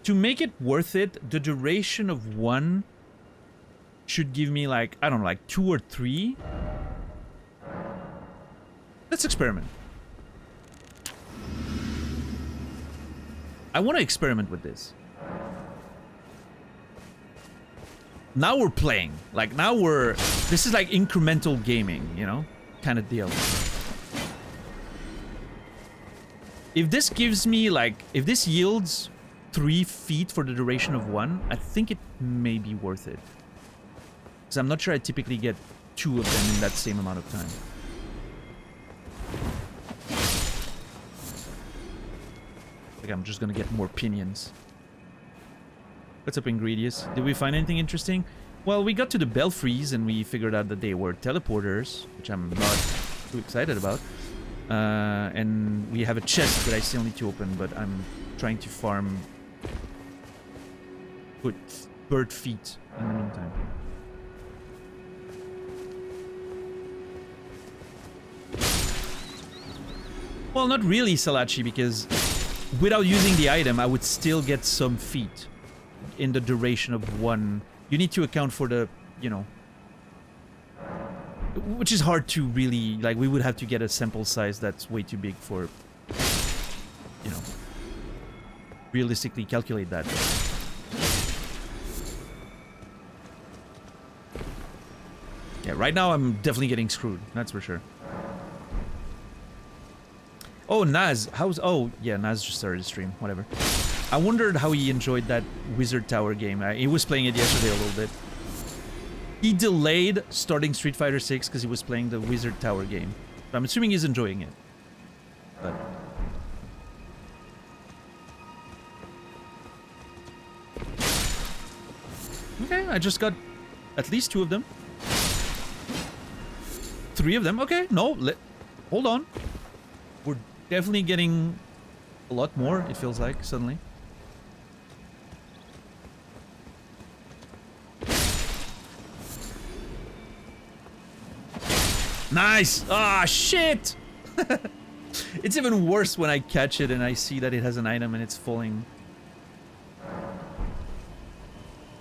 To make it worth it, the duration of 1 should give me like, I don't know, like 2 or 3. Let's experiment. I want to experiment with this. Now we're playing. Like, now we're... This is like incremental gaming, you know? Kind of deal. If this gives me, like... If this yields 3 feet for the duration of 1, I think it may be worth it. Because I'm not sure I typically get 2 of them in that same amount of time. Like, I'm just gonna get more pinions. What's up, Ingredients? Did we find anything interesting? Well, we got to the Belfries and we figured out that they were teleporters, which I'm not too excited about. And we have a chest that I still need to open, but I'm trying to farm bird feet in the meantime. Well, not really, Salachi, because without using the item, I would still get some feet in the duration of one. You need to account for the, you know, which is hard to really, like, we would have to get a sample size that's way too big for, you know, realistically calculate that. Yeah, right now I'm definitely getting screwed, that's for sure. Oh, Naz, how's... Oh, yeah, Naz just started the stream, whatever. I wondered how he enjoyed that Wizard Tower game. He was playing it yesterday a little bit. He delayed starting Street Fighter 6 because he was playing the Wizard Tower game. But I'm assuming he's enjoying it. But... Okay, I just got at least 2 of them. 3 of them. Okay, no, hold on. We're definitely getting a lot more, it feels like, suddenly. Nice! Ah, shit! It's even worse when I catch it and I see that it has an item and it's falling.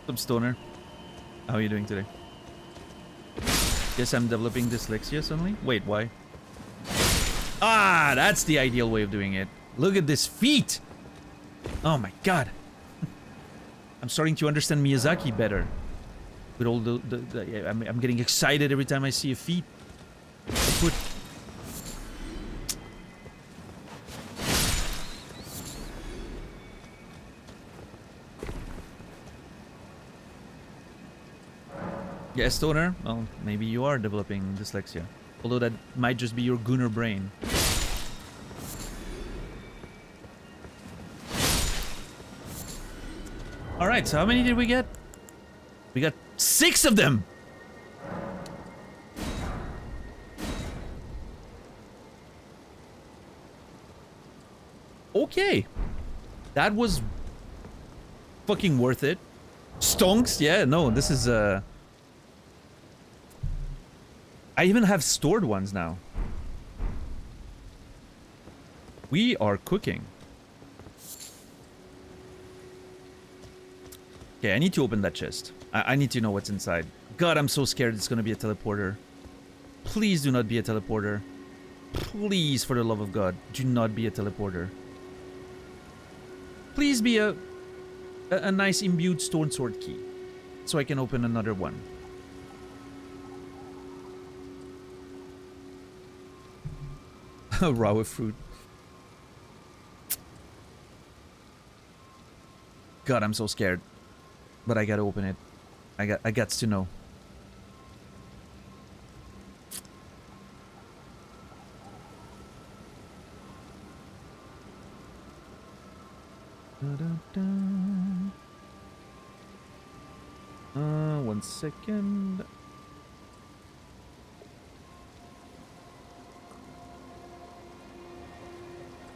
What's up, Stoner? How are you doing today? Guess I'm developing dyslexia suddenly? Wait, why? Ah, that's the ideal way of doing it. Look at this feet! Oh my god. I'm starting to understand Miyazaki better. With all I'm getting excited every time I see a feet. A foot. Yeah, Stoner. Well, maybe you are developing dyslexia. Although that might just be your gooner brain. Alright, so how many did we get? We got 6 of them! Okay. That was fucking worth it. Stonks? Yeah, no, this is I even have stored ones now. We are cooking. Okay, I need to open that chest. I need to know what's inside. God, I'm so scared it's gonna be a teleporter. Please do not be a teleporter. Please, for the love of God, do not be a teleporter. Please be a nice imbued stone sword key. So I can open another one. Raw fruit. God, I'm so scared. But I gotta open it. I got to know. One second.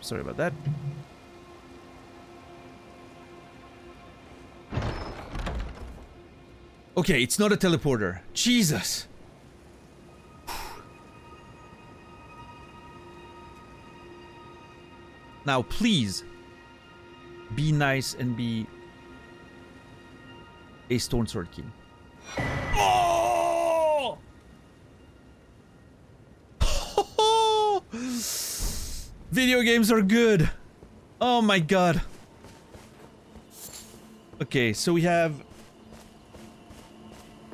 Sorry about that. Okay, it's not a teleporter. Jesus. Now, please be nice and be a stone sword key. Oh! Video games are good. Oh my god. Okay, so we have...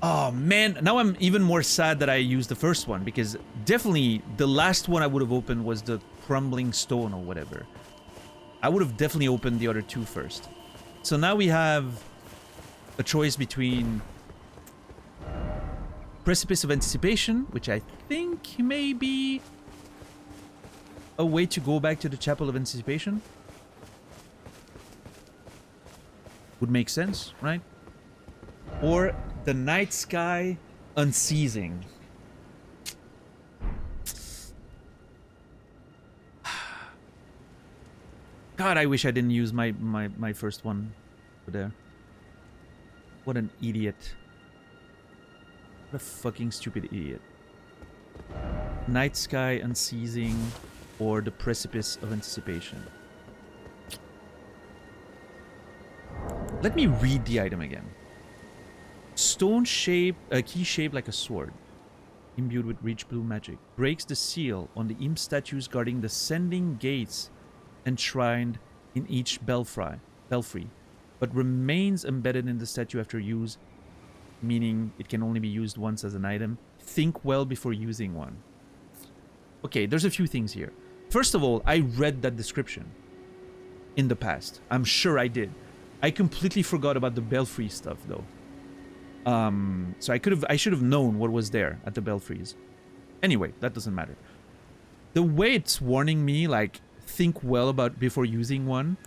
Oh man, now I'm even more sad that I used the first one, because definitely the last one I would have opened was the crumbling stone or whatever. I would have definitely opened the other 2 first. So now we have a choice between Precipice of Anticipation, which I think may be a way to go back to the Chapel of Anticipation. Would make sense, right? Or the Night Sky Unceasing. God, I wish I didn't use my first one over there. What an idiot. What a fucking stupid idiot. Night Sky Unceasing or the Precipice of Anticipation. Let me read the item again. Stone shape, a key shaped like a sword, imbued with rich blue magic, breaks the seal on the imp statues guarding the sending gates enshrined in each belfry, but remains embedded in the statue after use, meaning it can only be used once as an item. Think well before using one. Okay, there's a few things here. First of all, I read that description in the past. I'm sure I did. I completely forgot about the Belfry stuff though. So I should have known what was there at the Belfries. Anyway, that doesn't matter. The way it's warning me, like, think well about before using one,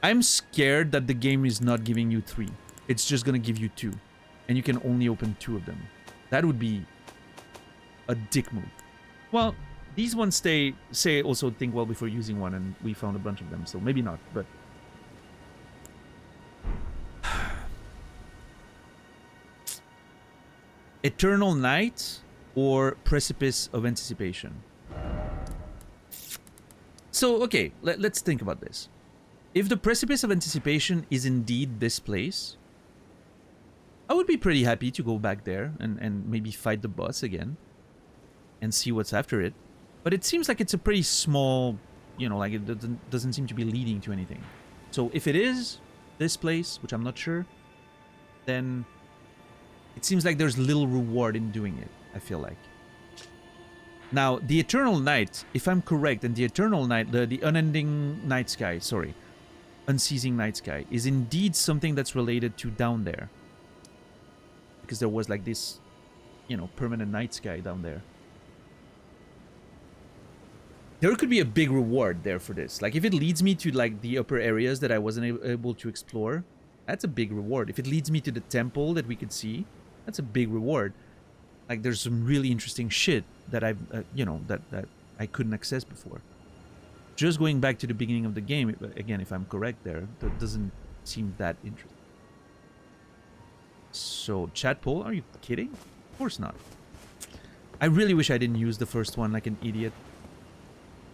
I'm scared that the game is not giving you 3. It's just gonna give you 2. And you can only open 2 of them. That would be a dick move. Well, these ones say also think well before using one, and we found a bunch of them, so maybe not, but... Eternal Night or Precipice of Anticipation? So, okay, let's think about this. If the Precipice of Anticipation is indeed this place, I would be pretty happy to go back there and maybe fight the boss again and see what's after it. But it seems like it's a pretty small, you know, like it doesn't seem to be leading to anything. So if it is this place, which I'm not sure, then it seems like there's little reward in doing it, I feel like. Now, the Eternal Night, if I'm correct, and the Eternal Night, the Unending Night Sky, sorry, Unceasing Night Sky, is indeed something that's related to down there. Because there was like this, you know, permanent night sky down there. There could be a big reward there for this. Like, if it leads me to, like, the upper areas that I wasn't able to explore, that's a big reward. If it leads me to the temple that we could see, that's a big reward. Like, there's some really interesting shit that I've, you know, that I couldn't access before. Just going back to the beginning of the game, again, if I'm correct there, that doesn't seem that interesting. So, chat poll, are you kidding? Of course not. I really wish I didn't use the first one like an idiot.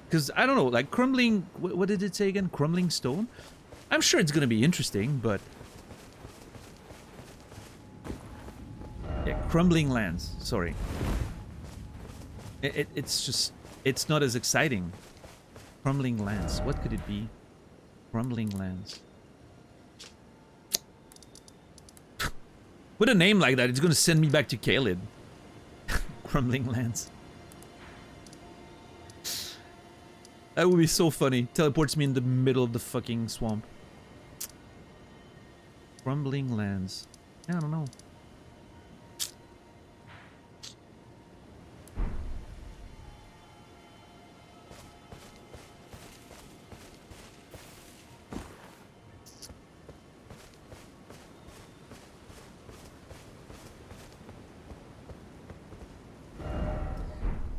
Because, I don't know, like crumbling... What did it say again? Crumbling stone? I'm sure it's going to be interesting, but... Yeah, crumbling lands. Sorry. It's just... It's not as exciting. Crumbling lands. What could it be? Crumbling lands. With a name like that, it's going to send me back to Caelid. Crumbling lands. That would be so funny. Teleports me in the middle of the fucking swamp. Crumbling lands. Yeah, I don't know.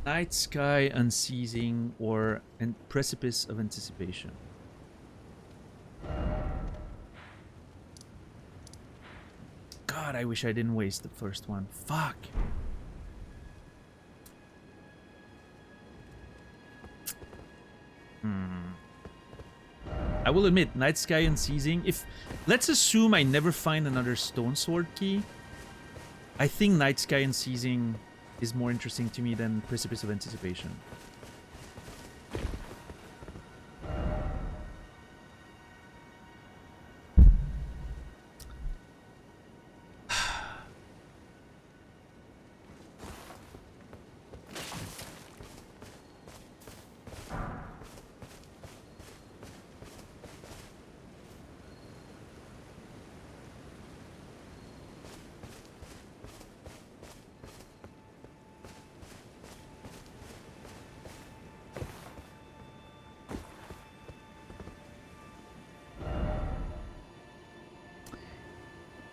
Night Sky, Unceasing, or Precipice of Anticipation. God, I wish I didn't waste the first one. Fuck. I will admit, Night Sky, Unceasing. If let's assume I never find another Stone Sword key, I think Night Sky, Unceasing is more interesting to me than Precipice of Anticipation.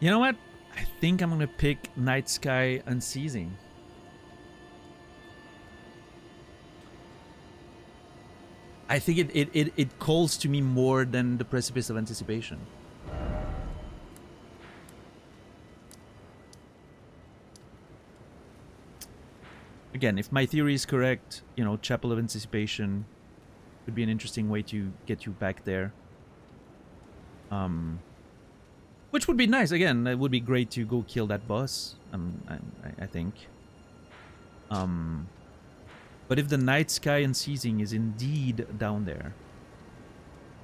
You know what? I think I'm gonna pick Night Sky Unceasing. I think it calls to me more than the Precipice of Anticipation. Again, if my theory is correct, you know, Chapel of Anticipation could be an interesting way to get you back there. Which would be nice. Again, it would be great to go kill that boss. I think. But if the night sky and seizing is indeed down there,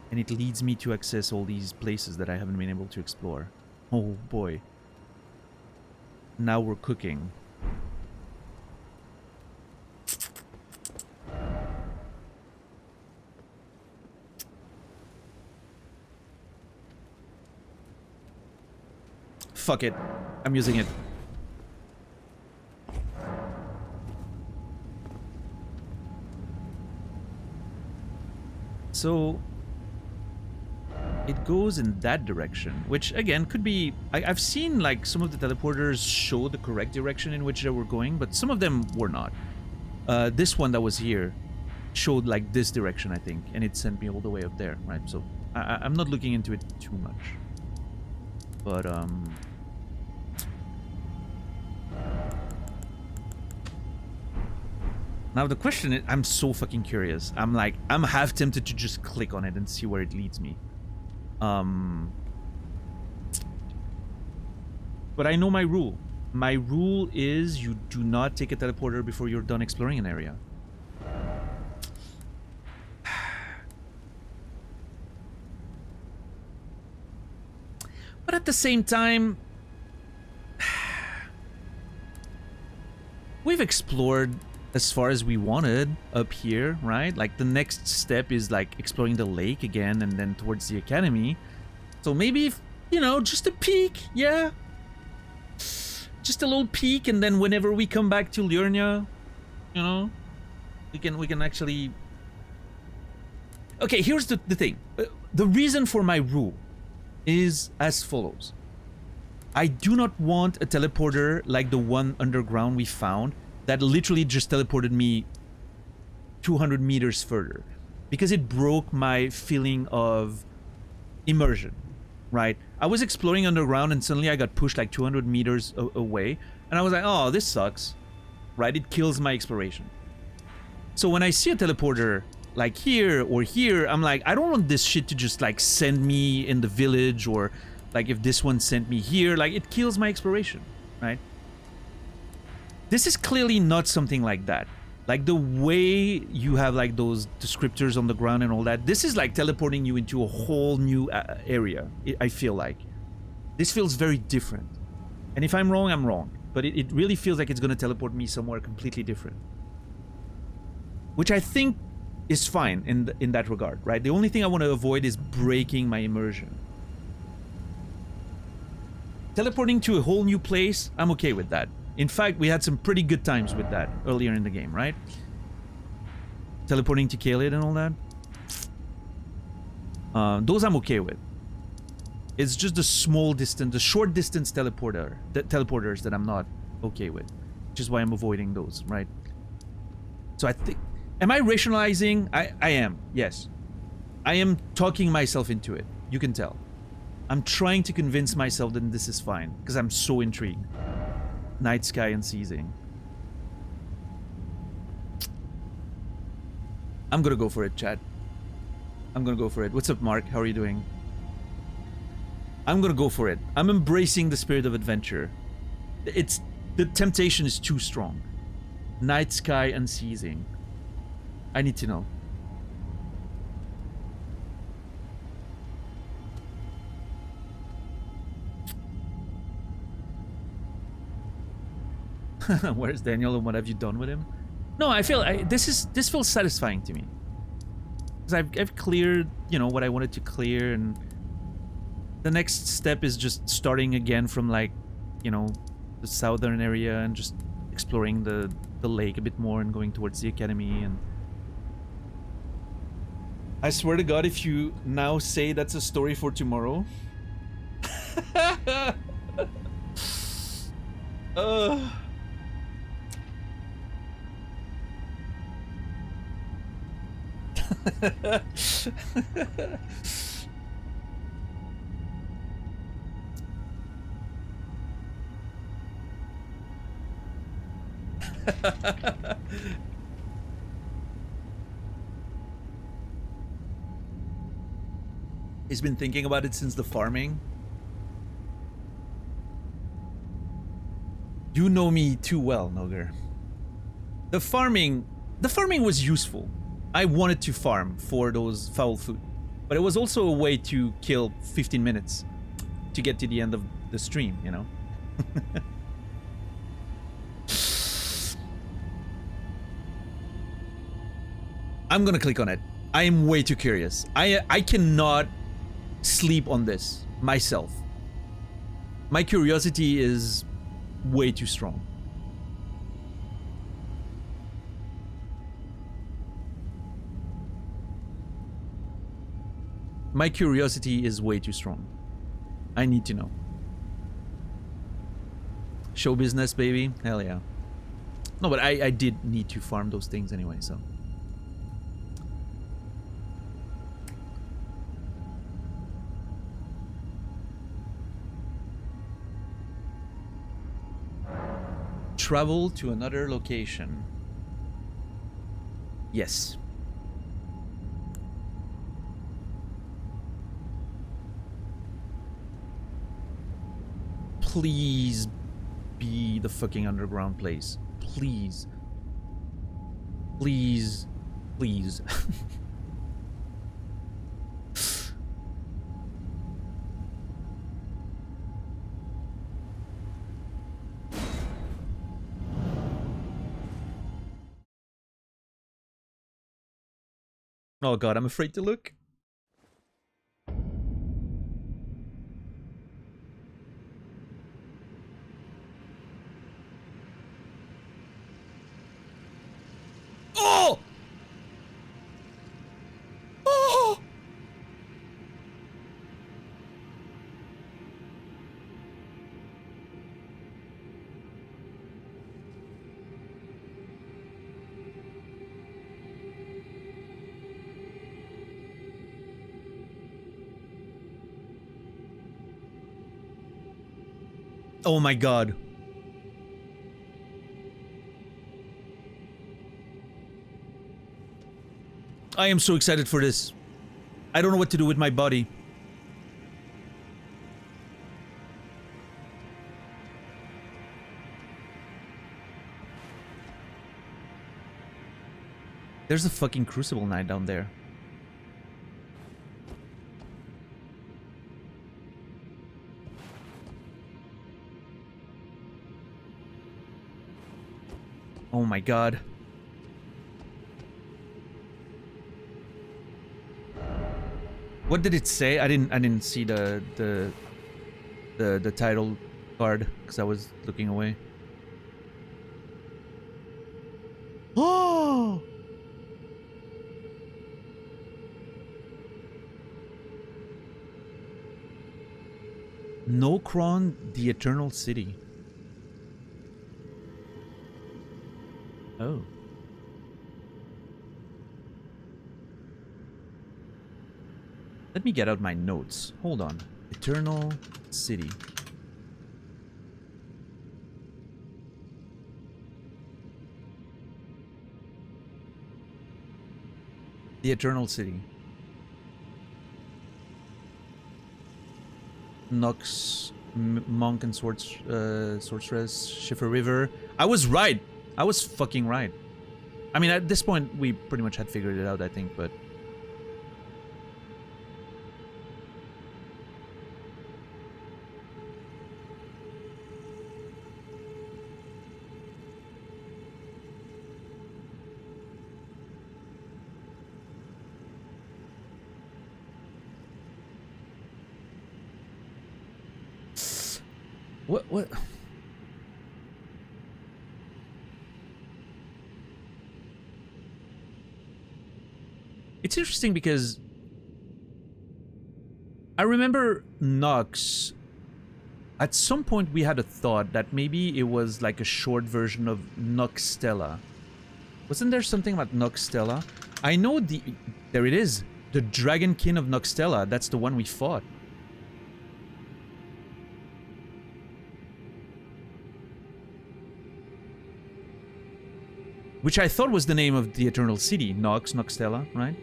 and it leads me to access all these places that I haven't been able to explore, oh boy. Now we're cooking. Fuck it. I'm using it. So it goes in that direction, which again could be... I've seen like some of the teleporters show the correct direction in which they were going, but some of them were not. This one that was here showed like this direction, I think, and it sent me all the way up there, right? So I'm not looking into it too much. But now the question is, I'm so fucking curious. I'm half tempted to just click on it and see where it leads me. But I know my rule. My rule is you do not take a teleporter before you're done exploring an area. But at the same time, we've explored as far as we wanted up here, right? Like the next step is like exploring the lake again and then towards the academy. So maybe, if, you know, just a peek, yeah. Just a little peek, and then whenever we come back to Liurnia, you know, we can actually... Okay, here's the thing. The reason for my rule is as follows. I do not want a teleporter like the one underground we found that literally just teleported me 200 meters further, because it broke my feeling of immersion, right? I was exploring underground and suddenly I got pushed like 200 meters away, and I was like, oh, this sucks, right? It kills my exploration. So when I see a teleporter like here or here, I'm like, I don't want this shit to just like send me in the village, or like if this one sent me here, like it kills my exploration, right? This is clearly not something like that. Like the way you have like those descriptors on the ground and all that, this is like teleporting you into a whole new area, I feel like. This feels very different. And if I'm wrong, I'm wrong. But it really feels like it's going to teleport me somewhere completely different. Which I think is fine in that regard, right? The only thing I want to avoid is breaking my immersion. Teleporting to a whole new place, I'm okay with that. In fact, we had some pretty good times with that earlier in the game, right? Teleporting to Caelid and all that. Those I'm okay with. It's just the small distance, the short distance teleporters that I'm not okay with. Which is why I'm avoiding those, right? So I think... Am I rationalizing? I am, yes. I am talking myself into it. You can tell. I'm trying to convince myself that this is fine, because I'm so intrigued. Night sky and seizing. I'm gonna go for it, chat. I'm gonna go for it. What's up, Mark? How are you doing? I'm gonna go for it. I'm embracing the spirit of adventure. The temptation is too strong. Night sky and seizing. I need to know. Where's Daniel and what have you done with him? No, I feel this feels satisfying to me. Because I've cleared, you know, what I wanted to clear, and the next step is just starting again from like, you know, the southern area and just exploring the lake a bit more and going towards the academy. And I swear to God, if you now say that's a story for tomorrow. He's been thinking about it since the farming. You know me too well, Noger. The farming was useful. I wanted to farm for those foul food, but it was also a way to kill 15 minutes to get to the end of the stream, you know? I'm gonna click on it. I am way too curious. I cannot sleep on this myself. My curiosity is way too strong. My curiosity is way too strong. I need to know. Show business, baby. Hell yeah. No, but I did need to farm those things anyway, so. Travel to another location. Yes. Please be the fucking underground place. Please. Please. Please. Oh god, I'm afraid to look. Oh! Oh! Oh my god. I am so excited for this. I don't know what to do with my body. There's a fucking Crucible Knight down there. Oh my god. What did it say? I didn't see the title card because I was looking away. Oh! Nokron, the Eternal City. Oh. Let me get out my notes. Hold on. Eternal City. The Eternal City. Nox, Monk and Sorceress, Schiffer River. I was right. I was fucking right. I mean, at this point, we pretty much had figured it out, I think, but... What? It's interesting because I remember Nox. At some point we had a thought that maybe it was like a short version of Noxtella. Wasn't there something about Noxtella? I know there it is. The Dragonkin of Noxtella. That's the one we fought. Which I thought was the name of the Eternal City. Noxtella, right?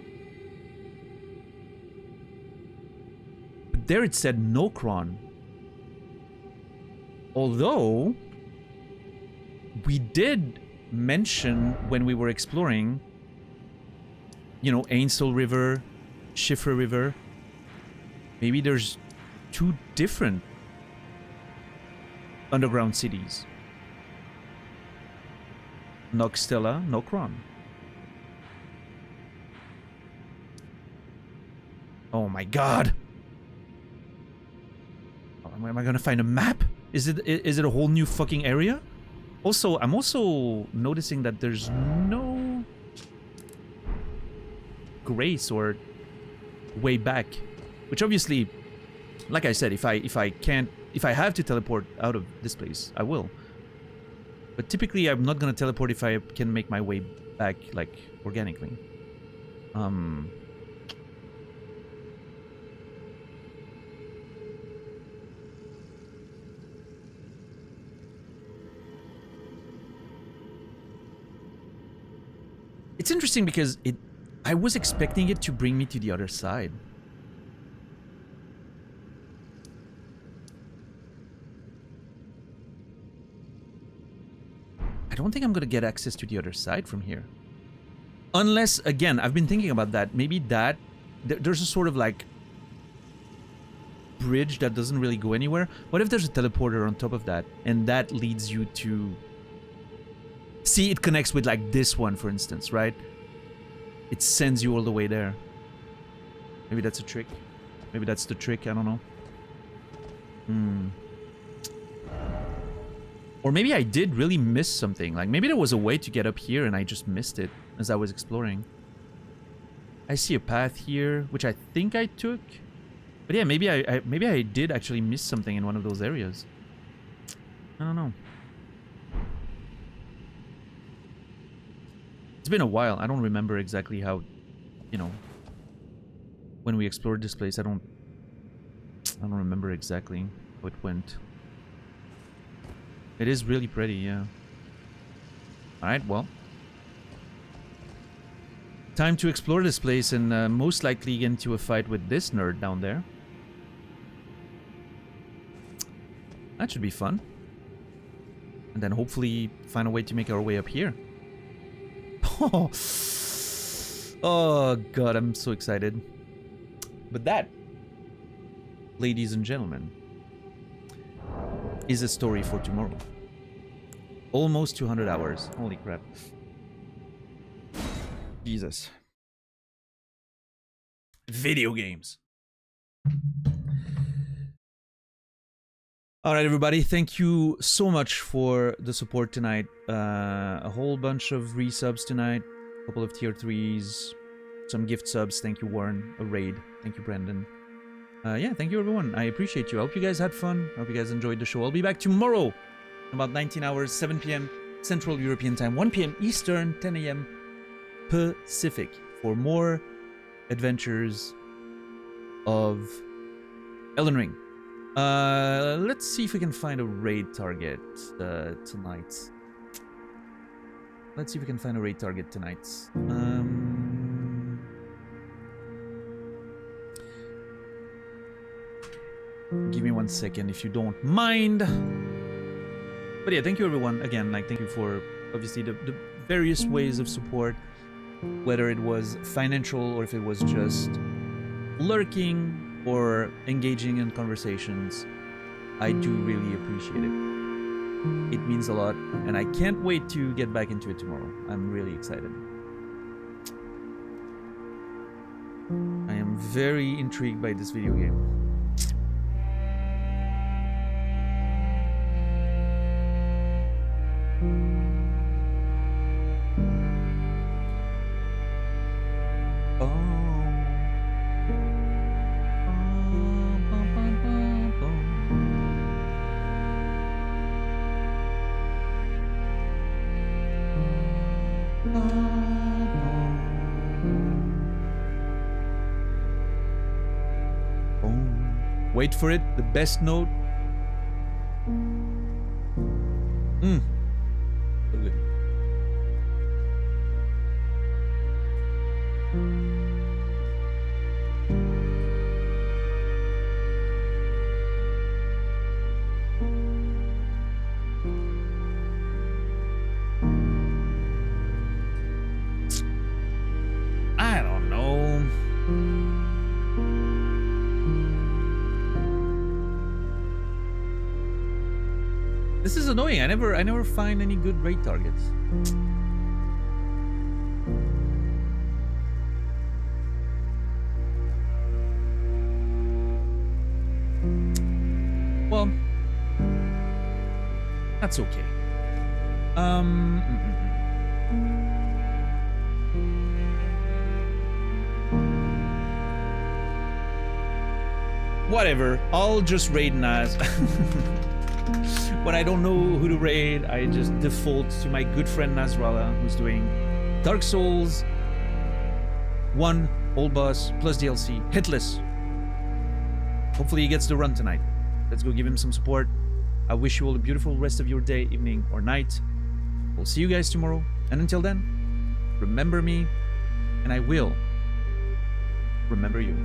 But there it said Nokron. Although... we did mention when we were exploring, you know, Ainsel River, Schiffer River. Maybe there's 2 different underground cities. Nokstella, Nokron. Oh my god! Oh, am I gonna find a map? Is it a whole new fucking area? Also, I'm also noticing that there's no grace or way back, which obviously, like I said, if I have to teleport out of this place, I will. But typically, I'm not gonna teleport if I can make my way back, like, organically. It's interesting because I was expecting it to bring me to the other side. I don't think I'm gonna get access to the other side from here. Unless, again, I've been thinking about that. Maybe there's a sort of like bridge that doesn't really go anywhere. What if there's a teleporter on top of that and that leads you to... See, it connects with like this one, for instance, right? It sends you all the way there. Maybe that's a trick. Maybe that's the trick, I don't know. Or maybe I did really miss something. Like, maybe there was a way to get up here and I just missed it as I was exploring. I see a path here, which I think I took. But yeah, maybe I did actually miss something in one of those areas. I don't know. It's been a while. I don't remember exactly how, you know, when we explored this place. I don't remember exactly how it went. It is really pretty, yeah. Alright, well. Time to explore this place and most likely get into a fight with this nerd down there. That should be fun. And then hopefully find a way to make our way up here. Oh god, I'm so excited. But that, ladies and gentlemen, is a story for tomorrow. Almost 200 hours. Holy crap. Jesus. Video games. Alright, everybody. Thank you so much for the support tonight. A whole bunch of resubs tonight. A couple of tier 3s. Some gift subs. Thank you, Warren. A raid. Thank you, Brandon. Yeah, thank you, everyone. I appreciate you. I hope you guys had fun. I hope you guys enjoyed the show. I'll be back tomorrow in about 19 hours, 7 p.m. Central European Time, 1 p.m. Eastern, 10 a.m. Pacific for more adventures of Elden Ring. Let's see if we can find a raid target tonight. Let's see if we can find a raid target tonight. Give me 1 second if you don't mind. But yeah, thank you everyone. Again, like, thank you for obviously the various ways of support. Whether it was financial or if it was just lurking or engaging in conversations. I do really appreciate it. It means a lot, and I can't wait to get back into it tomorrow. I'm really excited. I am very intrigued by this video game. Wait for it, the best note. So good. This is annoying. I never find any good raid targets. Well, that's okay. Whatever. I'll just raid Naz. When I don't know who to raid, I just default to my good friend Nasrallah, who's doing Dark Souls 1, Old Boss, plus DLC, hitless. Hopefully he gets the run tonight. Let's go give him some support. I wish you all a beautiful rest of your day, evening, or night. We'll see you guys tomorrow. And until then, remember me, and I will remember you.